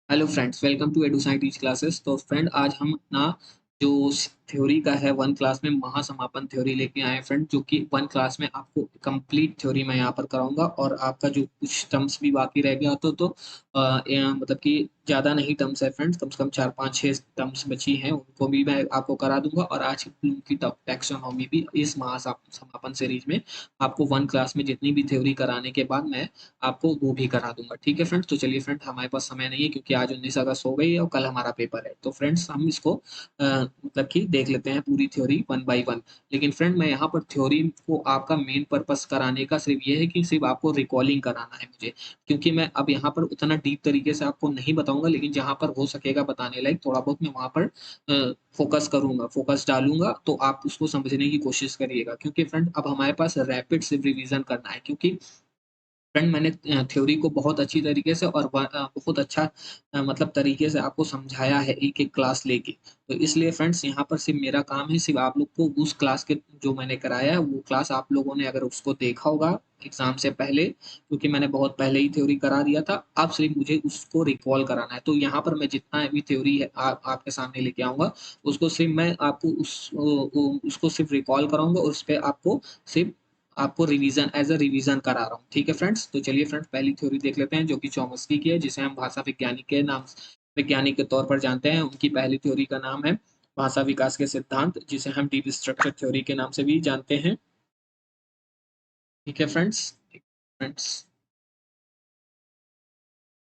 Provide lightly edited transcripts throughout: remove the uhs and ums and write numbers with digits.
Hello friends, welcome to Edusai teach classes. तो friend, आज हम अपना जो थ्योरी का है वन क्लास में महासमापन थ्योरी लेके आए हैं फ्रेंड, जो कि वन क्लास में आपको कंप्लीट थ्योरी मैं यहाँ पर कराऊंगा। और आपका जो कुछ टर्म्स भी बाकी रह गया मतलब कि ज़्यादा नहीं टर्म्स है फ्रेंड्स, कम से कम 4 5 6 टर्म्स बची हैं, उनको भी मैं आपको करा दूंगा। और आज की ब्लूम की टैक्सोनॉमी भी इस महासमापन सीरीज में आपको वन क्लास में जितनी भी थ्योरी कराने के बाद मैं आपको वो भी करा दूंगा। ठीक है फ्रेंड्स, तो चलिए फ्रेंड, हमारे पास समय नहीं है क्योंकि आज 19 अगस्त हो गई है और कल हमारा पेपर है। तो फ्रेंड्स, हम इसको मतलब कि देख लेते हैं पूरी थ्योरी वन बाय वन। लेकिन फ्रेंड, मैं यहाँ पर थ्योरी को आपका मेन पर्पस कराने का सिर्फ ये है कि सिर्फ आपको रिकॉलिंग कराना है मुझे, क्योंकि मैं अब यहाँ पर उतना डीप तरीके से आपको नहीं बताऊंगा, लेकिन जहाँ पर हो सकेगा बताने लायक थोड़ा बहुत मैं वहाँ पर फोकस करूंगा, फोकस डालूंगा, तो आप उसको समझने की कोशिश करिएगा। क्योंकि फ्रेंड, अब हमारे पास रैपिड सिर्फ रिवीजन करना है, क्योंकि फ्रेंड मैंने थ्योरी को बहुत अच्छी तरीके से और बहुत अच्छा मतलब तरीके से आपको समझाया है एक एक क्लास लेके। तो इसलिए फ्रेंड्स, यहाँ पर सिर्फ मेरा काम है सिर्फ आप लोग को उस क्लास के जो मैंने कराया है वो क्लास आप लोगों ने अगर उसको देखा होगा एग्जाम से पहले, क्योंकि मैंने बहुत पहले ही थ्योरी करा दिया था, अब सिर्फ मुझे उसको रिकॉल कराना है। तो यहाँ पर मैं जितना भी थ्योरी है आपके सामने लेके आऊंगा, उसको सिर्फ मैं आपको उसको सिर्फ रिकॉल कराऊंगा, और उस पर सिर्फ आपको रिवीजन एज अ रिवीजन करा रहा हूँ। ठीक है फ्रेंड्स, तो चलिए फ्रेंड्स, पहली थ्योरी देख लेते हैं जो कि चॉम्स्की की है, जिसे हम भाषा वैज्ञानिक के नाम वैज्ञानिक के तौर पर जानते हैं। उनकी पहली थ्योरी का नाम है भाषा विकास के सिद्धांत, जिसे हम डीप स्ट्रक्चर थ्योरी के नाम से भी जानते हैं। ठीक है फ्रेंड्स। फ्रेंड्स,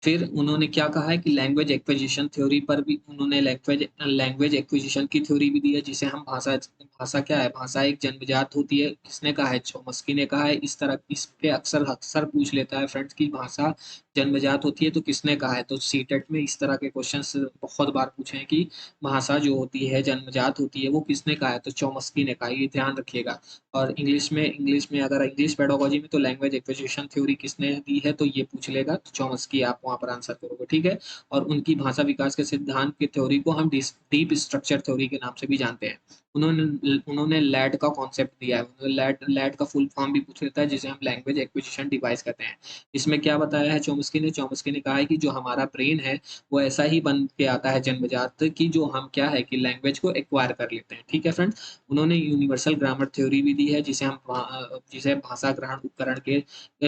फिर उन्होंने क्या कहा है कि लैंग्वेज एक्विजिशन थ्योरी पर भी उन्होंने लैंग्वेज लैंग्वेज एक्विजिशन की थ्योरी भी दी है, जिसे हम भाषा भाषा क्या है, भाषा एक जन्मजात होती है। किसने कहा है? चॉम्स्की ने कहा है। इस तरह इस पे अक्सर अक्सर पूछ लेता है फ्रेंड्स की भाषा जन्मजात होती है तो किसने कहा है। तो सीटेट में इस तरह के क्वेश्चंस बहुत बार पूछे हैं कि भाषा जो होती है जन्मजात होती है वो किसने कहा है, तो चॉम्स्की ने कहा, ये ध्यान रखिएगा। और इंग्लिश में अगर इंग्लिश पेडागोजी में तो लैंग्वेज एक्विजिशन थ्योरी किसने दी है, तो ये पूछ लेगा, तो चॉम्स्की आप वहां पर आंसर करोगे। ठीक है। और उनकी भाषा विकास के सिद्धांत की थ्योरी को हम डीप स्ट्रक्चर थ्योरी के नाम से भी जानते हैं। उन्होंने लैड का कॉन्सेप्ट दिया है। लैड का फुल फॉर्म भी पूछ लेता है, जिसे हम लैंग्वेज एक्विजिशन डिवाइस कहते हैं। इसमें क्या बताया है चॉम्स्की ने कहा है कि जो हमारा ब्रेन है वो ऐसा ही बन के आता है जन्मजात, कि जो हम क्या है कि लैंग्वेज को एक्वायर कर लेते हैं। ठीक है फ्रेंड। उन्होंने यूनिवर्सल ग्रामर थ्योरी भी दी है, जिसे भाषा ग्रहण उपकरण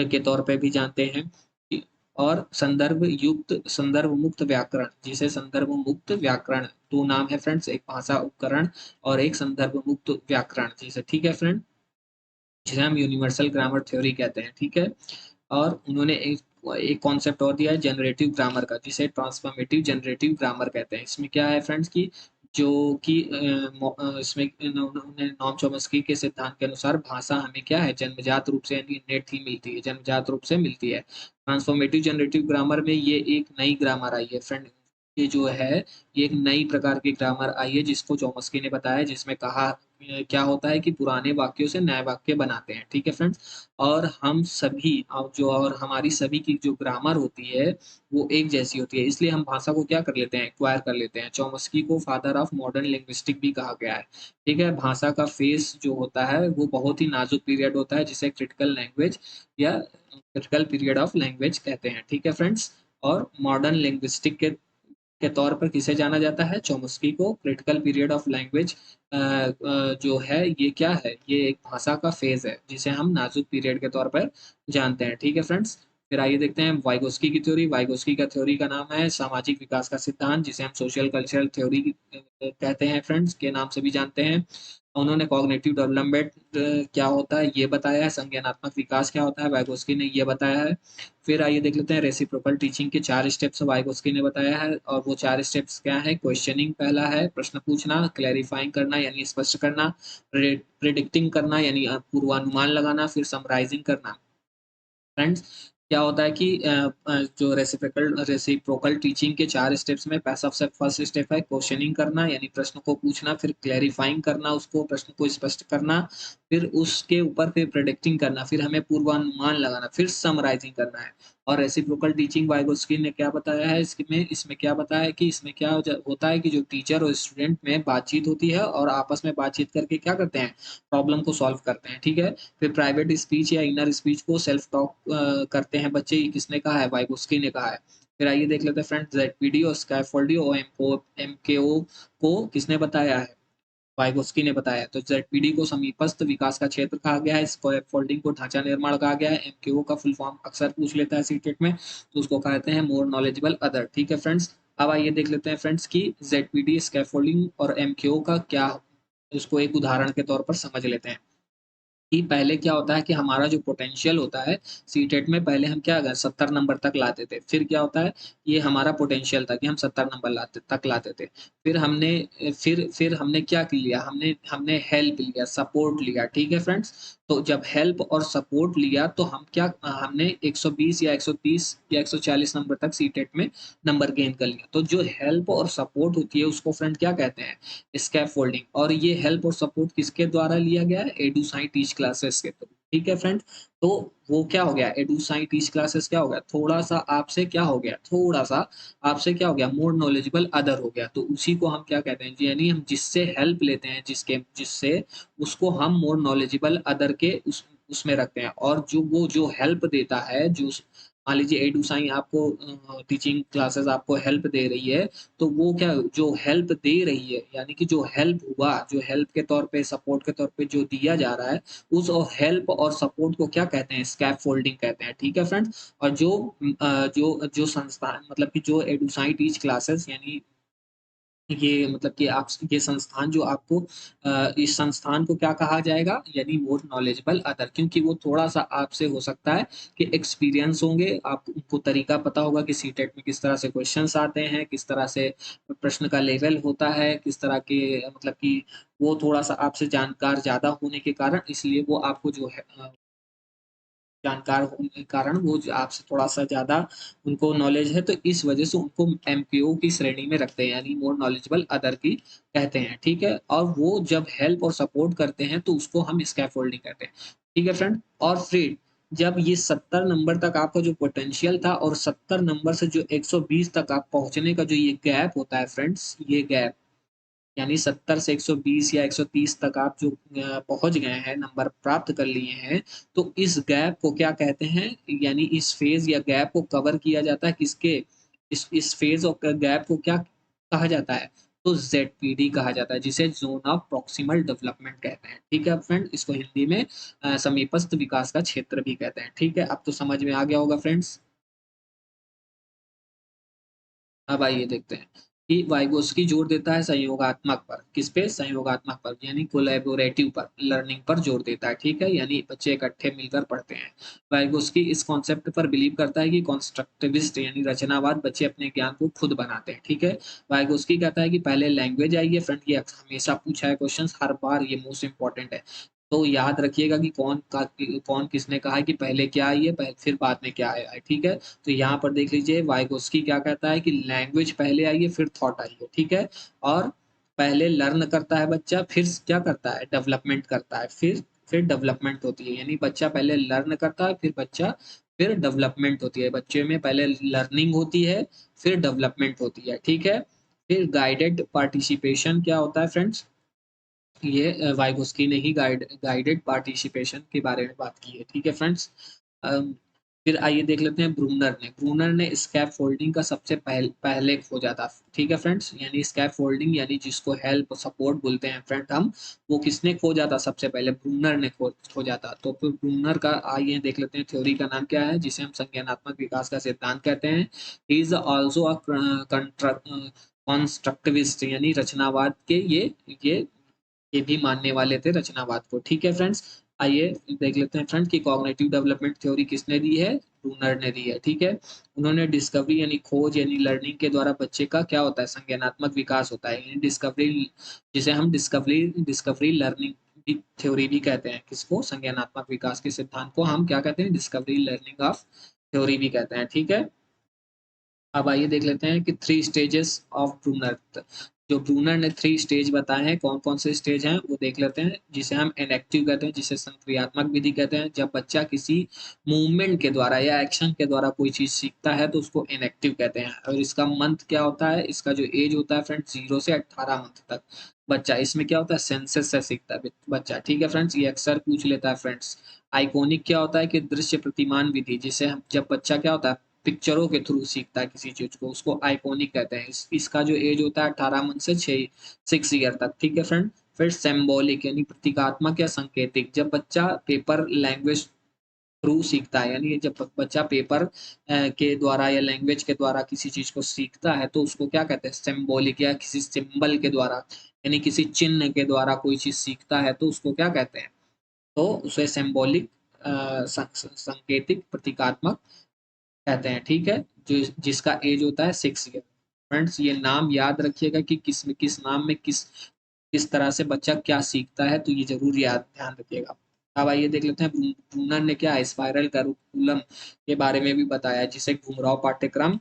के तौर पे भी जानते हैं। और संदर्भ मुक्त व्याकरण, जिसे संदर्भ मुक्त व्याकरण, दो नाम है फ्रेंड्स, एक भाषा उपकरण और एक संदर्भ मुक्त व्याकरण, जिसे ठीक है फ्रेंड, जिसे हम यूनिवर्सल ग्रामर थ्योरी कहते हैं। ठीक है। और उन्होंने एक एक कॉन्सेप्ट और दिया है जनरेटिव ग्रामर का, जिसे ट्रांसफॉर्मेटिव जनरेटिव ग्रामर कहते हैं। इसमें क्या है फ्रेंड्स की, जो कि इसमें उन्होंने नॉम चॉम्स्की के सिद्धांत के अनुसार भाषा हमें क्या है जन्मजात रूप से यानी नेट ही मिलती है, जन्मजात रूप से मिलती है। ट्रांसफॉर्मेटिव जनरेटिव ग्रामर में ये एक नई ग्रामर आई है फ्रेंड। ये जो है, ये एक नई प्रकार की ग्रामर आई है जिसको चॉम्स्की ने बताया, जिसमें कहा क्या होता है कि पुराने वाक्यों से नए वाक्य बनाते हैं। ठीक है फ्रेंड्स। और हम सभी और हमारी सभी की जो ग्रामर होती है वो एक जैसी होती है, इसलिए हम भाषा को क्या कर लेते हैं, एक्वायर कर लेते हैं। चॉम्स्की को फादर ऑफ मॉडर्न लिंग्विस्टिक भी कहा गया है। ठीक है। भाषा का फेस जो होता है वो बहुत ही नाजुक पीरियड होता है, जिसे क्रिटिकल लैंग्वेज या क्रिटिकल पीरियड ऑफ लैंग्वेज कहते हैं। ठीक है फ्रेंड्स। और मॉडर्न लिंग्विस्टिक के तौर पर किसे जाना जाता है, चॉम्स्की को। क्रिटिकल पीरियड ऑफ लैंग्वेज जो है ये क्या है, ये एक भाषा का फेज है जिसे हम नाजुक पीरियड के तौर पर जानते हैं। ठीक है फ्रेंड्स। फिर आइए देखते हैं वाइगोस्की की थ्योरी। वाइगोस्की का थ्योरी का नाम है सामाजिक विकास का सिद्धांत, जिसे हम सोशल कल्चरल थ्योरी कहते हैं फ्रेंड्स, के नाम से भी जानते हैं। उन्होंने कॉग्निटिव डेवलपमेंट क्या होता है ये बताया है, संज्ञानात्मक विकास क्या होता है वाइगोस्की ने ये बताया है। फिर आइए देख लेते हैं रेसिप्रोकल टीचिंग के 4 स्टेप्स वाइगोस्की ने बताया है, और वो 4 स्टेप्स क्या है, क्वेश्चनिंग पहला है, प्रश्न पूछना, क्लैरिफाइंग करना यानी स्पष्ट करना, प्रिडिक्टिंग करना यानी पूर्वानुमान लगाना, फिर समराइजिंग करना। फ्रेंड्स, क्या होता है कि जो रेसिप्रोकल टीचिंग के 4 स्टेप्स में सबसे फर्स्ट स्टेप है क्वेश्चनिंग करना यानी प्रश्न को पूछना, फिर क्लैरिफाइंग करना, उसको प्रश्न को स्पष्ट करना, फिर उसके ऊपर फिर प्रेडिक्टिंग करना, फिर हमें पूर्वानुमान लगाना, फिर समराइजिंग करना है। और रेसिप्रोकल टीचिंग वाइगोस्की ने क्या बताया है, इसमें क्या बताया है कि इसमें क्या होता है कि जो टीचर और स्टूडेंट में बातचीत होती है और आपस में बातचीत करके क्या करते हैं, प्रॉब्लम को सॉल्व करते हैं। ठीक है। फिर प्राइवेट स्पीच या इनर स्पीच को सेल्फ टॉक करते हैं बच्चे, ये किसने कहा है, वाइगोस्की ने कहा है। फिर आइए देख लेते हैं फ्रेंड्स, जेडपीडी और स्कैफोल्डिंग और एमकेओ को किसने बताया है? वाइगोस्की ने बताया। तो जेडपीडी को समीपस्थ विकास का क्षेत्र कहा गया है, स्कैफोल्डिंग को ढांचा निर्माण कहा गया है, एमकेओ का फुल फॉर्म अक्सर पूछ लेता है सीटेट में, तो उसको कहते हैं मोर नॉलेजेबल अदर। ठीक है फ्रेंड्स, अब आइए देख लेते हैं फ्रेंड्स की जेडपीडी, स्कैफोल्डिंग और एमकेओ का क्या, उसको एक उदाहरण के तौर पर समझ लेते हैं कि पहले क्या होता है कि हमारा जो पोटेंशियल होता है सीटेट में, पहले हम क्या अगर 70 नंबर तक लाते थे, फिर क्या होता है, ये हमारा पोटेंशियल था कि हम 70 नंबर लाते थे। फिर हमने फिर हमने क्या लिया, हमने हमने हेल्प लिया, सपोर्ट लिया। ठीक है फ्रेंड्स, तो जब हेल्प और सपोर्ट लिया तो हम क्या, हमने 120 या 130 या 140 नंबर तक सीटेट में नंबर गेन कर लिया। तो जो हेल्प और सपोर्ट होती है उसको फ्रेंड क्या कहते हैं, स्कैफोल्डिंग। और ये हेल्प और सपोर्ट किसके द्वारा लिया गया है, एडुसाइन टीच क्लासेस के थ्रू। ठीक है फ्रेंड, तो वो क्या हो गया, एडुसाइन टीच क्लासेस क्या हो गया, थोड़ा सा आपसे क्या हो गया, थोड़ा सा आपसे क्या हो गया, मोर नॉलेजेबल अदर हो गया। तो उसी को हम क्या कहते हैं, यानी हम जिससे हेल्प लेते हैं, जिससे उसको हम मोर नॉलेजेबल अदर के उसमें रखते हैं। और जो वो जो हेल्प देता है, जो मान लीजिए एडुसाइन आपको टीचिंग क्लासेस आपको हेल्प दे रही है, तो वो क्या, जो हेल्प दे रही है, यानी कि जो हेल्प हुआ, जो हेल्प के तौर पे, सपोर्ट के तौर पे जो दिया जा रहा है, उस और हेल्प और सपोर्ट को क्या कहते हैं, स्कैप फोल्डिंग कहते हैं। ठीक है फ्रेंड्स, और जो संस्थान, मतलब कि जो एडुसाइन टीच क्लासेस, यानी ये मतलब कि आप ये संस्थान जो आपको इस संस्थान को क्या कहा जाएगा, यानी मोर नॉलेजेबल अदर, क्योंकि वो थोड़ा-सा आपसे हो सकता है कि एक्सपीरियंस होंगे, आपको उनको तरीका पता होगा कि सीटेट में किस तरह से क्वेश्चन्स आते हैं, किस तरह से प्रश्न का लेवल होता है, किस तरह के मतलब कि वो थोड़ा-सा आपसे जानकार ज़्यादा होने के कारण, इसलिए वो आपको जो है जानकार होने के कारण वो जो आपसे थोड़ा-सा ज़्यादा उनको नॉलेज है, तो इस वजह से उनको एमपीओ की श्रेणी में रखते हैं, यानी मोर नॉलेजेबल अदर की कहते हैं। ठीक है? और वो जब हेल्प और सपोर्ट करते हैं तो उसको हम स्कैफोल्डिंग कहते हैं। ठीक है फ्रेंड? और फिर जब ये 70 नंबर तक आपका जो पोटेंशियल था और 70 नंबर से जो 120 तक आप पहुँचने का जो ये गैप होता है फ्रेंड्स, ये गैप, यानी 70 से 120 या 130 तक आप जो पहुँच गए हैं, नंबर प्राप्त कर लिए हैं, तो इस गैप को क्या कहते हैं, यानी इस फ़ेज़ या गैप को कवर किया जाता है किसके, इस फ़ेज़ और गैप को क्या कहा जाता है? तो ज़ेडपीडी कहा जाता है, जिसे ज़ोन ऑफ प्रॉक्सिमल डेवलपमेंट कहते हैं। ठीक है फ्रेंड? इसको हिंदी में समीपस्थ विकास का क्षेत्र भी कहते हैं। ठीक है? अब तो समझ में आ गया होगा फ्रेंड्स। अब आइए देखते हैं कि वाइगोस्की जोर देता है संयोगात्मक पर, किस पे, संयोगात्मक पर, यानी कोलैबोरेटिव पर, लर्निंग पर जोर देता है। ठीक है, यानी बच्चे इकट्ठे मिलकर पढ़ते हैं। वाइगोस्की इस कॉन्सेप्ट पर बिलीव करता है कि कॉन्स्ट्रक्टिविस्ट यानी रचनावाद बच्चे अपने ज्ञान को खुद बनाते हैं। ठीक है, वाइगोस्की कहता है कि पहले लैंग्वेज आई है, फ्रेंड ये हमेशा पूछा है क्वेश्चन, हर बार, ये मोस्ट इंपॉर्टेंट है। तो याद रखिएगा कि कौन किसने कहा है कि पहले क्या आई है, फिर बाद में क्या आया है। ठीक है, तो यहाँ पर देख लीजिए वाइगोस्की क्या कहता है कि लैंग्वेज पहले आई है, फिर थॉट आई है। ठीक है, और पहले लर्न करता है बच्चा, फिर क्या करता है, डेवलपमेंट करता है, फिर डेवलपमेंट होती है, यानी बच्चा पहले लर्न करता है, फिर डेवलपमेंट होती है। बच्चे में पहले लर्निंग होती है, फिर डेवलपमेंट होती है। ठीक है, फिर गाइडेड पार्टिसिपेशन क्या होता है फ्रेंड्स, ये वाइगोस्की ने ही गाइडेड पार्टिसिपेशन के बारे में बात की है। ठीक है फ्रेंड्स, फिर आइए देख लेते हैं ब्रूनर ने स्कैप फोल्डिंग का सबसे पहले खोजा था। ठीक है फ्रेंड्स, यानी स्कैप फोल्डिंग, यानी जिसको हेल्प सपोर्ट बोलते हैं फ्रेंड हम, वो किसने खोजा था सबसे पहले, ब्रूनर ने खोजा था। तो फिर ब्रूनर का आइए देख लेते हैं थ्योरी का नाम क्या है, जिसे हम संज्ञानात्मक विकास का सिद्धांत कहते हैं। ही इज ऑल्सो अ कॉन्स्ट्रक्टिविस्ट, यानी रचनावाद के ये भी मानने वाले थे रचनावाद को। ठीक है फ्रेंड्स, आइए देख लेते हैं फ्रेंड कि कॉग्निटिव डेवलपमेंट थ्योरी किसने दी है, ब्रूनर ने दी है। ठीक है, उन्होंने डिस्कवरी यानी खोज यानी लर्निंग के द्वारा बच्चे का क्या होता है, संज्ञानात्मक विकास होता है, यानी डिस्कवरी, जिसे हम डिस्कवरी डिस्कवरी लर्निंग की थ्योरी भी कहते हैं। किसको, संज्ञानात्मक विकास के सिद्धांत को हम क्या कहते हैं, डिस्कवरी लर्निंग ऑफ थ्योरी भी कहते हैं। ठीक है, अब आइए देख लेते हैं कि 3 स्टेजेस ऑफ ब्रूनर, जो ब्रूनर ने 3 स्टेज बताए हैं, कौन-कौन से स्टेज हैं वो देख लेते हैं। जिसे हम इनेक्टिव कहते हैं, जिसे संक्रियात्मक विधि कहते हैं। जब बच्चा किसी मूवमेंट के द्वारा या एक्शन के द्वारा कोई चीज़ सीखता है तो उसको इनेक्टिव कहते हैं। और इसका मंथ क्या होता है, इसका जो एज होता है फ्रेंड्स 0 से 18 मंथ तक बच्चा, इसमें क्या होता है, सेंसस से सीखता है बच्चा। ठीक है फ्रेंड्स, ये अक्सर पूछ लेता है फ्रेंड्स। आइकॉनिक क्या होता है कि दृश्य प्रतिमान विधि, जिसे हम, जब बच्चा क्या होता है, पिक्चरों के थ्रू सीखता है किसी चीज को, उसको आइकॉनिक कहते हैं। इसका जो एज होता है 18 मंथ से 6 ईयर तक, ठीक है फ्रेंड। फिर सिंबॉलिक यानी प्रतीकात्मक या संकेतिक, जब बच्चा पेपर लैंग्वेज थ्रू सीखता है, यानी जब बच्चा पेपर के द्वारा या लैंग्वेज के द्वारा किसी चीज को सीखता है तो उसको क्या कहते हैं, सिंबॉलिक, या किसी सिंबल के द्वारा यानी किसी चिन्ह के द्वारा कोई चीज सीखता है तो उसको क्या कहते हैं, तो उसे सिंबॉलिक, संकेतिक, प्रतीकात्मक कहते हैं, ठीक है। जो जिसका एज होता है 6 ईयर। फ्रेंड्स ये नाम याद रखिएगा कि किस नाम में किस तरह से बच्चा क्या सीखता है, तो ये जरूर याद ध्यान रखिएगा। अब आइए देख लेते हैं ब्रूनर ने क्या स्पाइरल करिकुलम के बारे में भी बताया, जिसे घुमराव पाठ्यक्रम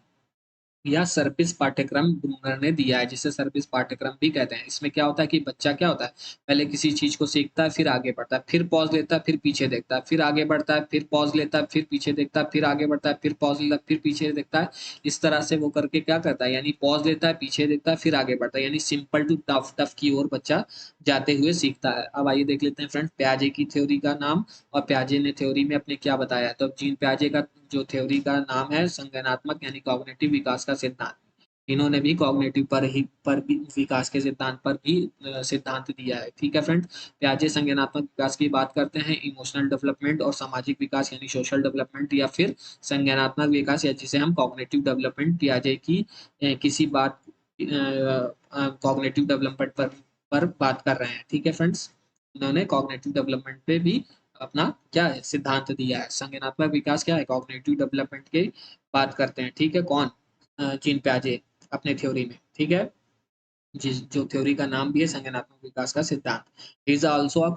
या सर्पिस पाठ्यक्रम ब्रूनर ने दिया है, जिसे सर्पिस पाठ्यक्रम भी कहते हैं। इसमें क्या होता है कि बच्चा क्या होता है, पहले किसी चीज को सीखता है, फिर आगे बढ़ता है, फिर पॉज लेता है, फिर पीछे देखता है, फिर आगे बढ़ता है, फिर पॉज लेता है, फिर पीछे देखता है, फिर आगे बढ़ता है, फिर पॉज लेता है, फिर पीछे देखता है। इस तरह से वो करके क्या करता है, यानी पॉज लेता है, पीछे देखता है, फिर आगे बढ़ता है, यानी सिंपल टू टफ, टफ की ओर बच्चा जाते हुए सीखता है। अब आइए देख लेते हैं फ्रेंड प्याजे की थ्योरी का नाम, और प्याजे ने थ्योरी में अपने क्या बताया। तो जीन प्याजे का जो थ्योरी का नाम है संज्ञानात्मक यानी कॉग्निटिव विकास का सिद्धांत। इन्होंने भी कॉग्निटिव पर भी विकास के सिद्धांत पर भी सिद्धांत दिया है, ठीक है फ्रेंड। प्याजे संज्ञानात्मक विकास की बात करते हैं, इमोशनल डेवलपमेंट और सामाजिक विकास यानी सोशल डेवलपमेंट, या फिर संज्ञानात्मक विकास, या जिसे हम कॉग्निटिव डेवलपमेंट प्याजे की किसी बात कॉग्निटिव डेवलपमेंट पर बात कर रहे हैं, ठीक है फ्रेंड्स। उन्होंने कॉग्निटिव डेवलपमेंट पे भी अपना क्या है सिद्धांत दिया है। संज्ञानात्मक विकास क्या है, कॉग्निटिव डेवलपमेंट की बात करते हैं, ठीक है। कौन, जीन प्याजे अपने थ्योरी में, ठीक है। जिस जो थ्योरी का नाम भी है संज्ञानात्मक विकास का सिद्धांत। इज आल्सो अ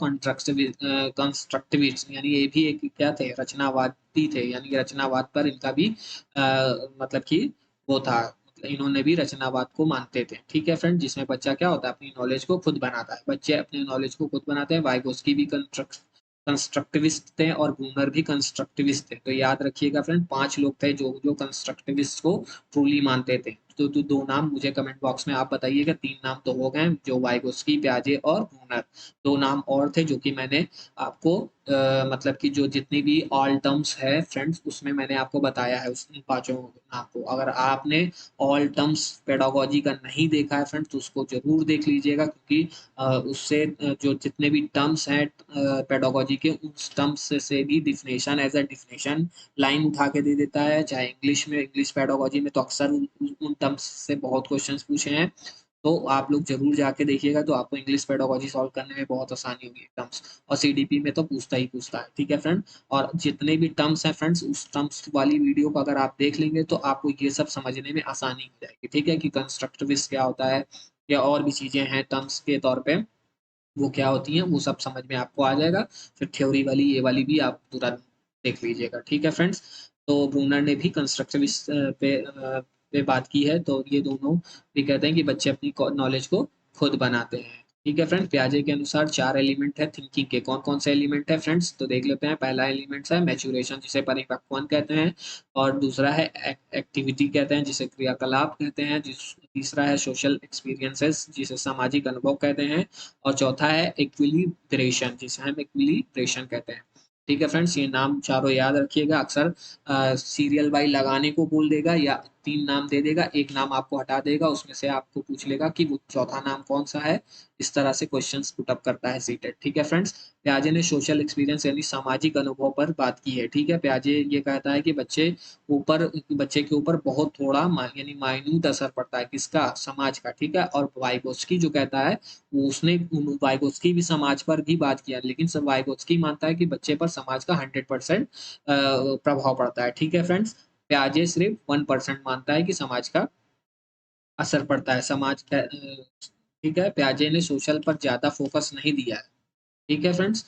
कंस्ट्रक्टिविस्ट, यानी ये भी एक क्या थे, रचनावादी थे, यानी रचनावाद पर इनका भी मतलब कि वो था, मतलब इन्होंने भी रचनावाद को मानते थे, ठीक है फ्रेंड। जिसमें बच्चा क्या होता है, अपनी नॉलेज को खुद बनाता है, बच्चे अपने नॉलेज को खुद बनाते हैं। वाइगोस्की भी कंस्ट्रक्टिविस्ट थे और ब्रूनर भी कंस्ट्रक्टिविस्ट थे। तो याद रखिएगा फ्रेंड 5 लोग थे जो जो कंस्ट्रक्टिविस्ट को ट्रूली मानते थे। तो 2 नाम मुझे कमेंट बॉक्स में आप बताइएगा, 3 नाम तो हो गए जो वाइगोस्की, प्याजे और ब्रूनर। 2 नाम और थे जो कि मैंने आपको मतलब कि जो जितनी भी ऑल टर्म्स है फ्रेंड्स उसमें मैंने आपको बताया है उस 5 नाम को। अगर आपने ऑल टर्म्स पेडागोजी का नहीं देखा है फ्रेंड्स तो उसको जरूर देख लीजिएगा, क्योंकि उससे जो जितने भी टर्म्स हैं पेडागोजी के, उस टर्म्स से भी definition as a definition line उठा के दे देता है। चाहे इंग्लिश में, इंग्लिश पेडागोजी में तो अक्सर उन टर्म्स से बहुत क्वेश्चंस पूछे हैं, तो आप लोग जरूर जाके देखिएगा, तो आपको इंग्लिश पेडागोजी सॉल्व करने में बहुत आसानी होगी टर्म्स। और सीडीपी में तो पूछता ही पूछता है, ठीक है फ्रेंड। और जितने भी टर्म्स हैं फ्रेंड्स उस टर्म्स वाली वीडियो को अगर आप देख लेंगे तो आपको ये सब समझने में आसानी हो जाएगी, ठीक है, कि कंस्ट्रक्टिविस्ट क्या होता है या और भी चीजें हैं टर्म्स के तौर पे वो क्या होती हैं, वो सब समझ में आपको आ जाएगा। फिर थ्योरी वाली ये वाली भी आप पूरा देख लीजिएगा, ठीक है फ्रेंड्स। तो ब्रूनर ने भी कंस्ट्रक्टिविस्ट पे बात की है, तो ये दोनों भी कहते हैं कि बच्चे अपनी नॉलेज को खुद बनाते हैं, ठीक है फ्रेंड। प्याजे के अनुसार 4 एलिमेंट है थिंकिंग के। कौन कौन से एलिमेंट है फ्रेंड्स, तो देख लेते हैं। पहला एलिमेंट है मैच्योरेशन, जिसे परिपक्वन कहते हैं। और दूसरा है एक्टिविटी कहते हैं, जिसे क्रियाकलाप कहते हैं। तीसरा है सोशल एक्सपीरियंसेस, जिसे सामाजिक अनुभव कहते हैं। और चौथा है इक्विलिब्रेशन, जिसे हम इक्विलिब्रेशन कहते हैं, ठीक है फ्रेंड्स। ये नाम चारों याद रखिएगा। अक्सर सीरियल बाई लगाने को बोल देगा या 3 नाम दे देगा, एक नाम आपको हटा देगा, उसमें से आपको पूछ लेगा कि वो चौथा नाम कौन सा है। इस तरह से क्वेश्चंस पुटअप करता है सीटेट, ठीक है फ्रेंड्स। प्याजे ने सोशल एक्सपीरियंस यानी सामाजिक अनुभव पर बात की है, ठीक है। प्याजे ये कहता है कि बच्चे के ऊपर बहुत थोड़ा यानी माइन्यूट असर पड़ता है, किसका, समाज का, ठीक है। और वाइगोस्की जो कहता है उसने वाइगोस्की भी समाज पर भी बात किया, लेकिन सब वाइगोस्की मानता है कि बच्चे पर समाज का 100% प्रभाव पड़ता है, ठीक है फ्रेंड्स। प्याजे सिर्फ 1% मानता है कि समाज का असर पड़ता है, ठीक है। प्याजे ने सोशल पर ज्यादा फोकस नहीं दिया है, ठीक है फ्रेंड्स।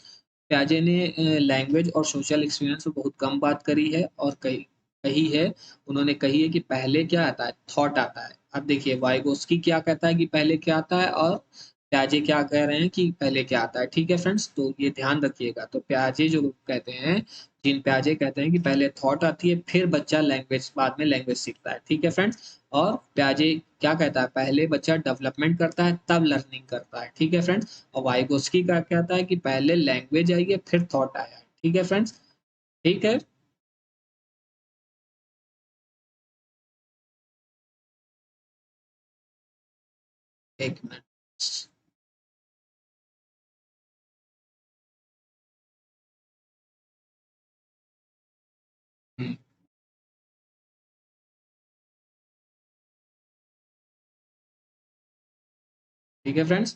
प्याजे ने लैंग्वेज और सोशल एक्सपीरियंस पर बहुत कम बात करी है, और कही है, उन्होंने कही है कि पहले क्या आता है, थॉट आता है। अब देखिए वाइगोस्की क्या कहता है कि पहले क्या आता है, और प्याजे क्या कह रहे हैं कि पहले क्या आता है, ठीक है फ्रेंड्स। तो ये ध्यान रखिएगा। तो प्याजे जो कहते हैं, जिन प्याजे कहते हैं कि पहले थॉट आती है, फिर बच्चा लैंग्वेज, बाद में लैंग्वेज सीखता है, ठीक है फ्रेंड्स। और प्याजे क्या कहता है, पहले बच्चा डेवलपमेंट करता है तब लर्निंग करता है, ठीक है फ्रेंड्स। और वाइगोस्की का कहता है कि पहले लैंग्वेज आई है फिर थॉट आया है, ठीक है फ्रेंड्स, ठीक है। एक मिनट। हम्म, ठीक है फ्रेंड्स।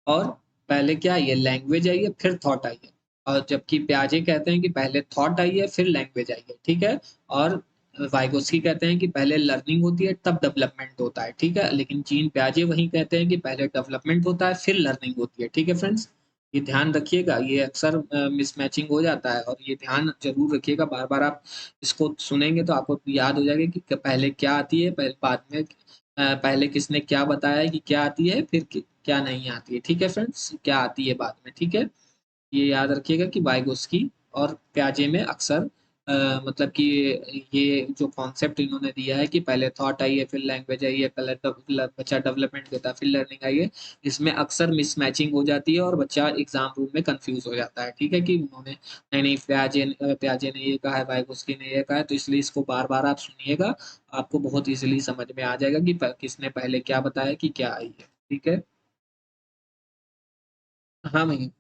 और पहले क्या आई है, लैंग्वेज आई है, फिर थॉट आई है। और जबकि प्याजे कहते हैं कि पहले थॉट आई है फिर लैंग्वेज आई है, ठीक है। और वाइगोस्की कहते हैं कि पहले लर्निंग होती है तब डेवलपमेंट होता है, ठीक है। लेकिन जीन प्याजे वही कहते हैं कि पहले डेवलपमेंट होता है फिर लर्निंग होती है, ठीक है फ्रेंड्स। ये ध्यान रखिएगा, ये अक्सर मिसमैचिंग हो जाता है, और ये ध्यान जरूर रखिएगा। बार बार आप इसको सुनेंगे तो आपको याद हो जाएगा कि पहले क्या आती है, पहले बाद में पहले किसने क्या बताया है कि क्या आती है, फिर क्या नहीं आती है, ठीक है फ्रेंड्स, क्या आती है बाद में, ठीक है। ये याद रखिएगा कि वाइगोस्की और प्याजे में अक्सर मतलब कि ये जो कॉन्सेप्ट इन्होंने दिया है कि पहले थॉट आई है फिर लैंग्वेज आई है, पहले बच्चा डेवलपमेंट देता है फिर लर्निंग आई है, इसमें अक्सर मिसमैचिंग हो जाती है और बच्चा एग्जाम रूम में कंफ्यूज हो जाता है, ठीक है। कि उन्होंने नहीं नहीं, प्याजे ने ये कहा है, वाइगोस्की ने ये कहा है, तो इसलिए इसको बार बार आप सुनिएगा। आपको बहुत इजीली समझ में आ जाएगा कि किसने पहले क्या बताया कि क्या आई है, ठीक है। हाँ भैया।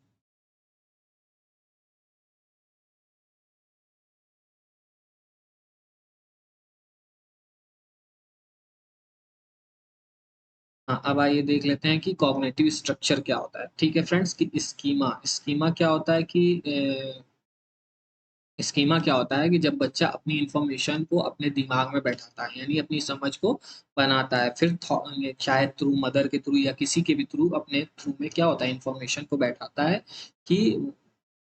हाँ, अब आइए देख लेते हैं कि कॉग्निटिव स्ट्रक्चर क्या होता है, ठीक है फ्रेंड्स। कि स्कीमा स्कीमा क्या होता है कि स्कीमा क्या होता है कि जब बच्चा अपनी इंफॉर्मेशन को अपने दिमाग में बैठाता है, यानी अपनी समझ को बनाता है, फिर चाहे थ्रू मदर के थ्रू या किसी के भी थ्रू, अपने थ्रू में क्या होता है, इंफॉर्मेशन को बैठाता है कि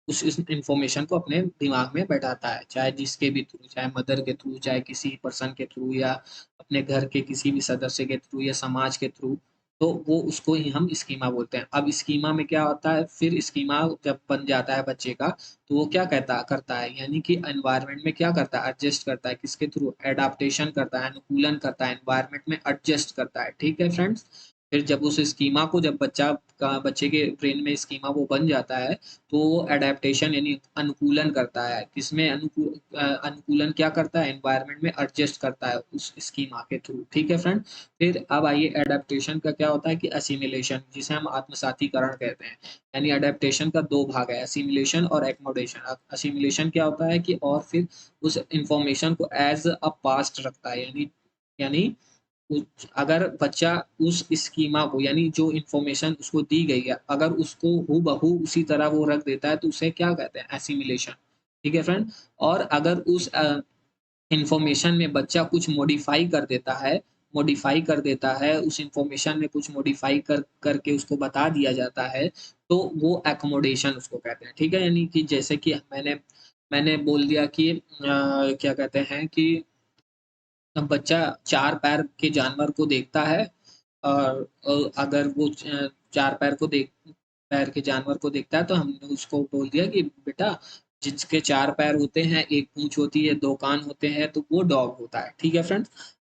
उस इस इंफॉर्मेशन को अपने दिमाग में बैठाता है, चाहे जिसके भी थ्रू, चाहे मदर के थ्रू, चाहे किसी पर्सन के थ्रू, या अपने घर के किसी भी सदस्य के थ्रू, या समाज के थ्रू। तो वो उसको ही हम स्कीमा बोलते हैं। अब स्कीमा में क्या होता है, फिर स्कीमा जब बन जाता है बच्चे का, तो वो क्या कहता करता है, यानी कि एनवायरनमेंट में क्या करता है, एडजस्ट करता है, किसके थ्रू, एडाप्टेशन करता है, अनुकूलन करता है, एनवायरनमेंट में एडजस्ट करता है, ठीक है फ्रेंड्स। फिर जब उस स्कीमा को, जब बच्चे के ब्रेन में स्कीमा वो बन जाता है, तो वो एडेप्टेशन यानी अनुकूलन करता है, किसमें अनुकूलन क्या करता है, एनवायरनमेंट में एडजस्ट करता है उस स्कीमा के थ्रू, ठीक है फ्रेंड। फिर अब आइए एडेप्टेशन का क्या होता है कि असिमिलेशन, जिसे हम आत्मसातीकरण कहते हैं। यानी एडेप्टेशन का दो भाग है, असिमिलेशन और एक्मोडेशन। असिमिलेशन क्या होता है कि और फिर उस इंफॉर्मेशन को एज अ पास्ट रखता है, यानी अगर बच्चा उस स्कीमा को, यानी जो इंफॉर्मेशन उसको दी गई है, अगर उसको हूबहू उसी तरह वो रख देता है, तो उसे क्या कहते हैं, एसिमिलेशन, ठीक है फ्रेंड। और अगर उस इंफॉर्मेशन में बच्चा कुछ मॉडिफाई कर देता है, उस इंफॉर्मेशन में कुछ मॉडिफाई करके उसको बता दिया जाता है, तो वो एकोमोडेशन उसको कहते हैं, ठीक है। यानी कि जैसे कि मैंने बोल दिया कि क्या कहते हैं कि बच्चा चार पैर के जानवर को देखता है, और अगर वो चार पैर के जानवर को देखता है, तो हमने उसको बोल दिया कि बेटा, जिसके चार पैर होते हैं, एक पूंछ होती है, दो कान होते हैं, तो वो डॉग होता है, ठीक है फ्रेंड्स।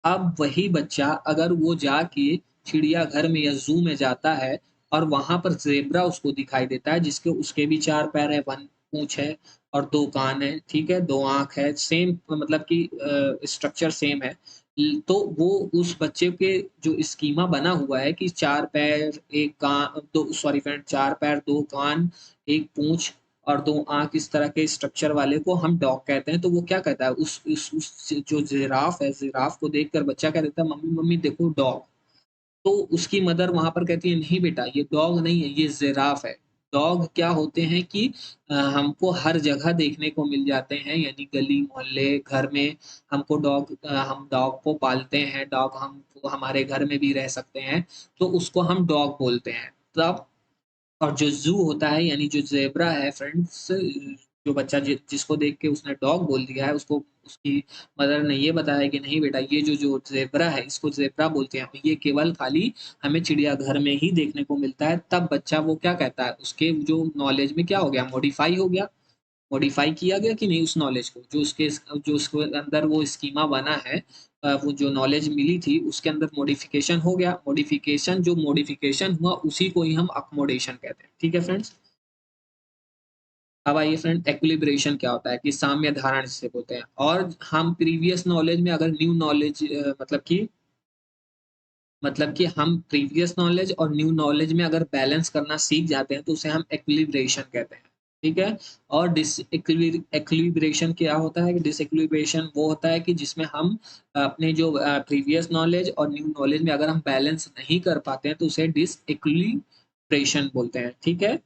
अब वही बच्चा अगर वो जाके चिड़ियाघर में या जू में जाता है, और वहां पर जेब्रा उसको दिखाई देता है, जिसके उसके भी चार पैर है, वन पूंछ है, और दो कान है, ठीक है, दो आंख है, सेम मतलब कि स्ट्रक्चर सेम है। तो वो उस बच्चे के जो स्कीमा बना हुआ है कि चार पैर एक कान, दो सॉरी फ्रेंड, चार पैर दो कान एक पूंछ और दो आंख, इस तरह के स्ट्रक्चर वाले को हम डॉग कहते हैं। तो वो क्या कहता है, उस जो जिराफ है, जिराफ को देखकर बच्चा कह देता है, मम्मी मम्मी देखो डॉग। तो उसकी मदर वहां पर कहती है, नहीं बेटा, ये डॉग नहीं है, ये जिराफ है। डॉग क्या होते हैं कि हमको हर जगह देखने को मिल जाते हैं, यानी गली मोहल्ले घर में हमको हम डॉग को पालते हैं, डॉग हम हमारे घर में भी रह सकते हैं, तो उसको हम डॉग बोलते हैं तब। और जो जू होता है, यानी जो जेब्रा है फ्रेंड्स, जो बच्चा जिसको देख के उसने डॉग बोल दिया है, उसको उसकी मदर ने ये बताया कि नहीं बेटा, ये जो जो जेब्रा है, इसको जेब्रा बोलते हैं, ये केवल खाली हमें चिड़ियाघर में ही देखने को मिलता है। तब बच्चा वो क्या कहता है, उसके जो नॉलेज में क्या हो गया, मॉडिफाई हो गया, मॉडिफाई किया गया कि नहीं उस नॉलेज को, जो उसके अंदर वो स्कीमा बना है, वो जो नॉलेज मिली थी उसके अंदर मॉडिफिकेशन हो गया। मॉडिफिकेशन हुआ उसी को ही हम अकोमोडेशन कहते हैं, ठीक है फ्रेंड्स। अब आइए फ्रेंड, एक्विलिब्रेशन क्या होता है कि साम्य धारणा जिसे बोलते हैं। और हम प्रीवियस नॉलेज में अगर न्यू नॉलेज मतलब कि मतलब कि हम प्रीवियस नॉलेज और न्यू नॉलेज में अगर बैलेंस करना सीख जाते हैं तो उसे हम एक्विलिब्रेशन कहते हैं। ठीक है। और डिस एक्विलिब्रेशन क्या होता है कि डिसइक्विलिब्रेशन वो होता है कि जिसमें हम अपने जो प्रीवियस नॉलेज और न्यू नॉलेज में अगर हम बैलेंस नहीं कर पाते हैं तो उसे डिसइक्विलिब्रेशन बोलते हैं। ठीक है।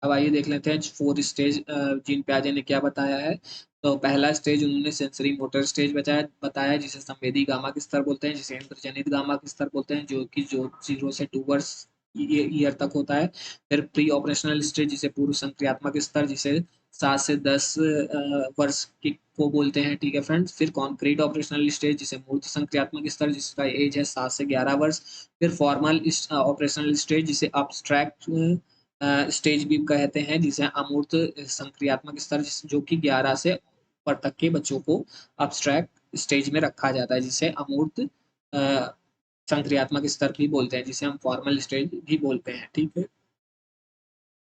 अब आइए देख लेते हैं 4 स्टेज जीन पियाजे ने क्या बताया है। तो पहला स्टेज उन्होंने सेंसरी मोटर स्टेज बताया बताया जिसे संवेदी गामा के स्तर बोलते हैं, जिसे इंद्रजनित गामा के स्तर बोलते हैं, जो 0 से 2 वर्ष ईयर तक होता है। फिर प्री ऑपरेशनल स्टेज जिसे पूर्व संक्रियात्मक स्तर, जिसे 7 से 10 वर्ष को बोलते हैं। ठीक है फ्रेंड्स। फिर कॉन्क्रीट ऑपरेशनल स्टेज जिसे मूर्त संक्रियात्मक स्तर, जिसका एज है 7 से 11 वर्ष। फिर फॉर्मल ऑपरेशनल स्टेज जिसे abstract स्टेज भी कहते हैं, जिसे अमूर्त संक्रियात्मक स्तर जो कि 11 से ऊपर तक के बच्चों को अब्स्ट्रैक्ट स्टेज में रखा जाता है, जिसे अमूर्त संक्रियात्मक स्तर भी बोलते हैं, जिसे हम फॉर्मल स्टेज भी बोलते हैं। ठीक है।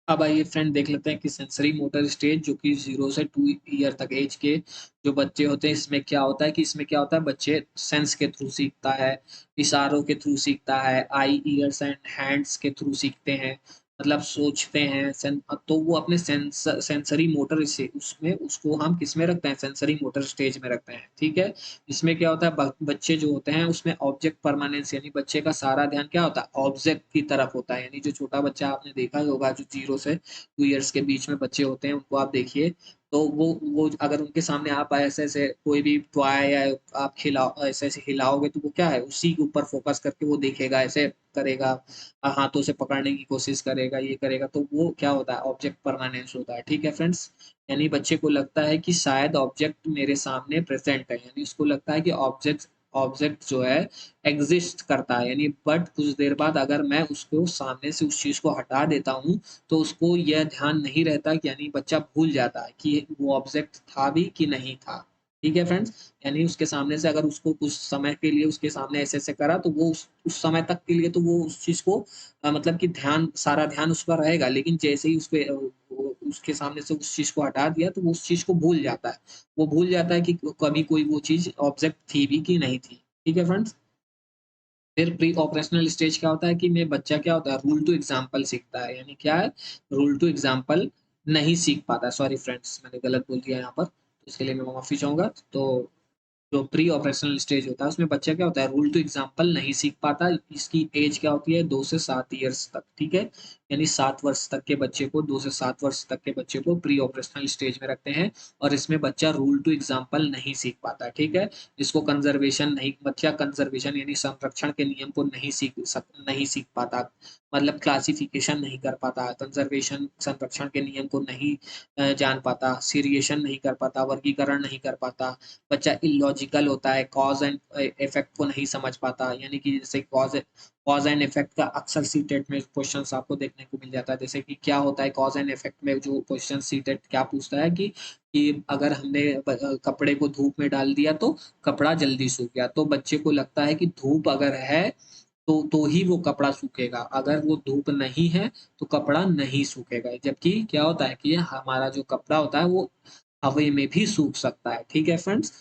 अब आइए फ्रेंड देख लेते हैं कि सेंसरी मोटर स्टेज जो कि 0 से 2 ईयर तक एज के जो बच्चे होते हैं, इसमें क्या होता है कि इसमें क्या होता है, बच्चे सेंस के थ्रू सीखता है, इशारों के थ्रू सीखता है, आई ईयर्स एंड हैंड्स के थ्रू सीखते हैं, मतलब सोचते हैं। तो वो अपने सेंसरी मोटर से उसमें उसको हम किस में रखते हैं, सेंसरी मोटर स्टेज में रखते हैं। ठीक है। इसमें क्या होता है, बच्चे जो होते हैं उसमें ऑब्जेक्ट परमानेंस, यानी बच्चे का सारा ध्यान क्या होता है, ऑब्जेक्ट की तरफ होता है। यानी जो छोटा बच्चा आपने देखा होगा, जो 0 से 2 ईयर्स के बीच में बच्चे होते हैं, उनको आप देखिए, तो वो अगर उनके सामने आप ऐसे ऐसे कोई भी टॉय या आप खिलाओ, ऐसे ऐसे हिलाओगे, तो वो क्या है, उसी के ऊपर फोकस करके वो देखेगा, ऐसे करेगा, हाथों से पकड़ने की कोशिश करेगा, ये करेगा, तो वो क्या होता है, ऑब्जेक्ट परमानेंस होता है। ठीक है फ्रेंड्स। यानी बच्चे को लगता है कि शायद ऑब्जेक्ट मेरे सामने प्रेजेंट है, यानी उसको लगता है कि ऑब्जेक्ट ऑब्जेक्ट जो है एग्जिस्ट करता है, यानी बट कुछ देर बाद अगर मैं उसको सामने से उस चीज को हटा देता हूँ तो उसको यह ध्यान नहीं रहता कि, यानी बच्चा भूल जाता है कि वो ऑब्जेक्ट था भी कि नहीं था। ठीक है फ्रेंड्स। यानी उसके सामने से अगर उसको कुछ समय के लिए उसके सामने ऐसे ऐसे करा तो वो उस समय तक के लिए तो वो उस चीज को मतलब कि ध्यान, सारा ध्यान उस पर रहेगा, लेकिन जैसे ही उसके सामने से उस चीज को हटा दिया तो वो उस चीज को भूल जाता है। वो भूल जाता है कि कभी कोई वो चीज ऑब्जेक्ट थी भी कि नहीं थी। ठीक है फ्रेंड्स। फिर प्री ऑपरेशनल स्टेज क्या होता है कि मैं बच्चा क्या होता है, रूल टू एग्जाम्पल सीखता है। यानी क्या है, रूल टू एग्जाम्पल नहीं सीख पाता। सॉरी फ्रेंड्स, मैंने गलत बोल दिया यहाँ पर, तो इसके लिए मैं माफी चाहूंगा। तो जो प्री ऑपरेशनल स्टेज होता है उसमें बच्चा क्या होता है, रूल टू एग्जाम्पल नहीं सीख पाता। इसकी एज क्या होती है, 2 से 7 ईयर्स तक। ठीक है। यानी 7 वर्ष तक के बच्चे को, 2 से 7 वर्ष तक के बच्चे को प्री ऑपरेशनल स्टेज में रखते हैं, और इसमें बच्चा रूल टू एग्जाम्पल नहीं सीख पाता। ठीक है। इसको कंजर्वेशन नहीं, बच्चा कंजर्वेशन यानी संरक्षण के नियम को नहीं सीख पाता, मतलब क्लासिफिकेशन नहीं कर पाता, कंजर्वेशन संरक्षण के नियम को नहीं जान पाता, सीरिएशन नहीं कर पाता, वर्गीकरण नहीं कर पाता। बच्चा इलॉजिकल होता है, कॉज एंड इफेक्ट को नहीं समझ पाता। यानी कि जैसे कॉज एंड इफेक्ट का अक्सर सी टेट में क्वेश्चंस आपको देखने को मिल जाता है। जैसे कि क्या होता है कॉज एंड इफेक्ट में, जो क्वेश्चन सी टेट क्या पूछता है कि अगर हमने कपड़े को धूप में डाल दिया तो कपड़ा जल्दी सूख गया, तो बच्चे को लगता है कि धूप अगर है तो ही वो कपड़ा सूखेगा, अगर वो धूप नहीं है तो कपड़ा नहीं सूखेगा। जबकि क्या होता है कि हमारा जो कपड़ा होता है वो हवा में भी सूख सकता है। ठीक है फ्रेंड्स।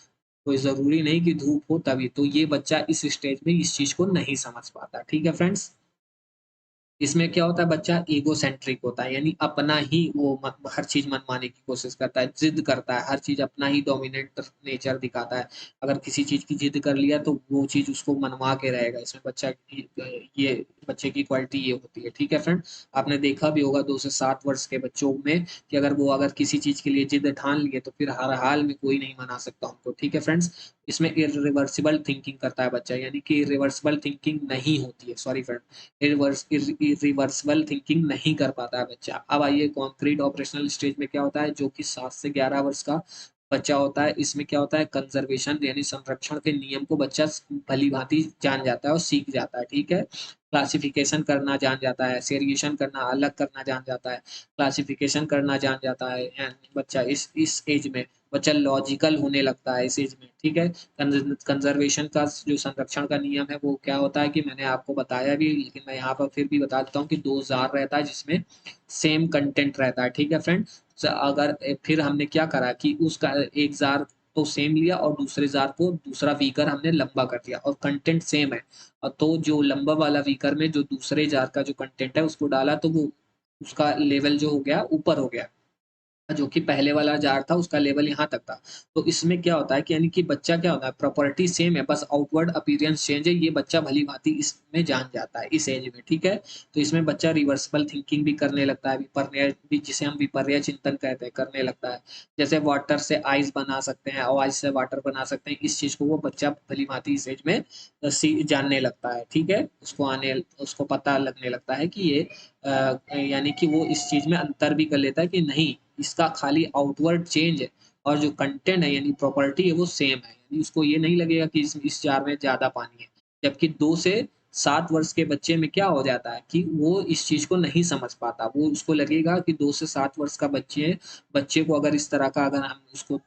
कोई जरूरी नहीं कि धूप हो तभी, तो ये बच्चा इस स्टेज में इस चीज को नहीं समझ पाता। ठीक है फ्रेंड्स। इसमें क्या होता है, बच्चा ईगो सेंट्रिक होता है, यानी अपना ही वो हर चीज मनवाने की कोशिश करता है, जिद करता है, हर चीज अपना ही डोमिनेंट नेचर दिखाता है। अगर किसी चीज की जिद कर लिया तो वो चीज उसको मनवा के रहेगा। इसमें बच्चा की ये बच्चे की क्वालिटी ये होती है। ठीक है फ्रेंड। आपने देखा भी होगा 2 से 7 वर्ष के बच्चों में कि अगर किसी चीज के लिए जिद ठान लिए तो फिर हर हाल में कोई नहीं मना सकता उनको। ठीक है फ्रेंड्स। इसमें इरिवर्सिबल थिंकिंग करता है बच्चा, यानी कि इरिवर्सिबल थिंकिंग नहीं होती है, सॉरी फ्रेंड, रिवर्सिबल थिंकिंग नहीं कर पाता है बच्चा। अब आइए कॉन्क्रीट ऑपरेशनल स्टेज में क्या होता है, जो कि 7 से 11 वर्ष का बच्चा होता है। इसमें क्या होता है, कंजर्वेशन यानी संरक्षण के नियम को बच्चा भली भांति जान जाता है और सीख जाता है। ठीक है। क्लासिफिकेशन करना जान जाता है, सेरिएशन करना, अलग करना जान जाता है, क्लासिफिकेशन करना जान जाता है। बच्चा इस एज में बच्चा लॉजिकल होने लगता है इस एज में। ठीक है। कंजर्वेशन का जो संरक्षण का नियम है वो क्या होता है कि मैंने आपको बताया भी, लेकिन मैं यहाँ पर फिर भी बता देता हूँ कि 2 जार रहता है जिसमें सेम कंटेंट रहता है। ठीक है फ्रेंड। अगर फिर हमने क्या करा कि उसका 1 जार तो सेम लिया और दूसरे जार को दूसरा वीकर हमने लंबा कर दिया और कंटेंट सेम है। तो जो लंबा वाला वीकर में जो दूसरे जार का जो कंटेंट है उसको डाला तो वो उसका लेवल जो हो गया ऊपर हो गया, जो कि पहले वाला जार था उसका लेवल यहाँ तक था। तो इसमें क्या होता है कि यानी कि बच्चा क्या होता है, प्रॉपर्टी सेम है, बस आउटवर्ड अपीयरेंस चेंज है, ये बच्चा भली-भांति इसमें जान जाता है इस एज में, ठीक है? तो इसमें बच्चा रिवर्सिबल थिंकिंग भी करने लगता है, विपर्य भी जिसे हम विपर्य चिंतन कहते हैं, करने लगता है। जैसे वाटर से आइस बना सकते हैं और आइस से वाटर बना सकते हैं, इस चीज़ को वो बच्चा भली-भांति इस एज में जानने लगता है, ठीक है? उसको पता लगने लगता है कि ये यानी कि वो इस चीज़ में अंतर भी कर लेता है कि नहीं, इसका खाली आउटवर्ड चेंज है और जो कंटेंट है यानी प्रॉपर्टी है वो सेम है, यानी उसको ये नहीं लगेगा कि इस जार में ज्यादा पानी है। जबकि 2 से 7 वर्ष के बच्चे में क्या हो जाता है कि वो इस चीज को नहीं समझ पाता, वो उसको लगेगा कि 2 से 7 वर्ष का बच्चे को अगर इस तरह का अगर हम उसको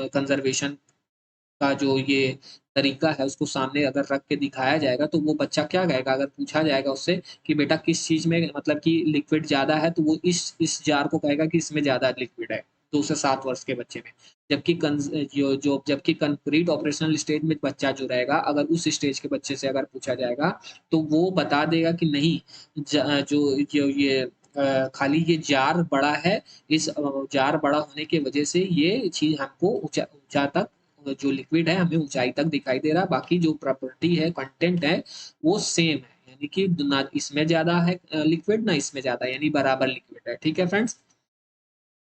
कंजर्वेशन का जो ये तरीका है उसको सामने अगर रख के दिखाया जाएगा तो वो बच्चा क्या कहेगा, अगर पूछा जाएगा उससे कि बेटा किस चीज में मतलब कि लिक्विड ज्यादा है, तो वो इस जार को कहेगा कि इसमें ज्यादा लिक्विड है, 2 से 7 वर्ष के बच्चे में। जबकि जबकि कंक्रीट ऑपरेशनल स्टेज में बच्चा जो रहेगा, अगर उस स्टेज के बच्चे से अगर पूछा जाएगा तो वो बता देगा कि नहीं, जो ये खाली ये जार बड़ा है, इस जार बड़ा होने की वजह से ये चीज हमको ऊंचा ऊंचा तक जो लिक्विड है हमें ऊंचाई तक दिखाई दे रहा है, बाकी जो प्रॉपर्टी है कंटेंट है वो सेम है, यानी कि ना इसमें ज्यादा है लिक्विड ना इसमें ज्यादा, यानी बराबर लिक्विड है, ठीक है फ्रेंड्स?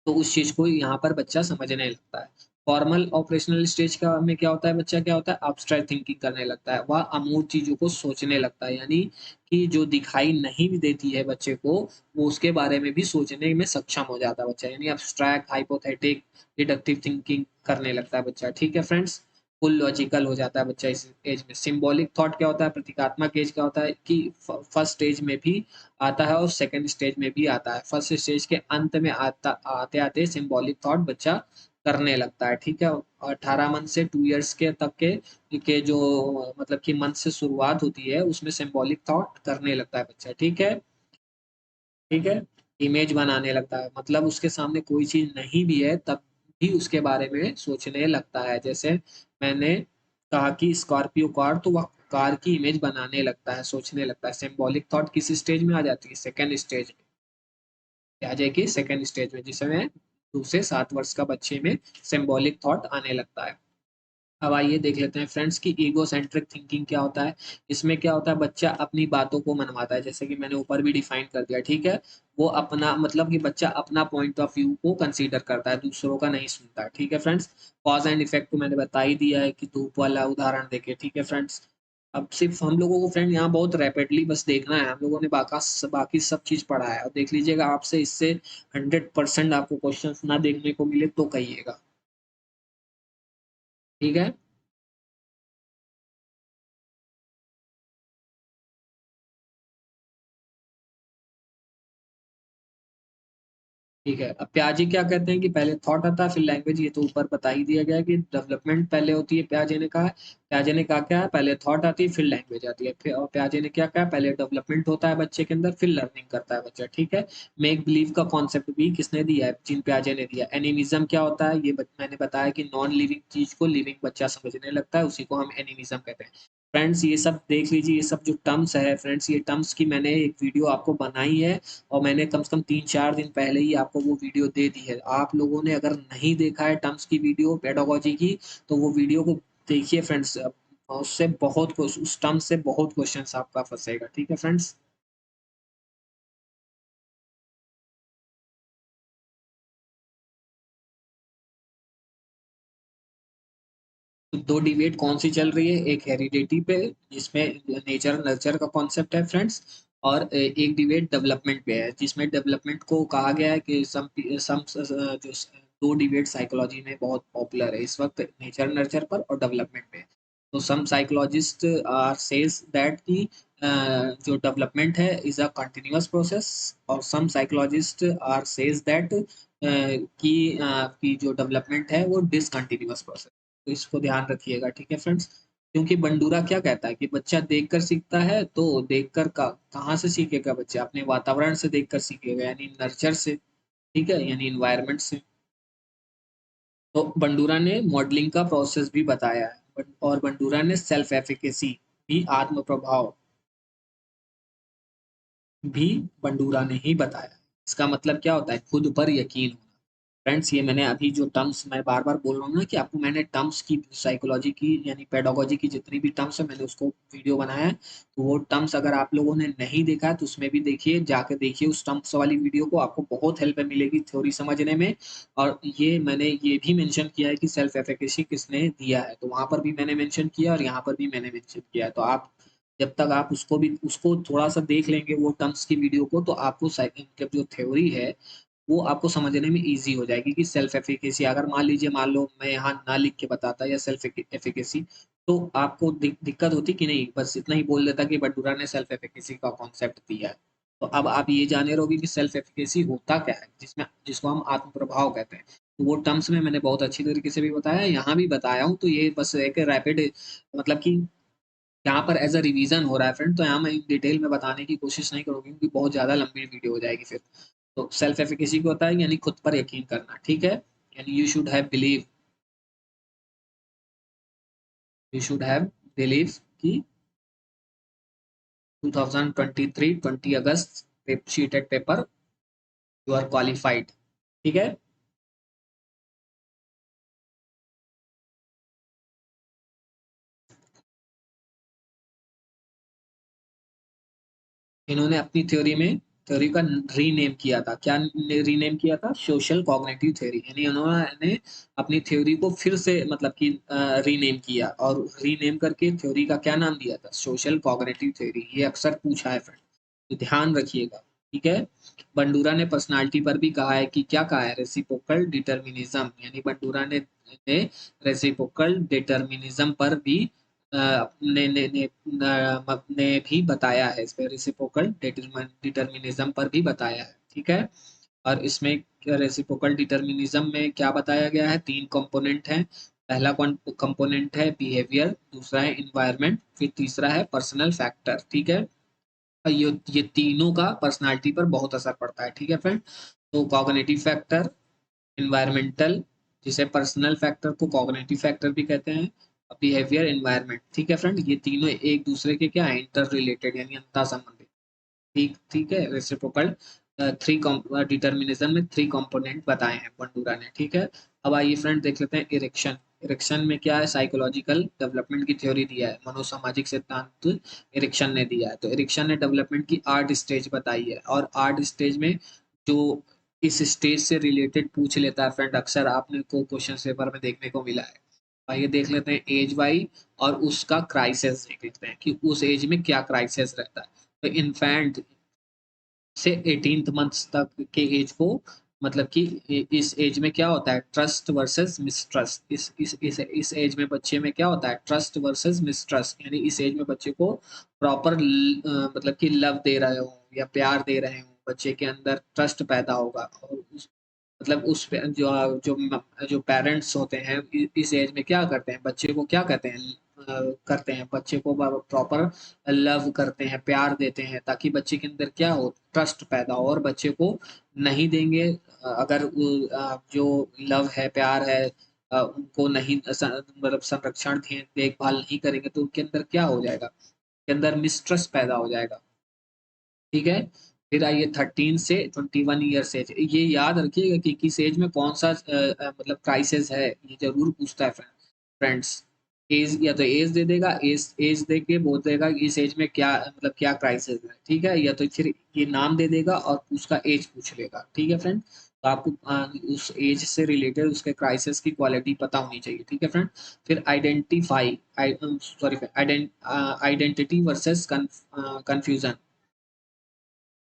तो उस चीज को यहाँ पर बच्चा समझने लगता है। फॉर्मल ऑपरेशनल स्टेज का में क्या होता है, बच्चा क्या होता है, abstract थिंकिंग करने लगता है, वह अमूर्त चीजों को सोचने लगता है, यानी कि जो दिखाई नहीं भी देती है बच्चे को, वो उसके बारे में भी सोचने में सक्षम हो जाता है बच्चा, यानी abstract हाइपोथेटिक डिडक्टिव थिंकिंग करने लगता है बच्चा, ठीक है फ्रेंड्स? फुल लॉजिकल हो जाता है बच्चा इस एज में। सिंबॉलिक थॉट क्या होता है, प्रतीकात्मक एज क्या होता है कि फर्स्ट स्टेज में भी आता है और सेकंड स्टेज में भी आता है। फर्स्ट स्टेज के अंत में आते आते सिंबॉलिक थॉट बच्चा करने लगता है, ठीक है? 18 मंथ से 2 इयर्स के तक के जो मतलब कि मंथ से शुरुआत होती है उसमें सिंबॉलिक थॉट करने लगता है बच्चा, ठीक है? ठीक है? इमेज बनाने लगता है, मतलब उसके सामने कोई चीज नहीं भी है तब भी उसके बारे में सोचने लगता है। जैसे मैंने कहा कि स्कॉर्पियो कार, तो वह कार की इमेज बनाने लगता है, सोचने लगता है। सिंबॉलिक थॉट किस स्टेज में आ जाती है, सेकेंड स्टेज में आ जाएगी, सेकेंड स्टेज में, जिसमें 2 से 7 वर्ष का बच्चे में सिंबॉलिक थॉट आने लगता है। अब आइए देख लेते हैं फ्रेंड्स की ईगो सेंट्रिक थिंकिंग क्या होता है। इसमें क्या होता है, बच्चा अपनी बातों को मनवाता है, जैसे कि मैंने ऊपर भी डिफाइन कर दिया, ठीक है? वो अपना मतलब कि बच्चा अपना पॉइंट ऑफ व्यू को कंसीडर करता है, दूसरों का नहीं सुनता है, ठीक है फ्रेंड्स? कॉज एंड इफेक्ट को मैंने बता ही दिया है कि धूप वाला उदाहरण देके, ठीक है फ्रेंड्स? अब सिर्फ हम लोगों को फ्रेंड यहाँ बहुत रैपिडली बस देखना है, हम लोगों ने बाकी सब चीज पढ़ा है, और देख लीजिएगा आपसे इससे 100% आपको क्वेश्चन ना देखने को मिले तो कहिएगा, ठीक है? ठीक है, अब प्याजी क्या कहते हैं कि पहले थॉट आता है फिर लैंग्वेज, ये तो ऊपर बता ही दिया गया है कि डेवलपमेंट पहले होती है, प्याजे ने कहा है। प्याजे ने कहा क्या है, पहले थॉट आती है फिर लैंग्वेज आती है, फिर और प्याजे ने क्या कहा, पहले डेवलपमेंट होता है बच्चे के अंदर फिर लर्निंग करता है बच्चा, ठीक है? मेक बिलीव का कॉन्सेप्ट भी किसने दिया है, जिन प्याजे ने दिया। एनिमिज्म क्या होता है, ये मैंने बताया कि नॉन लिविंग चीज को लिविंग बच्चा समझने लगता है, उसी को हम एनिमिज्म कहते हैं। फ्रेंड्स ये सब देख लीजिए, ये सब जो टर्म्स है फ्रेंड्स, ये टर्म्स की मैंने एक वीडियो आपको बनाई है, और मैंने कम से कम 3-4 दिन पहले ही आपको वो वीडियो दे दी है। आप लोगों ने अगर नहीं देखा है टर्म्स की वीडियो पेडागोजी की, तो वो वीडियो को देखिए फ्रेंड्स, उससे बहुत कुछ, उस टर्म से बहुत क्वेश्चंस आपका फंसेगा, ठीक है फ्रेंड्स? तो दो डिबेट कौन सी चल रही है, एक हेरिडिटी पे जिसमें नेचर नर्चर का कॉन्सेप्ट है फ्रेंड्स, और एक डिबेट डेवलपमेंट पे है जिसमें डेवलपमेंट को कहा गया है कि सम जो दो डिबेट साइकोलॉजी में बहुत पॉपुलर है इस वक्त, नेचर नर्चर पर और डेवलपमेंट पे। तो सम साइकोलॉजिस्ट आर सेज दैट की जो डेवलपमेंट है इज अ कंटिन्यूअस प्रोसेस, और some psychologist are says that कि जो डेवलपमेंट है वो डिसकंटिन्यूअस प्रोसेस। तो इसको ध्यान रखिएगा, ठीक है फ्रेंड्स? क्योंकि बंडूरा क्या कहता है कि बच्चा देखकर सीखता है, तो देखकर कहाँ से सीखेगा बच्चा, अपने वातावरण से देखकर सीखेगा, यानी नर्चर से, ठीक है, यानी इन्वायरमेंट से। तो बंडूरा ने मॉडलिंग का प्रोसेस भी बताया है, और बंडूरा ने सेल्फ एफिकेसी भी, आत्म प्रभाव भी बंडूरा ने ही बताया। इसका मतलब क्या होता है? खुद पर यकीन होना। फ्रेंड्स, ये मैंने अभी जो टर्म्स मैं बार बार बोल रहा हूँ ना, कि आपको मैंने टर्म्स की, साइकोलॉजी की यानी पेडागोजी की जितनी भी टर्म्स है, मैंने उसको वीडियो बनाया है। तो वो टर्म्स अगर आप लोगों ने नहीं देखा है तो उसमें भी देखिए, जाकर देखिए उस टर्म्स वाली वीडियो को, आपको बहुत हेल्प मिलेगी थ्योरी समझने में। और ये मैंने ये भी मेंशन किया है कि सेल्फ एफिकेसी किसने दिया है, तो वहां पर भी मैंने मेंशन किया और यहाँ पर भी मैंने मेंशन किया है। तो आप जब तक आप उसको थोड़ा सा देख लेंगे वो टर्म्स की वीडियो को, तो आपको मतलब जो थ्योरी है वो आपको समझने में ईज़ी हो जाएगी कि सेल्फ एफिकेसी, अगर मान लो मैं यहाँ ना लिख के बताता या सेल्फ एफिकेसी, तो आपको दिक्कत होती कि नहीं, बस इतना ही बोल देता कि बंडूरा ने सेल्फ एफिकेसी का कॉन्सेप्ट दिया है। तो अब आप ये जाने रहोगे कि सेल्फ एफिकेसी होता क्या है, जिसको हम आत्म प्रभाव कहते हैं। तो वो टर्म्स में मैंने बहुत अच्छी तरीके से भी बताया, यहाँ भी बताया हूँ। तो ये बस एक रैपिड, मतलब कि यहाँ पर एज अ रिवीजन हो रहा है फ्रेंड, तो यहाँ मैं डिटेल में बताने की कोशिश नहीं करूँगी क्योंकि बहुत ज़्यादा लंबी वीडियो हो जाएगी फिर। तो सेल्फ एफिकेसी को होता है यानी खुद पर यकीन करना, ठीक है। यानी यू शुड हैव बिलीव कि 2023 20 अगस्त seated paper you are qualified, ठीक है। इन्होंने अपनी थ्योरी का रीनेम किया था, क्या रीनेम किया था? सोशल कॉग्निटिव थ्योरी, यानी उन्होंने अपनी थ्योरी को फिर से मतलब कि रीनेम किया, और रीनेम करके थ्योरी का क्या नाम दिया था? Social cognitive theory. ये अक्सर पूछा है फ्रेंड, तो ध्यान रखिएगा, ठीक है। बंडूरा ने पर्सनालिटी पर भी कहा है कि क्या कहा है? रेसिप्रोकल डिटर्मिनिज्म, यानी बंडूरा ने रेसिप्रोकल डिटर्मिनिज्म पर भी ने भी बताया है, इस पे रेसिप्रोकल डिटर्मिनिज्म पर भी बताया है, ठीक है। और इसमें रेसिप्रोकल डिटर्मिनिज्म में क्या बताया गया है? 3 कंपोनेंट हैं। पहला कंपोनेंट है बिहेवियर, दूसरा है इन्वायरमेंट, फिर तीसरा है पर्सनल फैक्टर, ठीक है। और ये तीनों का पर्सनालिटी पर बहुत असर पड़ता है, ठीक है फ्रेंड। तो कॉग्निटिव फैक्टर, इन्वायरमेंटल, जिसे पर्सनल फैक्टर को कॉग्निटिव फैक्टर भी कहते हैं, बिहेवियर, एनवायरनमेंट, ठीक है फ्रेंड। ये तीनों एक दूसरे के क्या है? इंटर रिलेटेड, यानी अंतर संबंधित, ठीक ठीक है। रेसिप्रोकल थ्री डिटर्मिनिज्म में 3 कंपोनेंट बताए हैं बंडूरा ने, ठीक है। अब आइए फ्रेंड देख लेते हैं इरेक्शन। इरेक्शन में क्या है? साइकोलॉजिकल डेवलपमेंट की थ्योरी दिया है, मनोसामाजिक सिद्धांत इरेक्शन ने दिया है। तो इरेक्शन ने डेवलपमेंट की 8 स्टेज बताई है, और 8 स्टेज में जो इस स्टेज से रिलेटेड पूछ लेता है फ्रेंड, अक्सर आपने को क्वेश्चन पेपर में देखने को मिला है। आइए देख लेते हैं एज वाई, और उसका क्राइसिस देख लेते हैं कि उस एज में क्या क्राइसिस रहता है। तो इन्फेंट से 18th मंथ तक के एज को, मतलब कि इस एज में क्या होता है? Trust versus mistrust. इस एज में बच्चे में क्या होता है? ट्रस्ट वर्सेस मिसट्रस्ट, यानी इस एज में बच्चे को प्रॉपर मतलब कि लव दे रहे हो या प्यार दे रहे हो, बच्चे के अंदर ट्रस्ट पैदा होगा। और मतलब उस पे जो पेरेंट्स होते हैं इस एज में क्या करते हैं? बच्चे को क्या कहते हैं? करते हैं बच्चे को प्रॉपर लव करते हैं, प्यार देते हैं, ताकि बच्चे के अंदर क्या हो? ट्रस्ट पैदा हो। और बच्चे को नहीं देंगे, अगर जो लव है, प्यार है, उनको नहीं मतलब संरक्षण देखभाल नहीं करेंगे, तो उनके अंदर क्या हो जाएगा? के अंदर मिसट्रस्ट पैदा हो जाएगा, ठीक है। फिर आइए 13 से 21 ईयर्स एज, ये याद रखिएगा कि किस एज में कौन सा मतलब क्राइसिस है, ये जरूर पूछता है फ्रेंड्स। एज, या तो एज दे देगा, एज एज दे के बोल देगा कि इस एज में क्या मतलब क्या क्राइसिस है, ठीक है। या तो फिर ये नाम दे देगा और उसका एज पूछ लेगा, ठीक है फ्रेंड। तो आपको उस एज से रिलेटेड उसके क्राइसिस की क्वालिटी पता होनी चाहिए, ठीक है फ्रेंड। फिर identify, sorry, identity versus confusion,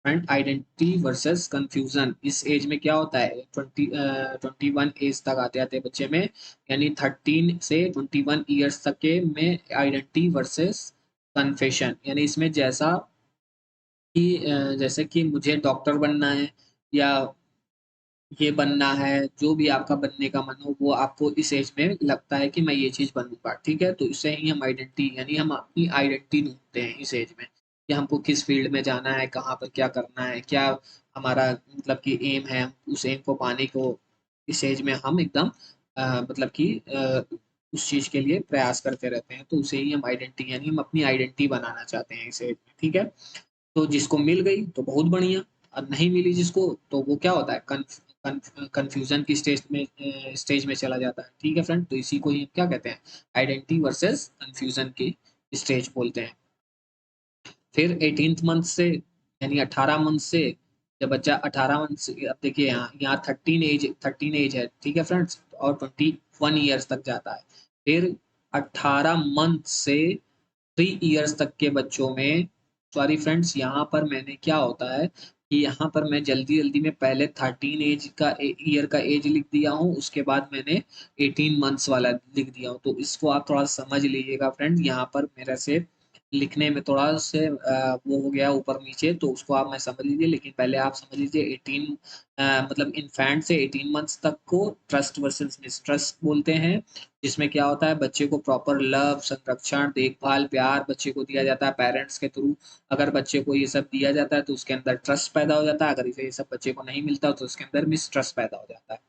and identity versus confusion, इस एज में क्या होता है? 21 एज तक आते आते बच्चे में, यानी 13 से 21 ईयर्स तक के में आइडेंटिटी वर्सेस कन्फेशन, यानी इसमें जैसे कि मुझे डॉक्टर बनना है, या ये बनना है, जो भी आपका बनने का मन हो, वो आपको इस एज में लगता है कि मैं ये चीज बनूंगा, ठीक है। तो इससे ही हम आइडेंटिटी, यानी हम अपनी आइडेंटिटी ढूंढते हैं इस एज में, कि हमको किस फील्ड में जाना है, कहाँ पर क्या करना है, क्या हमारा मतलब कि एम है, उस एम को पाने को इस एज में हम एकदम मतलब कि उस चीज के लिए प्रयास करते रहते हैं, तो उसे ही हम आइडेंटिटी, यानी हम अपनी आइडेंटिटी बनाना चाहते हैं इसे, ठीक है। तो जिसको मिल गई तो बहुत बढ़िया, और नहीं मिली जिसको तो वो क्या होता है, कंफ्यूजन की स्टेज में चला जाता है, ठीक है फ्रेंड। तो इसी को ही हम क्या कहते हैं, आइडेंटिटी वर्सेस कंफ्यूजन की स्टेज बोलते हैं। फिर 18th मंथ से, यानी 18 मंथ से, जब बच्चा 18 मंथ से, अब देखिए यहाँ 13 एज है, ठीक है फ्रेंड्स, और 21 ईयर्स तक जाता है। फिर 18 मंथ से 3 ईयर्स तक के बच्चों में, सॉरी फ्रेंड्स, यहाँ पर मैंने क्या होता है कि यहाँ पर मैं जल्दी जल्दी में पहले 13 ईयर का एज लिख दिया हूँ, उसके बाद मैंने 18 मंथ्स वाला लिख दिया हूँ। तो इसको आप थोड़ा समझ लीजिएगा फ्रेंड, यहाँ पर मेरे से लिखने में थोड़ा से वो हो गया ऊपर नीचे, तो उसको आप मैं समझ लीजिए, लेकिन पहले आप समझ लीजिए 18 मतलब इन्फेंट से 18 मंथ्स तक को ट्रस्ट वर्सेस मिसट्रस्ट बोलते हैं, जिसमें क्या होता है, बच्चे को प्रॉपर लव, संरक्षण, देखभाल, प्यार बच्चे को दिया जाता है पेरेंट्स के थ्रू। अगर बच्चे को ये सब दिया जाता है तो उसके अंदर ट्रस्ट पैदा हो जाता है, अगर इसे ये सब बच्चे को नहीं मिलता तो उसके अंदर मिसट्रस्ट पैदा हो जाता है।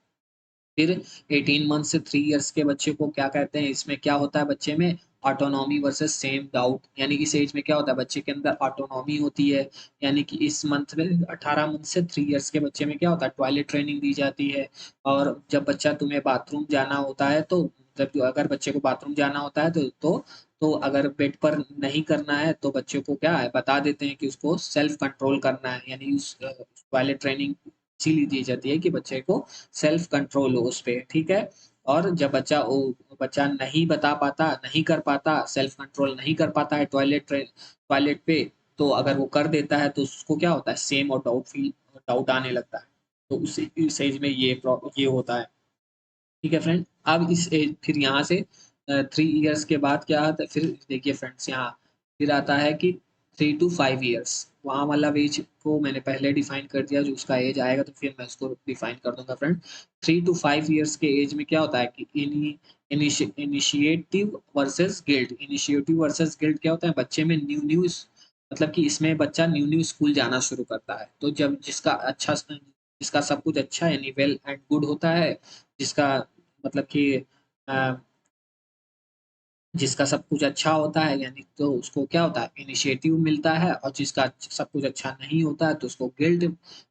फिर 18 मंथ से 3 ईयर्स के बच्चे को क्या कहते हैं, इसमें क्या होता है बच्चे में, ऑटोनॉमी वर्सेस सेम डाउट, यानी इस एज में क्या होता है, बच्चे के अंदर ऑटोनॉमी होती है, यानी कि इस मंथ में 18 मंथ से 3 ईयर्स के बच्चे में क्या होता है, टॉयलेट ट्रेनिंग दी जाती है। और जब बच्चा तुम्हें बाथरूम जाना होता है तो, जब अगर बच्चे को बाथरूम जाना होता है तो अगर बेड पर नहीं करना है तो बच्चे को क्या है, बता देते हैं कि उसको सेल्फ कंट्रोल करना है, यानी उस टॉयलेट ट्रेनिंग इसीलिए दी जाती है कि बच्चे को सेल्फ कंट्रोल हो उस पे, ठीक है। और जब बच्चा नहीं बता पाता, नहीं कर पाता, सेल्फ कंट्रोल नहीं कर पाता है टॉयलेट पे, तो अगर वो कर देता है तो उसको क्या होता है, सेम और डाउट आने लगता है। तो इस एज में ये होता है, ठीक है फ्रेंड। अब इस एज, फिर यहाँ से 3 ईयर्स के बाद क्या आता है, फिर देखिए फ्रेंड्स, यहाँ फिर आता है कि 3 to 5 ईयर्स, वहाँ वाला एज को मैंने पहले डिफाइन कर दिया, जो उसका एज आएगा तो फिर मैं उसको डिफाइन कर दूंगा फ्रेंड। 3 to 5 ईयर्स के एज में क्या होता है कि initiative versus guilt, initiative versus guilt क्या होता है, बच्चे में न्यू न्यू, मतलब कि इसमें बच्चा न्यू न्यू स्कूल जाना शुरू करता है, तो जब जिसका सब कुछ अच्छा, यानी वेल एंड गुड होता है, जिसका मतलब कि अ, जिसका सब कुछ अच्छा होता है, यानी तो उसको क्या होता है, इनिशिएटिव मिलता है, और जिसका सब कुछ अच्छा नहीं होता है तो उसको गिल्ट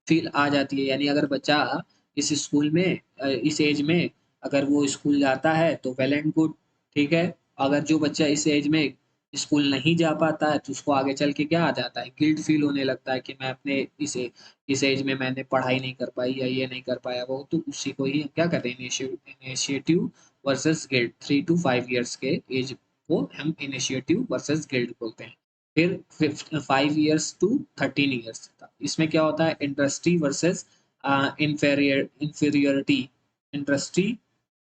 फील आ जाती है। यानी अगर बच्चा इस स्कूल में इस एज में अगर वो स्कूल जाता है तो वेल एंड गुड, ठीक है। अगर जो बच्चा इस एज में स्कूल नहीं जा पाता है तो उसको आगे चल के क्या आ जाता है, गिल्ट फील होने लगता है कि मैं अपने इस एज में मैंने पढ़ाई नहीं कर पाई या ये नहीं कर पाया वो, तो उसी को ही हम क्या कहते हैं, initiative versus guilt. 3 to 5 years के एज को हम इनिशिएटिव वर्सेस गिल्ड बोलते हैं। फिर 5 ईयर्स to 13 ईयर्स, इसमें क्या होता है, industry versus inferiority, industry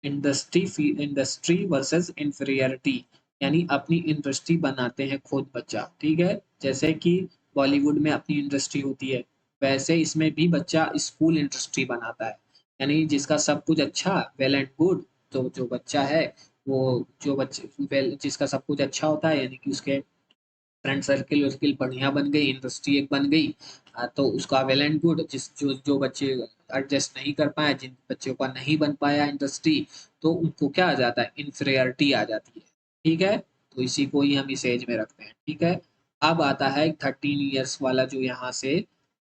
industry versus inferiority, यानी अपनी इंडस्ट्री बनाते हैं खुद बच्चा, ठीक है। जैसे कि बॉलीवुड में अपनी इंडस्ट्री होती है, वैसे इसमें भी बच्चा स्कूल इंडस्ट्री बनाता है, यानी जिसका सब कुछ अच्छा, वेल एंड गुड, तो जो बच्चा है वो, जो बच्चे वेल जिसका सब कुछ अच्छा होता है, यानी कि उसके फ्रेंड सर्किल वर्किल बढ़िया बन गई, इंडस्ट्री एक बन गई, तो उसका वेल एंड गुड। जिस जो जो बच्चे एडजस्ट नहीं कर पाए, जिन बच्चों का नहीं बन पाया इंडस्ट्री, तो उनको क्या आ जाता है, इंफीरियरिटी आ जाती है, ठीक है। तो इसी को ही हम इस एज में रखते हैं, ठीक है। अब आता है 13 ईयर्स वाला, जो यहाँ से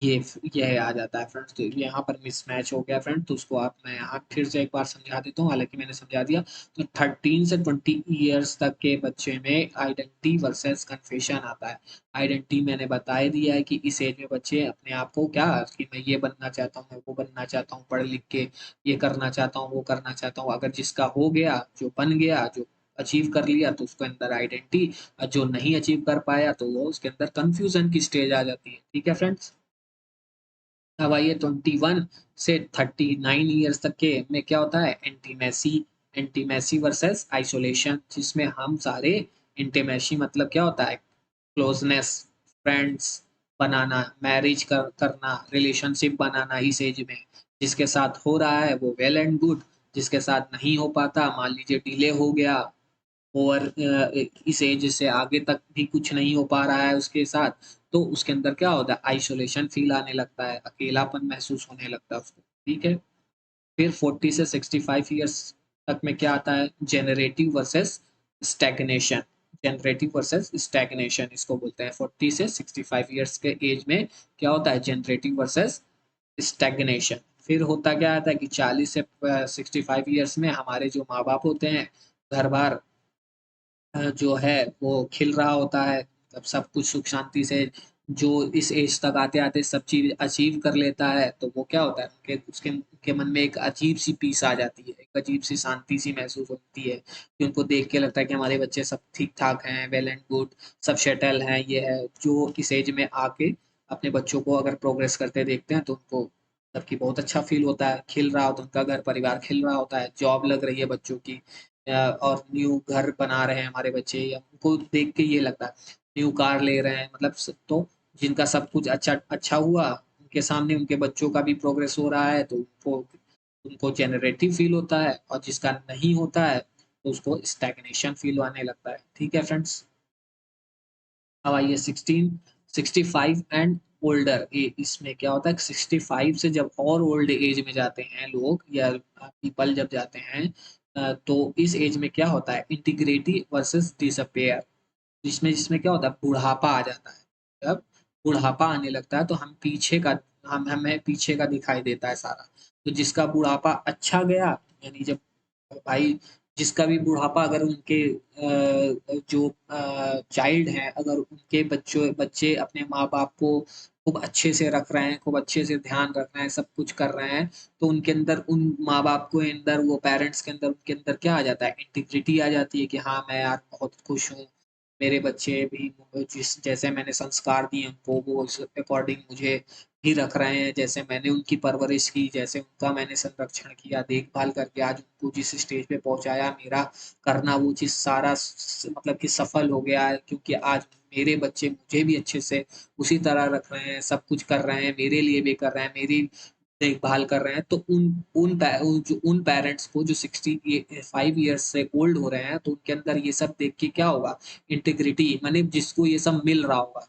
ये यह आ जाता है फ्रेंड्स, तो यहाँ पर मिसमैच हो गया फ्रेंड, तो उसको आप मैं यहाँ फिर से एक बार समझा देता हूँ, हालांकि मैंने समझा दिया। तो 13 से 20 ईयर्स तक के बच्चे में आइडेंटिटी वर्सेस कन्फेशन आता है। आइडेंटिटी मैंने बता ही दिया है कि इस एज में बच्चे अपने आप को क्या, कि मैं ये बनना चाहता हूँ, मैं वो बनना चाहता हूँ, पढ़ लिख के ये करना चाहता हूँ, वो करना चाहता हूँ। अगर जिसका हो गया, जो बन गया, जो अचीव कर लिया, तो उसके अंदर आइडेंटिटी, और जो नहीं अचीव कर पाया तो वो उसके अंदर कंफ्यूजन की स्टेज आ जाती है, ठीक है फ्रेंड्स। अब आइए 21 से 39 ईयर्स तक के में क्या होता है, इंटीमेसी, इंटीमेसी वर्सेस आइसोलेशन, जिसमें हम सारे, इंटीमेसी मतलब क्या होता है, क्लोजनेस, फ्रेंड्स बनाना, करना, रिलेशनशिप बनाना इस एज में, जिसके साथ हो रहा है वो वेल एंड गुड, जिसके साथ नहीं हो पाता, मान लीजिए डिले हो गया, और इस एज से आगे तक भी कुछ नहीं हो पा रहा है उसके साथ, तो उसके अंदर क्या होता है, आइसोलेशन फील आने लगता है, अकेलापन महसूस होने लगता है उसको, ठीक है। फिर 40 से 65 ईयर्स तक में क्या आता है, generative versus stagnation. Generative versus stagnation इसको बोलते हैं। 40 से 65 ईयर्स के एज में क्या होता है, जनरेटिव वर्सेस स्टैग्नेशन। फिर होता क्या आता है कि 40 से 65 ईयर्स में हमारे जो माँ बाप होते हैं, घर बार जो है वो खिल रहा होता है, तब सब कुछ सुख शांति से, जो इस एज तक आते आते सब चीज अचीव कर लेता है, तो वो क्या होता है, उनके उसके उनके मन में एक अजीब सी पीस आ जाती है, एक अजीब सी शांति सी महसूस होती है, कि उनको देख के लगता है कि हमारे बच्चे सब ठीक ठाक हैं, वेल एंड गुड, सब सेटल हैं। ये है जो इस एज में आके अपने बच्चों को अगर प्रोग्रेस करते देखते हैं तो उनको सबकी बहुत अच्छा फील होता है, खिल रहा होता है उनका घर परिवार, खिल रहा होता है, जॉब लग रही है बच्चों की, और न्यू घर बना रहे हैं हमारे बच्चे, या उनको देख के ये लगता है, न्यू कार ले रहे हैं, मतलब तो जिनका सब कुछ अच्छा अच्छा हुआ उनके सामने उनके बच्चों का भी प्रोग्रेस हो रहा है, तो उनको उनको जेनरेटिव फील होता है, और जिसका नहीं होता है तो उसको स्टैग्नेशन फील आने लगता है। ठीक है फ्रेंड्स। अब आइए 65 एंड ओल्डर। इसमें क्या होता है, 65 से जब और ओल्ड एज में जाते हैं लोग या पीपल जब जाते हैं, तो इस एज में क्या होता है, इंटीग्रिटी वर्सेस डिसअपेयर। जिसमें जिसमें क्या होता है, बुढ़ापा आ जाता है। जब बुढ़ापा आने लगता है तो हम पीछे का, हम हमें पीछे का दिखाई देता है सारा। तो जिसका बुढ़ापा अच्छा गया, यानी जब भाई जिसका भी बुढ़ापा, अगर उनके जो चाइल्ड हैं, अगर उनके बच्चों बच्चे अपने माँ बाप को खूब अच्छे से रख रहे हैं, खूब अच्छे से ध्यान रख रहे हैं, सब कुछ कर रहे हैं, तो उनके अंदर, उन माँ बाप के अंदर, वो पेरेंट्स के अंदर, उनके अंदर क्या आ जाता है, इंटीग्रिटी आ जाती है, कि हाँ मैं यार बहुत खुश हूँ, मेरे बच्चे भी जिस जैसे मैंने संस्कार दिए उनको, वो उस अकॉर्डिंग मुझे भी रख रहे हैं, जैसे मैंने उनकी परवरिश की, जैसे उनका मैंने संरक्षण किया, देखभाल करके आज उनको जिस स्टेज पे पहुंचाया, मेरा करना वो चीज सारा मतलब कि सफल हो गया है, क्योंकि आज मेरे बच्चे मुझे भी अच्छे से उसी तरह रख रहे हैं, सब कुछ कर रहे हैं, मेरे लिए भी कर रहे हैं, मेरी देखभाल कर रहे हैं। तो उन पेरेंट्स को जो 65 ईयर्स से ओल्ड हो रहे हैं, तो उनके अंदर ये सब देख के क्या होगा, इंटीग्रिटी, माने जिसको ये सब मिल रहा होगा,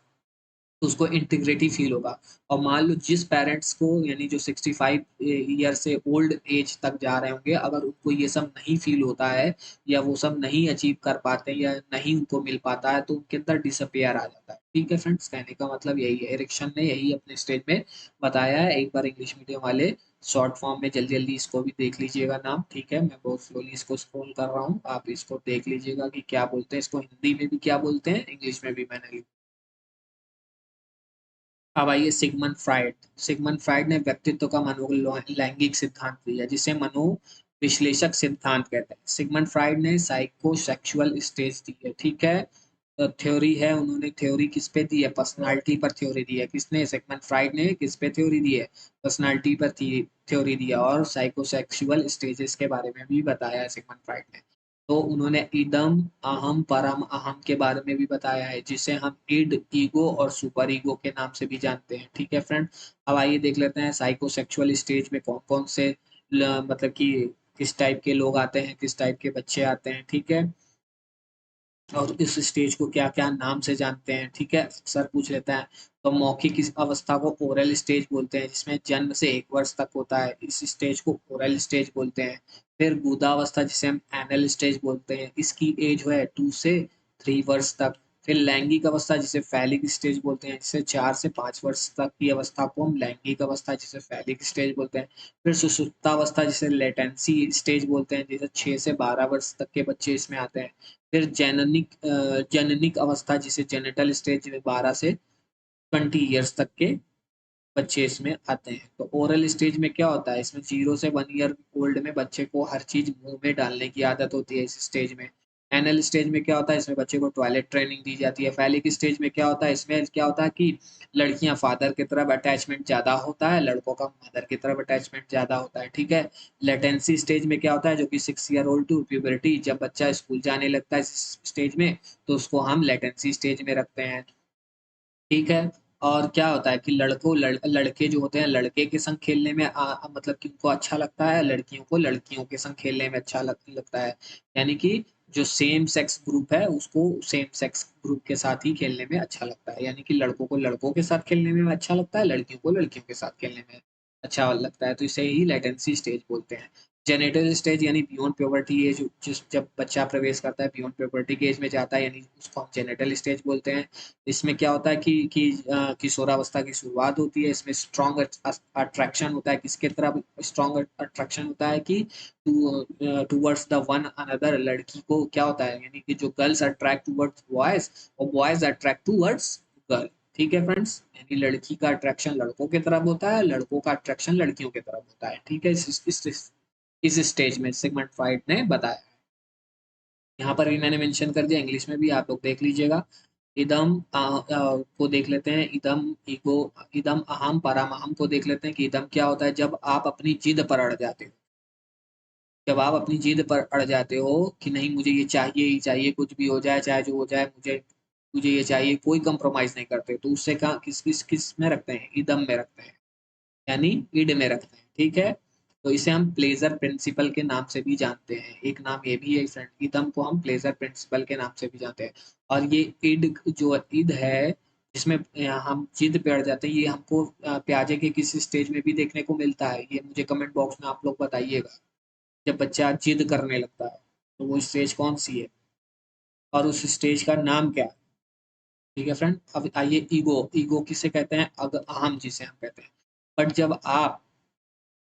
तो उसको इंटीग्रिटी फील होगा। और मान लो जिस पेरेंट्स को, यानी जो 65 ईयर से ओल्ड एज तक जा रहे होंगे, अगर उनको ये सब नहीं फील होता है, या वो सब नहीं अचीव कर पाते, या नहीं उनको मिल पाता है, तो उनके अंदर डिसअपियर आ जाता है। ठीक है फ्रेंड्स, कहने का मतलब यही है, एरिक्सन ने यही अपने स्टेज में बताया है। एक बार इंग्लिश मीडियम वाले शॉर्ट फॉर्म में जल्दी जल्दी इसको भी देख लीजिएगा नाम। ठीक है, मैं बहुत स्लोली इसको स्क्रॉल कर रहा हूँ, आप इसको देख लीजिएगा कि क्या बोलते हैं इसको, हिंदी में भी क्या बोलते हैं, इंग्लिश में भी मैंने। अब आइए सिगमंड फ्राइड। सिगमंड फ्राइड ने व्यक्तित्व का मनोलैंगिक सिद्धांत दिया, जिसे मनोविश्लेषक सिद्धांत कहते हैं। सिगमंड फ्राइड ने साइकोसेक्सुअल स्टेज दी है। ठीक है, थ्योरी है, उन्होंने थ्योरी किस पे दी है, पर्सनालिटी पर थ्योरी दी है। किसने, सिगमंड फ्राइड ने किस पे थ्योरी दी है, पर्सनालिटी पर थ्योरी दी है, और साइकोसेक्सुअल स्टेजेस के बारे में भी बताया है सिगमंड फ्राइड ने। तो उन्होंने इदम, अहम, परम अहम के बारे में भी बताया है, जिसे हम इड, ईगो और सुपर ईगो के नाम से भी जानते हैं। ठीक है फ्रेंड। अब आइए देख लेते हैं साइकोसेक्सुअल स्टेज में कौन कौन से मतलब कि किस टाइप के लोग आते हैं, किस टाइप के बच्चे आते हैं। ठीक है, और इस स्टेज को क्या क्या नाम से जानते हैं। ठीक है, सर पूछ लेता है। तो मौखिक इस अवस्था को ओरल स्टेज बोलते हैं, जिसमें जन्म से 1 वर्ष तक होता है, इस स्टेज को ओरल स्टेज बोलते हैं। फिर गुदावस्था, जिसे हम एनल स्टेज बोलते हैं, इसकी एज है 2 से 3 वर्ष तक। फिर लैंगिक अवस्था, जिसे फैलिक स्टेज बोलते हैं, जिसे 4 से 5 वर्ष तक की अवस्था को हम लैंगिक अवस्था, जिसे फैलिक स्टेज बोलते हैं। फिर सुसुप्तावस्था, जिसे लेटेंसी स्टेज बोलते हैं, जिसे 6 से 12 वर्ष तक के बच्चे इसमें आते हैं। फिर जननिक अवस्था, जिसे जेनिटल स्टेज, 12 से 20 ईयर्स तक के बच्चे इसमें आते हैं। तो ओरल स्टेज में क्या होता है, इसमें 0 से 1 ईयर ओल्ड में बच्चे को हर चीज मुंह में डालने की आदत होती है इस स्टेज में। एनल स्टेज में क्या होता है, इसमें बच्चे को टॉयलेट ट्रेनिंग दी जाती है। फैलिक स्टेज में क्या होता है, इसमें क्या होता है कि लड़कियां फादर की तरफ अटैचमेंट ज्यादा होता है, लड़कों का मदर की तरफ अटैचमेंट ज्यादा होता है। ठीक है। लेटेंसी स्टेज में क्या होता है, जो कि 6 ईयर ओल्ड टू प्यूबर्टी, जब बच्चा स्कूल जाने लगता है इस स्टेज में, तो उसको हम लेटेंसी स्टेज में रखते हैं। ठीक है। और क्या होता है कि लड़के जो होते हैं, लड़के के संग खेलने में मतलब कि उनको अच्छा लगता है, लड़कियों को लड़कियों के संग खेलने में अच्छा लगता है। यानी कि जो सेम सेक्स ग्रुप है उसको सेम सेक्स ग्रुप के साथ ही खेलने में अच्छा लगता है, यानी कि लड़कों को लड़कों के साथ खेलने में अच्छा लगता है, लड़कियों को लड़कियों के साथ खेलने में अच्छा लगता है, तो इसे ही लेटेंसी स्टेज बोलते हैं। जेनिटल स्टेज यानी बियॉन्ड प्यूबर्टी एज, जिस जब बच्चा प्रवेश करता है बियॉन्ड प्यूबर्टी के एज में जाता है, यानी उसको हम जेनिटल स्टेज बोलते हैं। इसमें क्या होता है कि किशोरावस्था की शुरुआत होती है। इसमें स्ट्रॉन्ग अट्रैक्शन होता है, किसके तरफ स्ट्रॉन्ग अट्रैक्शन होता है कि टूवर्ड्स द वन अनदर, लड़की को क्या होता है, यानी कि जो गर्ल्स अट्रैक्ट टूवर्ड्स बॉयज और बॉयज अट्रैक्ट टूवर्ड्स गर्ल। ठीक है फ्रेंड्स, यानी लड़की का अट्रैक्शन लड़कों की तरफ होता है, लड़कों का अट्रैक्शन लड़कियों की तरफ होता है। ठीक है, इस स्टेज में सिगमंड फ्रॉइड ने बताया। यहाँ पर भी मैंने मेंशन कर दिया, इंग्लिश में भी आप लोग देख लीजिएगा। इदम को देख लेते हैं, इदम ईगो, इदम अहम परमअहम को देख लेते हैं कि इदम क्या होता है। जब आप अपनी जिद पर अड़ जाते हो, जब आप अपनी जिद पर अड़ जाते हो कि नहीं मुझे ये चाहिए ही चाहिए, कुछ भी हो जाए चाहे जो हो जाए, मुझे मुझे ये चाहिए, कोई कंप्रोमाइज नहीं करते, तो उससे कहा किस किस किस में रखते हैं, इदम में रखते हैं, यानी ईड में रखते हैं। ठीक है, तो इसे हम प्लेजर प्रिंसिपल के नाम से भी जानते हैं, एक नाम ये भी है फ्रेंड, ईदम को हम प्लेजर प्रिंसिपल के नाम से भी जानते हैं। और ये ईड जो ईद है, जिसमें हम जिद पे अड़ जाते हैं, ये हमको प्याजे के किसी स्टेज में भी देखने को मिलता है, ये मुझे कमेंट बॉक्स में आप लोग बताइएगा। जब बच्चा जिद करने लगता है तो वो स्टेज कौन सी है और उस स्टेज का नाम क्या है। ठीक है फ्रेंड, अब आइए ईगो, ईगो किसे कहते हैं, अगर अहम जिसे हम कहते हैं। बट जब आप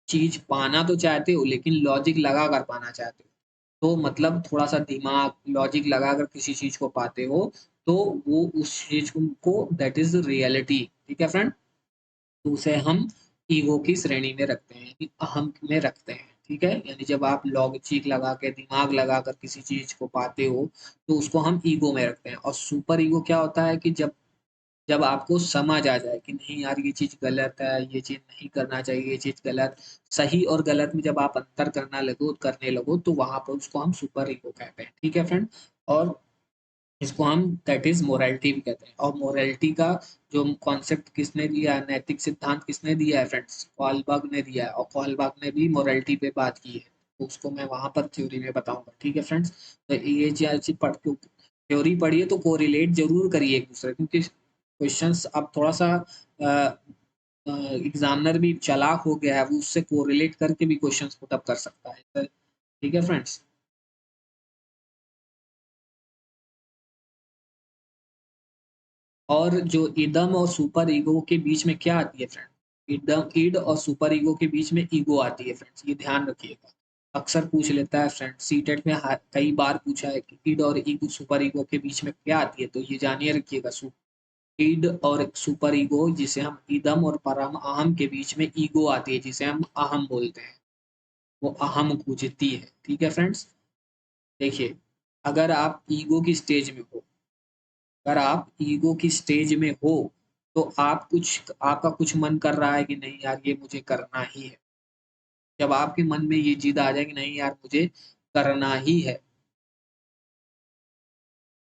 चीज पाना तो चाहते हो लेकिन लॉजिक लगा कर पाना चाहते हो, तो मतलब थोड़ा सा दिमाग लॉजिक लगा कर किसी चीज को पाते हो, तो वो उस चीज को दैट इज रियलिटी। ठीक है फ्रेंड, तो उसे हम ईगो की श्रेणी में रखते हैं, यानी अहम में रखते हैं। ठीक है, यानी जब आप लॉजिक लगा के दिमाग लगा कर किसी चीज को पाते हो तो उसको हम ईगो में रखते हैं। और सुपर ईगो क्या होता है कि जब जब आपको समझ आ जाए कि नहीं यार ये चीज गलत है, ये चीज नहीं करना चाहिए, ये चीज गलत, सही और गलत में जब आप अंतर करने लगो तो वहां पर उसको हम सुपर ईगो कहते हैं। ठीक है फ्रेंड, और इसको हम दैट इज मोरालिटी भी कहते हैं। और मोरालिटी का जो कॉन्सेप्ट किसने दिया है, नैतिक सिद्धांत किसने दिया है फ्रेंड्स, कॉलबर्ग ने दिया है, और कॉलबर्ग ने भी मोरालिटी पे बात की है, तो उसको मैं वहां पर थ्योरी में बताऊंगा। ठीक है फ्रेंड्स, तो ये चीज पढ़ थ्योरी पढ़िए तो कोरिलेट जरूर करिए एक दूसरे, क्योंकि क्वेश्चंस अब थोड़ा सा एग्जामिनर भी चालाक हो गया है, वो उससे कोरिलेट करके भी क्वेश्चंस पुट अप कर सकता है। ठीक है फ्रेंड्स, और जो इदम और सुपर ईगो के बीच में क्या आती है फ्रेंड, इदम ईड और सुपर ईगो के बीच में ईगो आती है फ्रेंड्स, ये ध्यान रखिएगा। अक्सर पूछ लेता है फ्रेंड, सीटेट में कई बार पूछा है कि ईड और ईगो सुपर ईगो के बीच में क्या आती है, तो ये जानिए रखिएगा। ईड और सुपर ईगो, जिसे हम इदम और परम अहम के बीच में ईगो आती है, जिसे हम अहम बोलते हैं, वो अहम पूजती है। ठीक है फ्रेंड्स, देखिए, अगर आप ईगो की स्टेज में हो, अगर आप ईगो की स्टेज में हो तो आप कुछ आपका कुछ मन कर रहा है कि नहीं यार ये मुझे करना ही है, जब आपके मन में ये जिद आ जाए कि नहीं यार मुझे करना ही है,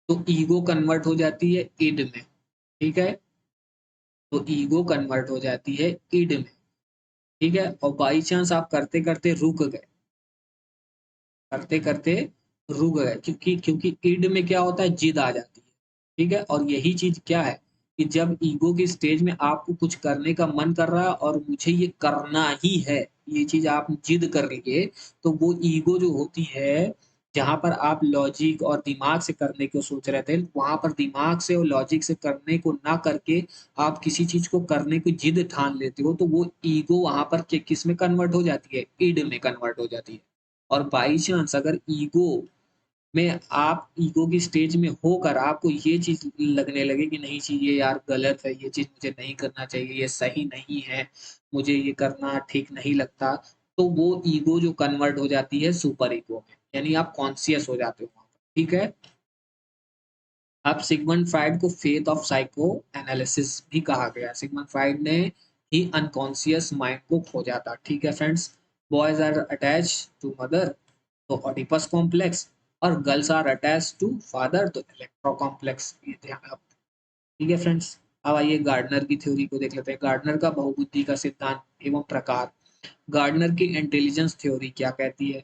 तो ईगो कन्वर्ट हो जाती है इड में। ठीक है, तो ईगो कन्वर्ट हो जाती है इड में। ठीक है, और बाई चांस आप करते करते रुक गए, करते करते रुक गए, क्योंकि क्योंकि इड में क्या होता है, जिद आ जाती है। ठीक है, और यही चीज क्या है कि जब ईगो की स्टेज में आपको कुछ करने का मन कर रहा है और मुझे ये करना ही है, ये चीज आप जिद कर लिए, तो वो ईगो जो होती है, जहां पर आप लॉजिक और दिमाग से करने को सोच रहे थे, वहां पर दिमाग से और लॉजिक से करने को ना करके आप किसी चीज को करने की जिद ठान लेते हो, तो वो ईगो वहां पर किस में कन्वर्ट हो जाती है, ईड में कन्वर्ट हो जाती है। और बाई चांस अगर ईगो में आप ईगो की स्टेज में होकर आपको ये चीज लगने लगे कि नहीं चीज ये यार गलत है, ये चीज मुझे नहीं करना चाहिए, ये सही नहीं है, मुझे ये करना ठीक नहीं लगता, तो वो ईगो जो कन्वर्ट हो जाती है सुपर ईगो में, यानी आप कॉन्सियस हो जाते हो वहां पर। ठीक है, अब सिगमंड फ्राइड को फेथ ऑफ साइको एनालिसिस भी कहा गया। सिगमंड फ्राइड ने ही अनकॉन्शियस माइंड को खोजा था। ठीक है friends, boys are attach to mother, तो ऑडिपस कॉम्प्लेक्स, और girls are attach to father, तो इलेक्ट्रो कॉम्प्लेक्स। ये ध्यान आप। ठीक है फ्रेंड्स, अब आइए गार्डनर की थ्योरी को देख लेते हैं, गार्डनर का बहुबुद्धि का सिद्धांत एवं प्रकार। गार्डनर की इंटेलिजेंस थ्योरी क्या कहती है,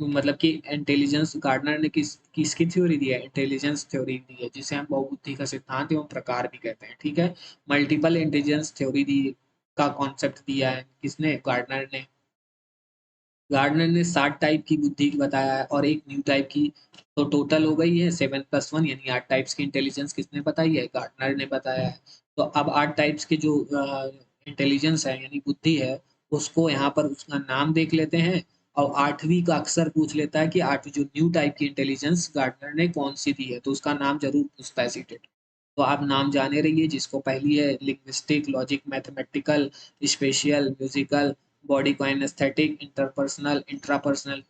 मतलब कि इंटेलिजेंस गार्डनर ने किसकी थ्योरी दी है, इंटेलिजेंस थ्योरी दी है, जिसे हम बहुबुद्धि का सिद्धांत एवं प्रकार भी कहते हैं। ठीक है, मल्टीपल इंटेलिजेंस थ्योरी दी का कॉन्सेप्ट दिया है किसने, गार्डनर ने। गार्डनर ने 7 टाइप की बुद्धि बताया है और एक न्यू टाइप की, तो टोटल हो गई है 7+1 यानी 8 टाइप्स की इंटेलिजेंस किसने बताई है, गार्डनर ने बताया है। तो अब 8 टाइप्स के जो इंटेलिजेंस है यानी बुद्धि है, उसको यहाँ पर उसका नाम देख लेते हैं। और 8वीं का अक्सर पूछ लेता है कि 8 जो न्यू टाइप की इंटेलिजेंस गार्डनर ने कौन सी दी है, तो उसका नाम जरूर पूछता है सीटेट। तो आप नाम जाने रहिए, जिसको पहली है linguistic, logic, mathematical, spatial, musical, body kinesthetic, interpersonal, intrapersonal.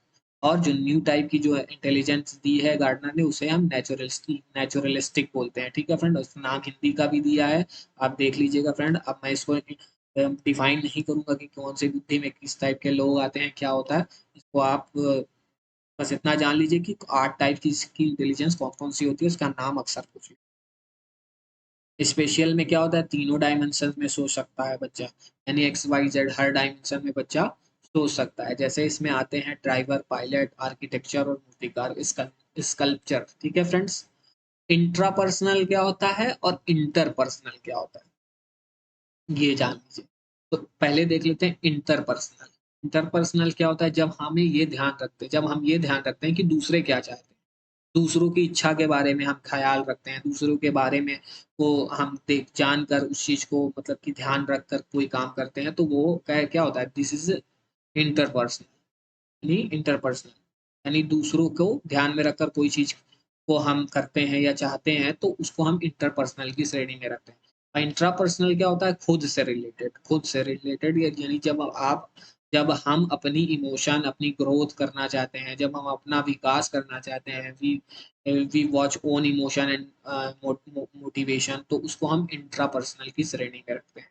और जो न्यू टाइप की जो इंटेलिजेंस दी है गार्डनर ने, उसे हम नेचुरलिस्टिक बोलते हैं। ठीक है फ्रेंड, उसका नाम हिंदी का भी दिया है, आप देख लीजिएगा फ्रेंड। अब मैं इसको डिफाइन नहीं करूंगा कि कौन सी बुद्धि में किस टाइप के लोग आते हैं, क्या होता है। इसको आप बस इतना जान लीजिए कि 8 टाइप की इंटेलिजेंस कौन कौन सी होती है, उसका नाम अक्सर पूछिए। स्पेशल में क्या होता है, तीनों डायमेंशन में सोच सकता है बच्चा, यानी XYZ हर डायमेंशन में बच्चा सोच सकता है। जैसे इसमें आते हैं ड्राइवर, पायलट, आर्किटेक्चर और मूर्तिकार, स्कल्पचर। ठीक है फ्रेंड्स। इंट्रापर्सनल क्या होता है और इंटरपर्सनल क्या होता है, ये जान लीजिए। तो पहले देख लेते हैं इंटरपर्सनल। इंटरपर्सनल क्या होता है, जब हम ये ध्यान रखते हैं कि दूसरे क्या चाहते हैं, दूसरों की इच्छा के बारे में हम ख्याल रखते हैं, दूसरों के बारे में वो हम देख जानकर उस चीज को मतलब कि ध्यान रखकर कोई काम करते हैं, तो वो क्या क्या होता है, दिस इज इंटरपर्सनल। यानी इंटरपर्सनल यानी दूसरों को ध्यान में रखकर कोई चीज को हम करते हैं या चाहते हैं, तो उसको हम इंटरपर्सनल की श्रेणी में रखते हैं। और इंट्रापर्सनल क्या होता है, खुद से रिलेटेड यानी जब हम अपनी इमोशन, अपनी ग्रोथ करना चाहते हैं, जब हम अपना विकास करना चाहते हैं, we watch own emotion and motivation, तो उसको हम इंट्रापर्सनल की श्रेणी में रखते हैं।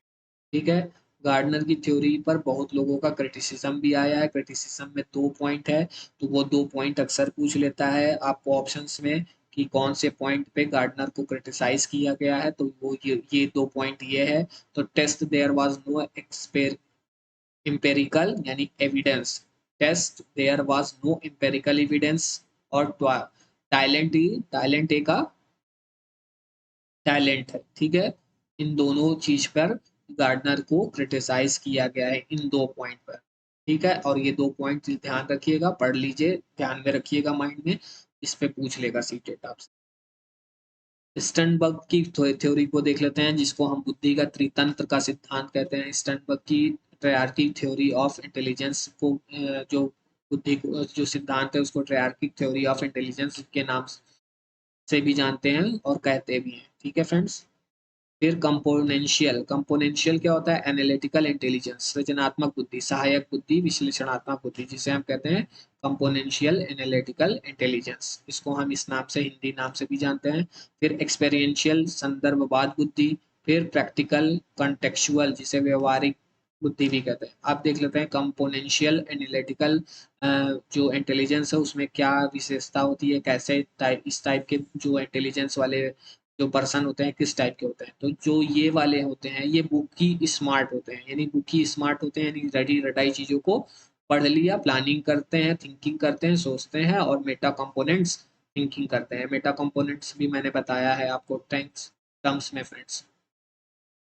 ठीक है। गार्डनर की थ्योरी पर बहुत लोगों का क्रिटिसिज्म भी आया है। क्रिटिसिज्म में 2 पॉइंट है, तो वो 2 पॉइंट अक्सर पूछ लेता है आपको ऑप्शंस में कि कौन से पॉइंट पे गार्डनर को क्रिटिसाइज किया गया है, तो वो ये 2 पॉइंट ये है। तो test there was no empirical यानी evidence, test there was no empirical evidence. और टाइलेंट ए का टैलेंट है। ठीक है। इन दोनों चीज पर गार्डनर को क्रिटिसाइज किया गया है, इन 2 पॉइंट पर। ठीक है, और ये 2 पॉइंट ध्यान रखिएगा, पढ़ लीजिए, ध्यान में रखिएगा माइंड में, इस पे पूछ लेगा सीटेट आपसे। स्टर्नबर्ग की थ्योरी को देख लेते हैं, जिसको हम बुद्धि का त्रितंत्र का सिद्धांत कहते हैं। स्टर्नबर्ग की ट्रायर्किक थ्योरी ऑफ इंटेलिजेंस को जो बुद्धि जो सिद्धांत है, उसको ट्रायर्किक थ्योरी ऑफ इंटेलिजेंस के नाम से भी जानते हैं और कहते भी हैं। ठीक है फ्रेंड्स। फिर कंपोनेंशियल, कंपोनेंशियल क्या होता है, एनालिटिकल इंटेलिजेंस, सृजनात्मक बुद्धि, सहायक बुद्धि, विश्लेषणात्मक बुद्धि, जिसे हम कहते हैं कंपोनेंशियल एनालिटिकल इंटेलिजेंस। इसको हम इस नाम से, हिंदी नाम से भी जानते हैं। फिर एक्सपेरियंशियल, संदर्भवाद बुद्धि। फिर प्रैक्टिकल कॉन्टेक्चुअल, जिसे व्यवहारिक बुद्धि भी कहते हैं। आप देख लेते हैं कंपोनेंशियल एनालिटिकल जो इंटेलिजेंस है, उसमें क्या विशेषता होती है, कैसे टाइप, इस टाइप के जो इंटेलिजेंस वाले जो पर्सन होते हैं किस टाइप के होते हैं, तो जो ये वाले होते हैं ये बुकी स्मार्ट होते हैं, यानी बुकी स्मार्ट होते हैं, यानी रटी रटाई चीजों को पढ़ लिया, प्लानिंग करते हैं, थिंकिंग करते हैं, सोचते हैं। और मेटा कंपोनेंट्स थिंकिंग करते हैं। मेटा कंपोनेंट्स भी मैंने बताया है आपको टैंक्स टर्म्स में फ्रेंड्स।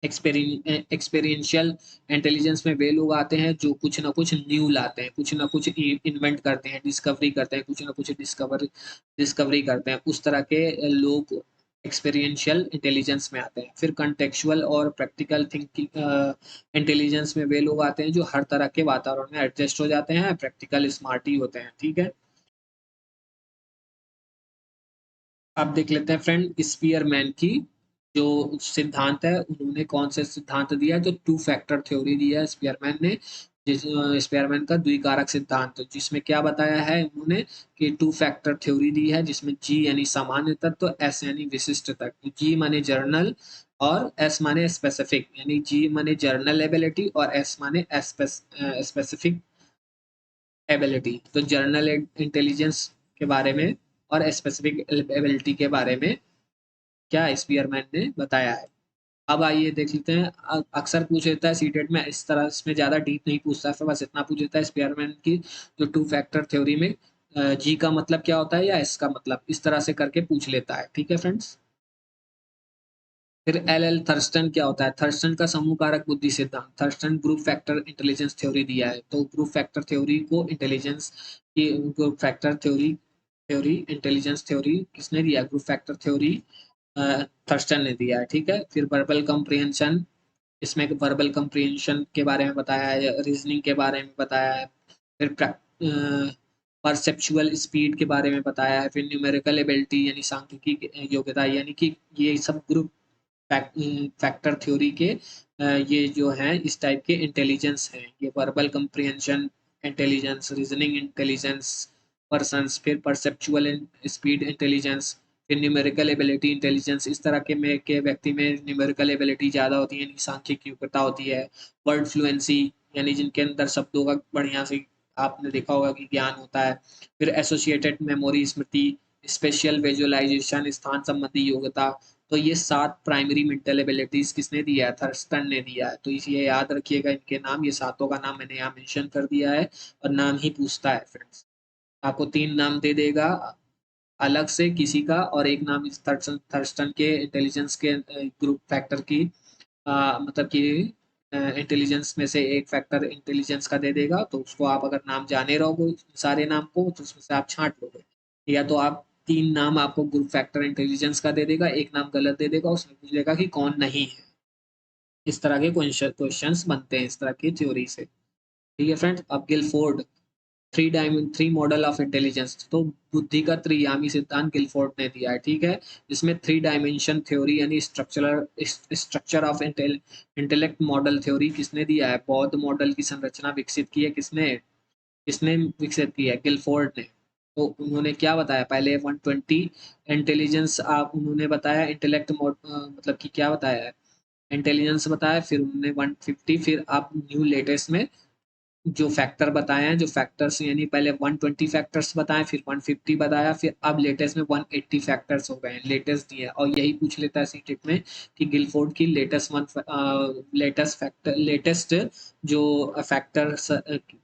एक्सपेरियंशियल इंटेलिजेंस में वे लोग आते हैं जो कुछ ना कुछ न्यू लाते हैं, कुछ ना कुछ इन्वेंट करते हैं, डिस्कवरी करते हैं, कुछ ना कुछ डिस्कवरी करते हैं, उस तरह के लोग एक्सपेरियंशियल इंटेलिजेंस में आते हैं। फिर कंटेक्चुअल और प्रैक्टिकल थिंकिंग इंटेलिजेंस में वे लोग आते हैं जो हर तरह के वातावरण में एडजस्ट हो जाते हैं, प्रैक्टिकल स्मार्ट ही होते हैं। ठीक है। अब देख लेते हैं फ्रेंड स्पीयरमैन की जो सिद्धांत है, उन्होंने कौन से सिद्धांत दिया है, जो 2 फैक्टर थ्योरी दिया है स्पीयरमैन ने। जिस स्पीयरमैन का द्विकारक सिद्धांत, जिसमें क्या बताया है उन्होंने कि 2 फैक्टर थ्योरी दी है, जिसमें जी यानी सामान्य तत्व, एस यानी विशिष्ट तत्व, जी माने जर्नल और एस माने स्पेसिफिक, यानी जी माने जर्नल एबिलिटी और एस माने स्पेसिफिक एबिलिटी। तो जर्नल इंटेलिजेंस के बारे में और स्पेसिफिक एबिलिटी के बारे में क्या स्पीयरमैन ने बताया है। अब आइए देख लेते हैं। अक्सर पूछ लेता है सीटेट में, इस तरह इसमें ज्यादा डीप नहीं पूछता है, बस इतना पूछ लेता है स्पीयरमैन की जो 2 फैक्टर थ्योरी में जी का मतलब क्या होता है या एस का मतलब, इस तरह से करके पूछ लेता है। ठीक है फ्रेंड्स। फिर एल थर्स्टन क्या होता है? थर्स्टन का समूह कारक बुद्धि सिद्धांत, Thurston group factor intelligence theory दिया है। तो ग्रुप फैक्टर थ्योरी को इंटेलिजेंस की, group factor theory theory intelligence theory किसने दिया? ग्रुप फैक्टर थ्योरी थर्स्टन ने दिया है, ठीक है। फिर वर्बल कम्प्रिहेंशन, इसमें वर्बल कम्प्रिहेंशन के बारे में बताया है, रीजनिंग के बारे में बताया है, फिर परसेप्चुअल स्पीड के बारे में बताया है, फिर न्यूमेरिकल एबिलिटी यानी सांख्यिकी योग्यता, यानी कि ये सब ग्रुप फैक्टर थ्योरी के ये जो है इस टाइप के इंटेलिजेंस हैं। ये verbal comprehension intelligence, reasoning intelligence persons, फिर परसेप्चुअल स्पीड इंटेलिजेंस, फिर न्यूमेरिकल एबिलिटी इंटेलिजेंस। इस तरह के व्यक्ति में न्यूमेरिकल एबिलिटी ज़्यादा होती है, यानी सांख्यिक योग्यता होती है। वर्ड फ्लुएंसी यानी जिनके अंदर शब्दों का बढ़िया से आपने देखा होगा कि ज्ञान होता है। फिर एसोसिएटेड मेमोरी स्मृति, स्पेशल विजुअलाइजेशन, स्थान संबंधी योग्यता। तो ये 7 प्राइमरी मेंटल एबिलिटीज किसने दिया है? थर्स्टन ने दिया है। तो इसे याद रखिएगा, इनके नाम, ये सातों का नाम मैंने यहाँ मेंशन कर दिया है और नाम ही पूछता है फ्रेंड्स। आपको 3 नाम दे देगा अलग से किसी का, और एक नाम इस थर्स्टन थर्स्टन के इंटेलिजेंस के ग्रुप फैक्टर की मतलब कि इंटेलिजेंस में से एक फैक्टर इंटेलिजेंस का दे देगा। तो उसको आप अगर नाम जाने रहोगे सारे नाम को, तो उसमें से आप छांट लोगे। या तो आप 3 नाम आपको ग्रुप फैक्टर इंटेलिजेंस का दे देगा, एक नाम गलत दे देगा, उसमें पूछेगा कि कौन नहीं है। इस तरह के क्वेश्चंस बनते हैं इस तरह की थ्योरी से, ठीक है फ्रेंड्स। अब Guilford, three model of intelligence, तो बुद्धि का त्रियामी सिद्धांत गिलफोर्ड ने दिया है, ठीक है। इसमें 3 डायमेंशन थ्योरी यानी structure of intellect model theory किसने दिया है? बौद्ध मॉडल की संरचना विकसित की है किसने? किसने विकसित की है? गिलफोर्ड ने। तो उन्होंने क्या बताया? पहले 120 इंटेलिजेंस आप उन्होंने बताया, इंटेलेक्ट मतलब कि क्या बताया है? इंटेलिजेंस बताया, फिर उन्होंने 150, फिर आप न्यू लेटेस्ट में जो फैक्टर बताए हैं, जो फैक्टर्स यानी पहले 120 फैक्टर्स बताए, फिर 150 बताया, फिर अब लेटेस्ट में 180 फैक्टर्स हो गए हैं, लेटेस्ट दिए। और यही पूछ लेता है सीटेट में कि गिलफोर्ड की लेटेस्ट जो फैक्टर्स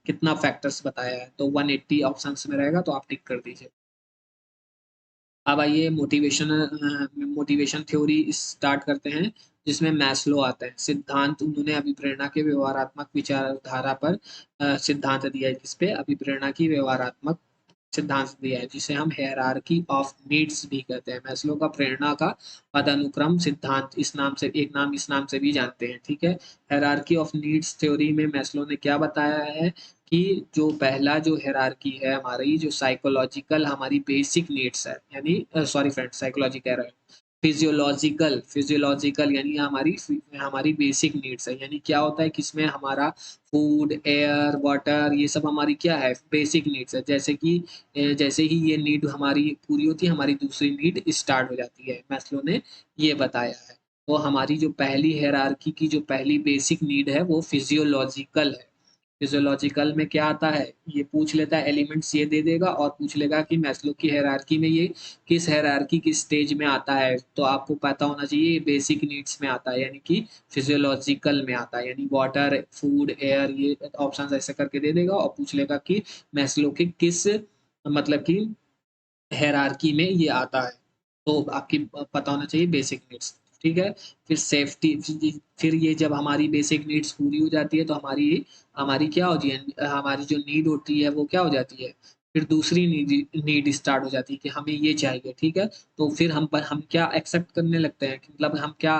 कितना फैक्टर्स बताया है? तो 180 ऑप्शंस में रहेगा, तो आप टिक कर दीजिए। अब आइए मोटिवेशन थ्योरी स्टार्ट करते हैं, जिसमें मैस्लो आता है। सिद्धांत उन्होंने अभिप्रेरणा के व्यवहारात्मक विचारधारा पर सिद्धांत दिया है, जिसपे अभिप्रेरणा की व्यवहारात्मक सिद्धांत दिया है, जिसे हम हायरार्की ऑफ नीड्स भी कहते हैं। मैस्लो का प्रेरणा का पदानुक्रम सिद्धांत, इस नाम से, एक नाम इस नाम से भी जानते हैं, ठीक है। हायरार्की ऑफ नीड्स थ्योरी में मैस्लो ने क्या बताया है कि जो पहला जो हायरार्की है हमारी, जो साइकोलॉजिकल हमारी बेसिक नीड्स है, यानी सॉरी फ्रेंड्स, साइकोलॉजी कह रहा है, फिजियोलॉजिकल फिजियोलॉजिकल यानी हमारी हमारी बेसिक नीड्स है। यानी क्या होता है कि इसमें हमारा फूड, एयर, वाटर, ये सब हमारी क्या है? बेसिक नीड्स है। जैसे कि जैसे ही ये नीड हमारी पूरी होती है, हमारी दूसरी नीड स्टार्ट हो जाती है, मैस्लो ने ये बताया है। तो हमारी जो पहली हायरार्की की जो पहली बेसिक नीड है वो फिजियोलॉजिकल है। फिजियोलॉजिकल में क्या आता है? ये पूछ लेता है, एलिमेंट्स ये दे देगा और पूछ लेगा कि मैस्लो की हायरार्की में ये किस हायरार्की की स्टेज में आता है। तो आपको पता होना चाहिए ये बेसिक नीड्स में आता है, यानी कि फिजियोलॉजिकल में आता है, यानी वाटर, फूड, एयर, ये ऑप्शन ऐसे करके दे देगा और पूछ लेगा कि मैस्लो के किस मतलब कि हायरार्की में ये आता है। तो आपकी पता होना चाहिए बेसिक नीड्स, ठीक है। फिर सेफ्टी, फिर ये जब हमारी बेसिक नीड्स पूरी हो जाती है तो हमारी हमारी क्या होती है? हमारी जो नीड होती है वो क्या हो जाती है? फिर दूसरी नीड नीड स्टार्ट हो जाती है कि हमें ये चाहिए, ठीक है। तो फिर हम क्या एक्सेप्ट करने लगते हैं कि मतलब हम क्या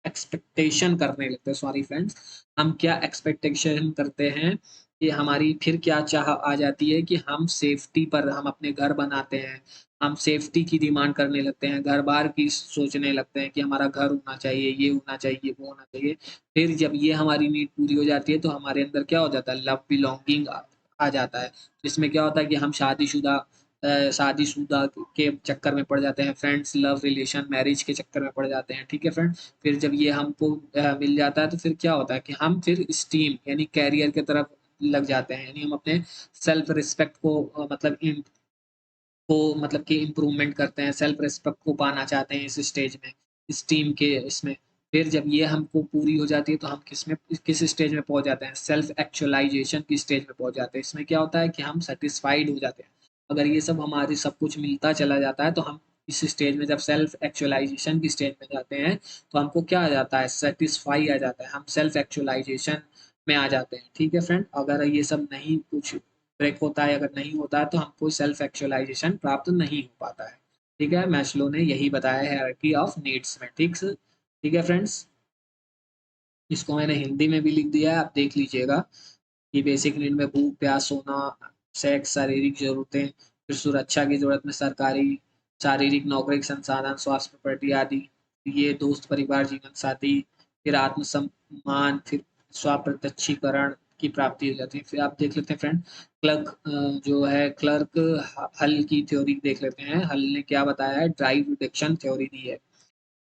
एक्सपेक्टेशन करने लगते हैं, सॉरी फ्रेंड्स, हम क्या एक्सपेक्टेशन करते हैं कि हमारी फिर क्या चाह आ जाती है कि हम सेफ्टी पर हम अपने घर बनाते हैं, हम सेफ्टी की डिमांड करने लगते हैं, घर बार की सोचने लगते हैं कि हमारा घर होना चाहिए, ये होना चाहिए, वो होना चाहिए। फिर जब ये हमारी नीड पूरी हो जाती है तो हमारे अंदर क्या हो जाता है? लव बिलोंगिंग आ जाता है। इसमें क्या होता है कि हम शादीशुदा के चक्कर में पड़ जाते हैं, फ्रेंड्स, लव रिलेशन, मैरिज के चक्कर में पड़ जाते हैं, ठीक है फ्रेंड। फिर जब ये हमको मिल जाता है तो फिर क्या होता है कि हम फिर स्टीम यानी कैरियर की तरफ लग जाते हैं, यानी हम अपने सेल्फ रिस्पेक्ट को मतलब कि इम्प्रूवमेंट करते हैं, सेल्फ रिस्पेक्ट को पाना चाहते हैं इस स्टेज में, स्टीम के इसमें। फिर जब ये हमको पूरी हो जाती है तो हम किस स्टेज में पहुंच जाते हैं? सेल्फ एक्चुअलाइजेशन की स्टेज में पहुंच जाते हैं। इसमें क्या होता है कि हम सेटिस्फाइड हो जाते हैं। अगर ये सब हमारे सब कुछ मिलता चला जाता है तो हम इस स्टेज में जब सेल्फ एक्चुअलाइजेशन की स्टेज में जाते हैं तो हमको क्या आ जाता है, सेटिस्फाई आ जाता है, हम सेल्फ एक्चुअलाइजेशन में आ जाते हैं। ठीक है फ्रेंड, अगर ये सब नहीं कुछ ब्रेक होता है, अगर नहीं होता है तो हमको सेल्फ एक्चुअलाइजेशन प्राप्त नहीं हो पाता है। ठीक है, मैस्लो ने यही बताया है हायरार्की ऑफ नीड्स में। ठीक है फ्रेंड्स, इसको मैंने हिंदी में भी लिख दिया है, आप देख लीजिएगा कि बेसिक नीड में भूख, प्यास, सोना, सेक्स, शारीरिक जरूरतें, फिर सुरक्षा की जरूरत में सरकारी शारीरिक नौकरी संसाधन, स्वास्थ्य, प्रॉपर्टी आदि, ये दोस्त, परिवार, जीवन साथी, फिर आत्मसम्मान, फिर स्वप्रत्यक्षीकरण की प्राप्ति हो जाती है। फिर आप देख लेते हैं फ्रेंड, क्लर्क जो है क्लर्क हल की थ्योरी देख लेते हैं। हल ने क्या बताया है, ड्राइव रिडक्शन थ्योरी दी है।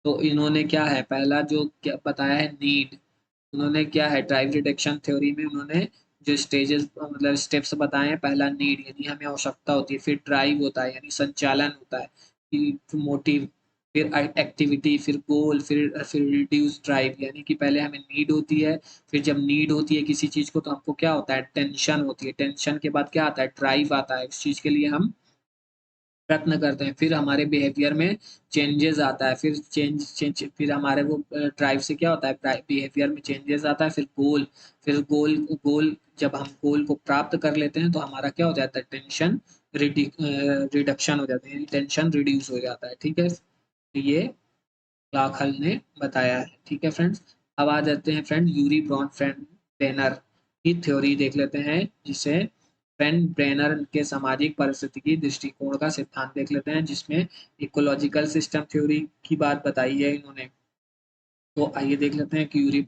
तो इन्होंने क्या है, पहला जो क्या बताया है, नीड, उन्होंने क्या है ड्राइव रिडक्शन थ्योरी में उन्होंने जो स्टेजेस मतलब स्टेप्स बताए हैं, पहला नीड यानी हमें आवश्यकता होती है, फिर ड्राइव होता है यानी संचालन होता है, फिर मोटिव, फिर एक्टिविटी, फिर गोल, फिर रिड्यूस ड्राइव, यानी कि पहले हमें नीड होती है, फिर जब नीड होती है किसी चीज को तो हमको क्या होता है, टेंशन होती है, टेंशन के बाद क्या आता है, ड्राइव आता है, उस चीज के लिए हम प्रयत्न करते हैं, फिर हमारे बिहेवियर में चेंजेस आता है, फिर चेंज चेंज फिर हमारे वो ड्राइव से क्या होता है, बिहेवियर में चेंजेस आता है, फिर गोल गोल जब हम गोल को प्राप्त कर लेते हैं तो हमारा क्या हो जाता है, टेंशन रिडक्शन हो जाता है, टेंशन रिड्यूस हो जाता है। ठीक है, तो ये लाखल ने बताया है। ठीक है फ्रेंड्स, अब आ जाते हैं friend Urie Bronfenbrenner की थ्योरी देख लेते हैं, जिसे फ्रेंड ब्रेनर के सामाजिक परिस्थितिकी दृष्टिकोण का सिद्धांत देख लेते हैं, जिसमें इकोलॉजिकल सिस्टम थ्योरी की बात बताई है इन्होंने। तो आइए देख लेते हैं कि यूरी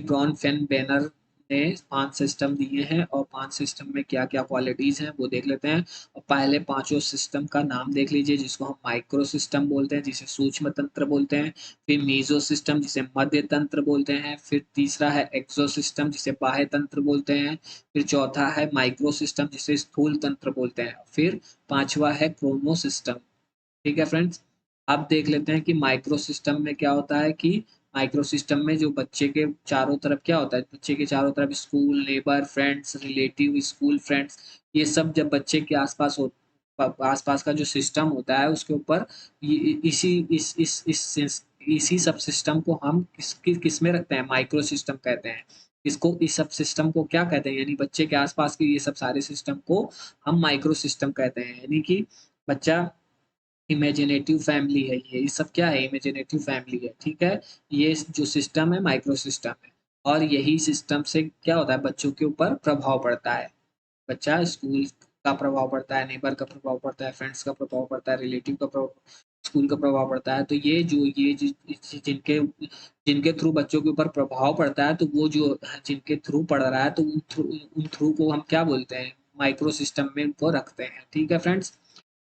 ब्रॉन फेन बेनर ने 5 सिस्टम दिए हैं और 5 सिस्टम में क्या क्या क्वालिटीज हैं वो देख लेते हैं। और पहले पांचों सिस्टम का नाम देख लीजिए, जिसको हम माइक्रो सिस्टम बोलते हैं, जिसे सूक्ष्म तंत्र बोलते हैं, फिर मीजो सिस्टम जिसे मध्य तंत्र बोलते हैं, फिर तीसरा है एक्सो सिस्टम जिसे बाह्य तंत्र बोलते हैं, फिर चौथा है माइक्रो सिस्टम जिसे स्थूल तंत्र बोलते हैं, फिर पांचवा है क्रोनो सिस्टम। ठीक है फ्रेंड्स, अब देख लेते हैं कि माइक्रो सिस्टम में क्या होता है, कि माइक्रो सिस्टम में जो बच्चे के चारों तरफ क्या होता है, बच्चे के चारों तरफ school, neighbour, friends, relative, school, friends, ये सब जब बच्चे के आसपास हो, आसपास का जो सिस्टम होता है उसके ऊपर इसी सब सिस्टम को हम किस में रखते हैं, माइक्रो सिस्टम कहते हैं। इसको इस सब सिस्टम को क्या कहते हैं, यानी बच्चे के आसपास के ये सब सारे सिस्टम को हम माइक्रो सिस्टम कहते हैं। यानी कि बच्चा इमेजिनेटिव फैमिली है, ये सब क्या है, इमेजिनेटिव फैमिली है। ठीक है, ये जो सिस्टम है माइक्रो सिस्टम है, और यही सिस्टम से क्या होता है, बच्चों के ऊपर प्रभाव पड़ता है। बच्चा स्कूल का प्रभाव पड़ता है, नेबर का प्रभाव पड़ता है, फ्रेंड्स का प्रभाव पड़ता है, रिलेटिव का प्रभाव, स्कूल का प्रभाव पड़ता है। तो जिनके जिनके थ्रू बच्चों के ऊपर प्रभाव पड़ता है, तो वो जो जिनके थ्रू पड़ रहा है तो उन थ्रू को हम क्या बोलते हैं, माइक्रो सिस्टम में उनको रखते हैं। ठीक है फ्रेंड्स,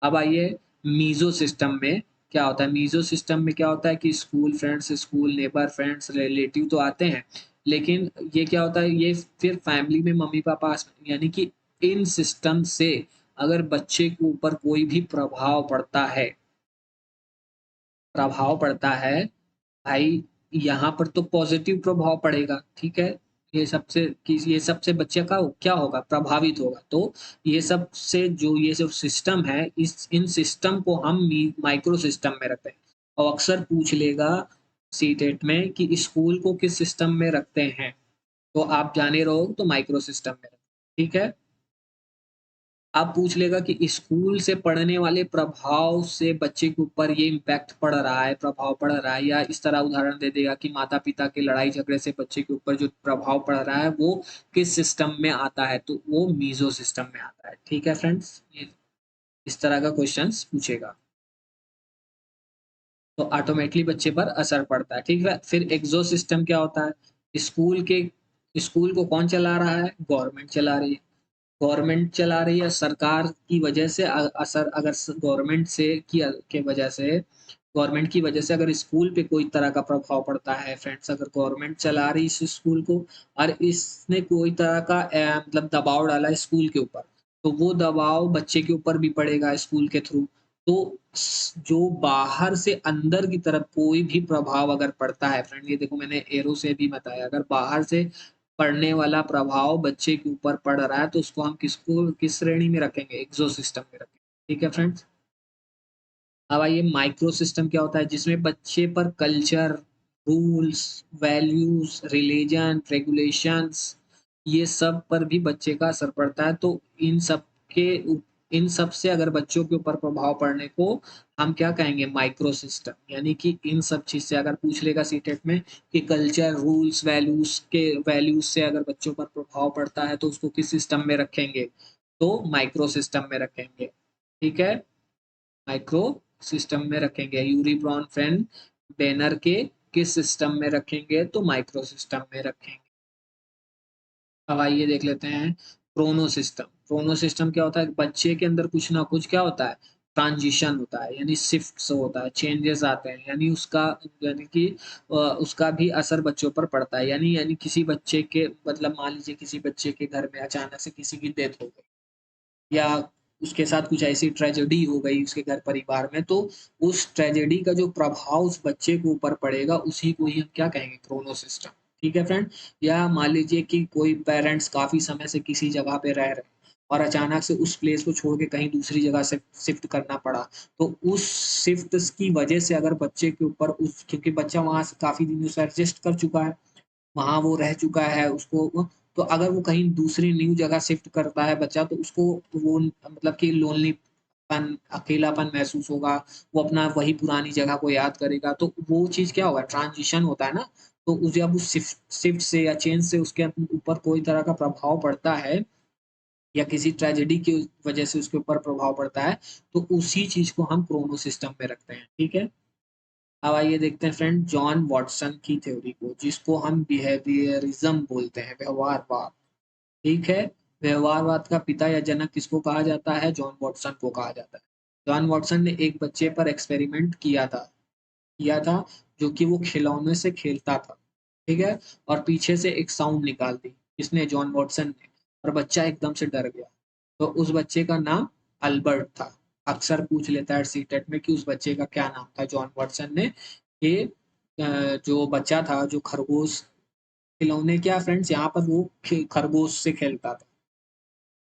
अब आइए मीजो सिस्टम में क्या होता है। मीजो सिस्टम में क्या होता है कि school friends, school neighbour, friends, relative तो आते हैं, लेकिन ये क्या होता है, ये फिर फैमिली में मम्मी पापा, यानी कि इन सिस्टम से अगर बच्चे के ऊपर कोई भी प्रभाव पड़ता है भाई, यहाँ पर तो पॉजिटिव प्रभाव पड़ेगा। ठीक है, ये सबसे बच्चे का क्या होगा, प्रभावित होगा। तो ये जो सिस्टम है, इस इन सिस्टम को हम माइक्रो सिस्टम में रखते हैं। और अक्सर पूछ लेगा सीटेट में कि स्कूल को किस सिस्टम में रखते हैं, तो आप जाने रहो तो माइक्रो सिस्टम में रखते हैं। ठीक है, अब पूछ लेगा कि स्कूल से पढ़ने वाले प्रभाव से बच्चे के ऊपर ये इम्पैक्ट पड़ रहा है, प्रभाव पड़ रहा है, या इस तरह उदाहरण दे देगा कि माता पिता के लड़ाई झगड़े से बच्चे के ऊपर जो प्रभाव पड़ रहा है वो किस सिस्टम में आता है, तो वो मीजो सिस्टम में आता है। ठीक है फ्रेंड्स, ये इस तरह का क्वेश्चंस पूछेगा तो ऑटोमेटिकली बच्चे पर असर पड़ता है। ठीक है, फिर एग्जो सिस्टम क्या होता है, स्कूल को कौन चला रहा है, गवर्नमेंट चला रही है। गवर्नमेंट चला रही है, सरकार की वजह से असर, अगर गवर्नमेंट से के वजह से, गवर्नमेंट की वजह से अगर स्कूल पे कोई तरह का प्रभाव पड़ता है फ्रेंड्स, अगर गवर्नमेंट चला रही इस स्कूल को और इसने कोई तरह का मतलब दबाव डाला स्कूल के ऊपर, तो वो दबाव बच्चे के ऊपर भी पड़ेगा स्कूल के थ्रू। तो जो बाहर से अंदर की तरफ कोई भी प्रभाव अगर पड़ता है फ्रेंड, ये देखो मैंने एरो से भी बताया, अगर बाहर से पड़ने वाला प्रभाव बच्चे के ऊपर पड़ रहा है तो उसको हम किस श्रेणी में रखेंगे, एक्सो सिस्टम में रखेंगे। ठीक है फ्रेंड्स, अब आइए माइक्रो सिस्टम क्या होता है, जिसमें बच्चे पर culture, rules, values, religion, regulations, ये सब पर भी बच्चे का असर पड़ता है। तो इन सब के इन सब से अगर बच्चों के ऊपर प्रभाव पड़ने को हम क्या कहेंगे, माइक्रो सिस्टम। यानी कि इन सब चीज से अगर पूछ लेगा सीटेट में कि कल्चर, रूल्स, वैल्यूज से अगर बच्चों पर प्रभाव पड़ता है तो उसको किस सिस्टम में रखेंगे, तो माइक्रो सिस्टम में रखेंगे। ठीक है, माइक्रो सिस्टम में रखेंगे। यूरी ब्रॉन फ्रेंड बैनर के किस सिस्टम में रखेंगे, तो माइक्रो सिस्टम में रखेंगे। अब आइए देख लेते हैं क्रोनो सिस्टम। क्रोनो सिस्टम क्या होता है, बच्चे के अंदर कुछ ना कुछ क्या होता है, ट्रांजिशन होता है, यानी शिफ्ट होता है, चेंजेस आते हैं, यानी उसका, यानी कि उसका भी असर बच्चों पर पड़ता है। यानी किसी बच्चे के, मतलब मान लीजिए किसी बच्चे के घर में अचानक से किसी की डेथ हो गई, या उसके साथ कुछ ऐसी ट्रेजेडी हो गई उसके घर परिवार में, तो उस ट्रेजेडी का जो प्रभाव उस बच्चे के ऊपर पड़ेगा, उसी को ही हम क्या कहेंगे, क्रोनो सिस्टम। ठीक है फ्रेंड। या मान लीजिए कि कोई पेरेंट्स काफी समय से किसी जगह पे रह रहे हैं और अचानक से उस प्लेस को छोड़ के कहीं दूसरी जगह से शिफ्ट करना पड़ा, तो उस शिफ्ट की वजह से अगर बच्चे के ऊपर उस, क्योंकि बच्चा वहां से काफी दिनों से एडजस्ट कर चुका है, वहाँ वो रह चुका है, उसको तो अगर वो कहीं दूसरी न्यू जगह शिफ्ट करता है बच्चा, तो उसको वो मतलब कि लोनलीपन, अकेलापन महसूस होगा। वो अपना वही पुरानी जगह को याद करेगा, तो वो चीज़ क्या होगा, ट्रांजिशन होता है ना। तो उस जब उस शिफ्ट से या चेंज से उसके ऊपर कोई तरह का प्रभाव पड़ता है, या किसी ट्रेजेडी की वजह से उसके ऊपर प्रभाव पड़ता है, तो उसी चीज़ को हम क्रोनो सिस्टम में रखते हैं। ठीक है। अब आइए देखते हैं फ्रेंड जॉन वॉटसन की थ्योरी को, जिसको हम बिहेवियरिज्म बोलते हैं, व्यवहारवाद। ठीक है। व्यवहारवाद का पिता या जनक किसको कहा जाता है, जॉन वॉटसन को कहा जाता है। जॉन वॉटसन ने एक बच्चे पर एक्सपेरिमेंट किया था जो कि वो खिलौने से खेलता था। ठीक है। और पीछे से एक साउंड निकाल दी, किसने, जॉन वॉटसन ने। और बच्चा एकदम से डर गया। तो उस बच्चे का नाम अल्बर्ट था। अक्सर पूछ लेता है सीटेट में कि उस बच्चे का क्या नाम था, जॉन वॉटसन ने। कि जो बच्चा था, जो खरगोश, खिलौने क्या फ्रेंड्स, यहाँ पर वो खरगोश से खेलता था।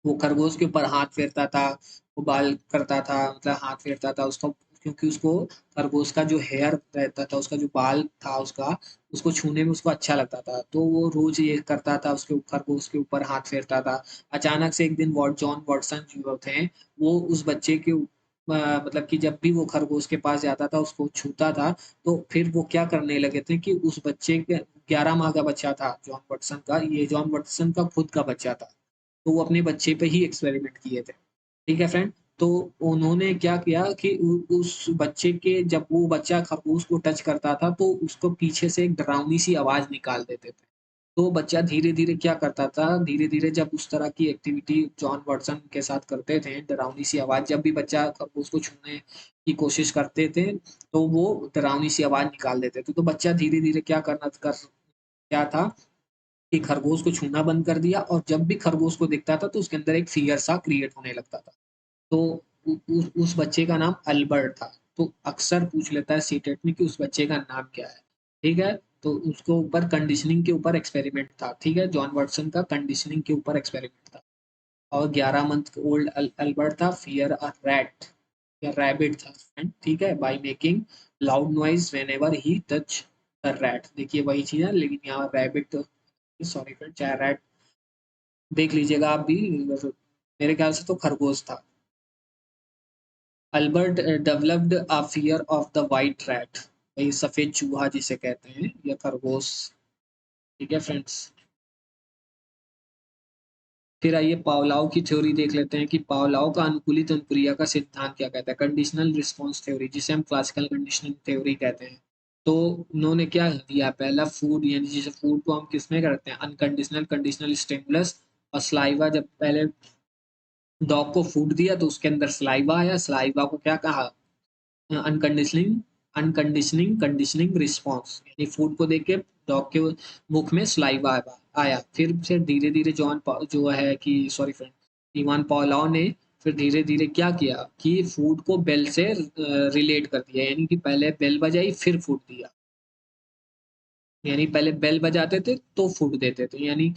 वो खरगोश के ऊपर हाथ फेरता था, उबाल करता था, मतलब हाथ फेरता था उसको, क्योंकि उसको खरगोश का जो हेयर रहता था, उसका जो बाल था उसका, उसको छूने में उसको अच्छा लगता था, तो वो रोज ये करता था, उसके खरगोश के ऊपर हाथ फेरता था। अचानक से एक दिन जॉन वॉटसन जो थे, वो उस बच्चे के मतलब कि जब भी वो खरगोश के पास जाता था, उसको छूता था, तो फिर वो क्या करने लगे थे कि उस बच्चे के, 11 माह का बच्चा था जॉन वॉटसन का, ये जॉन वॉटसन का खुद का बच्चा था, तो वो अपने बच्चे पे ही एक्सपेरिमेंट किए थे। ठीक है फ्रेंड। तो उन्होंने क्या किया कि उस बच्चे के, जब वो बच्चा खरगोश को टच करता था, तो उसको पीछे से एक डरावनी सी आवाज निकाल देते थे। तो बच्चा धीरे धीरे क्या करता था, धीरे धीरे जब उस तरह की एक्टिविटी जॉन वॉटसन के साथ करते थे, डरावनी सी आवाज, जब भी बच्चा खरगोश को छूने की कोशिश करते थे, तो वो डरावनी सी आवाज निकाल देते थे। तो बच्चा धीरे धीरे क्या था कि खरगोश को छूना बंद कर दिया, और जब भी खरगोश को दिखता था तो उसके अंदर एक फियर सा क्रिएट होने लगता था। तो उस बच्चे का नाम अल्बर्ट था। तो अक्सर पूछ लेता है सीटेट में कि उस बच्चे का नाम क्या है। ठीक है। तो उसको ऊपर कंडीशनिंग के ऊपर एक्सपेरिमेंट था। ठीक है, जॉन वॉटसन का कंडीशनिंग के ऊपर एक्सपेरिमेंट था। और 11 मंथ ओल्ड अल्बर्ट था, फियर अ रैट या रैबिट था फ्रेंड। ठीक है, by making loud noise when ever he touch the rat. देखिए वही चीज है, लेकिन यहाँ रैबिट, सॉरी फ्रेंड, चाहे रैट देख लीजिएगा आप भी, मेरे ख्याल से तो खरगोश था। Albert developed a fear of the white rat, ये सफेद चूहा जिसे कहते हैं, या खरगोश। ठीक है फ्रेंड्स। फिर आइए पावलाव की थ्योरी देख लेते हैं कि पावलाव का अनुकूलित अनुक्रिया का सिद्धांत क्या कहता है, कंडीशनल रिस्पॉन्स थ्योरी, जिसे हम क्लासिकल कंडीशनिंग थ्योरी कहते हैं। तो उन्होंने क्या दिया, पहला फूड, यानी जैसे फूड को हम किसमें करते हैं, अनकंडीशनल, कंडीशनल स्टिमुलस और स्लाइवा। जब पहले डॉग को फूड दिया तो उसके अंदर स्लाइवा आया, स्लाइवा को क्या कहा, अनकंडीशनिंग अनकंडीशनिंग कंडीशनिंग रिस्पॉन्स, यानी फूड को देख के डॉग के मुख में स्लाइवा आया। फिर से धीरे धीरे जो है कि, सॉरी फ्रेंड, इवान पॉलाव ने फिर धीरे धीरे क्या किया कि फूड को बेल से रिलेट कर दिया, यानी कि पहले बेल बजाई फिर फूड दिया। यानी पहले बेल बजाते थे तो फूड देते थे, यानी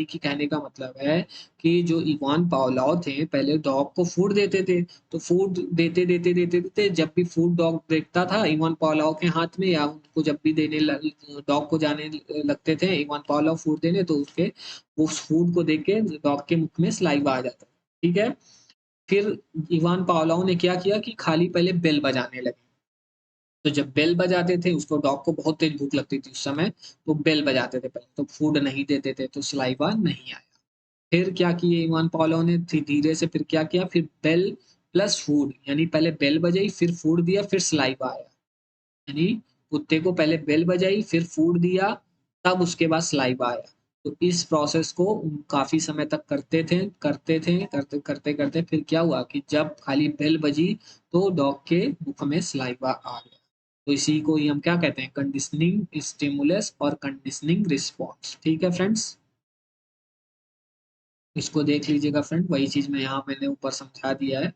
कि कहने का मतलब है कि जो इवान पावलोव थे पहले डॉग को फूड देते थे, तो फूड देते देते देते देते जब भी फूड डॉग देखता था इवान पावलोव के हाथ में, या उनको जब भी डॉग को जाने लगते थे इवान पावलोव फूड देने, तो उसके वो फूड को देख के डॉग के मुख में सलाइवा आ जाता। ठीक है। फिर इवान पावलोव ने क्या किया कि खाली पहले बेल बजाने लगे। तो जब बेल बजाते थे, उसको डॉग को बहुत तेज भूख लगती थी उस समय, तो बेल बजाते थे पहले, तो फूड नहीं देते थे, तो सलाइवा नहीं आया। फिर क्या किए इवान पावलोव ने, धीरे से फिर क्या किया, फिर बेल प्लस फूड, यानी पहले बेल बजाई फिर फूड दिया फिर सलाइवा आया। यानी कुत्ते को पहले बेल बजाई फिर फूड दिया, तब उसके बाद सलाइवा आया। तो इस प्रोसेस को काफी समय तक करते करते करते फिर क्या हुआ कि जब खाली बेल बजी तो डॉग के मुख में सलाइवा आ गया। तो इसी को ही हम क्या कहते हैं, कंडीशनिंग स्टिमुलस और कंडीशनिंग रिस्पॉन्स। ठीक है फ्रेंड्स, इसको देख लीजिएगा फ्रेंड, वही चीज मैं यहाँ मैंने ऊपर समझा दिया है।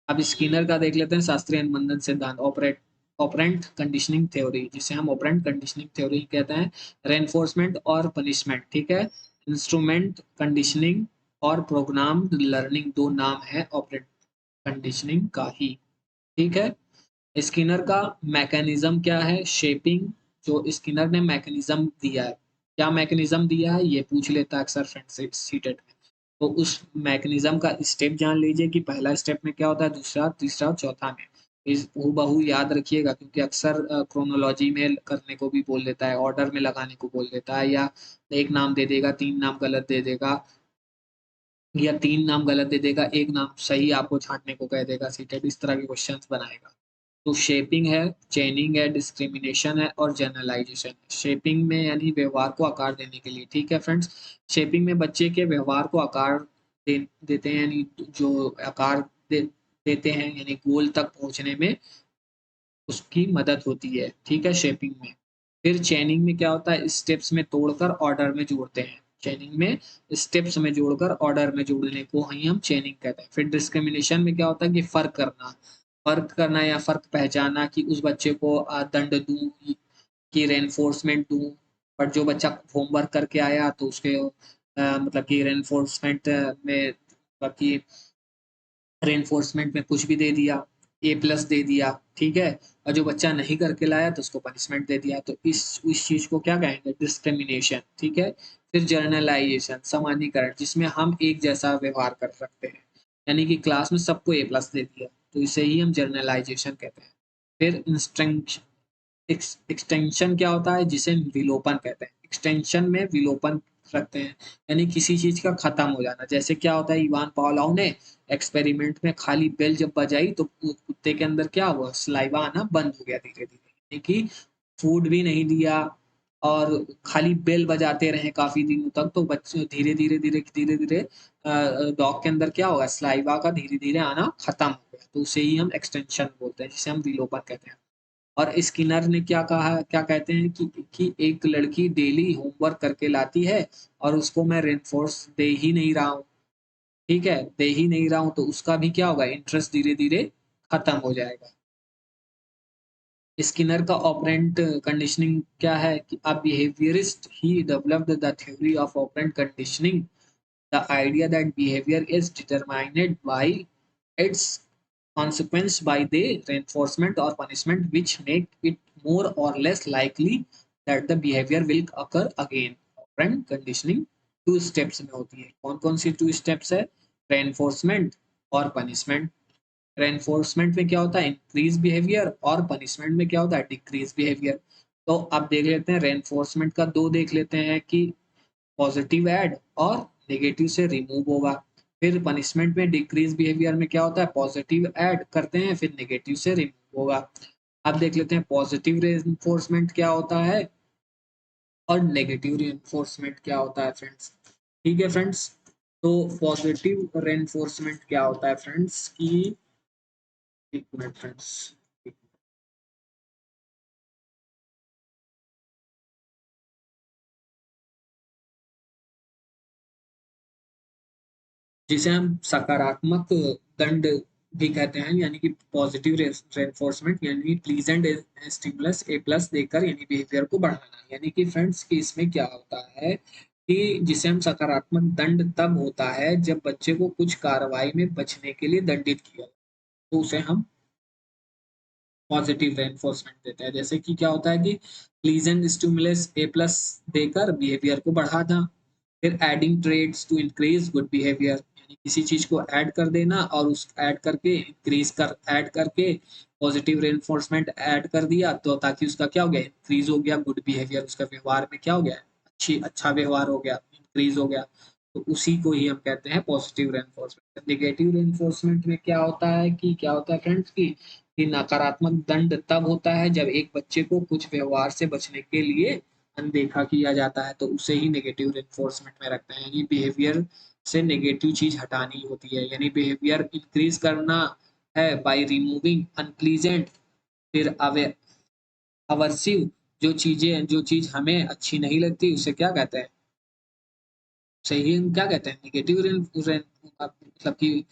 अब स्किनर का देख लेते हैं, शास्त्रीय अनुबंधन सिद्धांत, ऑपरेंट कंडीशनिंग थ्योरी, जिसे हम ऑपरेंट कंडीशनिंग थ्योरी कहते हैं। रेनफोर्समेंट और पनिशमेंट, ठीक है। इंस्ट्रूमेंट कंडीशनिंग और प्रोग्राम लर्निंग, दो नाम है ऑपरेंट कंडीशनिंग का ही। ठीक है। स्किनर का मैकेनिज्म क्या है, शेपिंग, जो स्किनर ने मैकेनिज्म दिया है, क्या मैकेनिज्म दिया है ये पूछ लेता है अक्सर फ्रेंड सीटेट में। तो उस मैकेनिज्म का स्टेप जान लीजिए कि पहला स्टेप में क्या होता है, दूसरा तीसरा और चौथा में। इस हूबहू याद रखिएगा, क्योंकि अक्सर क्रोनोलॉजी में करने को भी बोल देता है, ऑर्डर में लगाने को बोल देता है, या एक नाम दे देगा तीन नाम गलत दे देगा, या तीन नाम गलत दे देगा एक नाम सही आपको छांटने को कह देगा सीटेट, इस तरह के क्वेश्चंस बनाएगा। तो शेपिंग है, चेनिंग है, डिस्क्रिमिनेशन है और जनरलाइजेशन है। शेपिंग में यानी व्यवहार को आकार देने के लिए, ठीक है फ्रेंड्स। शेपिंग में बच्चे के व्यवहार को आकार देते हैं, यानी जो आकार देते हैं, यानी गोल तक पहुंचने में उसकी मदद होती है। ठीक है, शेपिंग में। फिर चेनिंग में क्या होता है, स्टेप्स में तोड़कर ऑर्डर में जोड़ते हैं। चेनिंग में स्टेप्स में जोड़कर ऑर्डर में जोड़ने को ही हम चेनिंग कहते हैं। फिर डिस्क्रिमिनेशन में क्या होता है कि फर्क करना या फर्क पहचाना, कि उस बच्चे को दंड दूं कि रेनफोर्समेंट दूं। बट जो बच्चा होमवर्क करके आया तो उसके मतलब कि रेनफोर्समेंट में, बाकी रेनफोर्समेंट में कुछ भी दे दिया, A+ दे दिया। ठीक है। और जो बच्चा नहीं करके लाया तो उसको पनिशमेंट दे दिया, तो इस चीज को क्या कहेंगे, डिस्क्रिमिनेशन। ठीक है। फिर जर्नलाइजेशन, सामान्यीकरण, जिसमें हम एक जैसा व्यवहार कर सकते हैं, यानी कि क्लास में सबको A+ दे दिया, तो इसे ही हम जर्नलाइजेशन कहते हैं। फिर एक्सटेंशन क्या होता है, जिसे विलोपन कहते हैं। एक्सटेंशन में विलोपन रखते हैं, यानी किसी चीज का खत्म हो जाना। जैसे क्या होता है, इवान पावलोव ने एक्सपेरिमेंट में खाली बेल जब बजाई तो कुत्ते के अंदर क्या हुआ, सलाइवा आना बंद हो गया धीरे धीरे, यानी कि फूड भी नहीं दिया और खाली बेल बजाते रहे काफी दिनों तक, तो बच्चे धीरे धीरे धीरे धीरे धीरे डॉग के अंदर क्या होगा, सलाइवा का धीरे धीरे आना खत्म हो गया, तो उसे ही हम एक्सटेंशन बोलते हैं, जिसे हम विलोपन कहते हैं। और स्किनर ने क्या कहा, क्या कहते हैं कि एक लड़की डेली होमवर्क करके लाती है और उसको मैं रेनफोर्स दे ही नहीं रहा हूँ। ठीक है, दे ही नहीं रहा हूँ, तो उसका भी क्या होगा, इंटरेस्ट धीरे धीरे खत्म हो जाएगा। स्किनर का ऑपरेंट कंडीशनिंग क्या है कि a behaviourist he developed the theory of operant conditioning, the idea that behavior is determined by its consequence by the reinforcement or punishment which make it more or less likely that the behavior will occur again। operant conditioning two steps में होती है, कौन कौन सी two steps है, reinforcement और punishment. Reinforcement में क्या होता है, इंक्रीज बिहेवियर, और पनिशमेंट में क्या होता है, डिक्रीज बिहेवियर। तो अब देख लेते हैं, रेनफोर्समेंट का दो देख लेते हैं कि पॉजिटिव ऐड और नेगेटिव से रिमूव होगा। फिर पनिशमेंट में डिक्रीज बिहेवियर में क्या होता है, पॉजिटिव ऐड करते हैं फिर नेगेटिव से रिमूव होगा। अब देख लेते हैं पॉजिटिव रेइंफोर्समेंट क्या होता है और नेगेटिव रेइंफोर्समेंट क्या होता है फ्रेंड्स। ठीक है फ्रेंड्स, तो पॉजिटिव रेइंफोर्समेंट क्या होता है फ्रेंड्स की, एक मिनट फ्रेंड्स, जिसे हम सकारात्मक दंड भी कहते हैं, यानी कि पॉजिटिव रेनफोर्समेंट, यानी प्लीजेंट स्टिमुलस ए प्लस देकर यानी बिहेवियर को बढ़ाना। यानी कि फ्रेंड्स कि इसमें क्या होता है कि जिसे हम सकारात्मक दंड तब होता है जब बच्चे को कुछ कार्रवाई में बचने के लिए दंडित किया, तो उसे हम पॉजिटिव रेनफोर्समेंट देते हैं। जैसे कि क्या होता है कि प्लीजेंट स्टिमुलस ए प्लस देकर बिहेवियर को बढ़ाना। फिर adding treats to increase good behaviour, यानी किसी चीज को ऐड कर देना और उस ऐड करके इंक्रीज कर ऐड करके पॉजिटिव रेनफोर्समेंट ऐड कर दिया, तो ताकि उसका क्या हो गया, इंक्रीज हो गया गुड बिहेवियर, उसका व्यवहार में क्या हो गया, अच्छा व्यवहार हो गया, इंक्रीज हो गया। तो उसी को ही हम कहते हैं पॉजिटिव रेनफोर्समेंट। नेगेटिव रेनफोर्समेंट में क्या होता है कि क्या होता है फ्रेंड्स कि नकारात्मक दंड तब होता है जब एक बच्चे को कुछ व्यवहार से बचने के लिए अनदेखा किया जाता है, तो उसे ही नेगेटिव रेनफोर्समेंट में रखते हैं। ये बिहेवियर से नेगेटिव चीज हटानी होती है, यानी बिहेवियर इंक्रीज करना है बाय रिमूविंग अनप्लीजेंट, फिर अवर्सिव जो चीज हमें अच्छी नहीं लगती उसे क्या कहते हैं, सही हम क्या कहते हैं नेगेटिव मतलब कि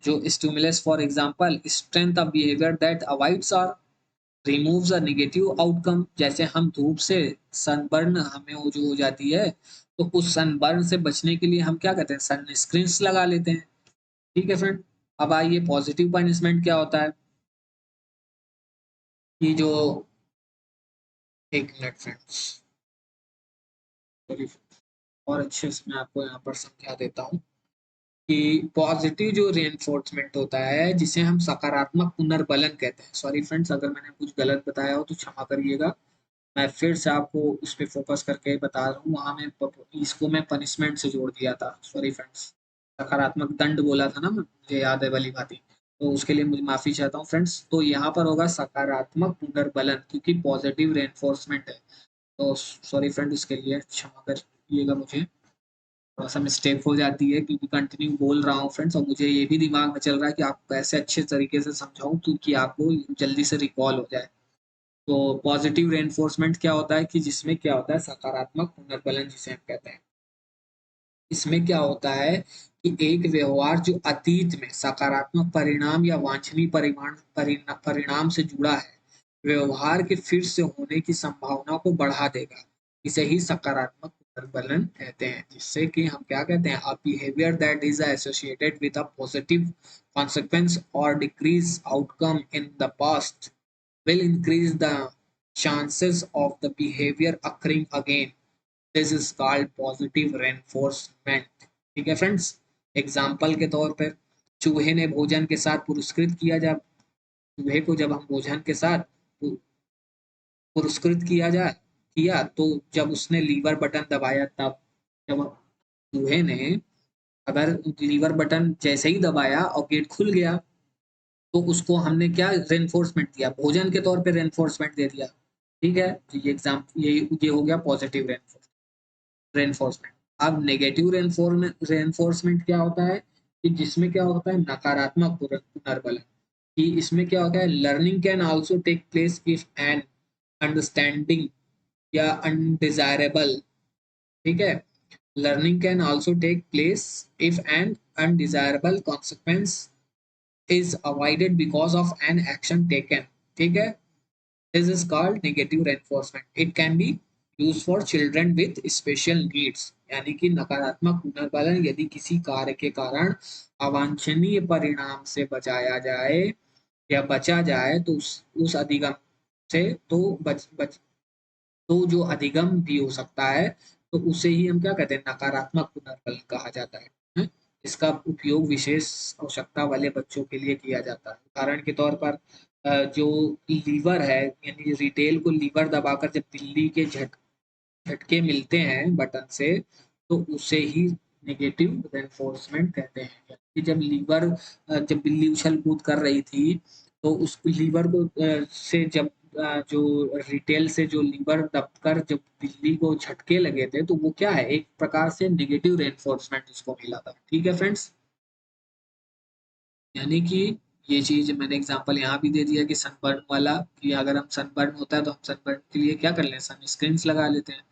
जो stimulus for example strength of behaviour that avoids और रिमूव्स अ नेगेटिव आउटकम। जैसे हम धूप से सनबर्न हमें वो जो हो जाती है, तो उस सनबर्न से बचने के लिए हम क्या करते हैं, सनस्क्रीन लगा लेते हैं। ठीक है फ्रेंड। अब आइए पॉजिटिव पनिशमेंट क्या होता है कि जो, एक मिनट फ्रेंड्स, और अच्छे से मैं आपको यहाँ पर समझा देता हूँ कि पॉजिटिव जो रेनफोर्समेंट होता है जिसे हम सकारात्मक पुनर्बलन कहते हैं। सॉरी फ्रेंड्स अगर मैंने कुछ गलत बताया हो तो क्षमा करिएगा। मैं फिर से आपको उस पर फोकस करके बता रहा हूँ, वहां में इसको मैं पनिशमेंट से जोड़ दिया था, सॉरी फ्रेंड्स। सकारात्मक दंड बोला था ना, मुझे याद है भली भांति, तो उसके लिए मुझे माफी चाहता हूँ फ्रेंड्स। तो यहाँ पर होगा सकारात्मक पुनर्बलन, क्योंकि पॉजिटिव रेनफोर्समेंट है। तो सॉरी फ्रेंड, इसके लिए क्षमा करिएगा, मुझे थोड़ा सा मिस्टेक हो जाती है क्योंकि कंटिन्यू बोल रहा हूँ फ्रेंड्स, और मुझे ये भी दिमाग में चल रहा है कि आपको ऐसे अच्छे तरीके से समझाऊं क्योंकि आपको जल्दी से रिकॉल हो जाए। तो पॉजिटिव रेनफोर्समेंट क्या होता है कि जिसमें क्या होता है सकारात्मक पुनर्बलन जिसे हम कहते हैं। इसमें क्या होता है कि एक व्यवहार जो अतीत में सकारात्मक परिणाम या वांछनीय परिणाम से जुड़ा है, व्यवहार के फिर से होने की संभावना को बढ़ा देगा, इसे ही सकारात्मक पुनर्बलन कहते हैं। जिससे कि हम क्या कहते हैं, a behaviour that is associated with a positive consequence or decrease outcome in the past will increase the chances of the behavior occurring again. This is called positive reinforcement. ठीक है फ्रेंड्स। एग्जाम्पल के तौर पर, चूहे ने भोजन के साथ पुरस्कृत किया, जब चूहे को जब हम भोजन के साथ पुरस्कृत किया तो जब उसने लीवर बटन दबाया तब, जब चूहे ने अगर लीवर बटन जैसे ही दबाया और गेट खुल गया, तो उसको हमने क्या रेनफोर्समेंट दिया, भोजन के तौर पे रेनफोर्समेंट दे दिया। ठीक है, तो ये एग्जाम ये हो गया पॉजिटिव रेनफोर्समेंट। अब नेगेटिव रेनफोर्समेंट क्या होता है कि जिसमें क्या होता है नकारात्मक पुनर्बलन, कि इसमें क्या होता है, learning can also take place if an understanding या अनडिजायरेबल, ठीक है, learning can also take place if an undesirable consequence is avoided because of an action taken। ठीक है, this is called negative reinforcement। it can be used for children with special needs। यानी कि नकारात्मक पुनर्बलन यदि किसी कार्य के कारण अवांछनीय परिणाम से बचाया जाए या बचा जाए तो उस अधिगम से तो तो जो अधिगम भी हो सकता है, तो उसे ही हम क्या कहते हैं, नकारात्मक पुनर्बलन कहा जाता है। इसका उपयोग विशेष आवश्यकता वाले बच्चों के लिए किया जाता है। उदाहरण के तौर पर जो लीवर है, यानी रिटेल को लीवर दबाकर जब बिल्ली के झटके मिलते हैं बटन से, तो उसे ही नेगेटिव रेनफोर्समेंट कहते हैं। कि जब जब बिल्ली उछल कूद कर रही थी, तो उस लीवर को से जब जो रिटेल से जो लीवर दबकर जब बिल्ली को झटके लगे थे, तो वो क्या है, एक प्रकार से नेगेटिव रेनफोर्समेंट उसको मिला था। ठीक है फ्रेंड्स। यानी कि ये चीज मैंने एग्जांपल यहाँ भी दे दिया कि सनबर्न वाला, कि अगर हम सनबर्न होता है तो हम सनबर्न के लिए क्या कर लें, सनस्क्रीन लगा लेते हैं।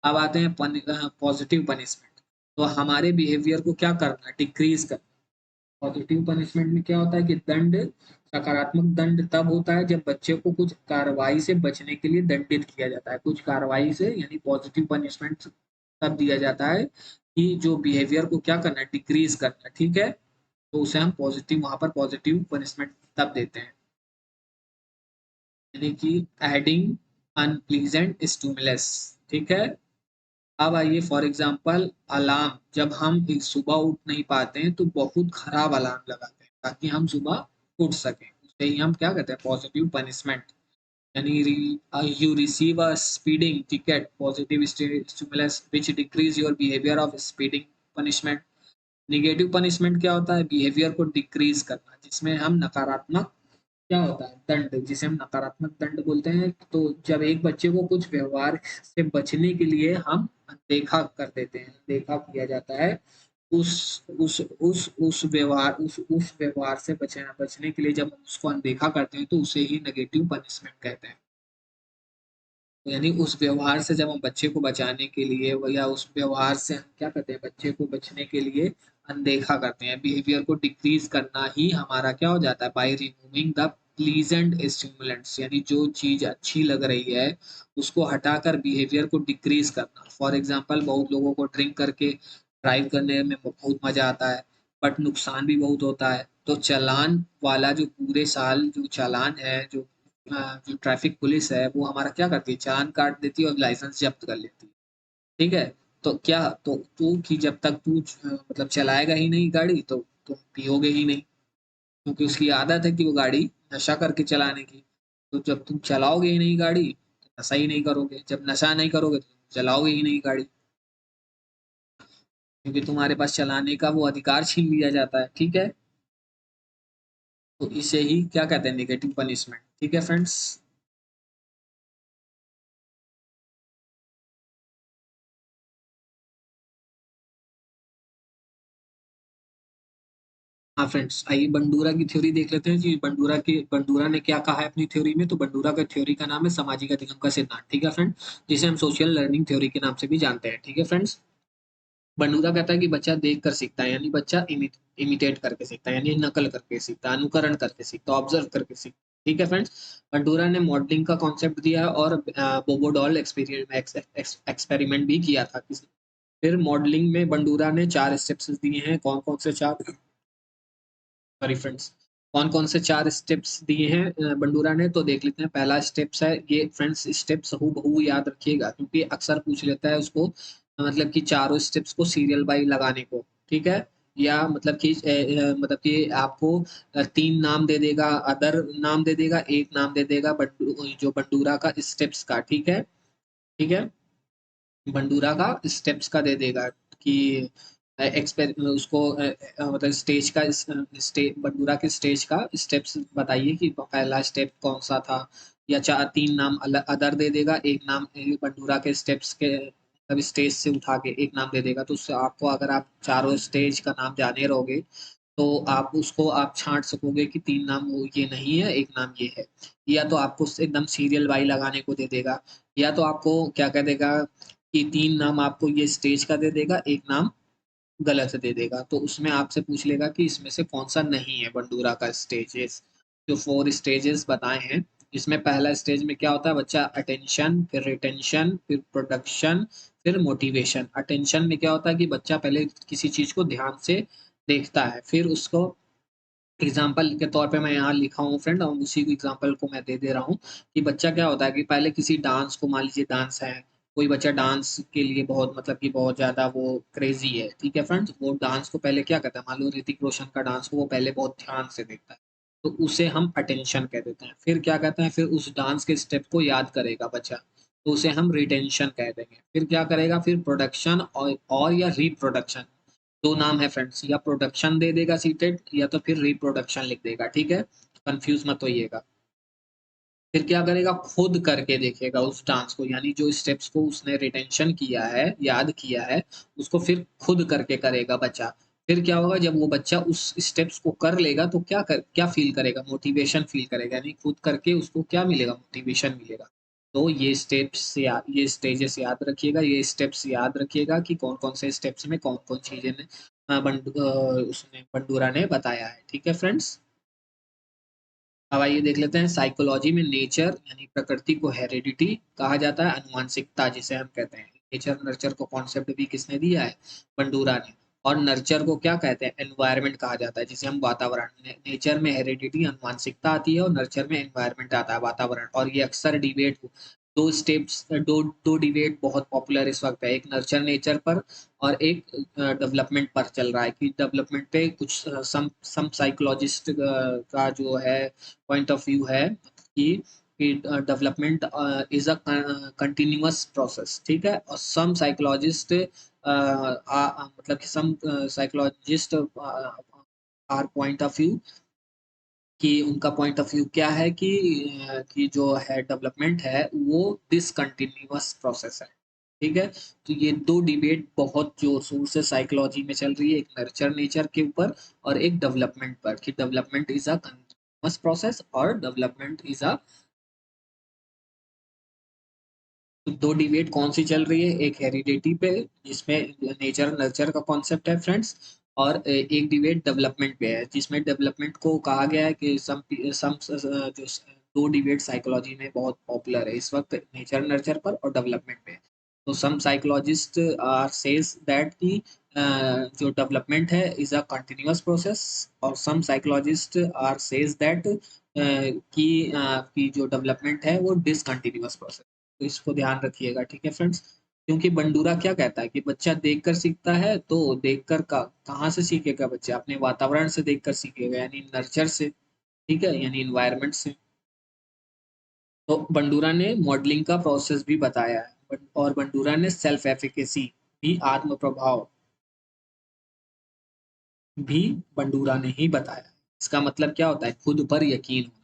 अब आते हैं पॉजिटिव पनिशमेंट। तो हमारे बिहेवियर को क्या करना, डिक्रीज करना। पॉजिटिव पनिशमेंट में क्या होता है कि दंड, सकारात्मक दंड तब होता है जब बच्चे को कुछ कार्रवाई से बचने के लिए दंडित किया जाता है, कुछ कार्रवाई से, यानी पॉजिटिव पनिशमेंट तब दिया जाता है कि जो बिहेवियर को क्या करना है, डिक्रीज करना है, ठीक है। तो उसे हम पॉजिटिव, वहां पर पॉजिटिव पनिशमेंट तब देते हैं, यानी कि एडिंग अनप्लीजेंट स्टिमुलस, ठीक है। अब आइए फॉर एग्जांपल अलार्म, जब हम सुबह उठ नहीं पाते हैं तो बहुत खराब अलार्म लगाते हैं ताकि हम सुबह उठ सकें, उसे ही हम क्या कहते हैं, पॉजिटिव पनिशमेंट। यानी you receive a speeding ticket, positive stimulus which decrease your behaviour of speeding punishment. Negative punishment क्या होता है, बिहेवियर को डिक्रीज करना, जिसमें हम नकारात्मक, क्या होता है, दंड, जिसे हम नकारात्मक दंड बोलते हैं। तो जब एक बच्चे को कुछ व्यवहार से बचने के लिए हम अनदेखा कर देते हैं, अनदेखा किया जाता है, उस व्यवहार से बचना, बचने के लिए जब हम उसको अनदेखा करते हैं तो उसे ही नेगेटिव पनिशमेंट कहते हैं। तो यानी उस व्यवहार से जब हम बच्चे को बचाने के लिए, या उस व्यवहार से हम क्या करते हैं, बच्चे को बचने के लिए अनदेखा करते हैं, बिहेवियर को डिक्रीज करना ही हमारा क्या हो जाता है, by removing the pleasant stimulants, यानी जो चीज अच्छी लग रही है उसको हटाकर बिहेवियर को डिक्रीज करना। फॉर एग्जाम्पल, बहुत लोगों को ड्रिंक करके ड्राइव करने में बहुत मजा आता है, बट नुकसान भी बहुत होता है। तो चालान वाला जो पूरे साल जो चालान है, जो ट्रैफिक पुलिस है वो हमारा क्या करती है, चालान काट देती है और लाइसेंस जब्त कर लेती है, ठीक है। तो क्या, तो तू कि जब तक तू मतलब चलाएगा ही नहीं गाड़ी तो तुम पियोगे ही नहीं, क्योंकि उसकी आदत है कि वो गाड़ी नशा करके चलाने की। तो जब तुम चलाओगे ही नहीं गाड़ी तो नशा ही नहीं करोगे, जब नशा नहीं करोगे तो चलाओगे ही नहीं गाड़ी, क्योंकि तुम्हारे पास चलाने का वो अधिकार छीन लिया जाता है, ठीक है। तो इसे ही क्या कहते हैं, नेगेटिव पनिशमेंट, ठीक है फ्रेंड्स। हाँ फ्रेंड्स, आइए बंडूरा की थ्योरी देख लेते हैं जी। बंडूरा ने क्या कहा है अपनी थ्योरी में। तो बंडूरा का थ्योरी का नाम है सामाजिक अधिगम का सिद्धांत, ठीक है फ्रेंड, जिसे हम सोशल लर्निंग थ्योरी के नाम से भी जानते हैं, ठीक है फ्रेंड्स। बंडूरा कहता है कि बच्चा देख कर सीखता है, यानी बच्चा इमिटेट करके सीखता है, यानी नकल करके सीखता है, अनुकरण करके सीखता है, ऑब्जर्व करके सीखता है, ठीक है फ्रेंड्स। बंडूरा ने मॉडलिंग का कॉन्सेप्ट दिया है और बोबोडॉल एक्सपेरिमेंट भी किया था। फिर मॉडलिंग में बंडूरा ने 4 स्टेप्स दिए हैं, कौन कौन से 4, सॉरी फ्रेंड्स, कौन कौन से 4 स्टेप्स दिए हैं बंडूरा ने, तो देख लेते हैं। पहला स्टेप्स है ये फ्रेंड्स, स्टेप्स हूबहू याद रखिएगा क्योंकि अक्सर पूछ लेता है उसको, मतलब कि चारों स्टेप्स को सीरियल बाई लगाने को, ठीक है। या मतलब कि मतलब कि आपको 3 नाम दे देगा, अदर नाम दे देगा, एक नाम दे देगा जो बंडूरा का स्टेप्स का, ठीक है, ठीक है। बंडूरा का स्टेप्स का दे देगा कि उसको मतलब स्टेज का बंडूरा के स्टेज का स्टेप्स बताइए कि पहला स्टेप कौन सा था, या 3 नाम अदर दे देगा, एक नाम बंडूरा के स्टेप्स के मतलब स्टेज से उठा के एक नाम दे देगा। तो उससे आपको, अगर आप चारों स्टेज का नाम जाने रहोगे तो आप उसको आप छांट सकोगे कि 3 नाम वो ये नहीं है, एक नाम ये है। या तो आपको एकदम सीरियल बाई लगाने को दे देगा, या तो आपको क्या कह देगा कि 3 नाम आपको ये स्टेज का दे देगा, एक नाम गलत दे देगा। तो उसमें आपसे पूछ लेगा कि इसमें से कौन सा नहीं है बंडूरा का स्टेजेस, जो 4 स्टेजेस बताए हैं। इसमें पहला स्टेज में क्या होता है, बच्चा अटेंशन, फिर रिटेंशन, फिर प्रोडक्शन, फिर मोटिवेशन। अटेंशन में क्या होता है कि बच्चा पहले किसी चीज को ध्यान से देखता है, फिर उसको एग्जाम्पल के तौर पे मैं यहाँ लिखा हूँ फ्रेंड, और उसी को एग्जाम्पल को मैं दे दे रहा हूँ कि बच्चा क्या होता है कि पहले किसी डांस को, मान लीजिए डांस है, कोई बच्चा डांस के लिए बहुत मतलब कि बहुत ज्यादा वो क्रेजी है, ठीक है फ्रेंड्स, वो डांस को पहले क्या करता है, मान लो ऋतिक रोशन का डांस को वो पहले बहुत ध्यान से देखता है, तो उसे हम अटेंशन कह देते हैं। फिर क्या कहते हैं, फिर उस डांस के स्टेप को याद करेगा बच्चा, तो उसे हम रिटेंशन कह देंगे। फिर क्या करेगा, फिर प्रोडक्शन और या रिप्रोडक्शन, 2 नाम है फ्रेंड्स, या प्रोडक्शन दे देगा सीटेड, या तो फिर रिप्रोडक्शन लिख देगा, ठीक है, कंफ्यूज मत होइएगा। फिर क्या करेगा, खुद करके देखेगा उस डांस को, यानी जो स्टेप्स को उसने रिटेंशन किया है, याद किया है, उसको फिर खुद करके करेगा बच्चा। फिर क्या होगा, जब वो बच्चा उस स्टेप्स को कर लेगा तो क्या फील करेगा, मोटिवेशन फील करेगा, यानी खुद करके उसको क्या मिलेगा, मोटिवेशन मिलेगा। तो ये स्टेजेस याद रखिएगा, ये स्टेप्स याद रखिएगा कि कौन कौन से स्टेप्स में कौन कौन चीजें उसने बंडूरा ने बताया है। ठीक है फ्रेंड्स, अब आइए देख लेते हैं साइकोलॉजी में नेचर यानी प्रकृति को हेरिडिटी कहा जाता है, अनुवांशिकता जिसे हम कहते हैं। नेचर नर्चर को कॉन्सेप्ट भी किसने दिया है, बंडूरा ने। और नर्चर को क्या कहते हैं, एनवायरनमेंट कहा जाता है, जिसे हम वातावरण। नेचर में हेरिडिटी अनुवांशिकता आती है और नर्चर में एनवायरनमेंट आता है, वातावरण। और ये अक्सर डिबेट, दो स्टेप्स, दो डिबेट बहुत पॉपुलर इस वक्त है, एक नर्चर नेचर पर और एक डेवलपमेंट पर चल रहा है। कि डेवलपमेंट पे कुछ सम साइकोलॉजिस्ट का जो है पॉइंट ऑफ व्यू है कि development is a continuous process. ठीक है, और सम साइकोलॉजिस्ट मतलब कि some psychologist are point of view, कि उनका पॉइंट ऑफ व्यू क्या है कि जो है डेवलपमेंट है वो डिसकंटिन्यूअस प्रोसेस है। ठीक है, तो ये दो डिबेट बहुत जोर शोर से साइकोलॉजी में चल रही है, एक नर्चर नेचर के ऊपर और एक डेवलपमेंट पर, कि development is a continuous process और डेवलपमेंट इज अ। तो दो डिबेट कौन सी चल रही है, एक हेरिडिटी पे जिसमें नेचर नर्चर का कॉन्सेप्ट है फ्रेंड्स, और एक डिबेट डेवलपमेंट पे है जिसमें डेवलपमेंट को कहा गया है कि सम जो दो डिबेट साइकोलॉजी में बहुत पॉपुलर है इस वक्त, नेचर नर्चर पर और डेवलपमेंट पे। तो सम साइकोलॉजिस्ट आर सेज दैट की जो डेवलपमेंट है इज अ कंटिन्यूअस प्रोसेस, और some psychologist are says that कि जो डेवलपमेंट है वो डिसकंटिन्यूअस प्रोसेस। तो इसको ध्यान रखिएगा। ठीक है फ्रेंड्स, क्योंकि बंडूरा क्या कहता है कि बच्चा देखकर सीखता है, तो देखकर कहाँ से सीखेगा बच्चा, अपने वातावरण से देखकर सीखेगा, यानी नर्चर से। ठीक है, यानी इन्वायरमेंट से। तो बंडूरा ने मॉडलिंग का प्रोसेस भी बताया है, और बंडूरा ने सेल्फ एफिकेसी भी, आत्म प्रभाव भी बंडूरा ने ही बताया। इसका मतलब क्या होता है, खुद पर यकीन होना।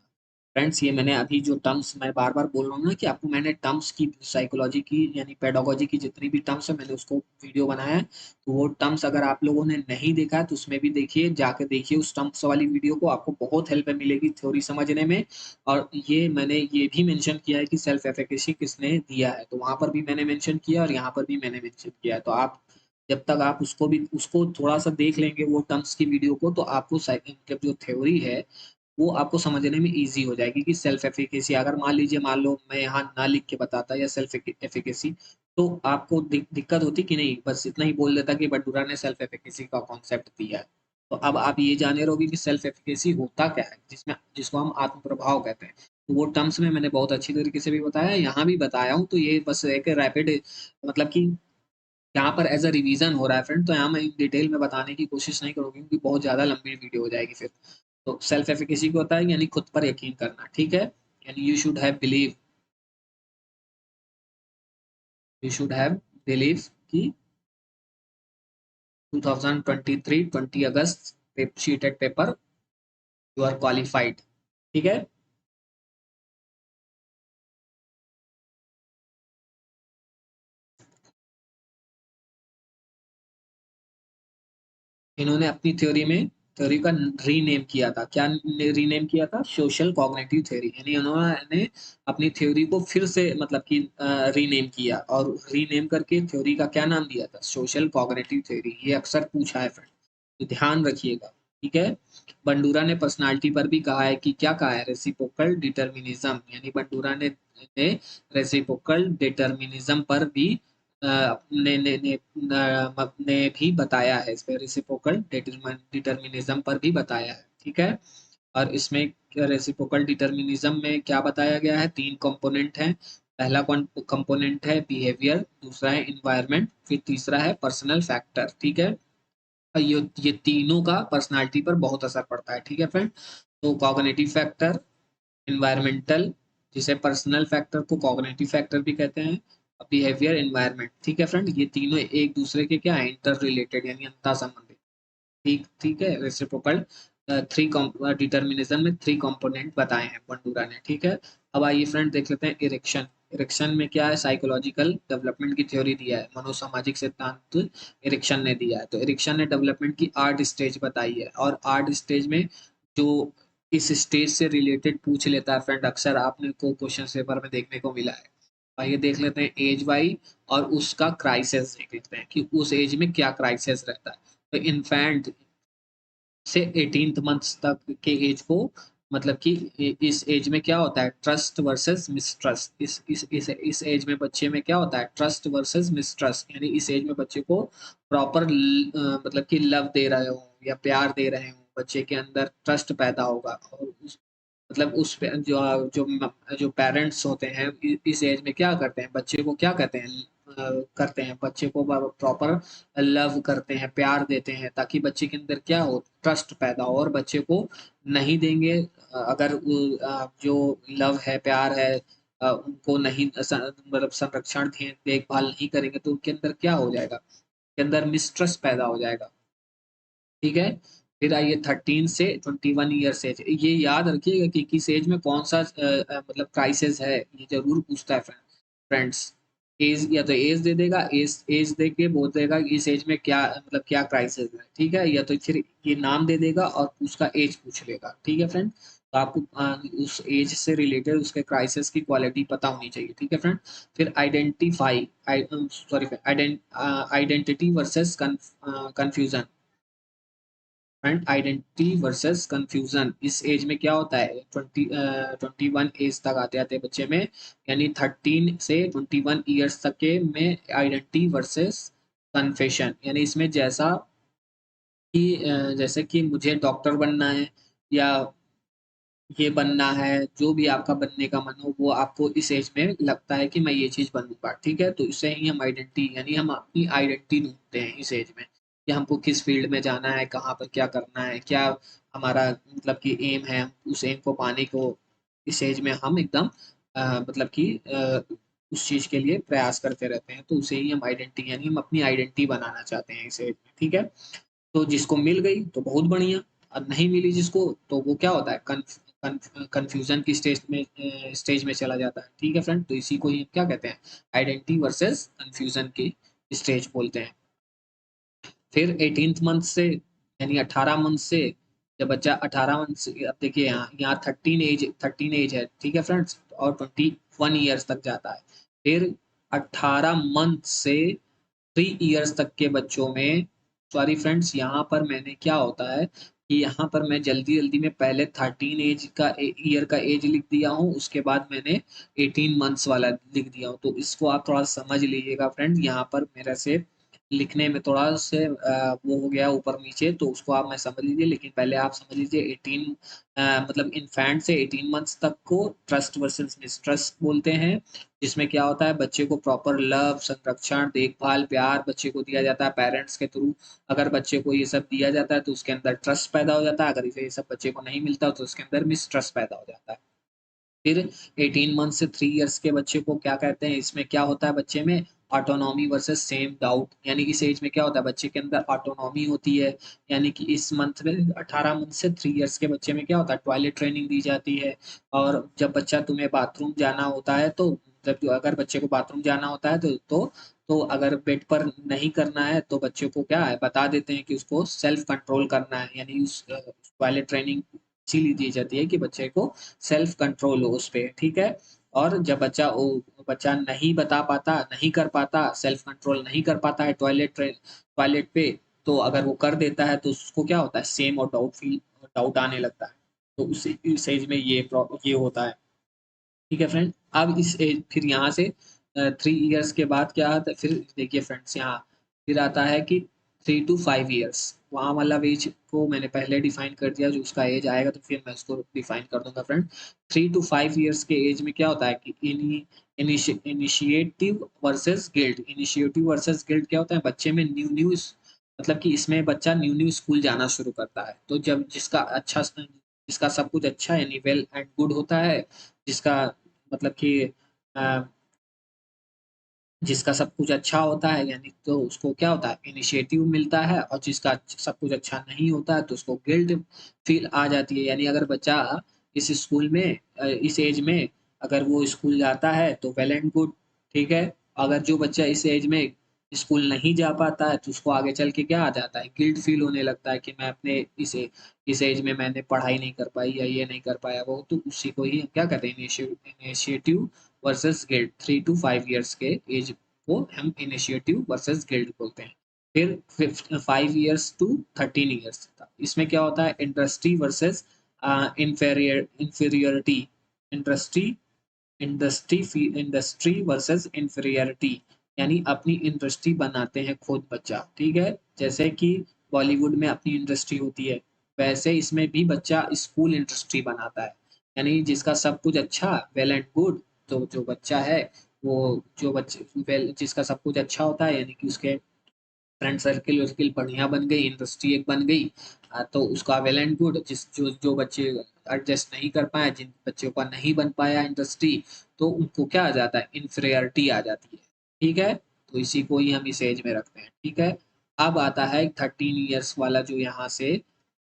फ्रेंड्स, ये मैंने अभी जो टर्म्स मैं बार बार बोल रहा हूँ ना कि आपको मैंने टर्म्स की, साइकोलॉजी की यानी पेडागोजी की जितनी भी टर्म्स है मैंने उसको वीडियो बनाया है। तो वो टर्म्स अगर आप लोगों ने नहीं देखा है तो उसमें भी देखिए, जाके देखिए उस टर्म्स वाली वीडियो को, आपको बहुत हेल्प मिलेगी थ्योरी समझने में। और ये मैंने ये भी मेंशन किया है कि सेल्फ एफिकेसी किसने दिया है, तो वहां पर भी मैंने मेंशन किया और यहाँ पर भी मैंने मेंशन किया है। तो आप जब तक आप उसको भी, उसको थोड़ा सा देख लेंगे वो टर्म्स की वीडियो को, तो आपको मतलब जो थ्योरी है वो आपको समझने में ईज़ी हो जाएगी कि सेल्फ एफिकेसी, अगर मान लीजिए, मान लो मैं यहाँ ना लिख के बताता या सेल्फ एफिकेसी, तो आपको दिक्कत होती कि नहीं, बस इतना ही बोल देता कि बंडूरा ने सेल्फ एफिकेसी का कॉन्सेप्ट दिया है। तो अब आप ये जाने रहोगे कि सेल्फ एफिकेसी होता क्या है, जिसमें जिसको हम आत्म प्रभाव कहते हैं। तो वो टर्म्स में मैंने बहुत अच्छी तरीके से भी बताया है, यहाँ भी बताया हूँ। तो ये बस एक रैपिड, मतलब कि यहाँ पर एज अ रिवीजन हो रहा है फ्रेंड, तो यहाँ मैं डिटेल में बताने की कोशिश नहीं करूँगी क्योंकि बहुत ज़्यादा लंबी वीडियो हो जाएगी फिर। तो सेल्फ एफिकेसी को होता है यानी खुद पर यकीन करना। ठीक है, यानी यू शुड हैव बिलीव कि 2023 20 अगस्त seated paper you are qualified. ठीक है, इन्होंने अपनी थ्योरी का रीनेम किया था, क्या रीनेम किया था, सोशल कॉग्निटिव थ्योरी, यानी उन्होंने अपनी थ्योरी को फिर से मतलब कि रीनेम किया, और रीनेम करके थ्योरी का क्या नाम दिया था, सोशल कॉग्निटिव थ्योरी। ये अक्सर पूछा है फ्रेंड, तो ध्यान रखिएगा। ठीक है, बंडूरा ने पर्सनालिटी पर भी कहा है कि क्या कहा है, रेसिप्रोकल डिटर्मिनिज्म, यानी बंडूरा ने रेसिप्रोकल डिटर्मिनिज्म पर भी ने भी बताया है, इस पे रेसिप्रोकल डिटर्मिनिज्म पर भी बताया है। ठीक है, और इसमें रेसिप्रोकल डिटर्मिनिज्म में क्या बताया गया है, तीन कंपोनेंट हैं। पहला कंपोनेंट है बिहेवियर, दूसरा है इन्वायरमेंट, फिर तीसरा है पर्सनल फैक्टर। ठीक है, और ये तीनों का पर्सनालिटी पर बहुत असर पड़ता है। ठीक है फ्रेंड, तो कॉग्निटिव फैक्टर, इन्वायरमेंटल, जिसे पर्सनल फैक्टर को कॉग्निटिव फैक्टर भी कहते हैं, बिहेवियर, इन्वायरमेंट। ठीक है फ्रेंड, ये तीनों एक दूसरे के क्या है, इंटर रिलेटेड यानी अंतः संबंधित। ठीक ठीक है, रेसिप्रोकल थ्री डिटर्मिनिज्म में थ्री कंपोनेंट बताए हैं बंडूरा ने। ठीक है, अब आइए फ्रेंड देख लेते हैं इरेक्शन। इरेक्शन में क्या है, साइकोलॉजिकल डेवलपमेंट की थ्योरी दिया है, मनोसामाजिक सिद्धांत इरेक्शन ने दिया है। तो इरेक्शन ने डेवलपमेंट की 8 स्टेज बताई है, और 8 स्टेज में जो इस स्टेज से रिलेटेड पूछ लेता है फ्रेंड, अक्सर आपने को क्वेश्चन पेपर में देखने को मिला है। आइए देख लेते हैं एज वाई, और उसका क्राइसिस देख लेते हैं कि उस एज में क्या क्राइसिस रहता है। तो इन्फेंट से 18th मंथ्स तक के एज को, मतलब कि इस एज में क्या होता है, ट्रस्ट वर्सेस मिसट्रस्ट। इस एज में बच्चे में क्या होता है, ट्रस्ट वर्सेस मिसट्रस्ट, यानी इस एज में बच्चे को प्रॉपर मतलब कि लव दे रहे हो या प्यार दे रहे हो, बच्चे के अंदर ट्रस्ट पैदा होगा। और उस मतलब उस पे जो पेरेंट्स होते हैं इस एज में क्या करते हैं, बच्चे को क्या कहते हैं, करते हैं बच्चे को प्रॉपर लव करते हैं, प्यार देते हैं, ताकि बच्चे के अंदर क्या हो, ट्रस्ट पैदा हो। और बच्चे को नहीं देंगे, अगर जो लव है, प्यार है, उनको नहीं मतलब संरक्षण देखभाल नहीं करेंगे, तो उनके अंदर क्या हो जाएगा, के अंदर मिसट्रस्ट पैदा हो जाएगा। ठीक है। फिर आइए 13 से 21 ईयर्स एज, ये याद रखिएगा कि किस एज में कौन सा मतलब क्राइसिस है, ये जरूर पूछता है फ्रेंड्स। एज या तो एज दे देगा, एज दे के बोल देगा कि इस एज में क्या मतलब क्या क्राइसिस है, ठीक है, या तो फिर ये नाम दे देगा और उसका एज पूछ लेगा। ठीक है फ्रेंड, तो आपको उस एज से रिलेटेड उसके क्राइसिस की क्वालिटी पता होनी चाहिए। ठीक है फ्रेंड। फिर identify, sorry, identity versus confusion, and identity versus confusion. इस एज में क्या होता है, 21 एज तक आते आते बच्चे में, यानी 13 से 21 ईयर्स तक के में आइडेंटिटी वर्सेस कन्फेशन, यानी इसमें जैसा कि जैसे कि मुझे डॉक्टर बनना है या ये बनना है, जो भी आपका बनने का मन हो, वो आपको इस एज में लगता है कि मैं ये चीज बनूंगा। ठीक है, तो इससे ही हम आइडेंटिटी, यानी हम अपनी आइडेंटिटी ढूंढते हैं इस एज में, कि हमको किस फील्ड में जाना है, कहाँ पर क्या करना है, क्या हमारा मतलब कि एम है, उस एम को पाने को इस एज में हम एकदम मतलब कि उस चीज के लिए प्रयास करते रहते हैं। तो उसे ही हम आइडेंटिटी, यानी हम अपनी आइडेंटिटी बनाना चाहते हैं इस एज में। ठीक है, तो जिसको मिल गई तो बहुत बढ़िया, और नहीं मिली जिसको, तो वो क्या होता है, कंफ्यूजन की स्टेज में चला जाता है। ठीक है फ्रेंड, तो इसी को ही हम क्या कहते हैं, आइडेंटिटी वर्सेस कंफ्यूजन की स्टेज बोलते हैं। फिर 18th मंथ से, यानी 18 मंथ से, जब बच्चा 18 मंथ से, अब देखिए यहाँ 13 एज है, ठीक है फ्रेंड्स, और 21 ईयर्स तक जाता है। फिर 18 मंथ से 3 ईयर्स तक के बच्चों में, सॉरी फ्रेंड्स, यहाँ पर मैंने क्या होता है कि यहाँ पर मैं जल्दी जल्दी में पहले 13 ईयर का एज लिख दिया हूँ, उसके बाद मैंने 18 मंथ्स वाला लिख दिया हूँ। तो इसको आप थोड़ा समझ लीजिएगा फ्रेंड, यहाँ पर मेरे से लिखने में थोड़ा से वो हो गया ऊपर नीचे, तो उसको आप मैं समझ लीजिए, लेकिन पहले आप समझ लीजिए 18 मतलब इन्फेंट से 18 मंथ्स तक को ट्रस्ट वर्सेस मिसट्रस्ट बोलते हैं, जिसमें क्या होता है, बच्चे को प्रॉपर लव, संरक्षण, देखभाल, प्यार बच्चे को दिया जाता है पेरेंट्स के थ्रू। अगर बच्चे को ये सब दिया जाता है तो उसके अंदर ट्रस्ट पैदा हो जाता है, अगर इसे ये सब बच्चे को नहीं मिलता तो उसके अंदर मिसट्रस्ट पैदा हो जाता है। फिर 18 मंथ से 3 ईयर्स के बच्चे को क्या कहते हैं, इसमें क्या होता है बच्चे में, ऑटोनॉमी वर्सेस सेम डाउट, यानी इस एज में क्या होता है, बच्चे के अंदर ऑटोनॉमी होती है, यानी कि इस मंथ में 18 मंथ से 3 ईयर्स के बच्चे में क्या होता है, टॉयलेट ट्रेनिंग दी जाती है। और जब बच्चा तुम्हें बाथरूम जाना होता है, तो जब अगर बच्चे को बाथरूम जाना होता है तो अगर बेड पर नहीं करना है तो बच्चे को क्या है, बता देते हैं कि उसको सेल्फ कंट्रोल करना है, यानी उस टॉयलेट ट्रेनिंग इसीलिए दी जाती है कि बच्चे को सेल्फ कंट्रोल हो उस पे। ठीक है, और जब बच्चा नहीं बता पाता, नहीं कर पाता, सेल्फ कंट्रोल नहीं कर पाता है टॉयलेट पे, तो अगर वो कर देता है तो उसको क्या होता है, सेम और डाउट आने लगता है। तो इस एज में ये होता है। ठीक है फ्रेंड, अब इस एज, फिर यहाँ से 3 ईयर्स के बाद क्या आता है, फिर देखिए फ्रेंड्स, यहाँ फिर आता है कि 3 to 5 ईयर्स, वहाँ वाला एज को मैंने पहले डिफाइन कर दिया, जो उसका एज आएगा तो फिर मैं उसको डिफाइन कर दूंगा फ्रेंड। 3 to 5 ईयर्स के एज में क्या होता है कि initiative versus guilt. Initiative versus guilt क्या होता है, बच्चे में न्यू न्यू, मतलब कि इसमें बच्चा न्यू न्यू स्कूल जाना शुरू करता है, तो जब जिसका सब कुछ अच्छा, यानी वेल एंड गुड होता है, जिसका मतलब कि अ, जिसका सब कुछ अच्छा होता है, यानी तो उसको क्या होता है, इनिशिएटिव मिलता है, और जिसका सब कुछ अच्छा नहीं होता है तो उसको गिल्ट फील आ जाती है। यानी अगर बच्चा इस स्कूल में इस एज में अगर वो स्कूल जाता है तो वेल एंड गुड, ठीक है। अगर जो बच्चा इस एज में स्कूल नहीं जा पाता है तो उसको आगे चल के क्या आ जाता है, गिल्ट फील होने लगता है कि मैं अपने इस एज में मैंने पढ़ाई नहीं कर पाई या ये नहीं कर पाया वो, तो उसी को ही हम क्या कहते हैं, initiative versus guilt. 3 to 5 years के एज को हम इनिशिएटिव वर्सेस गिल्ट बोलते हैं। फिर 5 ईयर्स टू 13 ईयर्स था। इसमें क्या होता है, industry versus inferiority, industry industry versus inferiority, यानी अपनी इंडस्ट्री बनाते हैं खुद बच्चा, ठीक है, जैसे कि बॉलीवुड में अपनी इंडस्ट्री होती है, वैसे इसमें भी बच्चा स्कूल इंडस्ट्री बनाता है, यानी जिसका सब कुछ अच्छा, वेल एंड गुड, तो जो बच्चा है वो, जो बच्चे वेल जिसका सब कुछ अच्छा होता है, यानी कि उसके फ्रेंड सर्किल वर्किल बढ़िया बन गई, इंडस्ट्री एक बन गई, तो उसका वेल एंड गुड। जिस जो जो बच्चे एडजस्ट नहीं कर पाए, जिन बच्चों का नहीं बन पाया इंडस्ट्री, तो उनको क्या आ जाता है, इंफीरियरिटी आ जाती है, ठीक है, तो इसी को ही हम इस एज में रखते हैं, ठीक है। अब आता है 13 ईयर्स वाला, जो यहाँ से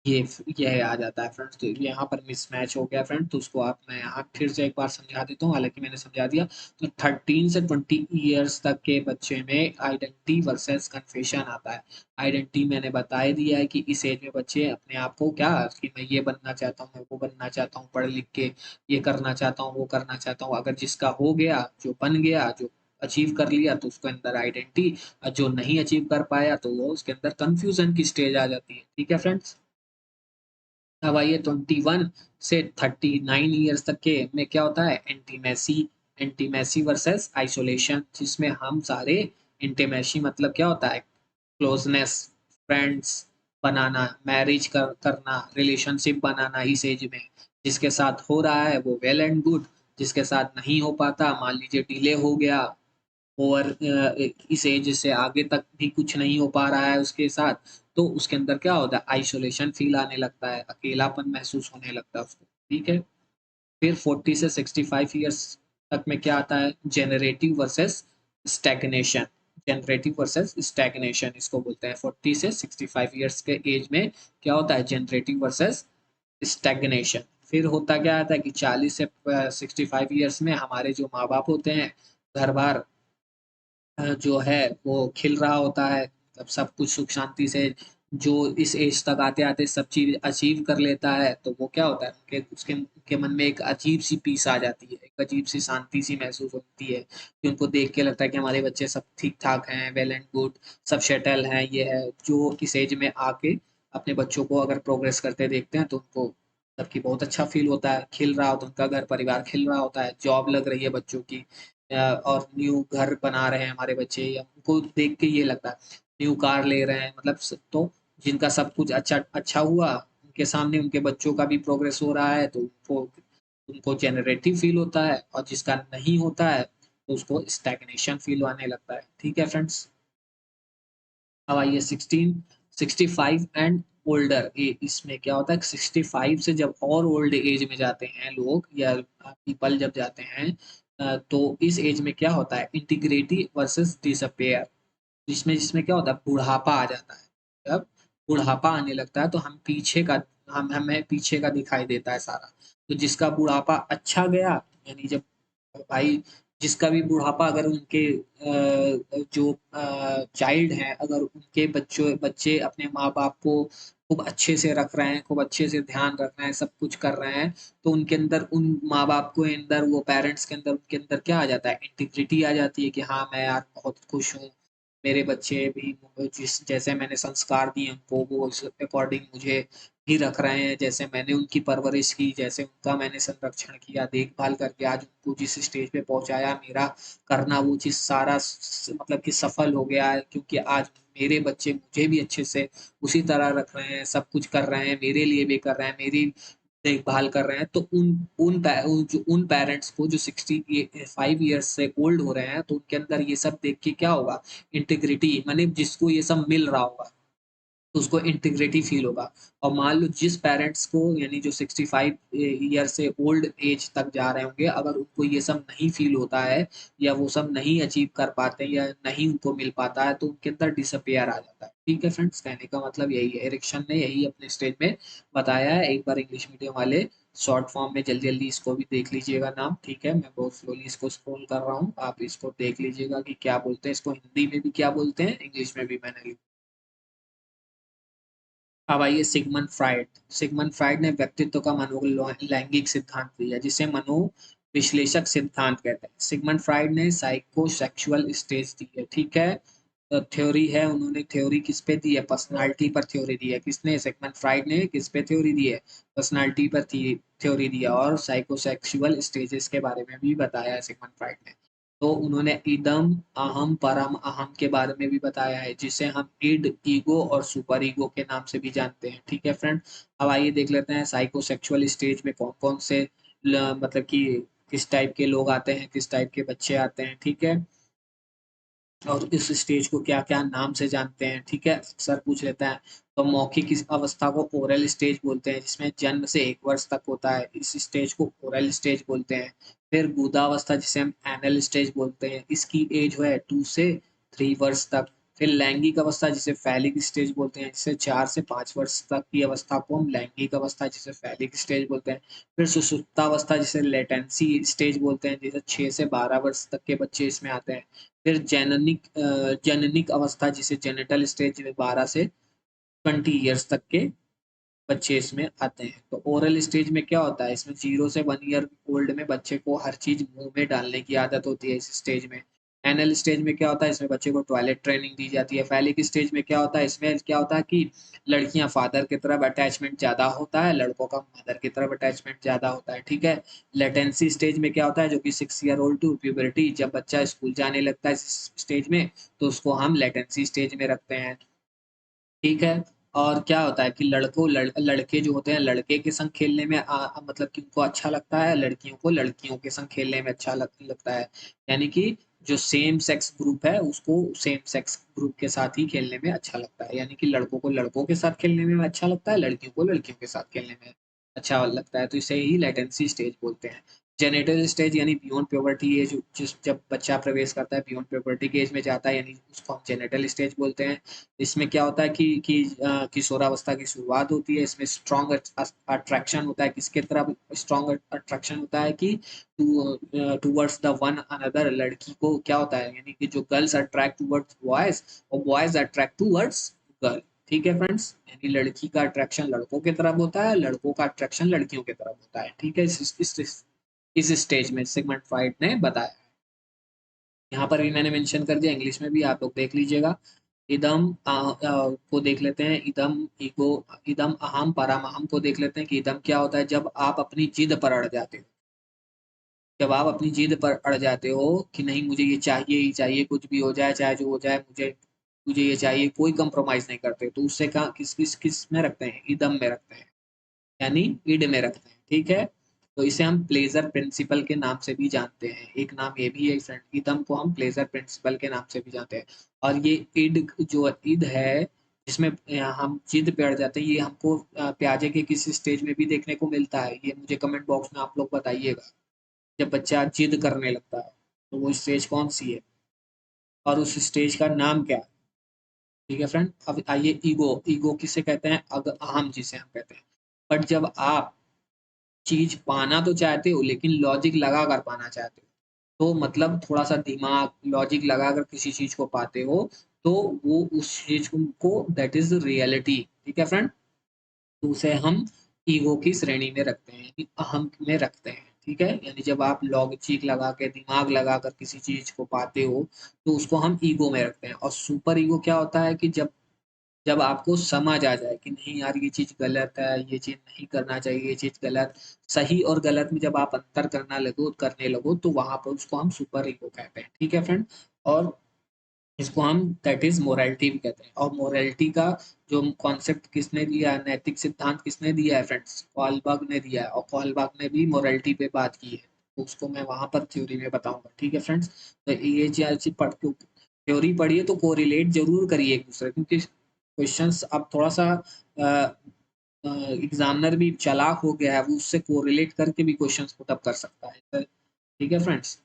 ये ये आ जाता है फ्रेंड्स, तो यहाँ पर मिसमैच हो गया फ्रेंड, तो उसको आप मैं यहाँ फिर से एक बार समझा देता हूँ, हालांकि मैंने समझा दिया। तो 13 से 20 ईयर्स तक के बच्चे में आइडेंटिटी वर्सेस कन्फेशन आता है। आइडेंटिटी मैंने बता ही दिया है कि इस एज में बच्चे अपने आप को क्या, कि मैं ये बनना चाहता हूँ, मैं वो बनना चाहता हूँ, पढ़ लिख के ये करना चाहता हूँ, वो करना चाहता हूँ, अगर जिसका हो गया, जो बन गया, जो अचीव कर लिया, तो उसके अंदर आइडेंटिटी, और जो नहीं अचीव कर पाया तो वो उसके अंदर कंफ्यूजन की स्टेज आ जाती है, ठीक है फ्रेंड्स। अब आइए 21 से 39 ईयर्स तक के में क्या होता है, इंटीमेसी, इंटीमेसी वर्सेस आइसोलेशन, जिसमें हम सारे, इंटीमेसी मतलब क्या होता है, क्लोजनेस, फ्रेंड्स बनाना, मैरिज करना, रिलेशनशिप बनाना इस एज में, जिसके साथ हो रहा है वो वेल एंड गुड, जिसके साथ नहीं हो पाता, मान लीजिए डिले हो गया, और इस एज से आगे तक भी कुछ नहीं हो पा रहा है उसके साथ, तो उसके अंदर क्या होता है, आइसोलेशन फील आने लगता है, अकेलापन महसूस होने लगता है उसको, ठीक है। फिर 40 से 65 ईयर्स तक में क्या आता है, generative versus stagnation, generative versus stagnation इसको बोलते हैं। 40 से 65 ईयर्स के एज में क्या होता है, जेनरेटिव वर्सेस स्टैग्नेशन। फिर होता क्या आता है कि 40 से 65 ईयर्स में हमारे जो माँ बाप होते हैं, घर बार जो है वो खिल रहा होता है, मतलब सब कुछ सुख शांति से, जो इस एज तक आते आते सब चीज अचीव कर लेता है, तो वो क्या होता है, उनके उसके उनके मन में एक अजीब सी पीस आ जाती है, एक अजीब सी शांति सी महसूस होती है, कि उनको देख के लगता है कि हमारे बच्चे सब ठीक ठाक हैं, वेल एंड गुड, सब सेटल हैं, ये है, जो इस एज में आके अपने बच्चों को अगर प्रोग्रेस करते देखते हैं, तो उनको सबकी बहुत अच्छा फील होता है, खिल रहा होता है उनका घर परिवार, खिल रहा होता है, जॉब लग रही है बच्चों की, और न्यू घर बना रहे हैं हमारे बच्चे, या उनको देख के ये लगता है, न्यू कार ले रहे हैं, मतलब तो जिनका सब कुछ अच्छा अच्छा हुआ, उनके सामने उनके बच्चों का भी प्रोग्रेस हो रहा है, तो उनको उनको जेनरेटिव फील होता है, और जिसका नहीं होता है तो उसको स्टैग्नेशन फील आने लगता है, ठीक है फ्रेंड्स। अब आइए 65 एंड ओल्डर, इसमें क्या होता है, 65 से जब और ओल्ड एज में जाते हैं लोग, या पीपल जब जाते हैं, तो इस एज में क्या होता है, इंटीग्रिटी वर्सेस डिसअपेयर, जिसमें जिसमें क्या होता है, बुढ़ापा आ जाता है। जब बुढ़ापा आने लगता है तो हम पीछे का, हम हमें पीछे का दिखाई देता है सारा, तो जिसका बुढ़ापा अच्छा गया, यानी जब भाई जिसका भी बुढ़ापा, अगर उनके जो चाइल्ड हैं, अगर उनके बच्चों बच्चे अपने माँ बाप को खूब अच्छे से रख रहे हैं, खूब अच्छे से ध्यान रख रहे हैं, सब कुछ कर रहे हैं, तो उनके अंदर, उन माँ बाप को अंदर, वो पेरेंट्स के अंदर, उनके अंदर क्या आ जाता है, इंटीग्रिटी आ जाती है, कि हाँ मैं यार बहुत खुश हूँ, मेरे बच्चे भी जिस जैसे मैंने संस्कार दिए उनको, वो उस अकॉर्डिंग मुझे भी रख रहे हैं, जैसे मैंने उनकी परवरिश की, जैसे उनका मैंने संरक्षण किया, देखभाल करके आज उनको जिस स्टेज पे पहुंचाया, मेरा करना वो चीज सारा मतलब कि सफल हो गया है, क्योंकि आज मेरे बच्चे मुझे भी अच्छे से उसी तरह रख रहे हैं, सब कुछ कर रहे हैं, मेरे लिए भी कर रहे हैं, मेरी देखभाल कर रहे हैं, तो उन पेरेंट्स को जो 65 ईयर्स से ओल्ड हो रहे हैं, तो उनके अंदर ये सब देख के क्या होगा, इंटीग्रिटी, माने जिसको ये सब मिल रहा होगा, तो उसको इंटीग्रिटी फील होगा। और मान लो जिस पेरेंट्स को, यानी जो 65 ईयर से ओल्ड एज तक जा रहे होंगे, अगर उनको ये सब नहीं फील होता है, या वो सब नहीं अचीव कर पाते हैं, या नहीं उनको मिल पाता है, तो उनके अंदर डिसअपेयर आ जाता है, ठीक है फ्रेंड्स, कहने का मतलब यही है, एरिक्सन ने यही अपने स्टेज में बताया है। एक बार इंग्लिश मीडियम वाले शॉर्ट फॉर्म में जल्दी जल्दी इसको भी देख लीजिएगा नाम, ठीक है, मैं बहुत स्लोली इसको स्क्रॉल कर रहा हूँ, आप इसको देख लीजिएगा कि क्या बोलते हैं इसको, हिंदी में भी क्या बोलते हैं, इंग्लिश में भी मैंने। अब आइए सिगमंड फ्राइड। सिगमंड फ्राइड ने व्यक्तित्व का मनोलैंगिक सिद्धांत दिया, जिसे मनोविश्लेषक सिद्धांत कहते हैं। सिगमंड फ्राइड ने साइकोसेक्सुअल स्टेज दी है, ठीक है, थ्योरी है, उन्होंने थ्योरी किस पे दी है, पर्सनालिटी पर थ्योरी दी है। किसने, सिगमंड फ्राइड ने किस पे थ्योरी दी है, पर्सनालिटी पर थ्योरी दी है। और साइकोसेक्सुअल स्टेजेस के बारे में भी बताया है सिगमंड फ्राइड ने। तो उन्होंने इदम, अहम, परम अहम के बारे में भी बताया है, जिसे हम इड, ईगो और सुपर ईगो के नाम से भी जानते हैं। ठीक है फ्रेंड, अब आइए देख लेते हैं साइकोसेक्सुअल स्टेज में कौन कौन से मतलब कि किस टाइप के लोग आते हैं, किस टाइप के बच्चे आते हैं। ठीक है, और इस स्टेज को क्या क्या नाम से जानते हैं। ठीक है, अक्सर पूछ लेता है। तो मौखिक इस अवस्था को ओरल स्टेज बोलते हैं, जिसमें जन्म से 1 वर्ष तक होता है, इस स्टेज को ओरल स्टेज बोलते हैं। फिर गुदावस्था जिसे हम एनल स्टेज बोलते हैं, इसकी एज है 2 से 3 वर्ष तक। फिर लैंगिक अवस्था जिसे फैलिक स्टेज बोलते हैं, जिसे 4 से 5 वर्ष तक की अवस्था को हम लैंगिक अवस्था जिसे फैलिक स्टेज बोलते हैं। फिर सुषुप्तावस्था जिसे लेटेंसी स्टेज बोलते हैं, जिसे 6 से 12 वर्ष तक के बच्चे इसमें आते हैं। फिर जननिक अवस्था जिसे जेनिटल स्टेज में 12 से 20 ईयर्स तक के बच्चे इसमें आते हैं। तो ओरल स्टेज में क्या होता है, इसमें 0 से 1 ईयर ओल्ड में बच्चे को हर चीज मुंह में डालने की आदत होती है इस स्टेज में। एनल स्टेज में क्या होता है, इसमें बच्चे को टॉयलेट ट्रेनिंग दी जाती है। फैलिक स्टेज में क्या होता है, इसमें क्या होता है कि लड़कियां फादर की तरफ अटैचमेंट ज्यादा होता है, लड़कों का मदर की तरफ अटैचमेंट ज्यादा होता है। ठीक है, लेटेंसी स्टेज में क्या होता है, जो कि 6 ईयर ओल्ड टू प्यूबर्टी, जब बच्चा स्कूल जाने लगता है इस स्टेज में, तो उसको हम लेटेंसी स्टेज में रखते हैं। ठीक है, और क्या होता है कि लड़के जो होते हैं लड़के के संग खेलने में मतलब कि उनको अच्छा लगता है, लड़कियों को लड़कियों के संग खेलने में अच्छा लगता है। यानी कि जो सेम सेक्स ग्रुप है उसको सेम सेक्स ग्रुप के साथ ही खेलने में अच्छा लगता है। यानी कि लड़कों को लड़कों के साथ खेलने में अच्छा लगता है, लड़कियों को लड़कियों के साथ खेलने में अच्छा लगता है। तो इसे ही लेटेंसी स्टेज बोलते हैं। जेनिटल स्टेज यानी बियॉन्ड प्यूबर्टी एज, जिस जब बच्चा प्रवेश करता है बियॉन्ड प्यूबर्टी के एज में जाता है, यानी उसको हम जेनिटल स्टेज बोलते हैं। इसमें क्या होता है कि किशोरावस्था की शुरुआत होती है। इसमें स्ट्रॉन्ग अट्रैक्शन होता है, किसके तरफ स्ट्रॉन्ग अट्रैक्शन होता है कि टूवर्ड्स द वन अनदर, लड़की को क्या होता है, यानी कि जो गर्ल्स अट्रैक्ट टूवर्ड्स बॉयज और बॉयज अट्रैक्ट टूवर्ड्स गर्ल। ठीक है फ्रेंड्स, यानी लड़की का अट्रैक्शन लड़कों की तरफ होता है, लड़कों का अट्रैक्शन लड़कियों की तरफ होता है। ठीक है, इस स्टेज में सिगमंड फ्राइड ने बताया। यहाँ पर भी मैंने मेंशन कर दिया, इंग्लिश में भी आप लोग देख लीजिएगा। इदम को देख लेते हैं, इदम ईगो, इदम अहम परम अहम को देख लेते हैं कि इदम क्या होता है, जब आप अपनी जिद पर अड़ जाते हो। जब आप अपनी जिद पर अड़ जाते हो कि नहीं मुझे ये चाहिए ही चाहिए, कुछ भी हो जाए चाहे जो हो जाए, मुझे मुझे ये चाहिए, कोई कंप्रोमाइज नहीं करते, तो उससे कहा किस किस किस में रखते हैं, इदम में रखते हैं, यानी ईड में रखते हैं। ठीक है, तो इसे हम प्लेजर प्रिंसिपल के नाम से भी जानते हैं। एक नाम ये भी है फ्रेंड, ईदम को हम प्लेजर प्रिंसिपल के नाम से भी जानते हैं। और ये ईद जो ईद है, जिसमें हम जिद पे अड़ जाते हैं, ये हमको प्याजे के किसी स्टेज में भी देखने को मिलता है। ये मुझे कमेंट बॉक्स में आप लोग बताइएगा, जब बच्चा जिद करने लगता है तो वो स्टेज कौन सी है और उस स्टेज का नाम क्या है। ठीक है फ्रेंड, अब आइए ईगो, ईगो किसे कहते हैं, अगर अहम जिसे हम कहते हैं। बट जब आप चीज पाना तो चाहते हो लेकिन लॉजिक लगा कर पाना चाहते हो, तो मतलब थोड़ा सा दिमाग लॉजिक लगा कर किसी चीज को पाते हो, तो वो उस चीज को दैट इज रियलिटी। ठीक है फ्रेंड, तो उसे हम ईगो की श्रेणी में रखते हैं, यानी अहम में रखते हैं। ठीक है, यानी जब आप लॉजिक लगा के दिमाग लगा कर किसी चीज को पाते हो, तो उसको हम ईगो में रखते हैं। और सुपर ईगो क्या होता है कि जब जब आपको समझ आ जाए कि नहीं यार ये चीज गलत है, ये चीज नहीं करना चाहिए, ये चीज गलत, सही और गलत में जब आप अंतर करने लगो, तो वहां पर उसको हम सुपर ईगो कहते हैं। ठीक है फ्रेंड, और इसको हम दैट इज मोरालिटी भी कहते हैं। और मोरालिटी का जो कॉन्सेप्ट किसने दिया है, नैतिक सिद्धांत किसने दिया है फ्रेंड्स, कॉलबर्ग ने दिया है। और कॉलबर्ग ने भी मोरालिटी पे बात की है, तो उसको मैं वहां पर थ्योरी में बताऊंगा। ठीक है फ्रेंड्स, तो ये चीज पढ़ के थ्योरी पढ़िए तो कोरिलेट जरूर करिए एक दूसरे, क्योंकि क्वेश्चंस अब थोड़ा सा एग्जामिनर भी चालाक हो गया है, वो उससे कोरिलेट करके भी क्वेश्चंस पुटअप कर सकता है। ठीक है फ्रेंड्स,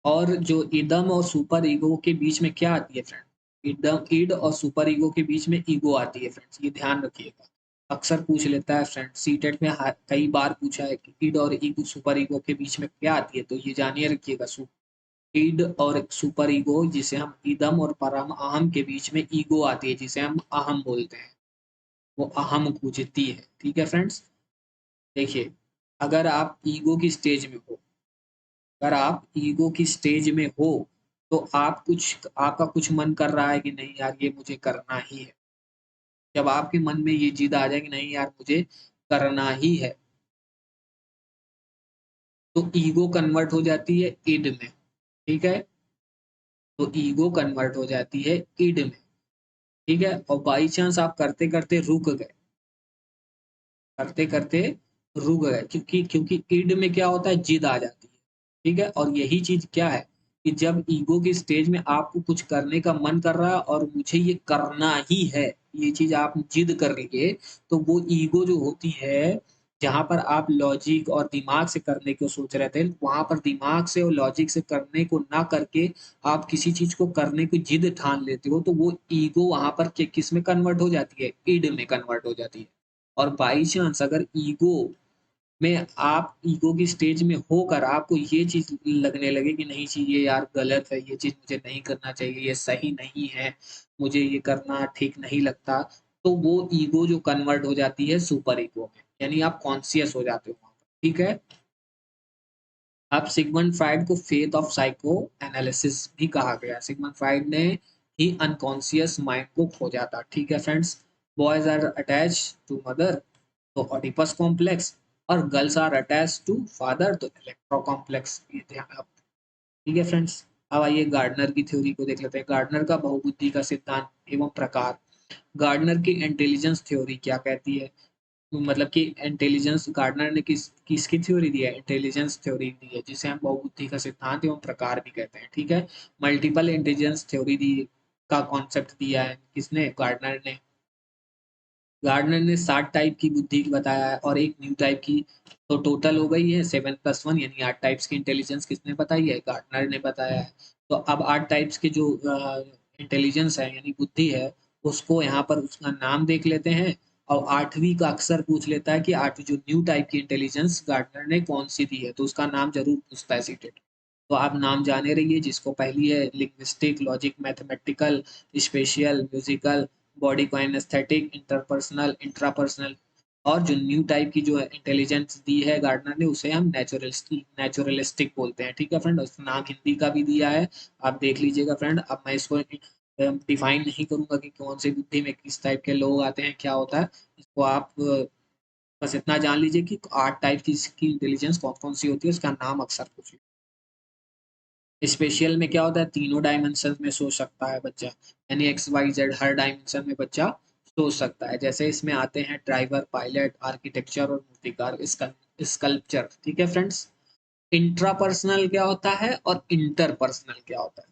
और जो इदम और सुपर ईगो के बीच में क्या आती है फ्रेंड, इड और सुपर ईगो के बीच में ईगो आती है फ्रेंड्स, ये ध्यान रखिएगा। अक्सर पूछ लेता है फ्रेंड, सीटेट में कई बार पूछा है कि इड और ईगो सुपर ईगो के बीच में क्या आती है, तो ये जानिए रखिएगा। इड और सुपर ईगो, जिसे हम इदम और परम अहम के बीच में ईगो आती है, जिसे हम अहम बोलते हैं, वो अहम को जीतती है। ठीक है फ्रेंड्स, देखिए, अगर आप ईगो की स्टेज में हो अगर आप ईगो की स्टेज में हो तो आपका कुछ मन कर रहा है कि नहीं यार ये मुझे करना ही है। जब आपके मन में ये जिद आ जाए कि नहीं यार मुझे करना ही है, तो ईगो कन्वर्ट हो जाती है इड में। ठीक है, तो ईगो कन्वर्ट हो जाती है इड में। ठीक है, और बाई चांस आप करते करते रुक गए, करते करते रुक गए, क्योंकि क्योंकि इड में क्या होता है, जिद आ जाती है। ठीक है, और यही चीज क्या है कि जब ईगो की स्टेज में आपको कुछ करने का मन कर रहा है और मुझे ये करना ही है, ये चीज आप जिद कर लिए, तो वो ईगो जो होती है, जहां पर आप लॉजिक और दिमाग से करने को सोच रहे थे, वहां पर दिमाग से और लॉजिक से करने को ना करके आप किसी चीज को करने की जिद ठान लेते हो, तो वो ईगो वहां पर किस में कन्वर्ट हो जाती है, इड में कन्वर्ट हो जाती है। और बाई चांस अगर ईगो में, आप ईगो की स्टेज में होकर आपको ये चीज लगने लगे कि नहीं जी ये यार गलत है, ये चीज मुझे नहीं करना चाहिए, ये सही नहीं है, मुझे ये करना ठीक नहीं लगता, तो वो ईगो जो कन्वर्ट हो जाती है सुपर ईगो में, यानी आप कॉन्शियस हो जाते हो वहां पर। ठीक है, अब सिगमंड फ्राइड को फेथ ऑफ साइको एनालिसिस भी कहा गया। सिगमंड फ्राइड ने ही अनकॉन्शियस माइंड को खोजा था। ठीक है friends, boys are attach to mother, तो ऑडिपस कॉम्प्लेक्स, और girls are attach to father, तो इलेक्ट्रो कॉम्प्लेक्स। ये ध्यान आप। ठीक है फ्रेंड्स, अब आइए गार्डनर की थ्योरी को देख लेते हैं। गार्डनर का बहुबुद्धि का सिद्धांत एवं प्रकार। गार्डनर की इंटेलिजेंस थ्योरी क्या कहती है, मतलब कि इंटेलिजेंस गार्डनर ने किसकी थ्योरी दी है, इंटेलिजेंस थ्योरी दी है, जिसे हम बहुबुद्धि का सिद्धांत एवं प्रकार भी कहते हैं। ठीक है, मल्टीपल इंटेलिजेंस थ्योरी दी का कॉन्सेप्ट दिया है किसने, गार्डनर ने। गार्डनर ने 7 टाइप की बुद्धि बताया है और एक न्यू टाइप की, तो टोटल हो गई है 7+1, यानी 8 टाइप्स की इंटेलिजेंस किसने बताई है, गार्डनर ने बताया है। तो अब 8 टाइप्स के जो इंटेलिजेंस है यानी बुद्धि है, उसको यहाँ पर उसका नाम देख लेते हैं। और 8वीं का अक्सर पूछ लेता है कि 8 जो न्यू टाइप की इंटेलिजेंस गार्डनर ने कौन सी दी है, तो उसका नाम जरूर पूछता है सीटेड। तो आप नाम जाने रहिए, जिसको पहली है linguistic, logic, mathematical, spatial, musical, body kinesthetic, interpersonal, intrapersonal. और जो न्यू टाइप की जो इंटेलिजेंस दी है गार्डनर ने, उसे हम नेचुरलिस्टिक बोलते हैं। ठीक है फ्रेंड, उसका नाम हिंदी का भी दिया है, आप देख लीजिएगा फ्रेंड। अब मैं इसको डिफाइन नहीं करूंगा कि कौन सी बुद्धि में किस टाइप के लोग आते हैं, क्या होता है। इसको आप बस इतना जान लीजिए कि 8 टाइप की इंटेलिजेंस कौन कौन सी होती है, उसका नाम अक्सर पूछिए। स्पेशल में क्या होता है, तीनों डायमेंशन में सोच सकता है बच्चा, यानी एक्स वाई जेड हर डायमेंशन में बच्चा सोच सकता है। जैसे इसमें आते हैं ड्राइवर, पायलट, आर्किटेक्चर और मूर्तिकार, स्कल्पचर। ठीक है फ्रेंड्स, इंट्रापर्सनल क्या होता है और इंटरपर्सनल क्या होता है,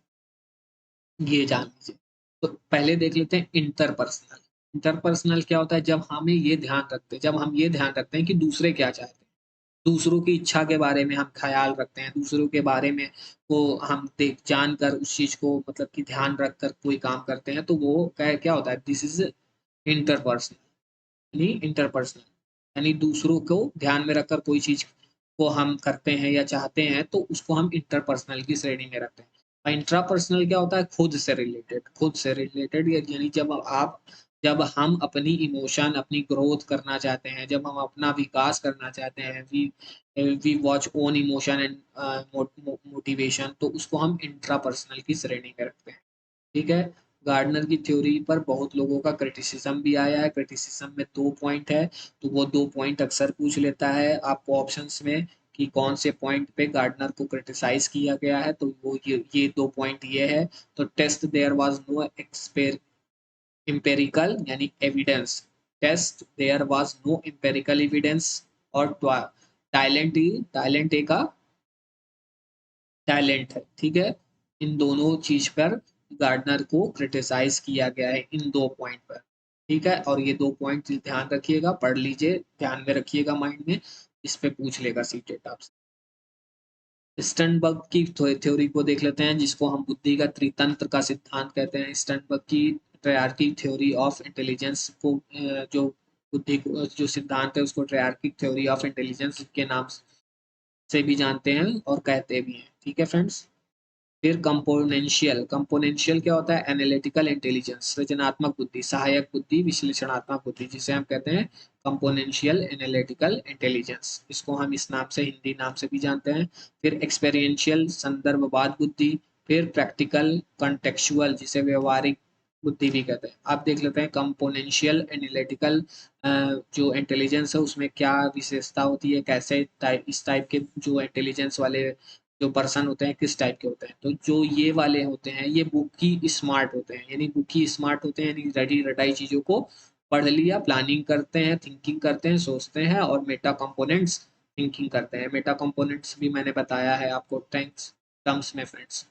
ये जान लीजिए। तो पहले देख लेते हैं इंटरपर्सनल। इंटरपर्सनल क्या होता है, जब हम ये ध्यान रखते हैं कि दूसरे क्या चाहते हैं, दूसरों की इच्छा के बारे में हम ख्याल रखते हैं, दूसरों के बारे में वो हम देख जानकर उस चीज को मतलब कि ध्यान रखकर कोई काम करते हैं, तो वो क्या क्या होता है, दिस इज इंटरपर्सनल। यानी इंटरपर्सनल यानी दूसरों को ध्यान में रखकर कोई चीज को हम करते हैं या चाहते हैं, तो उसको हम इंटरपर्सनल की श्रेणी में रखते हैं। और इंट्रापर्सनल क्या होता है, खुद से रिलेटेड, यानी जब हम अपनी इमोशन, अपनी ग्रोथ करना चाहते हैं, जब हम अपना विकास करना चाहते हैं, we watch own emotion and motivation, तो उसको हम इंट्रापर्सनल की श्रेणी में रखते हैं। ठीक है, गार्डनर की थ्योरी पर बहुत लोगों का क्रिटिसिज्म भी आया है। क्रिटिसिज्म में 2 पॉइंट है, तो वो 2 पॉइंट अक्सर पूछ लेता है आपको ऑप्शंस में कि कौन से पॉइंट पे गार्डनर को क्रिटिसाइज किया गया है, तो वो ये 2 पॉइंट ये है। तो test there was no empirical यानी evidence, test there was no empirical evidence, और टैलेंट का टैलेंट है। ठीक है, इन दोनों चीज पर गार्डनर को क्रिटिसाइज किया गया है, इन 2 पॉइंट पर। ठीक है, और ये 2 पॉइंट ध्यान रखिएगा, पढ़ लीजिए, ध्यान में रखिएगा माइंड में, इस पे पूछ लेगा सीटेट आपसे। स्टर्नबर्ग की थ्योरी को देख लेते हैं, जिसको हम बुद्धि का त्रितंत्र का सिद्धांत कहते हैं। स्टर्नबर्ग की ट्रायर्किक थ्योरी ऑफ इंटेलिजेंस को जो बुद्धि जो सिद्धांत है, उसको ट्रायर्किक थ्योरी ऑफ इंटेलिजेंस के नाम से भी जानते हैं और कहते भी हैं। ठीक है फ्रेंड्स, फिर कंपोनेंशियल। कंपोनेंशियल क्या होता है, एनालिटिकल इंटेलिजेंस, सृजनात्मक बुद्धि, सहायक बुद्धि, विश्लेषणात्मक बुद्धि, जिसे हम कहते हैं कंपोनेंशियल एनालिटिकल इंटेलिजेंस, इसको हम इस नाम से, हिंदी नाम से भी जानते हैं। फिर एक्सपेरिएंशियल संदर्भवाद बुद्धि, फिर प्रैक्टिकल कॉन्टेक्चुअल जिसे व्यवहारिक बुद्धि भी कहते हैं। आप देख लेते हैं कंपोनेंशियल एनालिटिकल जो इंटेलिजेंस है उसमें क्या विशेषता होती है, कैसे टाइप, इस टाइप के जो इंटेलिजेंस वाले जो पर्सन होते हैं किस टाइप के होते हैं। तो जो ये वाले होते हैं ये बुकी स्मार्ट होते हैं, यानी बुकी स्मार्ट होते हैं, यानी रटी रटाई चीजों को पढ़ लिया, प्लानिंग करते हैं, थिंकिंग करते हैं, सोचते हैं, और मेटा कंपोनेंट्स थिंकिंग करते हैं। मेटा कंपोनेंट्स भी मैंने बताया है आपको टैंक्स टर्म्स में फ्रेंड्स।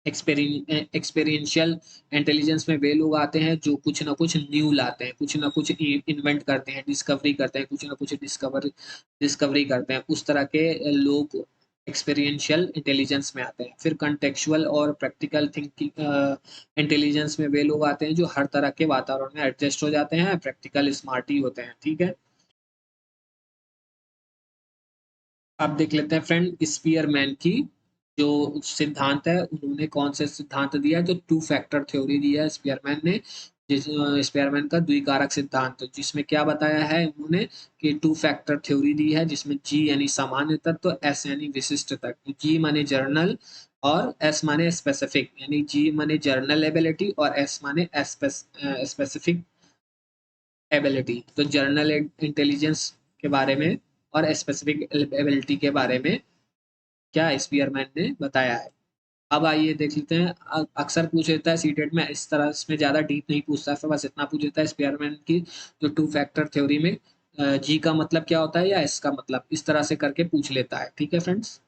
एक्सपेरिएंशियल इंटेलिजेंस में वे लोग आते हैं जो कुछ ना कुछ न्यू लाते हैं, कुछ ना कुछ इन्वेंट करते हैं, डिस्कवरी करते हैं, कुछ ना कुछ डिस्कवरी करते हैं, उस तरह के लोग एक्सपेरिएंशियल इंटेलिजेंस में आते हैं। फिर कंटेक्चुअल और प्रैक्टिकल थिंकिंग इंटेलिजेंस में वे लोग आते हैं जो हर तरह के वातावरण में एडजस्ट हो जाते हैं, प्रैक्टिकल स्मार्ट ही होते हैं। ठीक है, अब देख लेते हैं फ्रेंड स्पीयरमैन की जो सिद्धांत है, उन्होंने कौन से सिद्धांत दिया है, जो टू फैक्टर थ्योरी दिया है स्पीयरमैन ने। जिस स्पीयरमैन का द्विकारक सिद्धांत, जिसमें क्या बताया है उन्होंने कि टू फैक्टर थ्योरी दी है, जिसमें जी यानी सामान्य तत्व, एस यानी विशिष्ट तत्व। जी माने जर्नल और एस माने स्पेसिफिक, यानी जी माने जर्नल एबिलिटी और एस माने स्पेसिफिक एबिलिटी। तो जर्नल इंटेलिजेंस के बारे में और स्पेसिफिक एबिलिटी के बारे में क्या स्पीयरमैन ने बताया है। अब आइए देख लेते हैं, अक्सर पूछ लेता है सीटेट में, इस तरह इसमें ज्यादा डीप नहीं पूछता है, बस इतना पूछ लेता है स्पीयरमैन की जो टू फैक्टर थ्योरी में जी का मतलब क्या होता है या एस का मतलब, इस तरह से करके पूछ लेता है। ठीक है फ्रेंड्स।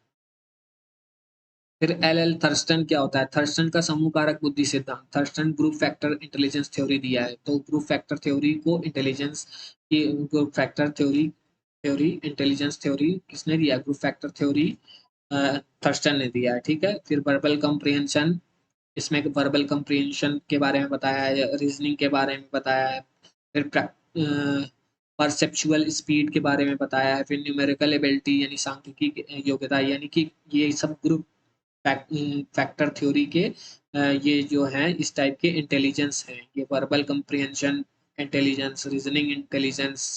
फिर एल एल थर्स्टन क्या होता है, थर्स्टन का समूह कारक बुद्धि सिद्धांत, Thurston group factor intelligence theory दिया है। तो ग्रुप फैक्टर थ्योरी को इंटेलिजेंस की, group factor theory theory intelligence theory किसने दिया, ग्रुप फैक्टर थ्योरी थर्स्टन ने दिया है। ठीक है, फिर वर्बल कम्प्रिहेंशन, इसमें वर्बल कम्प्रिहेंशन के बारे में बताया है, रीजनिंग के बारे में बताया है, फिर परसेप्चुअल स्पीड के बारे में बताया है, फिर न्यूमेरिकल एबिलिटी यानी सांख्यिकी योग्यता, यानी कि ये सब ग्रुप फैक्टर थ्योरी के ये जो है इस टाइप के इंटेलिजेंस हैं, ये verbal comprehension intelligence, reasoning intelligence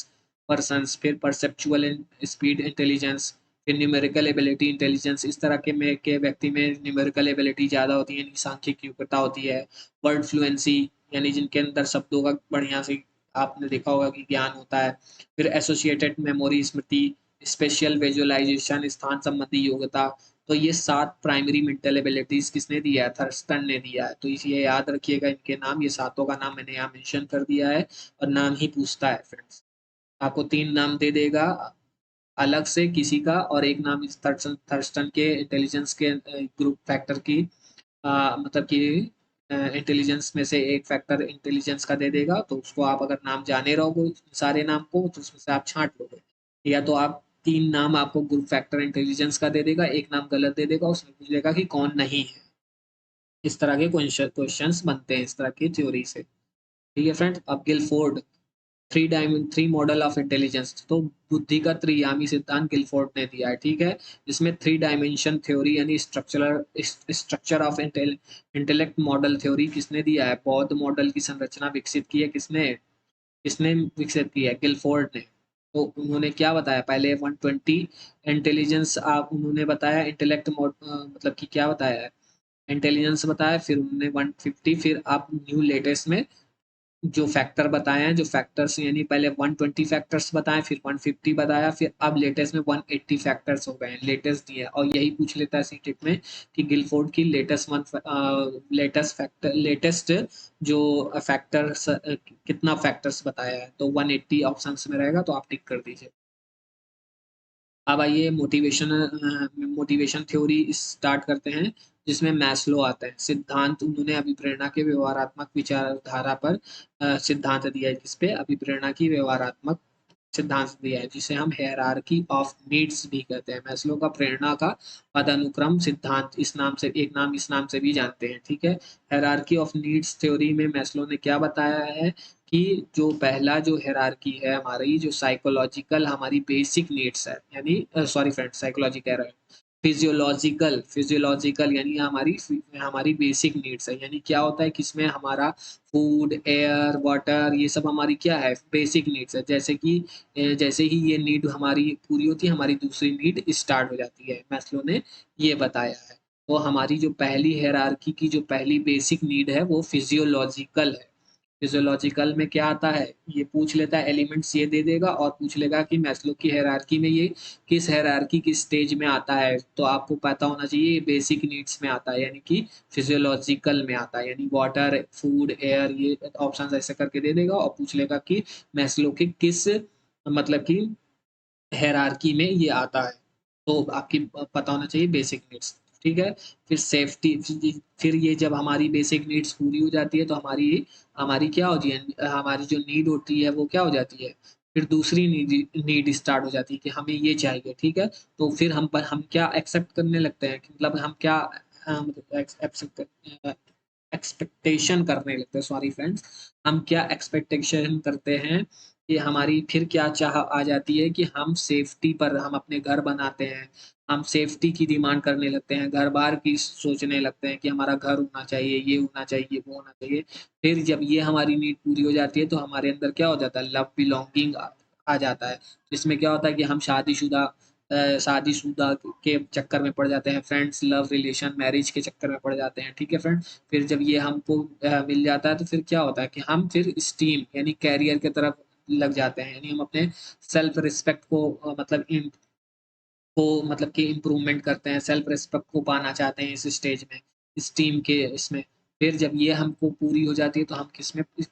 persons, फिर परसेप्चुअल स्पीड इंटेलिजेंस, फिर न्यूमेरिकल एबिलिटी इंटेलिजेंस। इस तरह के में के व्यक्ति में न्यूमेरिकल एबिलिटी ज़्यादा होती है, यानी सांख्यिक योग्यता होती है। वर्ड फ्लुएंसी, यानी जिनके अंदर शब्दों का बढ़िया से आपने देखा होगा कि ज्ञान होता है। फिर एसोसिएटेड मेमोरी स्मृति, स्पेशल विजुअलाइजेशन, स्थान संबंधी योग्यता। तो ये 7 प्राइमरी मेंटल एबिलिटीज किसने दिया है, थर्स्टन ने दिया है। तो इसे याद रखिएगा, इनके नाम, ये सातों का नाम मैंने यहाँ मेंशन कर दिया है, और नाम ही पूछता है फ्रेंड्स। आपको 3 नाम दे देगा अलग से किसी का, और एक नाम इस थर्स्टन थर्स्टन के इंटेलिजेंस के ग्रुप फैक्टर की मतलब कि इंटेलिजेंस में से एक फैक्टर इंटेलिजेंस का दे देगा। तो उसको आप अगर नाम जाने रहोगे सारे नाम को, तो उसमें से आप छांट लोगे, या तो आप 3 नाम आपको ग्रुप फैक्टर इंटेलिजेंस का दे देगा, एक नाम गलत दे देगा, उसमें पूछ लेगा कि कौन नहीं है। इस तरह के क्वेश्चंस बनते हैं इस तरह की थ्योरी से। ठीक है फ्रेंड। अब Guilford, three model of intelligence, तो बुद्धि का त्रियामी सिद्धांत गिलफोर्ड ने दिया है। ठीक है, इसमें 3 डायमेंशन थ्योरी यानी structure of intellect model theory किसने दिया है, बौद्ध मॉडल की संरचना विकसित की है किसने, किसने विकसित की है, गिलफोर्ड ने। तो उन्होंने क्या बताया, पहले 120 इंटेलिजेंस आप उन्होंने बताया, इंटेलेक्ट मतलब कि क्या बताया है, इंटेलिजेंस बताया, फिर उन्होंने 150, फिर आप न्यू लेटेस्ट में जो फैक्टर बताए हैं, जो फैक्टर्स यानी पहले 120 फैक्टर्स बताए, फिर 150 बताया, फिर अब लेटेस्ट में 180 फैक्टर्स हो गए हैं, लेटेस्ट दिए। और यही पूछ लेता है सीटेट में कि गिलफोर्ड की लेटेस्ट जो फैक्टर्स कितना फैक्टर्स बताया है, तो 180 ऑप्शंस में रहेगा, तो आप टिक कर दीजिए। अब आइए मोटिवेशन थ्योरी स्टार्ट करते हैं, जिसमें मैस्लो आता है सिद्धांत। उन्होंने अभिप्रेरणा के व्यवहारात्मक विचारधारा पर सिद्धांत दिया है, जिसपे अभिप्रेरणा की व्यवहारात्मक सिद्धांत दिया है, जिसे हम हायरार्की ऑफ नीड्स भी कहते हैं। मैस्लो का प्रेरणा का पदानुक्रम सिद्धांत, इस नाम से, एक नाम इस नाम से भी जानते हैं। ठीक है, हायरार्की ऑफ नीड्स थ्योरी में मैस्लो ने क्या बताया है कि जो पहला जो हायरार्की है हमारी, जो साइकोलॉजिकल हमारी बेसिक नीड्स है, यानी सॉरी फ्रेंड, साइकोलॉजी कह रहा है, फिजियोलॉजिकल फिजियोलॉजिकल यानी हमारी हमारी बेसिक नीड्स है, यानी क्या होता है कि इसमें हमारा फूड, एयर, वाटर, ये सब हमारी क्या है, बेसिक नीड्स है। जैसे कि जैसे ही ये नीड हमारी पूरी होती है, हमारी दूसरी नीड स्टार्ट हो जाती है, मैस्लो ने ये बताया है। तो हमारी जो पहली हायरार्की की जो पहली बेसिक नीड है वो फिजियोलॉजिकल है। फिजियोलॉजिकल में क्या आता है, ये पूछ लेता है एलिमेंट्स, ये दे देगा और पूछ लेगा कि मैस्लो की हायरार्की में ये किस हायरार्की किस स्टेज में आता है। तो आपको पता होना चाहिए ये बेसिक नीड्स में आता है, यानी कि फिजियोलॉजिकल में आता है, यानी वाटर, फूड, एयर, ये ऑप्शंस ऐसे करके दे देगा और पूछ लेगा कि मैस्लो के किस मतलब कि हायरार्की में ये आता है। तो आपकी पता होना चाहिए बेसिक नीड्स, ठीक है। फिर सेफ्टी, फिर ये जब हमारी बेसिक नीड्स पूरी हो जाती है तो हमारी हमारी क्या होती है, हमारी जो नीड होती है वो क्या हो जाती है, फिर दूसरी नीड नीड स्टार्ट हो जाती है कि हमें ये चाहिए, ठीक है। तो फिर हम क्या एक्सेप्ट करने लगते हैं, मतलब हम क्या मतलब एक्सपेक्टेशन करने लगते हैं, सॉरी फ्रेंड्स, हम क्या एक्सपेक्टेशन करते हैं कि हमारी फिर क्या चाह आ जाती है कि हम सेफ्टी पर हम अपने घर बनाते हैं, हम सेफ्टी की डिमांड करने लगते हैं, घर बार की सोचने लगते हैं कि हमारा घर होना चाहिए, ये होना चाहिए, वो होना चाहिए। फिर जब ये हमारी नीड पूरी हो जाती है तो हमारे अंदर क्या हो जाता है, लव बिलोंगिंग आ जाता है। इसमें क्या होता है कि हम शादीशुदा के चक्कर में पड़ जाते हैं, फ्रेंड्स, लव रिलेशन, मैरिज के चक्कर में पड़ जाते हैं, ठीक है फ्रेंड। फिर जब ये हमको मिल जाता है तो फिर क्या होता है कि हम फिर स्टीम यानी कैरियर की तरफ लग जाते हैं, यानी हम अपने सेल्फ रिस्पेक्ट को मतलब कि इम्प्रूवमेंट करते हैं, सेल्फ रिस्पेक्ट को पाना चाहते हैं इस स्टेज में, इस टीम के इसमें। फिर जब ये हमको पूरी हो जाती है तो हम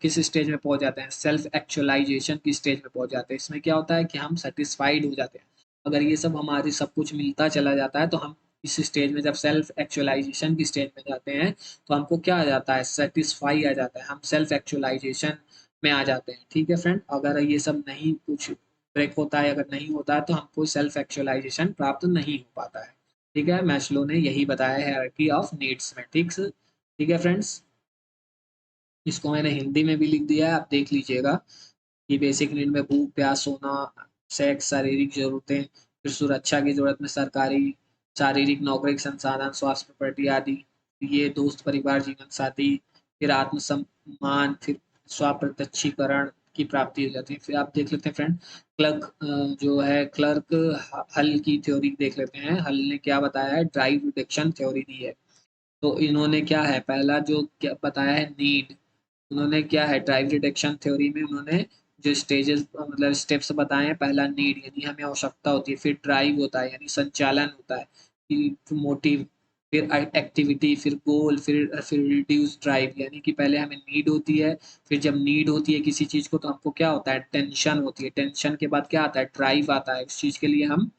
किस स्टेज में पहुंच जाते हैं, सेल्फ एक्चुअलाइजेशन की स्टेज में पहुंच जाते हैं। इसमें क्या होता है कि हम सेटिस्फाइड हो जाते हैं। अगर ये सब हमारे सब कुछ मिलता चला जाता है तो हम इस स्टेज में जब सेल्फ एक्चुअलाइजेशन की स्टेज में जाते हैं तो हमको क्या आ जाता है, सेटिस्फाई आ जाता है, हम सेल्फ एक्चुअलाइजेशन में आ जाते हैं, ठीक है फ्रेंड। अगर ये सब नहीं कुछ ब्रेक होता है, अगर नहीं होता है तो हमको सेल्फ एक्चुअलाइजेशन प्राप्त नहीं हो पाता है, ठीक है। मैस्लो ने यही बताया है हायरार्की ऑफ नीड्स में, ठीक है फ्रेंड्स। इसको मैंने हिंदी में भी लिख दिया है, आप देख लीजिएगा कि बेसिक नीड में भूख, प्यास, सोना, सेक्स, शारीरिक जरूरतें, फिर सुरक्षा की जरूरत में सरकारी शारीरिक, नौकरी, संसाधन, स्वास्थ्य, प्रॉपर्टी आदि, ये दोस्त, परिवार, जीवन साथी, फिर आत्मसम्मान, फिर स्वाप्रत्यक्षीकरण की प्राप्ति हो जाती है। फिर आप देख लेते हैं फ्रेंड, जो है क्लर्क हल की थ्योरी देख लेते हैं। हल ने क्या बताया है, ड्राइव रिडक्शन थ्योरी दी है। तो इन्होंने क्या है, पहला जो क्या बताया है, नीड, उन्होंने क्या है ड्राइव रिडक्शन थ्योरी में उन्होंने जो स्टेजेस मतलब स्टेप्स बताए हैं, पहला नीड यानी हमें आवश्यकता होती है, फिर ड्राइव होता है यानी संचालन होता है, फिर मोटिव, फिर एक्टिविटी, फिर गोल, फिर रिड्यूस ड्राइव, यानी कि पहले हमें नीड होती है, फिर जब नीड होती है किसी चीज को तो हमको क्या होता है, टेंशन होती है, टेंशन के बाद क्या आता है, ड्राइव आता है, उस चीज के लिए हम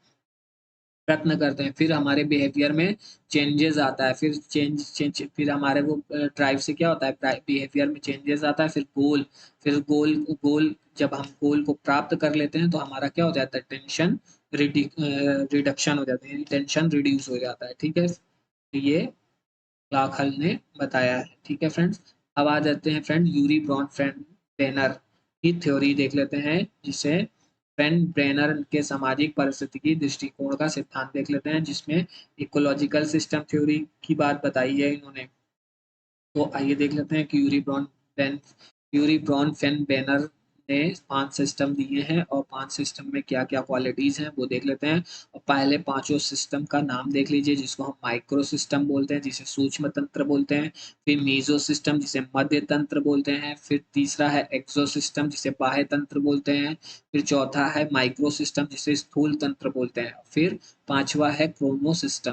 प्रयत्न करते हैं, फिर हमारे बिहेवियर में चेंजेस आता है, फिर फिर हमारे वो ड्राइव से क्या होता है, बिहेवियर में चेंजेस आता है, फिर गोल, फिर गोल जब हम गोल को प्राप्त कर लेते हैं तो हमारा क्या हो जाता है, टेंशन रिडक्शन हो जाती है, टेंशन रिड्यूस हो जाता है, ठीक है। ये लाखल ने बताया है, ठीक है फ्रेंड्स। अब आ जाते हैं friend Urie Bronfenbrenner की थ्योरी देख लेते हैं, जिसे फ्रेंड ब्रेनर के सामाजिक पारिस्थितिकी दृष्टिकोण का सिद्धांत देख लेते हैं, जिसमें इकोलॉजिकल सिस्टम थ्योरी की बात बताई है इन्होंने। तो आइए देख लेते हैं कि यूरी ब्रॉन फेन बैनर ने 5 सिस्टम दिए हैं और 5 सिस्टम में क्या क्या क्वालिटीज हैं वो देख लेते हैं। और पहले पांचों सिस्टम का नाम देख लीजिए, जिसको हम माइक्रो सिस्टम बोलते हैं, जिसे सूक्ष्म तंत्र बोलते हैं। फिर मीजो सिस्टम, जिसे मध्य तंत्र बोलते हैं। फिर तीसरा है एक्सो सिस्टम, जिसे बाह्य तंत्र बोलते हैं। फिर चौथा है माइक्रो सिस्टम, जिसे स्थूल तंत्र बोलते हैं। फिर पांचवा है क्रोनो सिस्टम,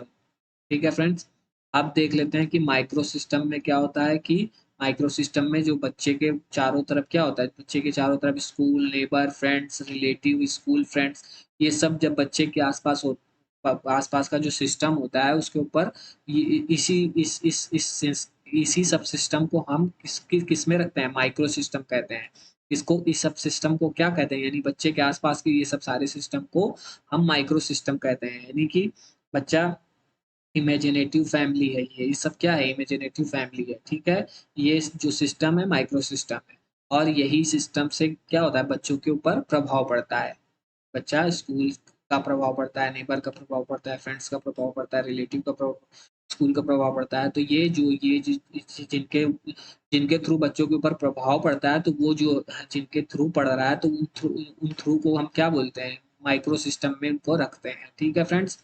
ठीक है फ्रेंड्स। अब देख लेते हैं कि माइक्रो सिस्टम में क्या होता है कि माइक्रो सिस्टम में जो बच्चे के चारों तरफ क्या होता है, बच्चे के चारों तरफ school, neighbour, friends, relative, school friends, ये सब जब बच्चे के आसपास का जो सिस्टम होता है उसके ऊपर इसी सब सिस्टम को हम किस में रखते हैं, माइक्रो सिस्टम कहते हैं। इसको इस सब सिस्टम को क्या कहते हैं, यानी बच्चे के आसपास के ये सब सारे सिस्टम को हम माइक्रो सिस्टम कहते हैं। यानी कि बच्चा इमेजिनेटिव फैमिली है, ये सब क्या है, इमेजिनेटिव फैमिली है, ठीक है। ये जो सिस्टम है माइक्रो सिस्टम है, और यही सिस्टम से क्या होता है, बच्चों के ऊपर प्रभाव पड़ता है। बच्चा स्कूल का प्रभाव पड़ता है, नेबर का प्रभाव पड़ता है, फ्रेंड्स का प्रभाव पड़ता है, रिलेटिव का प्रभाव, स्कूल का प्रभाव पड़ता है। तो जिनके जिनके थ्रू बच्चों के ऊपर प्रभाव पड़ता है, तो वो जो जिनके थ्रू पढ़ रहा है, तो उन थ्रू को हम क्या बोलते हैं, माइक्रो सिस्टम में उनको रखते हैं। ठीक है फ्रेंड्स।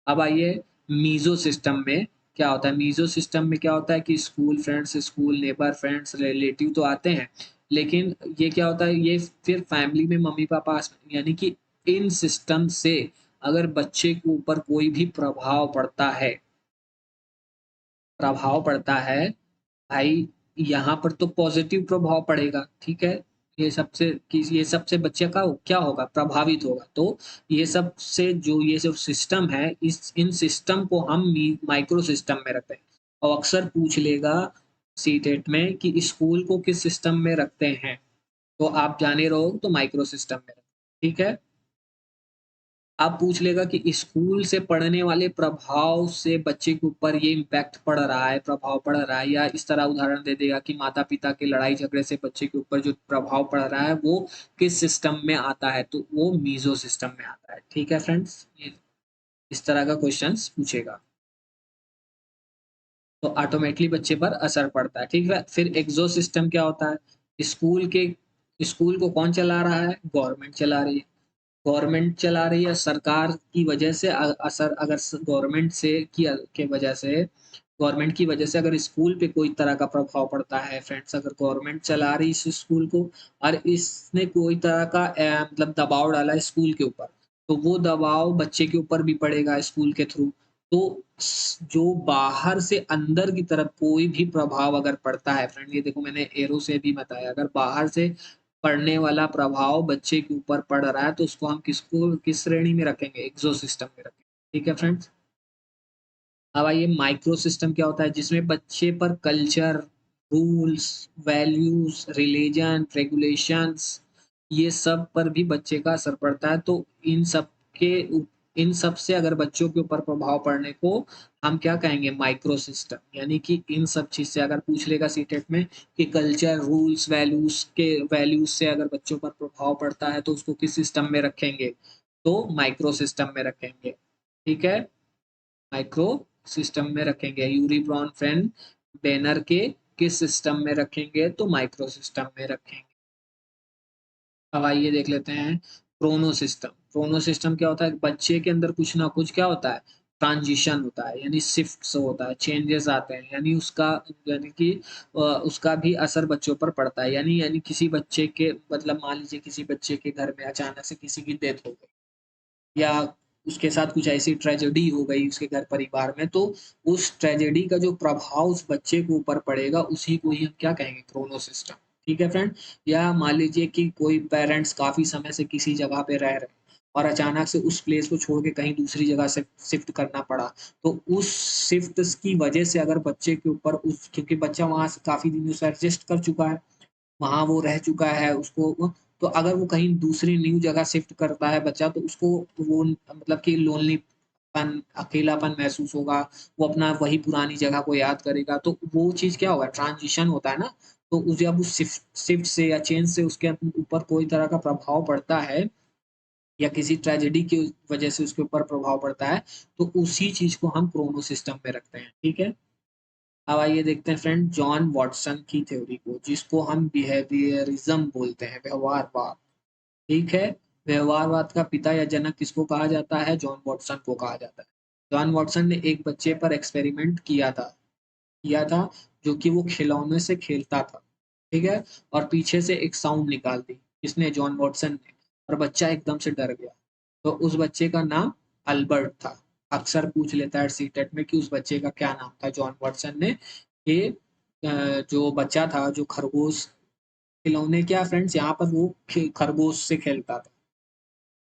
अब आइए मीजो सिस्टम में क्या होता है। मीजो सिस्टम में क्या होता है कि school friends, school neighbour, friends, relative तो आते हैं, लेकिन ये क्या होता है, ये फिर फैमिली में मम्मी पापा, यानी कि इन सिस्टम से अगर बच्चे के ऊपर कोई भी प्रभाव पड़ता है भाई, यहाँ पर तो पॉजिटिव प्रभाव पड़ेगा। ठीक है। ये सबसे बच्चे का क्या होगा, प्रभावित होगा। तो ये जो सिस्टम है, इस इन सिस्टम को हम माइक्रो सिस्टम में रखते हैं। और अक्सर पूछ लेगा सीटेट में कि स्कूल को किस सिस्टम में रखते हैं, तो आप जाने रहो तो माइक्रो सिस्टम में रखते हैं। ठीक है। अब पूछ लेगा कि स्कूल से पढ़ने वाले प्रभाव से बच्चे के ऊपर ये इम्पैक्ट पड़ रहा है, प्रभाव पड़ रहा है, या इस तरह उदाहरण दे देगा कि माता पिता के लड़ाई झगड़े से बच्चे के ऊपर जो प्रभाव पड़ रहा है वो किस सिस्टम में आता है, तो वो मीजो सिस्टम में आता है। ठीक है फ्रेंड्स, ये इस तरह का क्वेश्चंस पूछेगा, तो ऑटोमेटिकली बच्चे पर असर पड़ता है। ठीक है। फिर एग्जो सिस्टम क्या होता है, स्कूल को कौन चला रहा है, गवर्नमेंट चला रही है। गवर्नमेंट चला रही है, सरकार की वजह से असर, अगर गवर्नमेंट से के वजह से, गवर्नमेंट की वजह से अगर स्कूल पे कोई तरह का प्रभाव पड़ता है फ्रेंड्स, अगर गवर्नमेंट चला रही है इस स्कूल को और इसने कोई तरह का मतलब दबाव डाला है स्कूल के ऊपर, तो वो दबाव बच्चे के ऊपर भी पड़ेगा स्कूल के थ्रू। तो जो बाहर से अंदर की तरफ कोई भी प्रभाव अगर पड़ता है फ्रेंड, ये देखो मैंने एरो से भी बताया, अगर बाहर से पढ़ने वाला प्रभाव बच्चे के ऊपर पड़ रहा है, तो उसको हम किस श्रेणी में रखेंगे, एक्सो सिस्टम में रखेंगे। ठीक है फ्रेंड्स। अब आइए माइक्रो सिस्टम क्या होता है, जिसमें बच्चे पर culture, rules, values, religion, regulations, ये सब पर भी बच्चे का असर पड़ता है। तो के इन सब से अगर बच्चों के ऊपर प्रभाव पड़ने को हम क्या कहेंगे, माइक्रो सिस्टम। यानी कि इन सब चीज से अगर पूछ लेगा सीटेट में कि कल्चर, रूल्स, वैल्यूज से अगर बच्चों पर प्रभाव पड़ता है, तो उसको किस सिस्टम में रखेंगे, तो माइक्रो सिस्टम में रखेंगे। ठीक है। माइक्रो सिस्टम में रखेंगे। यूरी ब्रॉन फ्रेंड बैनर के किस सिस्टम में रखेंगे, तो माइक्रो सिस्टम में रखेंगे। अब आइए देख लेते हैं क्रोनो सिस्टम। क्रोनो सिस्टम क्या होता है, बच्चे के अंदर कुछ ना कुछ क्या होता है, ट्रांजिशन होता है, यानी शिफ्ट होता है, चेंजेस आते हैं, यानी यानी कि उसका भी असर बच्चों पर पड़ता है। यानी किसी बच्चे के, मतलब मान लीजिए किसी बच्चे के घर में अचानक से किसी की डेथ हो गई, या उसके साथ कुछ ऐसी ट्रेजेडी हो गई उसके घर परिवार में, तो उस ट्रेजेडी का जो प्रभाव उस बच्चे के ऊपर पड़ेगा, उसी को ही हम क्या कहेंगे, क्रोनो सिस्टम। ठीक है फ्रेंड। या मान लीजिए कि कोई पेरेंट्स काफी समय से किसी जगह पे रह रहे हैं और अचानक से उस प्लेस को छोड़ के कहीं दूसरी जगह से शिफ्ट करना पड़ा, तो उस शिफ्ट की वजह से अगर बच्चे के ऊपर उस, क्योंकि बच्चा वहां से काफी दिनों से एडजस्ट कर चुका है, वहाँ वो रह चुका है, उसको तो अगर वो कहीं दूसरी न्यू जगह शिफ्ट करता है बच्चा, तो उसको वो मतलब कि लोनलीपन, अकेलापन महसूस होगा, वो अपना वही पुरानी जगह को याद करेगा, तो वो चीज़ क्या होगा, ट्रांजिशन होता है ना। तो जब उस शिफ्ट से या चेंज से उसके ऊपर कोई तरह का प्रभाव पड़ता है, या किसी ट्रेजेडी की वजह से उसके ऊपर प्रभाव पड़ता है, तो उसी चीज को हम क्रोनो सिस्टम में रखते हैं। ठीक है। अब आइए देखते हैं फ्रेंड जॉन वॉटसन की थ्योरी को, जिसको हम बिहेवियरिज्म बोलते हैं, व्यवहारवाद। ठीक है। व्यवहारवाद का पिता या जनक किसको कहा जाता है, जॉन वॉटसन को कहा जाता है। जॉन वॉटसन ने एक बच्चे पर एक्सपेरिमेंट किया था, जो कि वो खिलौने से खेलता था। ठीक है। और पीछे से एक साउंड निकाल दी, किसने, जॉन वॉटसन ने, और बच्चा एकदम से डर गया। तो उस बच्चे का नाम अल्बर्ट था। अक्सर पूछ लेता है सीटेट में कि उस बच्चे का क्या नाम था, जॉन वॉटसन ने। ये जो बच्चा था, जो खरगोश, खिलौने क्या फ्रेंड्स, यहाँ पर वो खरगोश से खेलता था।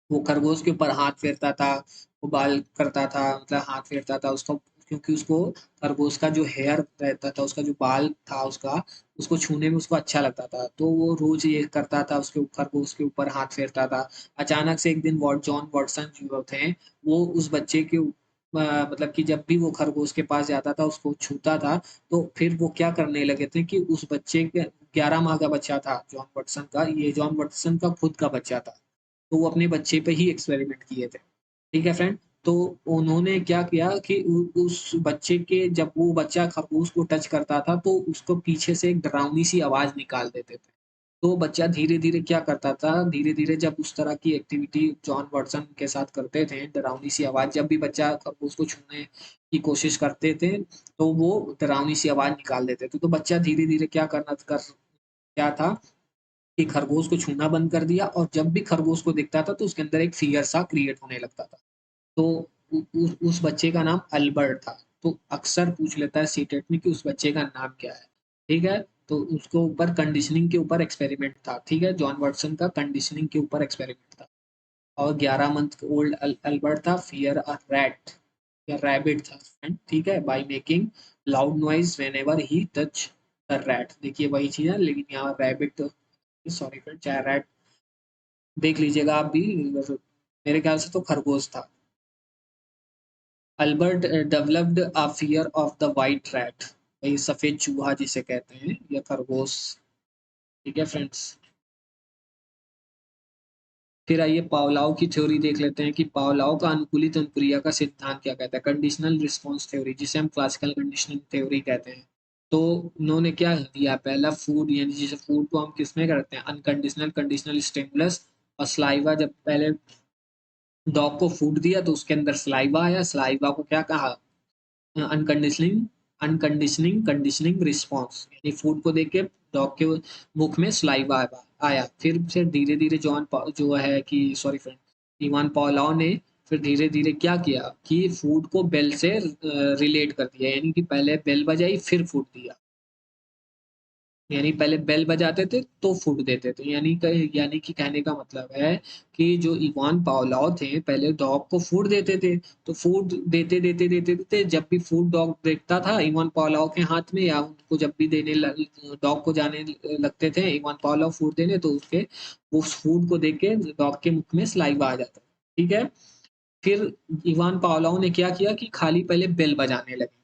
वो खरगोश के ऊपर हाथ फेरता था, वो बाल करता था, मतलब हाथ फेरता था उसको, क्योंकि उसको खरगोश का जो हेयर रहता था, उसका जो बाल था उसका, उसको छूने में उसको अच्छा लगता था, तो वो रोज ये करता था, उसके खरगोश के ऊपर हाथ फेरता था। अचानक से एक दिन जॉन वॉटसन जो थे, वो उस बच्चे के मतलब कि जब भी वो खरगोश के पास जाता था, उसको छूता था, तो फिर वो क्या करने लगे थे कि उस बच्चे के, 11 माह का बच्चा था जॉन वॉटसन का, ये जॉन वॉटसन का खुद का बच्चा था, तो वो अपने बच्चे पे ही एक्सपेरिमेंट किए थे। ठीक है फ्रेंड। तो उन्होंने क्या किया कि उस बच्चे के, जब वो बच्चा खरगोश को टच करता था तो उसको पीछे से एक डरावनी सी आवाज निकाल देते थे। तो बच्चा धीरे धीरे क्या करता था, धीरे धीरे जब उस तरह की एक्टिविटी जॉन वॉटसन के साथ करते थे, डरावनी सी आवाज, जब भी बच्चा खरगोश को छूने की कोशिश करते थे तो वो डरावनी सी आवाज निकाल देते थे। तो बच्चा धीरे धीरे क्या था कि खरगोश को छूना बंद कर दिया, और जब भी खरगोश को दिखता था तो उसके अंदर एक फियर सा क्रिएट होने लगता था। तो उस बच्चे का नाम अल्बर्ट था। तो अक्सर पूछ लेता है सीटेट में कि उस बच्चे का नाम क्या है। ठीक है। तो उसको ऊपर कंडीशनिंग के ऊपर एक्सपेरिमेंट था। ठीक है, जॉन वाटसन का कंडीशनिंग के ऊपर एक्सपेरिमेंट था। और 11 मंथ ओल्ड अल्बर्ट था, फियर अ रैट या रैबिट था फ्रेंड। ठीक है, by making loud noise when ever he touch the rat. देखिए वही चीज है, लेकिन यहाँ रैबिट, सॉरी फ्रेंड, चाहे रैट देख लीजिएगा आप भी, मेरे ख्याल से तो खरगोश था। Albert developed a fear of the white rat, वही सफेद चूहा जिसे कहते हैं, या खरगोश। ठीक है फ्रेंड्स। फिर आइए पावलाव की थ्योरी देख लेते हैं कि पावलाव का अनुकूलित अनुक्रिया का सिद्धांत क्या कहता है। कंडीशनल रिस्पॉन्स थ्योरी, जिसे हम क्लासिकल कंडीशनिंग थ्योरी कहते हैं। तो उन्होंने क्या दिया, पहला फूड, यानी जैसे फूड को हम किसमें करते हैं, अनकंडीशनल, कंडीशनल स्टिमुलस और स्लाइवा। जब पहले डॉग को फूड दिया तो उसके अंदर स्लाइवा आया, स्लाइवा को क्या कहा, अनकंडीशनिंग अनकंडीशनिंग कंडीशनिंग रिस्पॉन्स, यानी फूड को देख के डॉग के मुख में सलाइवा आया। फिर से धीरे धीरे जो है कि सॉरी फ्रेंड, इवान पॉलाव ने फिर धीरे धीरे क्या किया कि फूड को बेल से रिलेट कर दिया, यानी कि पहले बेल बजाई फिर फूड दिया। यानी पहले बेल बजाते थे तो फूड देते थे, यानी कि कहने का मतलब है कि जो इवान पावलॉव थे पहले डॉग को फूड देते थे। तो फूड देते देते देते देते जब भी फूड डॉग देखता था इवान पावलॉव के हाथ में, या उनको जब भी डॉग को जाने लगते थे इवान पावलॉव फूड देने, तो उसके उस फूड को देख के डॉग के मुख में सलाइवा आ जाता। ठीक है। फिर इवान पावलॉव ने क्या किया कि खाली पहले बेल बजाने लगे।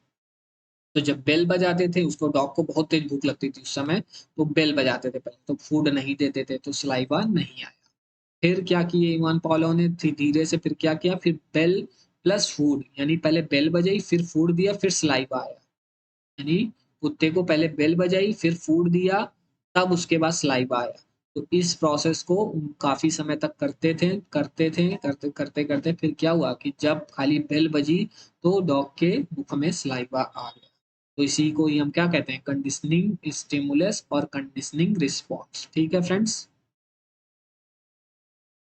तो जब बेल बजाते थे, उसको डॉग को बहुत तेज भूख लगती थी उस समय, तो बेल बजाते थे पहले, तो फूड नहीं देते थे, तो सलाइवा नहीं आया। फिर क्या किए इवान पॉलो ने, धीरे से फिर क्या किया, फिर बेल प्लस फूड, यानी पहले बेल बजाई फिर फूड दिया फिर सलाइवा आया। यानी कुत्ते को पहले बेल बजाई फिर फूड दिया, तब उसके बाद सलाइवा आया। तो इस प्रोसेस को काफी समय तक करते करते करते फिर क्या हुआ कि जब खाली बेल बजी तो डॉग के मुख में सलाइवा आ गया। तो इसी को ही हम क्या कहते हैं, कंडीशनिंग स्टिमुलस और कंडीशनिंग रिस्पॉन्स। ठीक है फ्रेंड्स,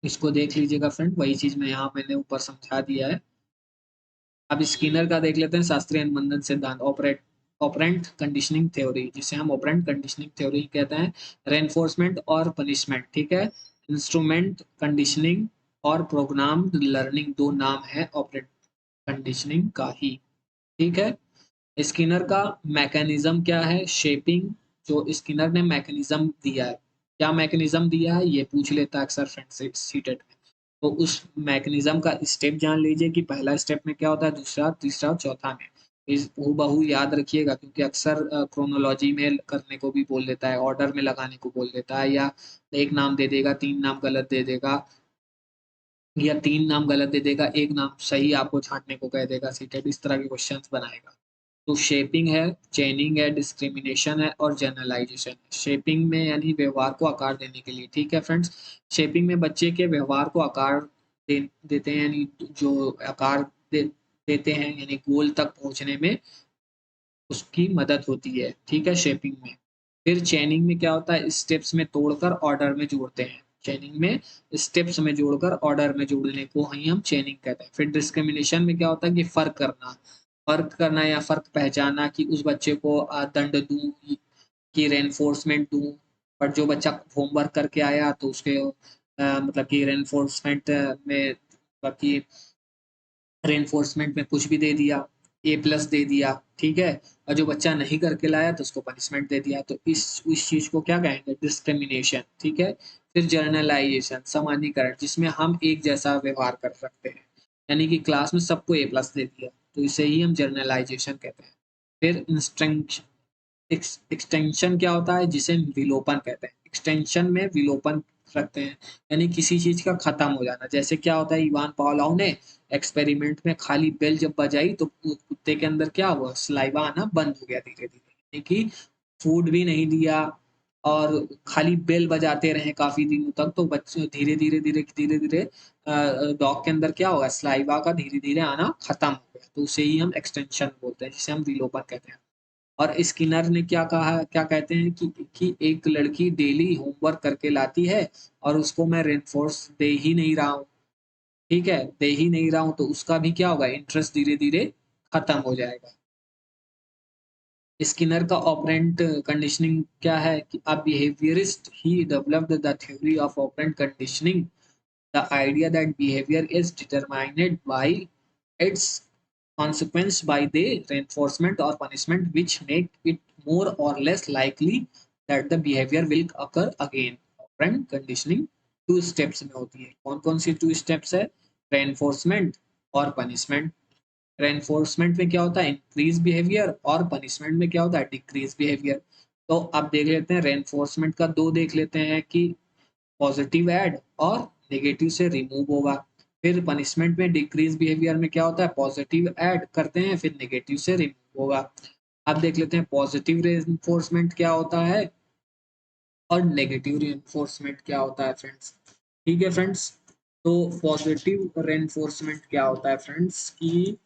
इसको देख लीजिएगा फ्रेंड, वही चीज मैं यहाँ मैंने ऊपर समझा दिया है। अब स्किनर का देख लेते हैं, शास्त्रीय अनुबंधन सिद्धांत, ऑपरेंट कंडीशनिंग थ्योरी, जिसे हम ऑपरेंट कंडीशनिंग थ्योरी कहते हैं। रेनफोर्समेंट और पनिशमेंट। ठीक है। इंस्ट्रूमेंट कंडीशनिंग और प्रोग्राम लर्निंग, दो नाम है ऑपरेंट कंडीशनिंग का ही। ठीक है। स्किनर का मैकेनिज्म क्या है, शेपिंग। जो स्किनर ने मैकेनिज्म दिया है, क्या मैकेनिज्म दिया है ये पूछ लेता है अक्सर फ्रेंड से सीटेट में। तो उस मैकेनिज्म का स्टेप जान लीजिए कि पहला स्टेप में क्या होता है, दूसरा, तीसरा और चौथा में। इस हूबहू याद रखिएगा, क्योंकि अक्सर क्रोनोलॉजी में करने को भी बोल देता है, ऑर्डर में लगाने को बोल देता है, या एक नाम दे देगा, तीन नाम गलत दे देगा, या तीन नाम गलत दे देगा, एक नाम सही आपको छांटने को कह देगा सीटेट, इस तरह के क्वेश्चंस बनाएगा। तो शेपिंग है, चेनिंग है, डिस्क्रिमिनेशन है और जनरलाइजेशन है। शेपिंग में यानी व्यवहार को आकार देने के लिए। ठीक है फ्रेंड्स। शेपिंग में बच्चे के व्यवहार को आकार देते हैं, यानी जो आकार देते हैं, यानी गोल तक पहुंचने में उसकी मदद होती है। ठीक है, शेपिंग में। फिर चेनिंग में क्या होता है, स्टेप्स में तोड़कर ऑर्डर में जोड़ते हैं। चेनिंग में स्टेप्स में जोड़कर ऑर्डर में जोड़ने को ही हम चेनिंग कहते हैं। फिर डिस्क्रिमिनेशन में क्या होता है कि फर्क करना या फर्क पहचाना, कि उस बच्चे को दंड दूं कि रेनफोर्समेंट दूं। पर जो बच्चा होमवर्क करके आया तो उसके मतलब कि रेनफोर्समेंट में, बाकी रेनफोर्समेंट में कुछ भी दे दिया, A+ दे दिया। ठीक है। और जो बच्चा नहीं करके लाया तो उसको पनिशमेंट दे दिया। तो इस चीज को क्या कहेंगे, डिस्क्रिमिनेशन। ठीक है। फिर जर्नलाइजेशन, सामान्यीकरण, जिसमें हम एक जैसा व्यवहार कर सकते हैं, यानी कि क्लास में सबको A+ दे दिया, तो इसे ही हम जर्नलाइजेशन कहते हैं। फिर एक्सटेंशन क्या होता है, जिसे विलोपन कहते हैं। एक्सटेंशन में विलोपन रखते हैं, यानी किसी चीज का खत्म हो जाना। जैसे क्या होता है, इवान पावलोव ने एक्सपेरिमेंट में खाली बेल जब बजाई तो कुत्ते के अंदर क्या हुआ, सलाइवा आना बंद हो गया धीरे धीरे, यानी कि फूड भी नहीं दिया और खाली बेल बजाते रहे काफी दिनों तक, तो बच्चे धीरे धीरे धीरे धीरे धीरे डॉग के अंदर क्या होगा, सलाइवा का धीरे धीरे आना खत्म हो गया, तो उसे ही हम एक्सटेंशन बोलते हैं, जिसे हम विलोपन कहते हैं। और स्किनर ने क्या कहा, क्या कहते हैं कि एक लड़की डेली होमवर्क करके लाती है और उसको मैं रेनफोर्स दे ही नहीं रहा हूँ, ठीक है, दे ही नहीं रहा हूँ, तो उसका भी क्या होगा, इंटरेस्ट धीरे धीरे खत्म हो जाएगा। स्किनर का ऑपरेंट कंडीशनिंग क्या है कि a behaviourist he developed the theory of operant conditioning, the idea that behavior is determined by its consequence by the reinforcement or punishment which make it more or less likely that the behavior will occur again। operant conditioning two steps में होती है, कौन कौन सी two steps है, reinforcement और punishment. Reinforcement में क्या होता है, इंक्रीज बिहेवियर, और पनिशमेंट में क्या होता है, डिक्रीज बिहेवियर। तो अब देख लेते हैं रेनफोर्समेंट का दो देख लेते हैं कि पॉजिटिव ऐड और नेगेटिव से रिमूव होगा। फिर पनिशमेंट में डिक्रीज बिहेवियर में क्या होता है, पॉजिटिव ऐड करते हैं फिर नेगेटिव से रिमूव होगा। अब देख लेते हैं पॉजिटिव रेइंफोर्समेंट क्या होता है और नेगेटिव रेइंफोर्समेंट क्या होता है फ्रेंड्स। ठीक है फ्रेंड्स, तो पॉजिटिव रेइंफोर्समेंट क्या होता है फ्रेंड्स की,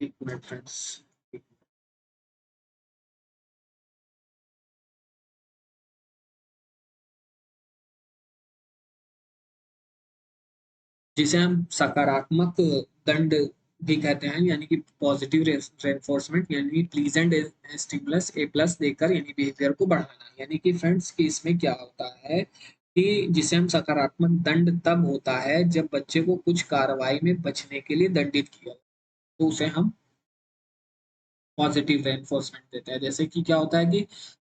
एक मिनट फ्रेंड्स, जिसे हम सकारात्मक दंड भी कहते हैं, यानी कि पॉजिटिव रेनफोर्समेंट, यानी प्लीजेंट स्टिमुलस ए प्लस देकर यानी बिहेवियर को बढ़ाना। यानी कि फ्रेंड्स कि इसमें क्या होता है कि जिसे हम सकारात्मक दंड तब होता है जब बच्चे को कुछ कार्रवाई में बचने के लिए दंडित किया, तो उसे हम पॉजिटिव रेनफोर्समेंट देते हैं। जैसे कि क्या होता है कि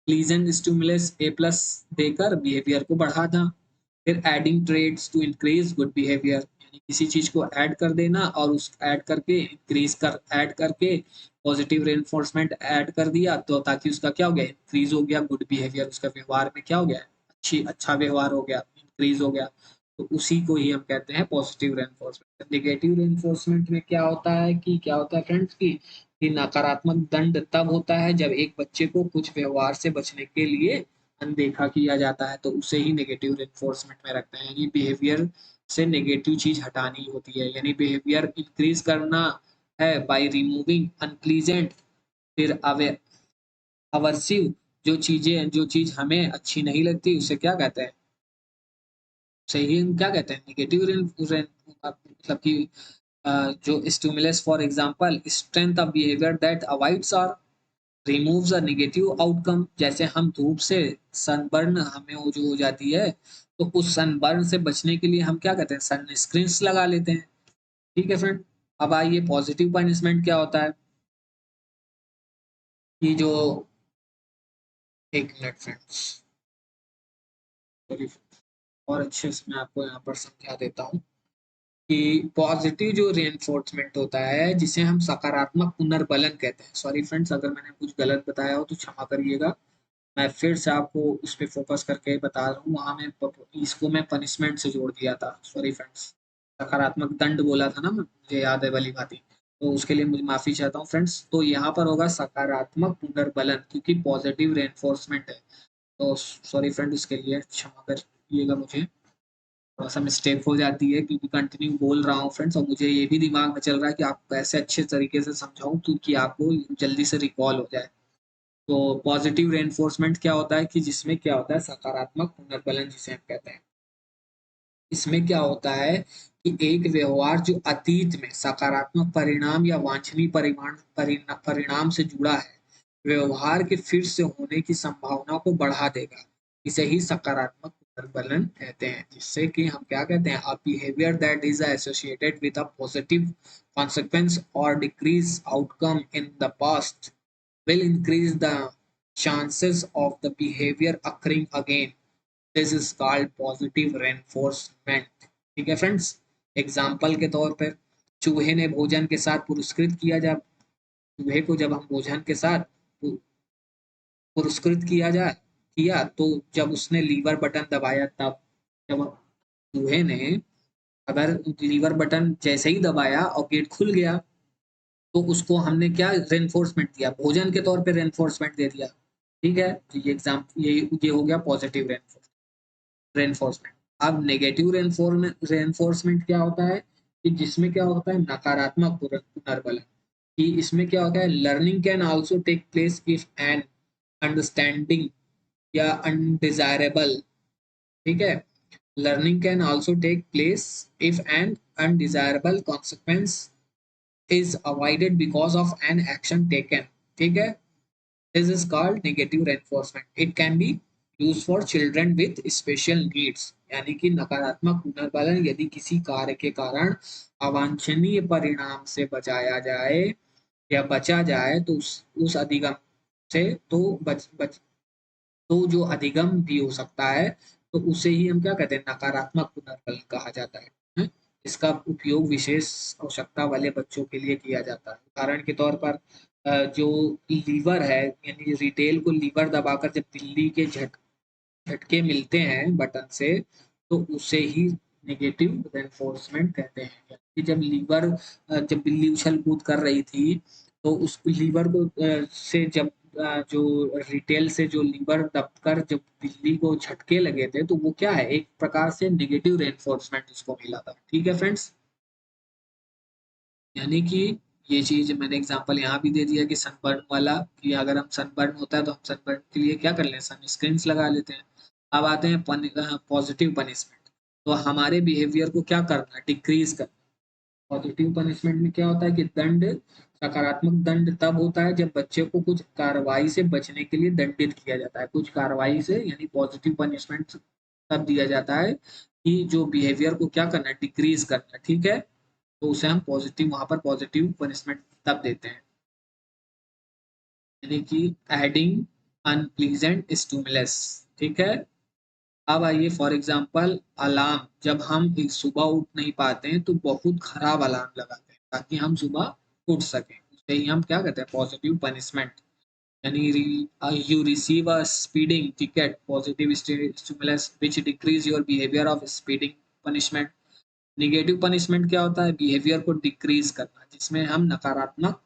प्लीजेंट स्टिमुलस ए प्लस देकर बिहेवियर को बढ़ाना। फिर adding treats to increase good behaviour, यानी किसी चीज को ऐड कर देना और उस ऐड करके इंक्रीज कर ऐड करके पॉजिटिव रेनफोर्समेंट ऐड कर दिया, तो ताकि उसका क्या हो गया, इंक्रीज हो गया गुड बिहेवियर, उसका व्यवहार में क्या हो गया, अच्छा व्यवहार हो गया, इंक्रीज हो गया, तो उसी को ही हम कहते हैं पॉजिटिव रेनफोर्समेंट। नेगेटिव रेनफोर्समेंट में क्या होता है कि क्या होता है फ्रेंड्स कि नकारात्मक दंड तब होता है जब एक बच्चे को कुछ व्यवहार से बचने के लिए अनदेखा किया जाता है, तो उसे ही नेगेटिव रेनफोर्समेंट में रखते हैं। ये बिहेवियर से नेगेटिव चीज हटानी होती है, यानी बिहेवियर इंक्रीज करना है बाय रिमूविंग अनप्लीजेंट, फिर अवर्सिव, जो चीज हमें अच्छी नहीं लगती उसे क्या कहते हैं, सही हम क्या कहते हैं, नेगेटिव मतलब कि जो stimulus for example strength of behaviour that avoids और रिमूव्स अ नेगेटिव आउटकम। जैसे हम धूप से सनबर्न हमें वो जो हो जाती है, तो उस सनबर्न से बचने के लिए हम क्या करते हैं, सनस्क्रीन लगा लेते हैं। ठीक है फ्रेंड, अब आइए पॉजिटिव पनिशमेंट क्या होता है कि जो, एक मिनट फ्रेंड्स, और अच्छे से मैं आपको यहाँ पर समझा देता हूँ कि पॉजिटिव जो रेनफोर्समेंट होता है जिसे हम सकारात्मक पुनर्बलन कहते हैं। सॉरी फ्रेंड्स अगर मैंने कुछ गलत बताया हो तो क्षमा करिएगा, मैं फिर से आपको उस पर फोकस करके बता रहा हूँ, वहां में इसको मैं पनिशमेंट से जोड़ दिया था, सॉरी फ्रेंड्स, सकारात्मक दंड बोला था ना, मुझे याद है वाली बात ही, तो उसके लिए मुझे माफी चाहता हूँ फ्रेंड्स। तो यहाँ पर होगा सकारात्मक पुनर्बलन क्योंकि पॉजिटिव रेनफोर्समेंट है, तो सॉरी फ्रेंड उसके लिए क्षमा करिएगा, मुझे थोड़ा सा मिस्टेक हो जाती है क्योंकि कंटिन्यू बोल रहा हूँ फ्रेंड्स, और मुझे ये भी दिमाग में चल रहा है कि आपको ऐसे अच्छे तरीके से समझाऊं क्योंकि आपको जल्दी से रिकॉल हो जाए। तो पॉजिटिव रेनफोर्समेंट क्या होता है कि जिसमें क्या होता है सकारात्मक पुनर्बलन जिसे हम कहते हैं। इसमें क्या होता है कि एक व्यवहार जो अतीत में सकारात्मक परिणाम या वांछनीय परिणाम से जुड़ा है, व्यवहार के फिर से होने की संभावना को बढ़ा देगा, इसे ही सकारात्मक पुनर्बलन कहते हैं। जिससे कि हम क्या कहते हैं, a behaviour that is associated with a positive consequence or decrease outcome in the past will increase the chances of the behavior occurring again. This is called positive reinforcement। ठीक है फ्रेंड्स, एग्जाम्पल के तौर पर चूहे ने भोजन के साथ पुरस्कृत किया, जब चूहे को जब हम भोजन के साथ पुरस्कृत किया तो जब उसने लीवर बटन दबाया तब, जब चूहे ने अगर लीवर बटन जैसे ही दबाया और गेट खुल गया, तो उसको हमने क्या रेनफोर्समेंट दिया, भोजन के तौर पे रेनफोर्समेंट दे दिया। ठीक है, तो ये हो गया पॉजिटिव रेनफोर्समेंट। अब नेगेटिव रेनफोर्समेंट क्या होता है कि जिसमें क्या होता है नकारात्मक पुनर्बलन, कि इसमें क्या होता है learning can also take place if an understanding या अनडिजायरेबल। ठीक है, learning can also take place if an undesirable consequence is avoided because of an action taken। ठीक है, this is called negative reinforcement। it can be used for children with special needs। यानी कि नकारात्मक पुनर्बलन यदि किसी कार्य के कारण अवांछनीय परिणाम से बचाया जाए या बचा जाए तो उस अधिगम से तो तो जो अधिगम भी हो सकता है, तो उसे ही हम क्या कहते हैं नकारात्मक पुनर्बलन कहा जाता है। हैं? इसका उपयोग विशेष आवश्यकता वाले बच्चों के लिए किया जाता है। उदाहरण के तौर पर जो लीवर है, यानी रिटेल को लीवर दबाकर जब बिल्ली के झटके मिलते हैं बटन से, तो उसे ही नेगेटिव रेनफोर्समेंट कहते हैं। कि जब बिल्ली उछल कूद कर रही थी, तो उस लीवर को से जब जो रिटेल से जो लीवर दबकर जब बिल्ली को झटके लगे थे, तो वो क्या है एक प्रकार से नेगेटिव रेनफोर्समेंट उसको मिला था। ठीक है फ्रेंड्स, यानी कि ये चीज मैंने एग्जांपल यहाँ भी दे दिया कि सनबर्न वाला, कि अगर हम सनबर्न होता है तो हम सनबर्न के लिए क्या कर लें सनस्क्रीन लगा लेते हैं। अब आते हैं पॉजिटिव पनिशमेंट। तो हमारे बिहेवियर को क्या करना है डिक्रीज करना। पॉजिटिव पनिशमेंट में क्या होता है कि दंड, सकारात्मक दंड तब होता है जब बच्चे को कुछ कार्रवाई से बचने के लिए दंडित किया जाता है, कुछ कार्रवाई से, यानी पॉजिटिव पनिशमेंट तब दिया जाता है कि जो बिहेवियर को क्या करना है डिक्रीज करना है। ठीक है, तो उसे हम पॉजिटिव, वहां पर पॉजिटिव पनिशमेंट तब देते हैं, यानी कि एडिंग अनप्लीजेंट स्टिमुलस। ठीक है, अब आइए फॉर एग्जांपल अलार्म, जब हम एक सुबह उठ नहीं पाते हैं तो बहुत खराब अलार्म लगाते हैं ताकि हम सुबह उठ सकें, उसे ही हम क्या कहते हैं पॉजिटिव पनिशमेंट। यानी you receive a speeding ticket, positive stimulus which decrease your behaviour of speeding punishment. Negative punishment क्या होता है बिहेवियर को डिक्रीज करना, जिसमें हम नकारात्मक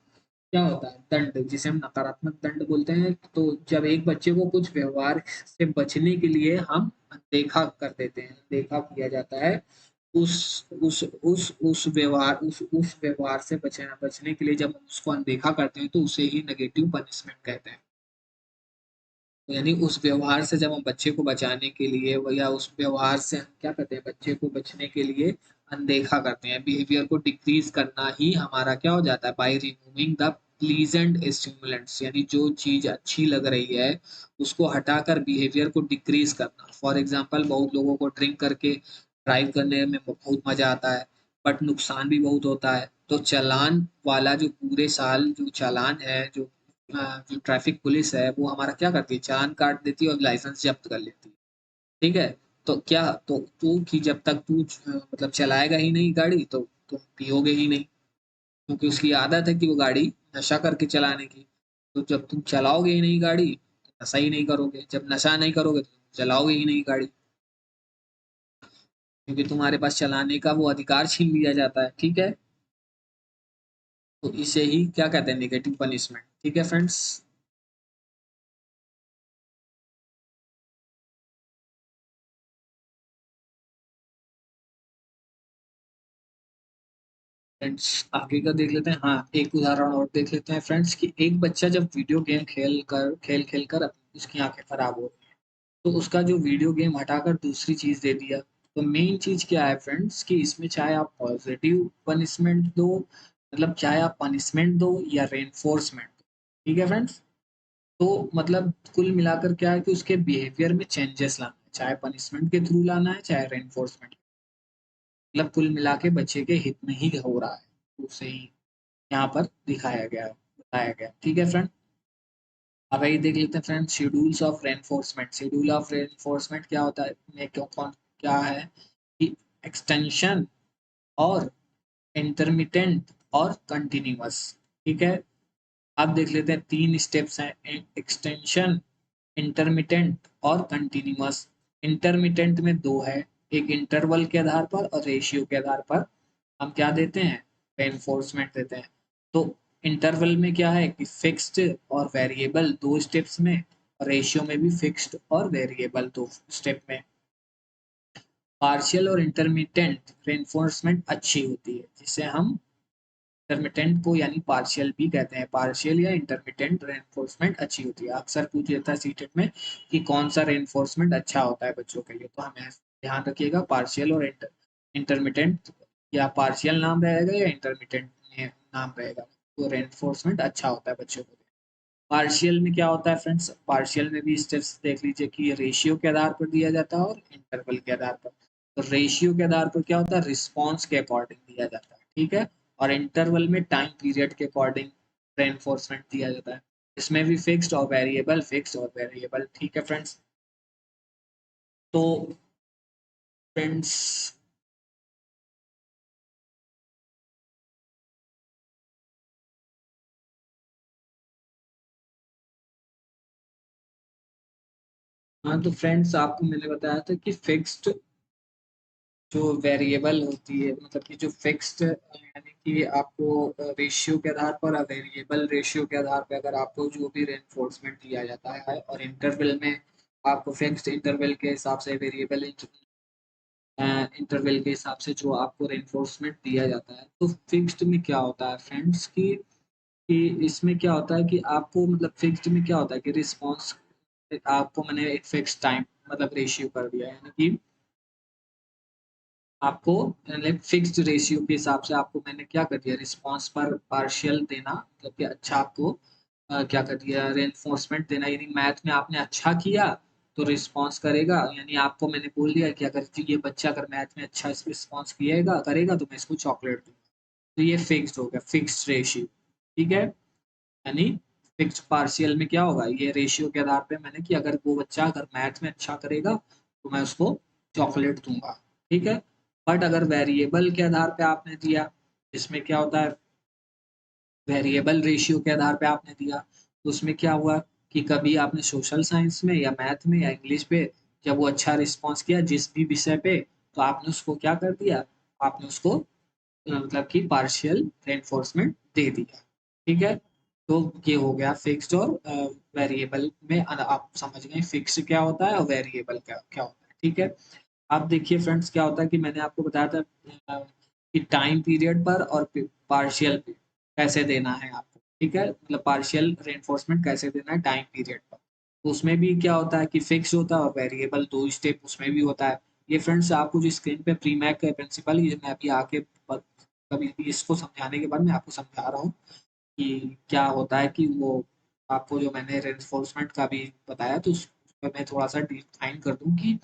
क्या होता है दंड, जिसे हम नकारात्मक दंड बोलते हैं। तो जब एक बच्चे को कुछ व्यवहार से बचने के लिए हम अनदेखा कर देते हैं, देखा किया जाता है, उस व्यवहार से बचने के लिए जब हम उसको अनदेखा करते हैं तो उसे ही नेगेटिव पनिशमेंट कहते हैं। तो यानी उस व्यवहार से जब हम बच्चे को बचाने के लिए या उस व्यवहार से हम क्या करते हैं बच्चे को बचने के लिए अनदेखा करते हैं, बिहेवियर को डिक्रीज करना ही हमारा क्या हो जाता है by removing the pleasant stimulants. यानी जो चीज अच्छी लग रही है उसको हटाकर बिहेवियर को डिक्रीज करना। फॉर एग्जाम्पल बहुत लोगों को ड्रिंक करके ड्राइव करने में बहुत मजा आता है, बट नुकसान भी बहुत होता है। तो चालान वाला जो पूरे साल जो चालान है, जो ट्रैफिक पुलिस है वो हमारा क्या करती है चालान काट देती है और लाइसेंस जब्त कर लेती है। ठीक है, तो क्या तो तू कि जब तक तू मतलब चलाएगा ही नहीं गाड़ी तो तुम पियोगे ही नहीं, क्योंकि उसकी आदत है कि वो गाड़ी नशा करके चलाने की। तो जब तुम चलाओगे ही नहीं गाड़ी तो नशा ही नहीं करोगे, जब नशा नहीं करोगे तो तुम चलाओगे ही नहीं गाड़ी, क्योंकि तुम्हारे पास चलाने का वो अधिकार छीन लिया जाता है। ठीक है, तो इसे ही क्या कहते हैं नेगेटिव पनिशमेंट। ठीक है फ्रेंड्स, फ्रेंड्स आगे का देख लेते हैं। हाँ, एक उदाहरण और देख लेते हैं फ्रेंड्स कि एक बच्चा जब वीडियो गेम खेल कर उसकी आंखें खराब हो रही हैं, तो उसका जो वीडियो गेम हटाकर दूसरी चीज दे दिया। तो मेन चीज क्या है फ्रेंड्स कि इसमें चाहे आप पॉजिटिव पनिशमेंट दो, मतलब चाहे आप पनिशमेंट दो या रेनफोर्समेंट दो। ठीक है फ्रेंड्स, तो मतलब कुल मिलाकर क्या है कि उसके बिहेवियर में चेंजेस लाना है, चाहे पनिशमेंट के थ्रू लाना है चाहे रेनफोर्समेंट, मतलब कुल मिला के बच्चे के हित में ही हो रहा है, उसे ही यहाँ पर दिखाया गया बताया गया। ठीक है फ्रेंड, अब यही देख लेते हैं friend schedules of reinforcement. Schedule of reinforcement क्या होता है में क्यों कौन क्या है कि एक्सटेंशन और इंटरमिटेंट और कंटिन्यूअस। ठीक है, अब देख लेते हैं तीन स्टेप्स हैं एक्सटेंशन, इंटरमिटेंट और कंटिन्यूअस। इंटरमिटेंट में दो है, एक इंटरवल के आधार पर और रेशियो के आधार पर हम क्या देते हैं, रेनफोर्समेंट देते हैं। तो इंटरवल में क्या है कि फिक्स्ड और वेरिएबल दो स्टेप्स में, और रेशियो में भी फिक्स्ड और वेरिएबल दो स्टेप में। पार्शियल और इंटरमिटेंट रेनफोर्समेंट अच्छी होती है, जिसे हम इंटरमिटेंट को यानी पार्शियल भी कहते हैं। पार्शियल या इंटरमिटेंट रेनफोर्समेंट अच्छी होती है। अक्सर पूछ लेता है सीटेट में कि कौन सा रेनफोर्समेंट अच्छा होता है बच्चों के लिए, तो हमें ध्यान रखिएगा पार्शियल और इंटरमिटेंट, या पार्शियल नाम रहेगा या इंटरमिटेंट नाम रहेगा, तो रेनफोर्समेंट अच्छा होता है बच्चों के लिए। पार्शियल में क्या होता है फ्रेंड्स, पार्शियल में भी स्टेप्स देख लीजिए कि रेशियो के आधार पर दिया जाता है और इंटरवल के आधार पर। तो रेशियो के आधार पर क्या होता है, रिस्पॉन्स के अकॉर्डिंग दिया जाता है, ठीक है। और इंटरवल में टाइम पीरियड के अकॉर्डिंग रेनफोर्समेंट दिया जाता है। इसमें भी फिक्स्ड और वेरिएबल, फिक्स्ड और वेरिएबल, ठीक है फ्रेंड्स। तो फ्रेंड्स हाँ, तो फ्रेंड्स आपको मैंने बताया था कि फिक्स्ड जो वेरिएबल होती है, मतलब कि जो फिक्स्ड यानी कि आपको रेशियो के आधार पर, वेरिएबल रेशियो के आधार पर अगर आपको जो भी रेनफोर्समेंट दिया जाता है, और इंटरवल में आपको फिक्स्ड इंटरवल के हिसाब से, वेरिएबल इंटरवल के हिसाब से जो आपको रेनफोर्समेंट दिया जाता है। तो फिक्स्ड में क्या होता है फ्रेंड्स कि इसमें क्या होता है कि आपको, मतलब फिक्स्ड में क्या होता है कि रिस्पॉन्स आपको मैंने एक फिक्स टाइम मतलब रेशियो कर दिया है, यानी कि आपको मतलब फिक्स्ड रेशियो के हिसाब से आपको मैंने क्या कर दिया, रिस्पॉन्स पर पार्शियल देना, मतलब कि अच्छा आपको क्या कर दिया, रेनफोर्समेंट देना। यानी मैथ में आपने अच्छा किया तो रिस्पॉन्स करेगा, यानी आपको मैंने बोल दिया कि अगर ये बच्चा अगर मैथ में अच्छा रिस्पॉन्स किएगा करेगा तो मैं इसको चॉकलेट दूंगा। तो ये फिक्स्ड हो गया, फिक्स्ड रेशियो, ठीक है। यानी फिक्स्ड पार्शियल में क्या होगा, ये रेशियो के आधार पे मैंने कि अगर वो बच्चा अगर मैथ में अच्छा करेगा तो मैं उसको चॉकलेट दूंगा, ठीक है। बट अगर वेरिएबल के आधार पे आपने दिया, इसमें क्या होता है, वेरिएबल रेशियो के आधार पे आपने दिया, तो उसमें क्या हुआ कि कभी आपने सोशल साइंस में या मैथ में या इंग्लिश पे जब वो अच्छा रिस्पॉन्स किया जिस भी विषय पे, तो आपने उसको क्या कर दिया, आपने उसको मतलब कि पार्शियल रेनफोर्समेंट दे दिया, ठीक है। तो ये हो गया फिक्स्ड और वेरिएबल में आप समझ गए फिक्स्ड क्या होता है और वेरिएबल क्या क्या होता है, ठीक है। आप देखिए फ्रेंड्स क्या होता है कि मैंने आपको बताया था कि टाइम पीरियड पर और पार्शियल पे कैसे देना है आपको, ठीक है, मतलब पार्शियल रेनफोर्समेंट कैसे देना है टाइम पीरियड पर। तो उसमें भी क्या होता है कि फिक्स होता है और वेरिएबल दो स्टेप उसमें भी होता है। ये फ्रेंड्स आपको जो स्क्रीन पे प्री मैक का प्रिंसिपल, ये मैं अभी आके कभी भी इसको समझाने के बाद मैं आपको समझा रहा हूँ कि क्या होता है कि वो आपको जो मैंने रेनफोर्समेंट का भी बताया, तो उसमें मैं थोड़ा सा डिफाइन कर दूं कि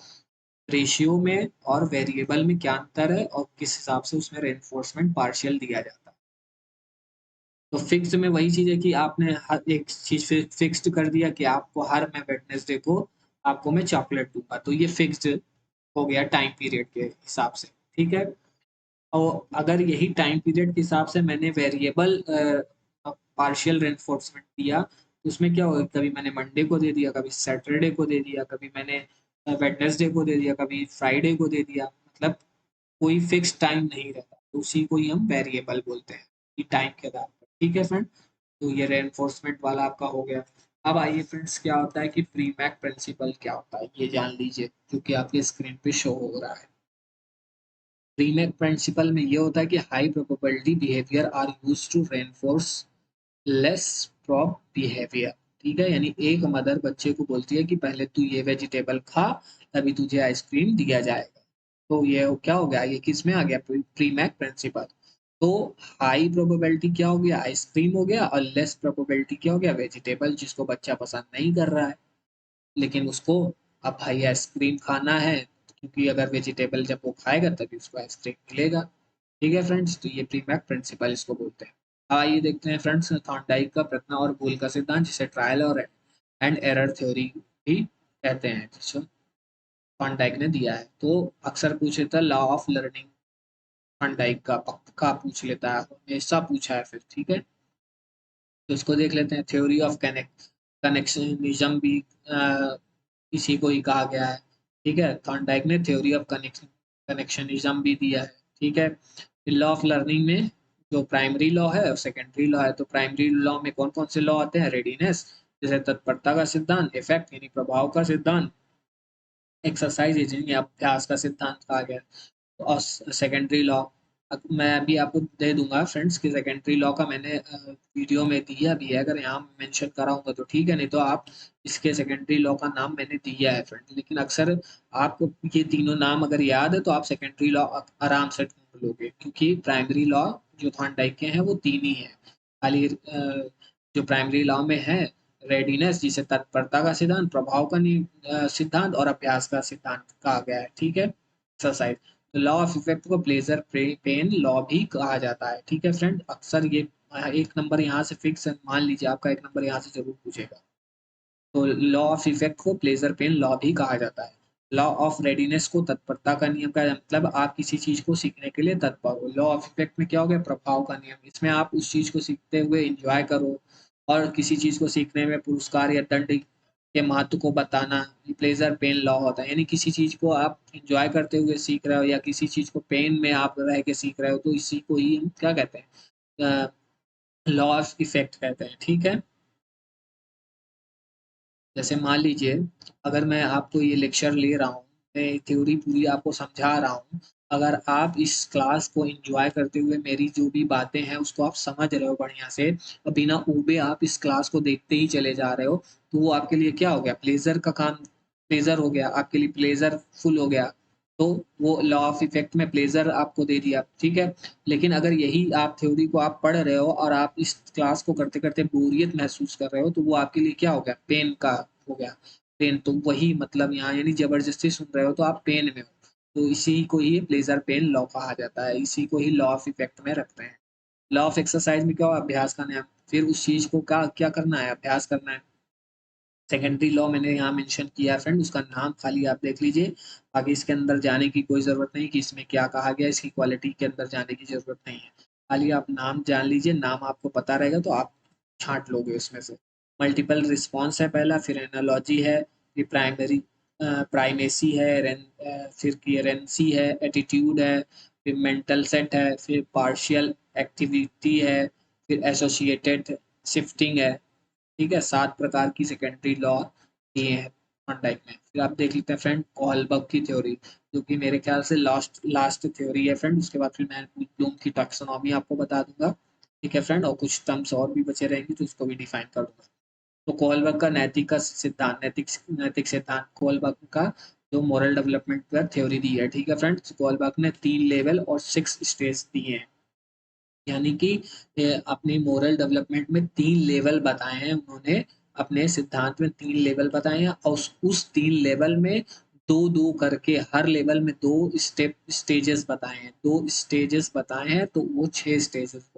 रेशियो में और वेरिएबल में क्या अंतर है और किस हिसाब से उसमें रेनफोर्समेंट पार्शियल दिया जाता है। तो फिक्स में वही चीज़ है कि आपने हर एक चीज़ फिक्स्ड कर दिया कि आपको हर मैं वेडनेसडे को आपको मैं चॉकलेट दूंगा, तो ये फिक्स्ड हो गया टाइम पीरियड के हिसाब से, ठीक है। और अगर यही टाइम पीरियड के हिसाब से मैंने वेरिएबल पार्शियल रेनफोर्समेंट दिया, तो उसमें क्या होगा, कभी मैंने मंडे को दे दिया, कभी सैटरडे को दे दिया, कभी मैंने वेडनेसडे को दे दिया, कभी फ्राइडे को दे दिया, मतलब कोई फिक्स टाइम नहीं रहता, तो उसी को ही हम वेरिएबल बोलते हैं कि टाइम के आधार पर, ठीक है फ्रेंड। तो ये रेनफोर्समेंट वाला आपका हो गया। अब आइए फ्रेंड्स क्या होता है कि प्री मैक प्रिंसिपल क्या होता है ये जान लीजिए, क्योंकि आपके स्क्रीन पे शो हो रहा है। प्रीमैक प्रिंसिपल में ये होता है कि high probability behaviour are used to reinforce less prob behaviour, ठीक है। यानी एक मदर बच्चे को बोलती है कि पहले तू ये वेजिटेबल खा, तभी तुझे आइसक्रीम दिया जाएगा। तो ये क्या हो गया, ये किस में आ गया, प्रीमैक प्रिंसिपल। तो हाई प्रोबेबिलिटी क्या हो गया, आइसक्रीम हो गया, और लेस प्रोबेबिलिटी क्या हो गया, वेजिटेबल जिसको बच्चा पसंद नहीं कर रहा है, लेकिन उसको अब भाई आइसक्रीम खाना है, क्योंकि अगर वेजिटेबल जब वो खाएगा तभी उसको आइसक्रीम मिलेगा, ठीक है फ्रेंड्स। तो ये प्रीमैक प्रिंसिपल इसको बोलते हैं। आइए देखते हैं फ्रेंड्स थॉर्नडाइक का प्रश्न और भूल का सिद्धांत, जिसे ट्रायल और एंड एरर थ्योरी भी कहते हैं, जिसको थॉर्नडाइक ने दिया है। तो अक्सर पूछे था लॉ ऑफ लर्निंग, थॉर्नडाइक का पक्का पूछ लेता है, हमेशा पूछा है फिर, ठीक है। तो इसको देख लेते हैं। थ्योरी ऑफ कनेक्शनिज्म भी इसी को ही कहा गया है, ठीक है। थॉर्नडाइक ने थ्योरी ऑफ कनेक्शनिज्म भी दिया है, ठीक है। लॉ ऑफ लर्निंग में जो प्राइमरी लॉ है और सेकेंडरी लॉ है, तो प्राइमरी लॉ में कौन कौन से लॉ आते हैं? रेडीनेस, जैसे तत्परता का सिद्धांत, इफेक्ट यानी प्रभाव का सिद्धांत, एक्सरसाइज एजिंग या अभ्यास का सिद्धांत कहा गया। और सेकेंडरी लॉ मैं अभी आपको दे दूंगा फ्रेंड्स कि सेकेंडरी लॉ का मैंने वीडियो में दिया भी है, अगर यहाँ मेंशन कराऊंगा तो ठीक है, नहीं तो आप इसके सेकेंडरी लॉ का नाम मैंने दिया है फ्रेंड। लेकिन अक्सर आपको ये तीनों नाम अगर याद है तो आप सेकेंडरी लॉ आराम से ढूंढ लोगे, क्योंकि प्राइमरी लॉ जो थॉर्नडाइक के हैं वो तीन ही है। खाली जो प्राइमरी लॉ में है रेडीनेस जिसे तत्परता का सिद्धांत, प्रभाव का सिद्धांत और अभ्यास का सिद्धांत कहा गया है, ठीक है। एक्सरसाइज, तो लॉ ऑफ इफेक्ट को प्लेजर पेन लॉ भी कहा जाता है, ठीक है फ्रेंड। अक्सर ये एक नंबर यहाँ से फिक्स है, मान लीजिए आपका एक नंबर यहाँ से जरूर पूछेगा। तो लॉ ऑफ इफेक्ट को प्लेजर पेन लॉ भी कहा जाता है। लॉ ऑफ रेडीनेस को तत्परता का नियम का मतलब आप किसी चीज को सीखने के लिए तत्पर हो। लॉ ऑफ इफेक्ट में क्या हो गया? प्रभाव का नियम, इसमें आप उस चीज को सीखते हुए एंजॉय करो, और किसी चीज को सीखने में पुरस्कार या दंड के महत्व को बताना, प्लेजर पेन लॉ होता है। यानी किसी चीज को आप एंजॉय करते हुए सीख रहे हो या किसी चीज को पेन में आप रह के सीख रहे हो, तो इसी को ही हम क्या कहते हैं? लॉ ऑफ इफेक्ट कहते हैं, ठीक है। जैसे मान लीजिए अगर मैं आपको ये लेक्चर ले रहा हूँ, मैं थ्योरी पूरी आपको समझा रहा हूँ, अगर आप इस क्लास को एंजॉय करते हुए मेरी जो भी बातें हैं उसको आप समझ रहे हो बढ़िया से, और बिना ऊबे आप इस क्लास को देखते ही चले जा रहे हो, तो वो आपके लिए क्या हो गया? प्लेजर का काम, प्लेजर हो गया आपके लिए, प्लेजर फुल हो गया। तो वो लॉ ऑफ इफेक्ट में प्लेजर आपको दे दिया, ठीक है। लेकिन अगर यही आप थ्योरी को आप पढ़ रहे हो और आप इस क्लास को करते करते बोरियत महसूस कर रहे हो, तो वो आपके लिए क्या हो गया? पेन का हो गया। पेन, तो वही मतलब यहाँ यानी जबरदस्ती सुन रहे हो तो आप पेन में हो, तो इसी को ही प्लेजर पेन लॉ कहा जाता है, इसी को ही लॉ ऑफ इफेक्ट में रखते हैं। लॉ ऑफ एक्सरसाइज में क्या हो? अभ्यास का नियम, फिर उस चीज को क्या क्या करना है? अभ्यास करना है। सेकेंडरी लॉ मैंने यहाँ मेंशन किया है फ्रेंड, उसका नाम खाली आप देख लीजिए, बाकी इसके अंदर जाने की कोई ज़रूरत नहीं कि इसमें क्या कहा गया, इसकी क्वालिटी के अंदर जाने की ज़रूरत नहीं है। खाली आप नाम जान लीजिए, नाम आपको पता रहेगा तो आप छांट लोगे उसमें से। मल्टीपल रिस्पॉन्स है पहला, फिर एनालॉजी है, फिर प्राइमरी प्राइमेसी है, फिर क्लियरेंसी है, एटीट्यूड है, फिर मेंटल सेट है, फिर पार्शियल एक्टिविटी है, फिर एसोसिएटेड शिफ्टिंग है, ठीक है। 7 प्रकार की सेकेंडरी लॉ दिए हैं थॉर्नडाइक में। फिर आप देख लेते हैं फ्रेंड कोहलबर्ग की थ्योरी, जो कि मेरे ख्याल से लास्ट लास्ट थ्योरी है फ्रेंड। उसके बाद फिर मैं ब्लूम की टैक्सोनॉमी आपको बता दूंगा, ठीक है फ्रेंड, और कुछ टर्म्स और भी बचे रहेंगे तो उसको भी डिफाइन कर दूंगा। तो कोहलबर्ग का नैतिक का सिद्धांत, नैतिक नैतिक सिद्धांत कोहलबर्ग का जो मॉरल डेवलपमेंट पर थ्योरी दी है, ठीक है फ्रेंड्स। कोहलबर्ग ने 3 लेवल और 6 स्टेज दिए हैं, यानी कि अपनी मोरल डेवलपमेंट में 3 लेवल बताए हैं उन्होंने, अपने सिद्धांत में 3 लेवल बताए हैं, और उस 3 लेवल में दो दो करके हर लेवल में 2 स्टेजेस बताए हैं, 2 स्टेजेस बताए हैं, तो वो 6 स्टेजेस,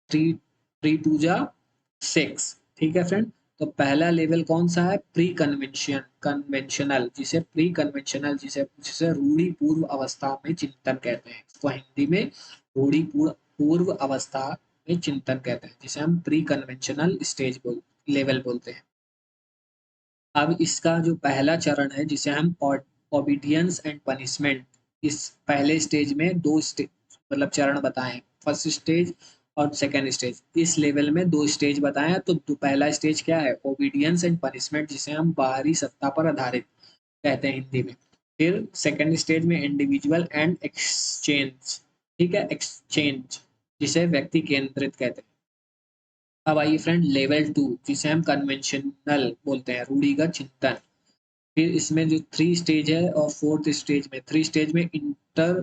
थ्री थ्री टू जा 6, ठीक है फ्रेंड। तो पहला लेवल कौन सा है? प्री कन्वेंशनल, जिसे प्री कन्वेंशनल जिसे जिसे रूढ़िपूर्व अवस्था में चिंतन कहते हैं, इसको हिंदी में रूढ़िपूर्व पूर्व अवस्था में चिंतन कहते हैं, जिसे हम प्री कन्वेंशनल लेवल बोलते हैं। अब इसका जो पहला चरण है जिसे हम ओबीडियंस एंड पनिशमेंट, इस पहले स्टेज में दो स्टेज मतलब चरण बताए, फर्स्ट स्टेज और सेकेंड स्टेज। इस लेवल में 2 स्टेज बताए हैं, तो पहला स्टेज क्या है? ओबीडियंस एंड पनिशमेंट, जिसे हम बाहरी सत्ता पर आधारित कहते हैं हिंदी में। फिर सेकेंड स्टेज में इंडिविजुअल एंड एक्सचेंज, ठीक है, एक्सचेंज, जिसे व्यक्ति केंद्रित कहते हैं। अब आइए फ्रेंड लेवल 2, जिसे हम कन्वेंशनल बोलते हैं, रूढ़िगत चिंतन। फिर इसमें जो 3 स्टेज है और फोर्थ स्टेज में, 3 स्टेज में इंटर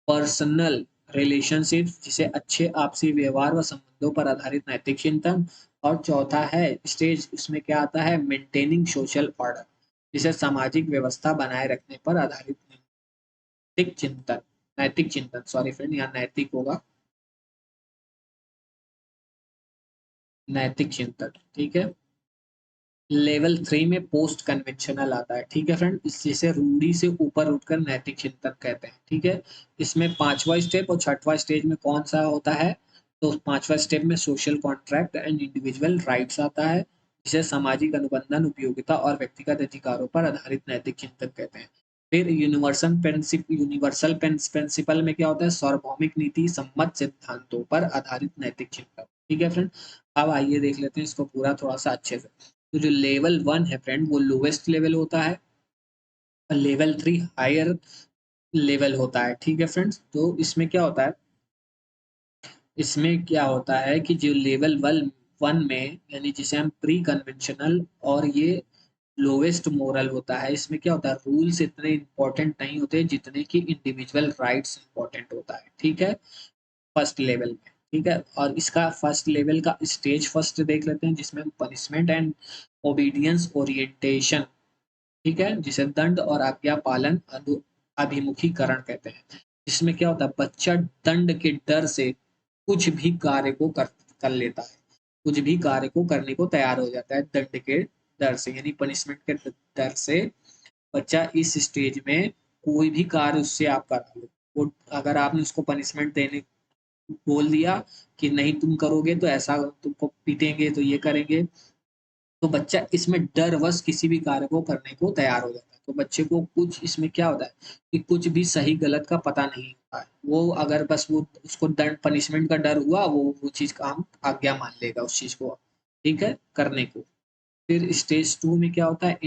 पर्सनल रिलेशनशिप, जिसे अच्छे आपसी व्यवहार व संबंधों पर आधारित नैतिक चिंतन। और चौथा है स्टेज, उसमें क्या आता है? मेंटेनिंग सोशल ऑर्डर, जिसे सामाजिक व्यवस्था बनाए रखने पर आधारित नैतिक चिंतन, नैतिक चिंतन, सॉरी फ्रेंड यहाँ नैतिक होगा, नैतिक चिंतन, ठीक है। लेवल 3 में पोस्ट कन्वेंशनल आता है, ठीक है फ्रेंड, जिसे रूढ़ी से ऊपर उठकर नैतिक चिंतन कहते हैं, ठीक है। इसमें 5वां स्टेप और 6वां स्टेज में कौन सा होता है? तो 5वां स्टेप में social contract and individual rights आता है, जिसे सामाजिक अनुबंधन, उपयोगिता और व्यक्तिगत अधिकारों पर आधारित नैतिक चिंतन कहते हैं। फिर यूनिवर्सल प्रिंसिपल में क्या होता है, सार्वभौमिक नीति सम्मत सिद्धांतों पर आधारित नैतिक चिंतन। ठीक है फ्रेंड, अब आइए देख लेते हैं इसको पूरा थोड़ा सा अच्छे से। तो जो लेवल 1 है फ्रेंड वो लोवेस्ट लेवल होता है, लेवल 3 हायर लेवल होता है। ठीक है फ्रेंड्स, तो इसमें क्या होता है कि जो लेवल 1 में यानी जिसे हम प्री कन्वेंशनल और ये लोवेस्ट मोरल होता है, इसमें क्या होता है, रूल्स इतने इंपॉर्टेंट नहीं होते जितने कि इंडिविजुअल राइट्स इंपॉर्टेंट होता है। ठीक है, फर्स्ट लेवल में। ठीक है, और इसका फर्स्ट लेवल का स्टेज फर्स्ट देख लेते हैं, जिसमें हम पनिशमेंट एंड ओबीडियंस ओरिएंटेशन, ठीक है, जिसे दंड और आज्ञा पालन अभिमुखीकरण कहते हैं। इसमें क्या होता है, बच्चा दंड के डर से कुछ भी कार्य को कर लेता है, कुछ भी कार्य को करने को तैयार हो जाता है दंड के डर से, यानी पनिशमेंट के डर से बच्चा इस स्टेज में कोई भी कार्य उससे आप करा लो, वो अगर आपने उसको पनिशमेंट देने बोल दिया कि नहीं तुम करोगे तो ऐसा, तुमको पीटेंगे तो ये करेंगे, तो बच्चा इसमें डरवश किसी भी कार्य को करने को तैयार हो जाता है। तो बच्चे को कुछ इसमें क्या होता है कि कुछ भी सही गलत का पता नहीं होता है, वो अगर बस वो उसको दंड पनिशमेंट का डर हुआ, वो चीज का हम आज्ञा मान लेगा उस चीज को, ठीक है, करने को। फिर स्टेज 2 में क्या होता है,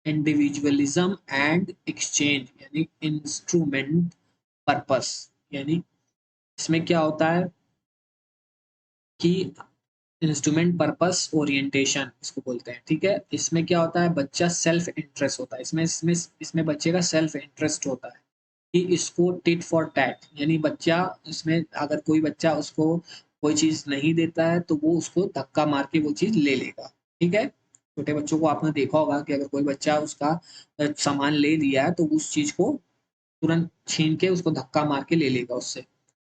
इंडिविजुअलिज्म एंड एक्सचेंज, यानी इंस्ट्रूमेंट पर्पस, यानी इसमें क्या होता है कि इंस्ट्रूमेंट पर्पस ओरिएंटेशन इसको बोलते हैं। ठीक है, इसमें क्या होता है, बच्चा सेल्फ इंटरेस्ट होता है, इसमें बच्चे का सेल्फ इंटरेस्ट होता है कि इसको टिट फॉर टैट, यानी बच्चा इसमें अगर कोई बच्चा उसको कोई चीज नहीं देता है तो वो उसको धक्का मार के वो चीज ले लेगा। ठीक है, छोटे बच्चों को आपने देखा होगा कि अगर कोई बच्चा उसका सामान ले लिया है तो उस चीज को तुरंत छीन के उसको धक्का मार के ले लेगा उससे।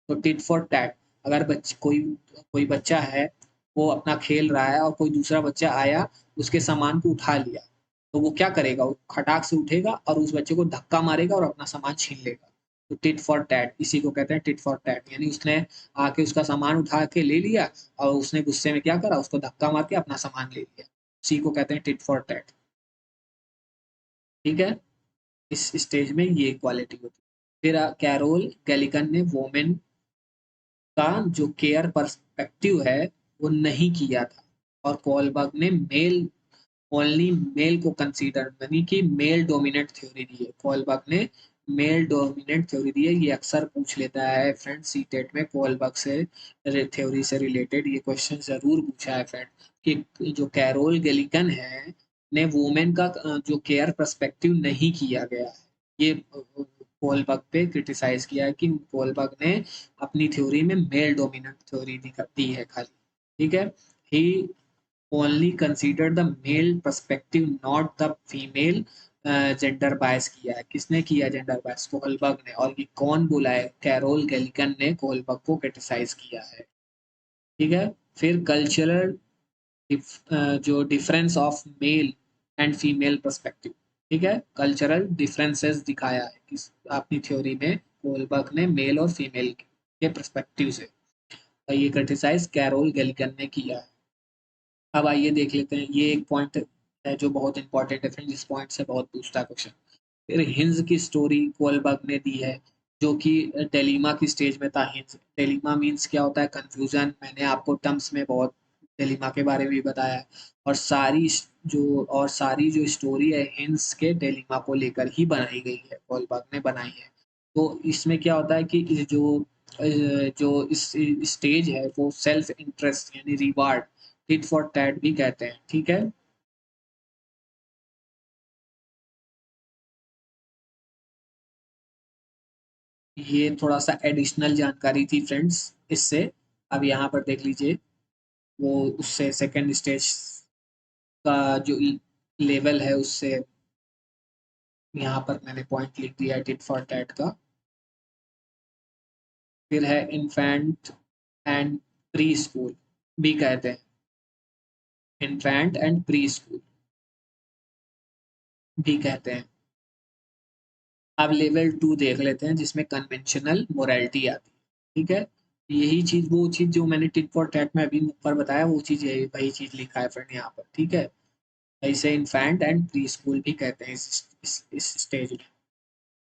तो टिट फॉर टैट, अगर कोई कोई बच्चा है, वो अपना खेल रहा है और कोई दूसरा बच्चा आया उसके सामान को उठा लिया, तो वो क्या करेगा, वो खटाक से उठेगा और उस बच्चे को धक्का मारेगा और अपना सामान छीन लेगा। तो टिट फॉर टैट, इसी को कहते हैं टिट फॉर टैट, यानी उसने आके उसका सामान उठा के ले लिया और उसने गुस्से में क्या करा, उसको धक्का मार के अपना सामान ले लिया, उसी को कहते हैं टिट फॉर टैट। ठीक है, इस स्टेज में ये क्वालिटी होती है। फिर कैरोल गैलिकन ने वोमेन का जो केयर पर्सपेक्टिव है वो नहीं किया था, और कोलबर्ग ने मेल ओनली मेल को कंसीडर, यानी कि मेल डोमिनेंट थ्योरी दी है। कोलबर्ग ने मेल डोमिनेंट थ्योरी दी है, ये अक्सर पूछ लेता है फ्रेंड सीटेट में, कोलबर्ग से थ्योरी से रिलेटेड ये क्वेश्चन जरूर पूछा है फ्रेंड, कि जो कैरोल गैलिकन है ने वुमेन का जो केयर पर्सपेक्टिव नहीं किया गया है, ये कोलबर्ग पे क्रिटिसाइज किया है कि कोलबर्ग ने अपनी थ्योरी में मेल डोमिनेंट थ्योरी दी है खाली। ठीक है, he only consider the male perspective not the female gender bias किया है। किसने किया जेंडर बायस, कोलबर्ग ने, और ये कौन बोला है, कैरोल गैलिकन ने कोलबर्ग को क्रिटिसाइज किया है। ठीक है, फिर कल्चरल जो difference of male and female perspective, ठीक है, कल्चरल डिफरेंसेस दिखाया है किस अपनी थ्योरी में, कोलबर्ग ने मेल और फीमेल के पर्सपेक्टिव से, तो ये क्रिटिसाइज कैरोल गैलिकन ने किया है। अब आइए देख लेते हैं, ये एक पॉइंट है जो बहुत इंपॉर्टेंट है फ्रेंड, जिस पॉइंट से बहुत पूछता है क्वेश्चन। फिर हिंज की स्टोरी कोलबर्ग ने दी है, जो कि डेलीमा की स्टेज में था। हिंज, डेलीमा मीन्स क्या होता है, कंफ्यूजन, मैंने आपको टर्म्स में बहुत डेलीमा के बारे में भी बताया है। और सारी जो स्टोरी है हिंस के डेलीमा को लेकर ही बनाई गई है, कोलबर्ग ने बनाई है। तो इसमें क्या होता है कि जो इस स्टेज है वो सेल्फ इंटरेस्ट यानी रिवार्ड, टिट फॉर टैट भी कहते हैं। ठीक है, ये थोड़ा सा एडिशनल जानकारी थी फ्रेंड्स इससे। अब यहाँ पर देख लीजिए, वो उससे सेकंड स्टेज का जो लेवल है उससे, यहाँ पर मैंने पॉइंट लिख दिया है टिट फॉर टैट का। फिर है इन्फेंट एंड प्री स्कूल भी कहते हैं, इन्फेंट एंड प्री स्कूल भी कहते हैं। अब लेवल 2 देख लेते हैं, जिसमें कन्वेंशनल मोरालिटी आती है। ठीक है, यही चीज, वो चीज जो मैंने टिट फॉर टैट में अभी ऊपर बताया, वो चीज है, वही चीज लिखा है फ्रेंड यहाँ पर। ठीक है, इसे इन्फेंट एंड प्री स्कूल भी कहते हैं इस स्टेज में।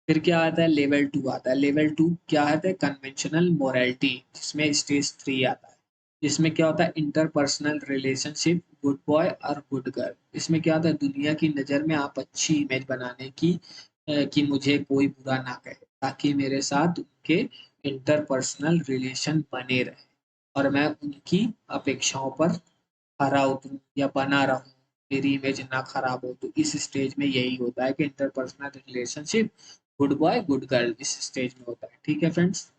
फिर क्या आता है, लेवल 2 आता है। लेवल 2 क्या आता है, कन्वेंशनल मोरालिटी, जिसमें स्टेज 3 आता है। इसमें क्या होता है, इंटरपर्सनल रिलेशनशिप, गुड बॉय और गुड गर्ल। इसमें क्या होता है, दुनिया की नज़र में आप अच्छी इमेज बनाने की कि मुझे कोई बुरा ना कहे, ताकि मेरे साथ उनके इंटरपर्सनल रिलेशन बने रहे और मैं उनकी अपेक्षाओं पर खरा उतरूँ या बना रहूँ, मेरी इमेज ना खराब हो। तो इस स्टेज में यही होता है कि interpersonal relationship, good boy good girl इस स्टेज में होता है। ठीक है फ्रेंड्स।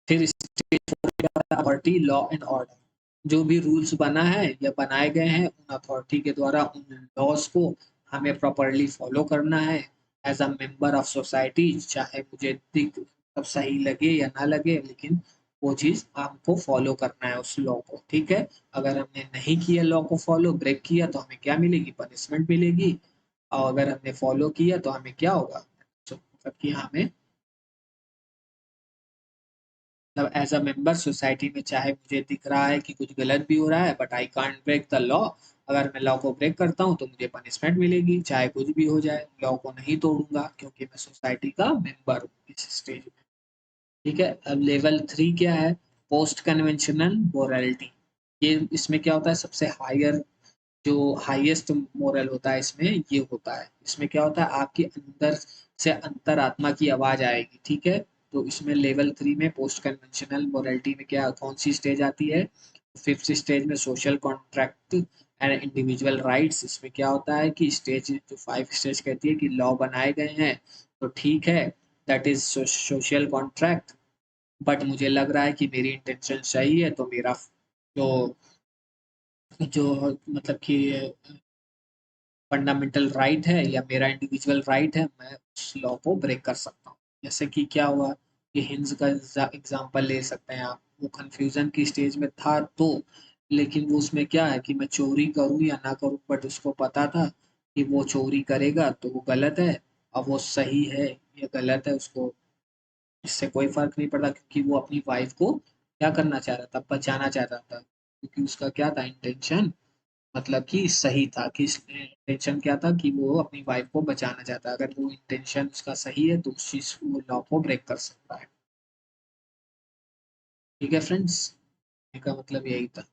फिर स्टेज 4 क्या होता है, अथॉरिटी, लॉ एंड ऑर्डर। जो भी रूल्स बना है या बनाए गए हैं उन अथॉरिटी के द्वारा उन लॉज को हमें प्रॉपरली फॉलो करना है as a member of society. चाहे मुझे दिख सब सही लगे या ना लगे, लेकिन वो चीज़ हमको फॉलो करना है उस लॉ को। ठीक है। अगर हमने नहीं किया लॉ को फॉलो, ब्रेक किया, तो हमें क्या मिलेगी, पनिशमेंट मिलेगी। और अगर हमने फॉलो किया तो हमें क्या होगा, तो मतलब कि हमें मतलब एज अ मेंबर सोसाइटी में, चाहे मुझे दिख रहा है कि कुछ गलत भी हो रहा है, but I can't break the law. अगर मैं लॉ को ब्रेक करता हूँ तो मुझे पनिशमेंट मिलेगी, चाहे कुछ भी हो जाए। लॉ को नहीं तोड़ूंगा क्योंकि मैं सोसाइटी का मेंबर हूँ इस स्टेज में। ठीक है। अब लेवल 3 क्या है, पोस्ट कन्वेंशनल मोरालिटी। ये इसमें क्या होता है, सबसे हायर जो हाईएस्ट मोरल होता है इसमें ये होता है। इसमें क्या होता है, आपके अंदर से अंतरात्मा की आवाज आएगी। ठीक है। तो इसमें लेवल 3 में पोस्ट कन्वेंशनल मोरालिटी में क्या कौन सी स्टेज आती है, फिफ्थ स्टेज में social contract and individual rights. इसमें क्या होता है कि स्टेज जो 5 स्टेज कहती है कि लॉ बनाए गए हैं तो ठीक है, that is social contract, but मुझे लग रहा है कि मेरी इंटेंशन सही है, तो मेरा जो जो मतलब कि फंडामेंटल राइट है या मेरा इंडिविजुअल राइट है, मैं उस लॉ को ब्रेक कर सकता हूँ। जैसे कि क्या हुआ, कि हिंस का एग्जांपल ले सकते हैं आप। वो कंफ्यूजन की स्टेज में था तो, लेकिन वो उसमें क्या है कि मैं चोरी करूँ या ना करूँ, बट उसको पता था कि वो चोरी करेगा तो वो गलत है। अब वो सही है या गलत है उसको इससे कोई फर्क नहीं पड़ता, क्योंकि वो अपनी वाइफ को क्या करना चाह रहा था, बचाना चाहता था, क्योंकि उसका क्या था इंटेंशन, मतलब कि सही था कि इंटेंशन क्या था कि वो अपनी वाइफ को बचाना चाहता है। अगर वो इंटेंशन उसका सही है तो उस चीज वो लॉ को ब्रेक कर सकता है। ठीक है फ्रेंड्स, का मतलब यही था।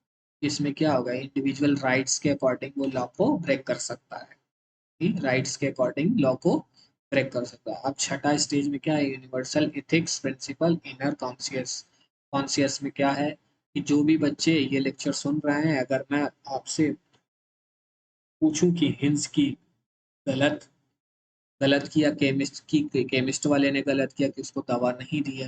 इसमें क्या होगा, इंडिविजुअल राइट्स के अकॉर्डिंग वो लॉ को ब्रेक कर सकता है। राइट्स के अकॉर्डिंग लॉ को ब्रेक कर सकता है। अब छठा स्टेज में क्या है, universal ethics principle inner conscious. Conscious में क्या है कि जो भी बच्चे ये लेक्चर सुन रहे हैं, अगर मैं आपसे पूछूं कि हिंस की गलत गलत किया, केमिस्ट वाले ने गलत किया कि उसको दवा नहीं दिया,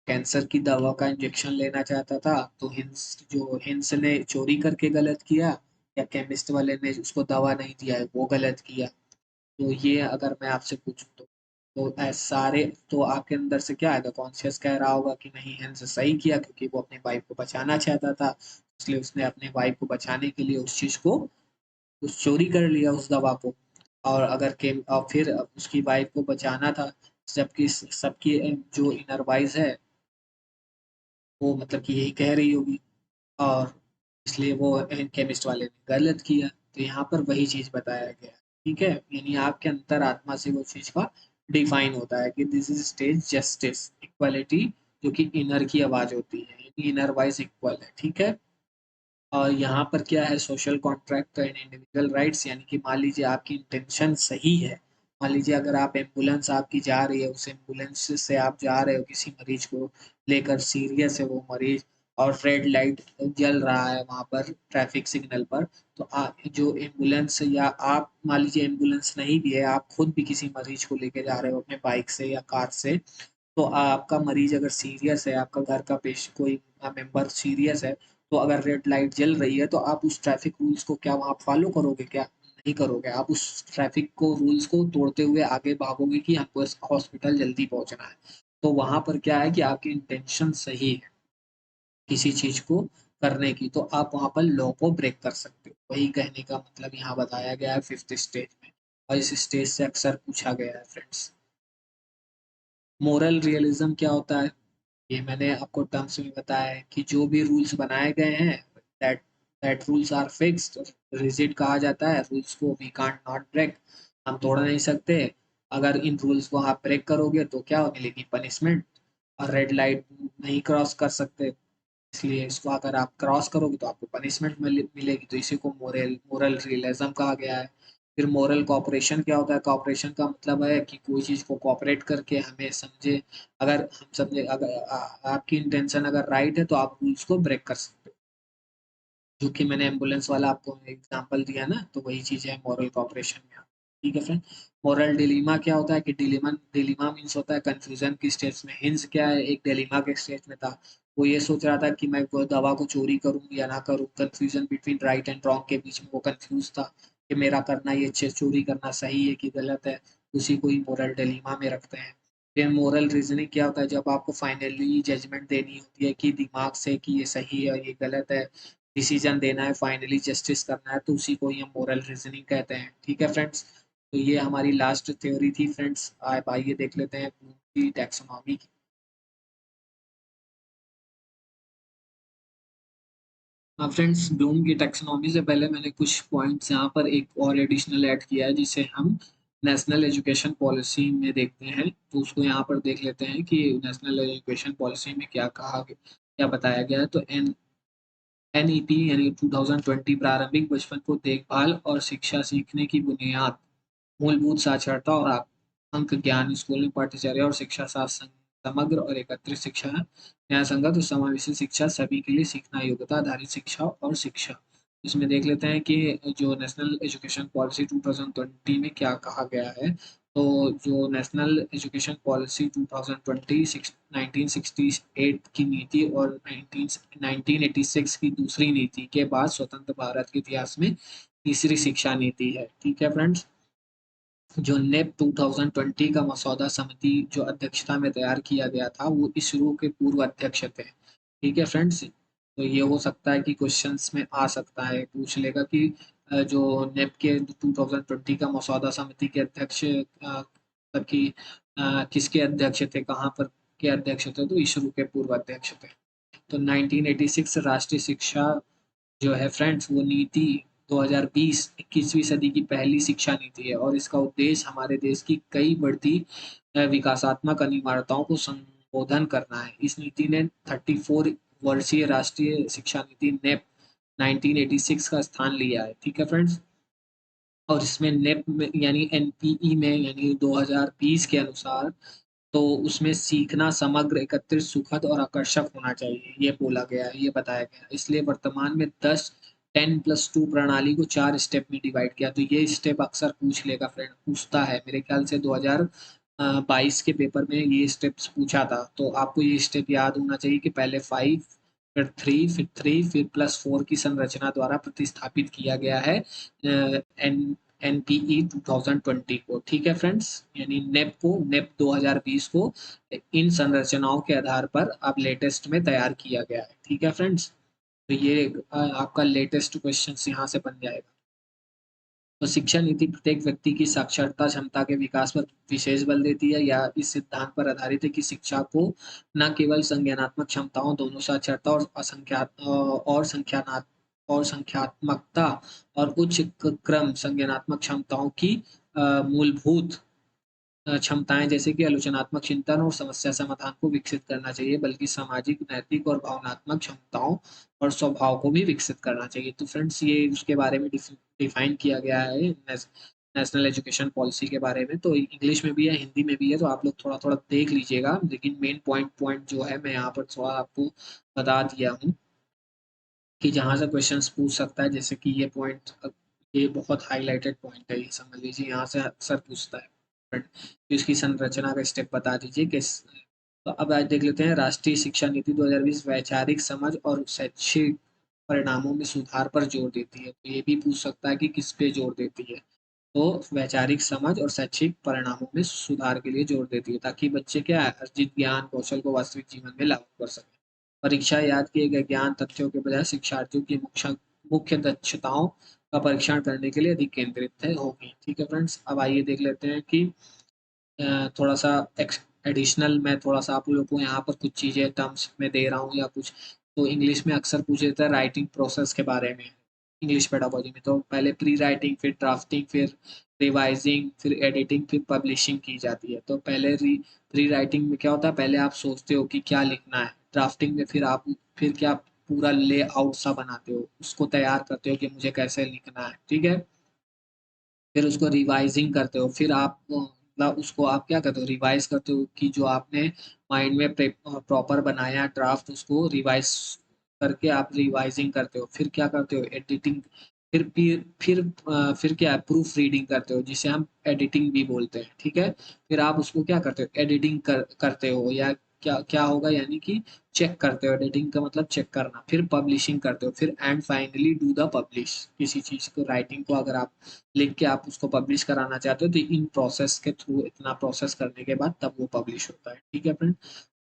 कैंसर की दवा का इंजेक्शन लेना चाहता था, तो हिंस ने चोरी करके गलत किया, या केमिस्ट वाले ने उसको दवा नहीं दिया है वो गलत किया। तो ये अगर मैं आपसे पूछूं तो सारे तो आपके अंदर से क्या आएगा, कॉन्शियस कह रहा होगा कि नहीं हिंस सही किया, क्योंकि वो अपनी वाइफ को बचाना चाहता था, इसलिए उसने अपने वाइफ को बचाने के लिए उस चीज को उस चोरी कर लिया उस दवा को। और अगर के और फिर उसकी वाइफ को बचाना था, जबकि सबकी जो इनर वाइज है वो मतलब कि यही कह रही होगी, और इसलिए वो केमिस्ट वाले ने गलत किया। तो यहाँ पर वही चीज बताया गया है। ठीक है, यानी आपके अंतर आत्मा से वो चीज का डिफाइन होता है कि this is stage justice equality, जो कि इनर की आवाज होती है, यानी इनर वाइज इक्वल है। ठीक है। और यहाँ पर क्या है, social contract and individual rights, यानी कि मान लीजिए आपकी इंटेंशन सही है। मान लीजिए अगर आप एम्बुलेंस आपकी जा रही है, उस एम्बुलेंस से आप जा रहे हो किसी मरीज को लेकर, सीरियस है वो मरीज, और रेड लाइट जल रहा है वहां पर ट्रैफिक सिग्नल पर, तो आप जो एम्बुलेंस या आप मान लीजिए एम्बुलेंस नहीं भी है, आप खुद भी किसी मरीज को लेके जा रहे हो अपने बाइक से या कार से, तो आपका मरीज अगर सीरियस है, आपका घर का पेश कोई मेंबर सीरियस है, तो अगर रेड लाइट जल रही है तो आप उस ट्रैफिक रूल्स को क्या वहाँ फॉलो करोगे, क्या नहीं करोगे, आप उस ट्रैफिक को रूल्स को तोड़ते हुए आगे भागोगे कि हमको इस हॉस्पिटल जल्दी पहुंचना है। तो वहां पर क्या है कि आपकी इंटेंशन सही है किसी चीज को करने की, तो आप वहां पर लॉ को ब्रेक कर सकते हो। वही कहने का मतलब यहाँ बताया गया है फिफ्थ स्टेज में, और इस स्टेज से अक्सर पूछा गया है फ्रेंड्स। मोरल रियलिज्म क्या होता है, ये मैंने आपको टर्म्स में बताया है कि जो भी रूल्स बनाए गए हैं, that that rules are fixed, rigid कहा जाता है रूल्स को, वी कांट नॉट ब्रेक, हम तोड़ नहीं सकते। अगर इन रूल्स को आप ब्रेक करोगे तो क्या मिलेगी, पनिशमेंट। और रेड लाइट नहीं क्रॉस कर सकते, इसलिए इसको अगर आप क्रॉस करोगे तो आपको पनिशमेंट मिलेगी, तो इसी को मोरल मोरल रियलिज्म कहा गया है। फिर मोरल कॉपरेशन क्या होता है, कॉपरेशन का मतलब है कि कोई चीज़ को कॉपरेट करके हमें समझे, अगर हम समझे, अगर आपकी इंटेंशन अगर राइट है तो आप रूल्स को ब्रेक कर सकते हो, जो कि मैंने एम्बुलेंस वाला आपको एग्जांपल दिया ना, तो वही चीज़ है मॉरल कॉपरेशन में। ठीक है फ्रेंड। मॉरल डिलीमा क्या होता है कि डिलीमा डिलीमा मीन्स होता है कंफ्यूजन की स्टेज में। हिंस क्या है, एक डिलीमा के स्टेज में था, वो ये सोच रहा था कि मैं वो दवा को चोरी करूं या ना करूं, confusion between right and wrong के बीच में वो कंफ्यूज था कि मेरा करना ये चोरी करना सही है कि गलत है, उसी को ही मोरल डिलीमा में रखते हैं। फिर मोरल रीजनिंग क्या होता है, जब आपको फाइनली जजमेंट देनी होती है कि दिमाग से कि ये सही है ये गलत है, डिसीजन देना है, फाइनली जस्टिस करना है, तो उसी को ही हम मोरल रीजनिंग कहते हैं। ठीक है फ्रेंड्स, तो ये हमारी लास्ट थ्योरी थी फ्रेंड्स। आप आइए देख लेते हैं ब्लूम की टैक्सोनॉमी की। हाँ फ्रेंड्स, ब्लूम की टैक्सोनॉमी से पहले मैंने कुछ पॉइंट्स यहाँ पर एक और एडिशनल ऐड किया है, जिसे हम नेशनल एजुकेशन पॉलिसी में देखते हैं, तो उसको यहाँ पर देख लेते हैं कि नेशनल एजुकेशन पॉलिसी में क्या कहा गया, क्या बताया गया है। तो एनईपी यानी 2020 प्रारंभिक बचपन को देखभाल और शिक्षा सीखने की बुनियाद, मूलभूत साक्षरता और अंक ज्ञान, स्कूल में पाठ्यचर्या और शिक्षा साथ समग्र और एकत्रित शिक्षा है, न्याय संगत और समावेशी शिक्षा, सभी के लिए सीखना, योग्यता आधारित शिक्षा और शिक्षा। इसमें देख लेते हैं कि जो नेशनल एजुकेशन पॉलिसी 2020 में क्या कहा गया है। तो जो नेशनल एजुकेशन पॉलिसी 2020 1968 की नीति और 1986 की दूसरी नीति के बाद स्वतंत्र भारत के इतिहास में तीसरी शिक्षा नीति है। ठीक है फ्रेंड्स। जो नेप 2020 का मसौदा समिति जो अध्यक्षता में तैयार किया गया था, वो इसरो के पूर्व अध्यक्ष थे। ठीक है फ्रेंड्स, तो ये हो सकता है कि क्वेश्चंस में आ सकता है, पूछ लेगा कि जो नेप के 2020 का मसौदा समिति के अध्यक्ष तब की किसके अध्यक्ष थे, कहाँ पर के अध्यक्ष थे, तो इसरो के पूर्व अध्यक्ष थे। तो 1986 राष्ट्रीय शिक्षा जो है फ्रेंड्स, वो नीति 2020 21वीं सदी की पहली शिक्षा नीति है, और इसका उद्देश्य हमारे देश की कई बढ़ती विकासात्मक अनिवार्यताओं को संबोधन करना है। इस नीति ने 34 वर्षीय राष्ट्रीय शिक्षा नीति नेप 1986 का स्थान लिया है। ठीक है फ्रेंड्स। और इसमें नेप में यानी एनपीई में यानी 2020 के अनुसार, तो उसमें सीखना समग्र, एकत्रित, सुखद और आकर्षक होना चाहिए, ये बोला गया है, ये बताया गया है। इसलिए वर्तमान में 10+2 प्रणाली को 4 स्टेप में डिवाइड किया। तो ये स्टेप अक्सर पूछ लेगा फ्रेंड, पूछता है, मेरे ख्याल से 2022 के पेपर में ये स्टेप्स पूछा था। तो आपको ये स्टेप याद होना चाहिए कि पहले 5, फिर +4 की संरचना द्वारा प्रतिस्थापित किया गया है एन एनपीई 2020 को। ठीक है फ्रेंड्स, यानी नेप 2020 को इन संरचनाओं के आधार पर अब लेटेस्ट में तैयार किया गया है। ठीक है फ्रेंड्स, तो ये आपका लेटेस्ट क्वेश्चन यहाँ से बन जाएगा। तो शिक्षा नीति प्रत्येक व्यक्ति की साक्षरता क्षमता के विकास पर विशेष बल देती है, या इस सिद्धांत पर आधारित है कि शिक्षा को न केवल संज्ञानात्मक क्षमताओं, दोनों साक्षरता और संख्यात्मकता और उच्च क्रम संज्ञानात्मक क्षमताओं की मूलभूत क्षमताएं, जैसे कि आलोचनात्मक चिंतन और समस्या समाधान को विकसित करना चाहिए, बल्कि सामाजिक, नैतिक और भावनात्मक क्षमताओं और स्वभाव को भी विकसित करना चाहिए। तो फ्रेंड्स, ये उसके बारे में डिफाइन किया गया है नेशनल एजुकेशन पॉलिसी के बारे में। तो इंग्लिश में भी है, हिंदी में भी है, तो आप लोग थोड़ा थोड़ा देख लीजिएगा, लेकिन मेन पॉइंट पॉइंट जो है मैं यहाँ पर थोड़ा आपको बता दिया हूँ कि जहाँ से क्वेश्चंस पूछ सकता है। जैसे कि ये पॉइंट, ये बहुत हाईलाइटेड पॉइंट है, ये समझ लीजिए, यहाँ से अक्सर पूछता है। तो इसकी संरचना का स्टेप बता दीजिए किस। तो अब आज देख लेते हैं, राष्ट्रीय शिक्षा नीति 2020 वैचारिक समझ और शैक्षिक परिणामों में सुधार पर जोर देती है। तो ये भी पूछ सकता है कि किस पे जोर देती है। तो वैचारिक समझ और शैक्षिक परिणामों में सुधार के लिए जोर देती है, ताकि बच्चे क्या है, अर्जित ज्ञान कौशल को वास्तविक जीवन में लागू कर सकें। परीक्षा याद किए गए ज्ञान तथ्यों के बजाय शिक्षार्थियों की मुख्य मुख्य दक्षताओं का परीक्षण करने के लिए अधिक केंद्रित है होगी। ठीक है फ्रेंड्स, अब आइए देख लेते हैं कि थोड़ा सा एडिशनल मैं थोड़ा सा आप लोगों को यहाँ पर कुछ चीज़ें टर्म्स में दे रहा हूँ, या कुछ तो इंग्लिश में अक्सर पूछे जाता है राइटिंग प्रोसेस के बारे में, इंग्लिश पेडागोजी में तो पहले प्री राइटिंग, फिर ड्राफ्टिंग, फिर रिवाइजिंग, फिर एडिटिंग, फिर पब्लिशिंग की जाती है। तो पहले प्री राइटिंग में क्या होता है, पहले आप सोचते हो कि क्या लिखना है। ड्राफ्टिंग में फिर क्या पूरा लेआउट सा बनाते हो, उसको तैयार करते हो कि मुझे कैसे लिखना है, ठीक है। फिर उसको रिवाइजिंग करते हो, फिर आप मतलब उसको आप क्या करते हो, रिवाइज करते हो कि जो आपने माइंड में प्रॉपर बनाया ड्राफ्ट, उसको रिवाइज करके आप रिवाइजिंग करते हो। फिर क्या करते हो, एडिटिंग। फिर क्या है, प्रूफ रीडिंग करते हो, जिसे हम एडिटिंग भी बोलते हैं, ठीक है। फिर आप उसको क्या करते हो, एडिटिंग करते हो, या क्या क्या होगा, यानी कि चेक करते हो। एडिटिंग का मतलब चेक करना। फिर पब्लिशिंग करते हो, फिर and finally do the publish. किसी चीज को, राइटिंग को अगर आप लिख के आप उसको पब्लिश कराना चाहते हो, तो इन प्रोसेस के थ्रू, इतना प्रोसेस करने के बाद तब वो पब्लिश होता है, ठीक है फ्रेंड।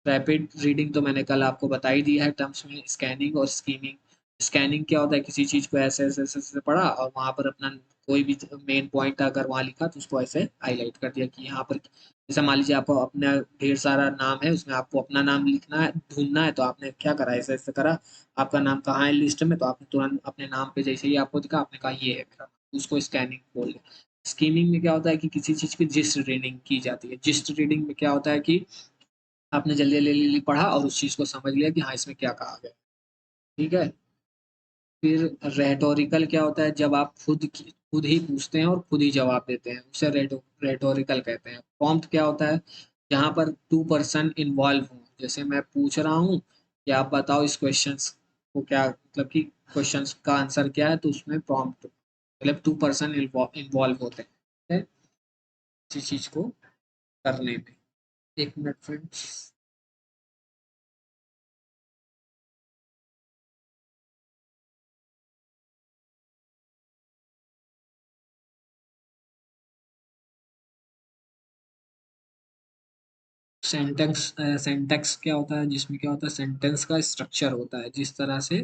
रैपिड रीडिंग तो मैंने कल आपको बता ही दिया है टर्म्स में, स्कैनिंग और स्कीमिंग। स्कैनिंग क्या होता है, किसी चीज को ऐसे ऐसे ऐसे ऐसे पढ़ा और वहां पर अपना कोई भी मेन पॉइंट अगर वहां लिखा तो उसको ऐसे हाईलाइट कर दिया कि यहाँ पर, जैसे मान लीजिए आपको अपना ढेर सारा नाम है, उसमें आपको अपना नाम लिखना है, ढूंढना है, तो आपने क्या करा, ऐसे ऐसे करा, आपका नाम कहाँ है लिस्ट में, तो आपने तुरंत अपने नाम पे जैसे ही आपको दिखा, आपने कहा ये है मेरा, उसको स्कैनिंग बोल रहे। स्कीमिंग में क्या होता है कि किसी चीज की जिस्ट रीडिंग की जाती है। जिस्ट रीडिंग में क्या होता है कि आपने जल्दी जल्दी पढ़ा और उस चीज को समझ लिया कि हाँ इसमें क्या कहा गया, ठीक है। फिर रेटोरिकल क्या होता है, जब आप खुद ही पूछते हैं और खुद ही जवाब देते हैं, उसे रेटोरिकल कहते हैं। प्रॉम्प्ट क्या होता है, जहाँ पर टू पर्सन इन्वॉल्व हो, जैसे मैं पूछ रहा हूँ कि आप बताओ इस क्वेश्चन को क्या, मतलब कि क्वेश्चन का आंसर क्या है, तो उसमें प्रॉम्प्ट मतलब टू पर्सन इन्वॉल्व होते हैं, ठीक है, किसी चीज को करने में। एक मिनट फ्रेंड्स। सेंटेक्स क्या होता है, जिसमें क्या होता है, सेंटेंस का स्ट्रक्चर होता है, जिस तरह से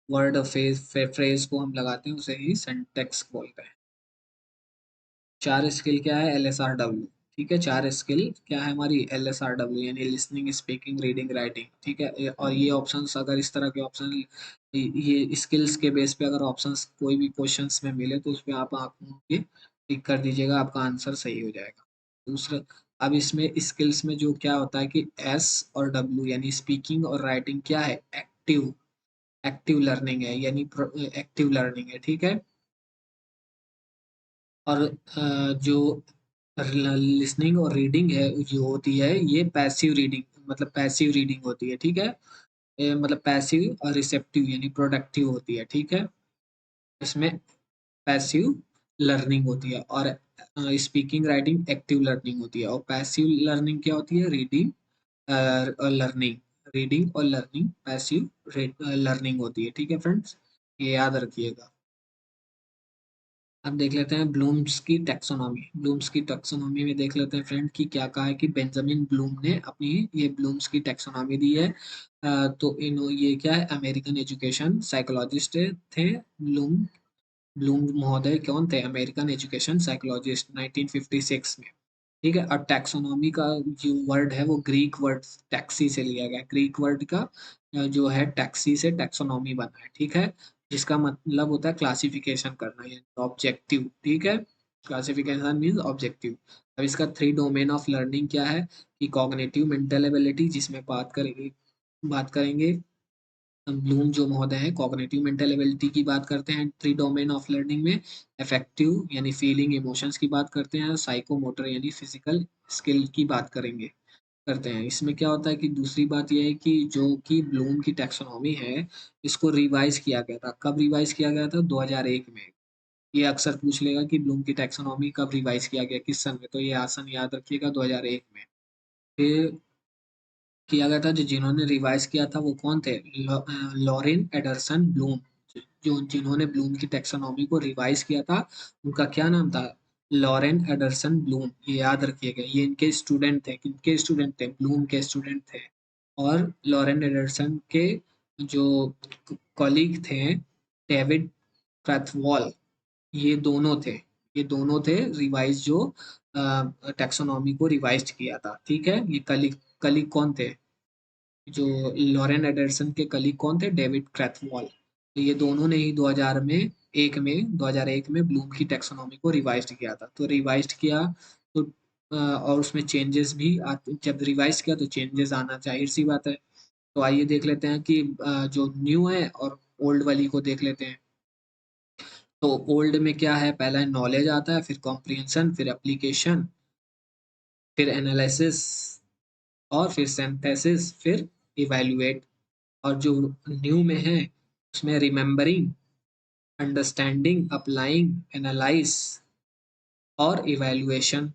वर्ड और फ्रेज को हम लगाते हैं उसे ही सेंटेक्स बोलते हैं। चार स्किल क्या है, LSRW, ठीक है। चार स्किल क्या है हमारी, LSRW, यानी लिसनिंग, स्पीकिंग, रीडिंग, राइटिंग, ठीक है। और ये ऑप्शंस, अगर इस तरह के ऑप्शन, ये स्किल्स के बेस पे अगर ऑप्शंस कोई भी क्वेश्चंस में मिले तो उसमें आप ये टिक कर दीजिएगा, आपका आंसर सही हो जाएगा। दूसरा, अब इसमें स्किल्स में जो क्या होता है कि S और W, यानी स्पीकिंग और राइटिंग क्या है, एक्टिव एक्टिव लर्निंग है, यानी एक्टिव लर्निंग है, ठीक है। और जो लिसनिंग और रीडिंग है जो होती है, ये पैसिव रीडिंग, मतलब पैसिव रीडिंग होती है, ठीक है। मतलब पैसिव और रिसेप्टिव यानी प्रोडक्टिव होती है, ठीक है। इसमें पैसिव लर्निंग होती है, और स्पीकिंग राइटिंग एक्टिव लर्निंग होती है। और पैसिव लर्निंग क्या होती है, रीडिंग और लर्निंग, रीडिंग और लर्निंग पैसिव लर्निंग होती है, ठीक है फ्रेंड्स, ये याद रखिएगा। अब देख लेते हैं ब्लूम्स की टैक्सोनॉमी। ब्लूम्स की टैक्सोनॉमी में देख लेते हैं फ्रेंड कि क्या कहा है कि बेंजामिन ब्लूम ने अपनी ये ब्लूम्स की टैक्सोनॉमी दी है। तो इन ये क्या है, अमेरिकन एजुकेशन साइकोलॉजिस्ट थे ब्लूम। ब्लूम महोदय कौन थे, अमेरिकन एजुकेशन साइकोलॉजिस्ट, 1956 में, ठीक है। और टैक्सोनॉमी का जो वर्ड है वो ग्रीक वर्ड टैक्सी से लिया गया, ग्रीक वर्ड का जो है टैक्सी से टैक्सोनॉमी बना है, ठीक है। जिसका मतलब होता है क्लासिफिकेशन करना, यानी ऑब्जेक्टिव, ठीक है। Classification means objective. अब इसका थ्री डोमेन ऑफ लर्निंग क्या है कि कॉग्निटिव, मेंटल एबिलिटी, जिसमें बात करेंगे ब्लूम जो महोदय हैं, कॉग्निटिव मेंटल एबिलिटी की बात करते हैं थ्री डोमेन ऑफ लर्निंग में। अफेक्टिव यानी फीलिंग इमोशंस की बात करते हैं, साइकोमोटर यानी फिजिकल स्किल की बात करेंगे करते हैं। इसमें क्या होता है कि दूसरी बात यह है कि जो कि ब्लूम की टैक्सोनॉमी है, इसको रिवाइज किया गया था। कब रिवाइज किया गया था, 2001 में। ये अक्सर पूछ लेगा कि ब्लूम की टैक्सोनॉमी कब रिवाइज किया गया, किस सन में, तो ये आसन याद रखिएगा, 2001 में। फिर किया गया था, जो जिन्होंने रिवाइज किया था वो कौन थे, लॉरेन एडरसन ब्लूम। जो जिन्होंने ब्लूम की टैक्सोनॉमी को रिवाइज किया था, उनका क्या नाम था, लॉरेन एडरसन ब्लूम, ये याद रखिएगा। ये इनके स्टूडेंट थे, किनके स्टूडेंट थे, ब्लूम के स्टूडेंट थे। और लॉरेन एडरसन के जो कॉलीग थे, डेविड प्रथवॉल, ये दोनों थे। ये दोनों थे रिवाइज, जो टैक्सोनॉमी को रिवाइज किया था, ठीक है। ये कलीग कलीग कौन थे, जो लॉरेन एडरसन के कलीग कौन थे, डेविड क्रैथवॉल। तो ये दोनों ने ही 2001 में ब्लूम की टैक्सोनॉमी को रिवाइज्ड किया था। तो रिवाइज्ड किया तो और उसमें चेंजेस भी जब रिवाइज किया तो चेंजेस आना जाहिर सी बात है। तो आइए देख लेते हैं कि जो न्यू है और ओल्ड वाली को देख लेते हैं। तो ओल्ड में क्या है, पहला नॉलेज आता है, फिर कॉम्प्रिहेंशन, फिर एप्लीकेशन, फिर एनालिसिस, और फिर सिंथेसिस, फिर इवैल्यूएट। और जो न्यू में है उसमें रिमेम्बरिंग, अंडरस्टैंडिंग, अप्लाइंग, एनालाइज और इवैल्यूएशन।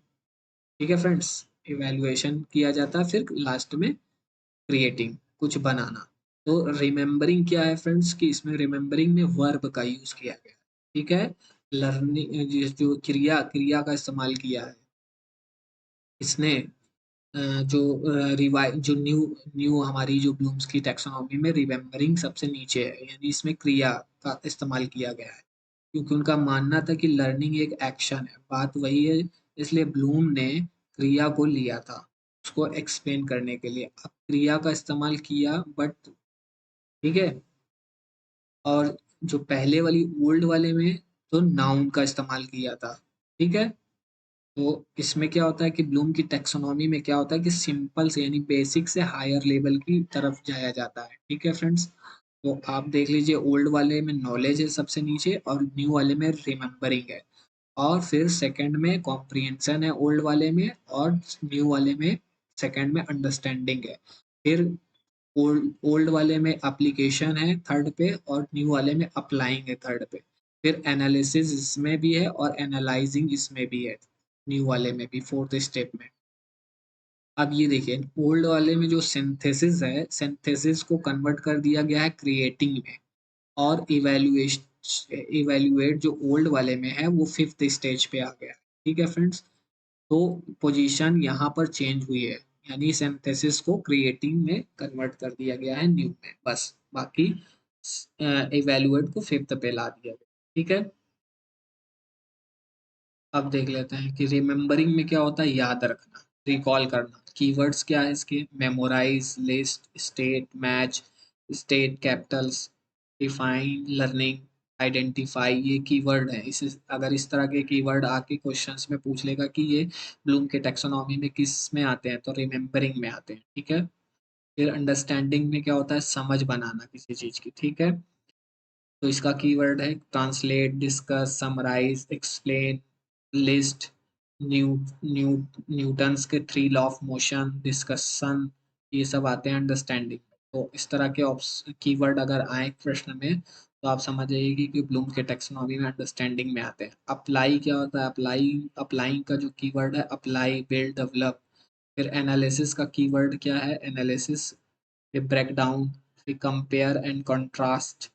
ठीक है फ्रेंड्स, इवैल्यूएशन किया जाता है, फिर लास्ट में क्रिएटिंग, कुछ बनाना। तो रिमेम्बरिंग क्या है फ्रेंड्स, कि इसमें रिमेम्बरिंग में वर्ब का यूज किया गया है। ठीक है, लर्निंग जो क्रिया क्रिया का इस्तेमाल किया है इसने, जो रिवाइ जो न्यू न्यू हमारी जो ब्लूम्स की टैक्सोनॉमी में रिमेम्बरिंग सबसे नीचे है, यानी इसमें क्रिया का इस्तेमाल किया गया है, क्योंकि उनका मानना था कि लर्निंग एक एक्शन है, बात वही है। इसलिए ब्लूम ने क्रिया को लिया था उसको एक्सप्लेन करने के लिए, अब क्रिया का इस्तेमाल किया बट, ठीक है। और जो पहले वाली ओल्ड वाले में तो नाउन का इस्तेमाल किया था। ठीक है, तो इसमें क्या होता है कि ब्लूम की टैक्सोनॉमी में क्या होता है कि सिंपल से यानी बेसिक से हायर लेवल की तरफ जाया जाता है। ठीक है फ्रेंड्स, तो आप देख लीजिए, ओल्ड वाले में नॉलेज है सबसे नीचे और न्यू वाले में रिमेम्बरिंग है, और फिर सेकंड में कॉम्प्रिहेंशन है ओल्ड वाले में, और न्यू वाले में सेकंड में अंडरस्टैंडिंग है। फिर ओल्ड ओल्ड वाले में एप्लीकेशन है थर्ड पे, और न्यू वाले में अप्लाइंग है थर्ड पे। फिर एनालिसिस इसमें भी है और एनालाइजिंग इसमें भी है, न्यू वाले में भी फोर्थ स्टेप में। अब ये देखिए, ओल्ड वाले में जो सिंथेसिस है, सिंथेसिस को कन्वर्ट कर दिया गया है क्रिएटिंग में, और इवेल्युएट जो ओल्ड वाले में है वो फिफ्थ स्टेज पे आ गया है। ठीक है फ्रेंड्स, तो पोजीशन यहाँ पर चेंज हुई है, यानी सिंथेसिस को क्रिएटिंग में कन्वर्ट कर दिया गया है न्यू में, बस बाकी इवेल्युएट को फिफ्थ पे ला दिया गया। ठीक है, अब देख लेते हैं कि रिमेम्बरिंग में क्या होता है, याद रखना, रिकॉल करना। कीवर्ड्स क्या है इसके, memorise, list, state, match, state capitals, define, learning, identify, ये कीवर्ड है। इस अगर इस तरह के कीवर्ड आके क्वेश्चंस में पूछ लेगा कि ये ब्लूम के टेक्सोनॉमी में किस में आते हैं, तो रिमेम्बरिंग में आते हैं। ठीक है, फिर अंडरस्टैंडिंग में क्या होता है, समझ बनाना किसी चीज की। ठीक है, तो इसका कीवर्ड है translate, discuss, summarise, explain, list, new new Newton's के three law of motion, discussion, ये सब आते हैं अंडरस्टैंडिंग में। तो इस तरह के कीवर्ड अगर आए प्रश्न में तो आप समझ जाइए कि ब्लूम के टेक्सोनॉमी में अंडरस्टैंडिंग में आते हैं। अप्लाई क्या होता है, अप्लाइंग का जो कीवर्ड है, अप्लाई, बिल्ड, डेवलप। फिर एनालिसिस का कीवर्ड क्या है, एनालिसिस, फिर ब्रेक डाउन, फिर कंपेयर एंड कंट्रास्ट।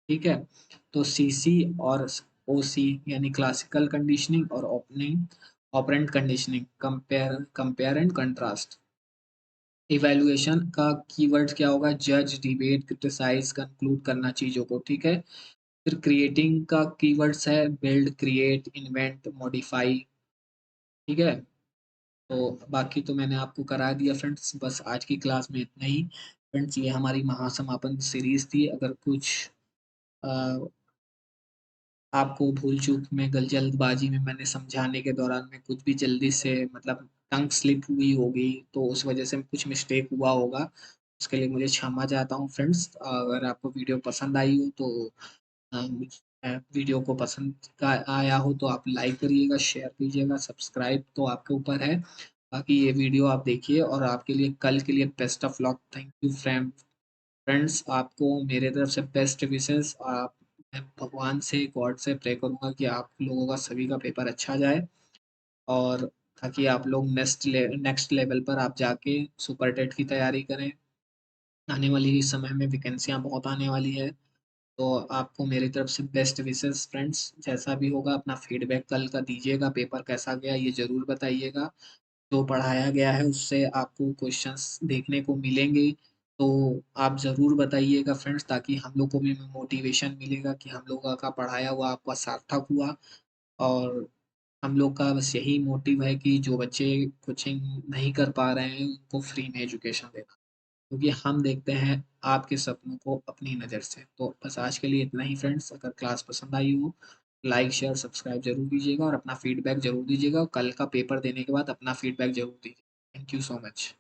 ठीक है, तो सीसी और ओसी यानी क्लासिकल कंडीशनिंग और opening operant conditioning, compare compare and contrast. Evaluation का कीवर्ड क्या होगा, जज, डिबेट, क्रिटिसाइज, कंक्लूड करना चीजों को। ठीक है, फिर क्रिएटिंग का कीवर्ड्स है बिल्ड, क्रिएट, इन्वेंट, मॉडिफाई। ठीक है, तो बाकी तो मैंने आपको करा दिया फ्रेंड्स, बस आज की क्लास में इतना ही। फ्रेंड्स, ये हमारी महासमापन सीरीज थी। अगर कुछ आपको भूल चूक में जल्दबाजी में मैंने समझाने के दौरान में कुछ भी जल्दी से मतलब टंग स्लिप हुई होगी, तो उस वजह से कुछ मिस्टेक हुआ होगा, उसके लिए मुझे क्षमा चाहता हूँ फ्रेंड्स। अगर आपको वीडियो पसंद आई हो तो वीडियो को पसंद का आया हो तो आप लाइक करिएगा, शेयर कीजिएगा, सब्सक्राइब तो आपके ऊपर है। बाकी ये वीडियो आप देखिए, और आपके लिए कल के लिए best of luck. Thank you friends, आपको मेरे तरफ से बेस्ट विशेस। आप, मैं भगवान से, गॉड से प्रे करूंगा कि आप लोगों का सभी का पेपर अच्छा जाए, और ताकि आप लोग नेक्स्ट लेवल पर आप जाके सुपर टेट की तैयारी करें। आने वाली समय में वैकेंसियां बहुत आने वाली है। तो आपको मेरी तरफ से बेस्ट विशेस फ्रेंड्स। जैसा भी होगा अपना फीडबैक कल का दीजिएगा, पेपर कैसा गया ये ज़रूर बताइएगा। जो पढ़ाया गया है उससे आपको क्वेश्चंस देखने को मिलेंगे, तो आप ज़रूर बताइएगा फ्रेंड्स, ताकि हम लोग को भी मोटिवेशन मिलेगा कि हम लोगों का पढ़ाया हुआ आपका सार्थक हुआ। और हम लोग का बस यही मोटिव है कि जो बच्चे कोचिंग नहीं कर पा रहे हैं उनको फ्री में एजुकेशन देना। क्योंकि हम देखते हैं आपके सपनों को अपनी नज़र से। तो बस आज के लिए इतना ही फ्रेंड्स। अगर क्लास पसंद आई हो, लाइक शेयर सब्सक्राइब जरूर कीजिएगा और अपना फीडबैक जरूर दीजिएगा। कल का पेपर देने के बाद अपना फीडबैक जरूर दीजिएगा। Thank you so much.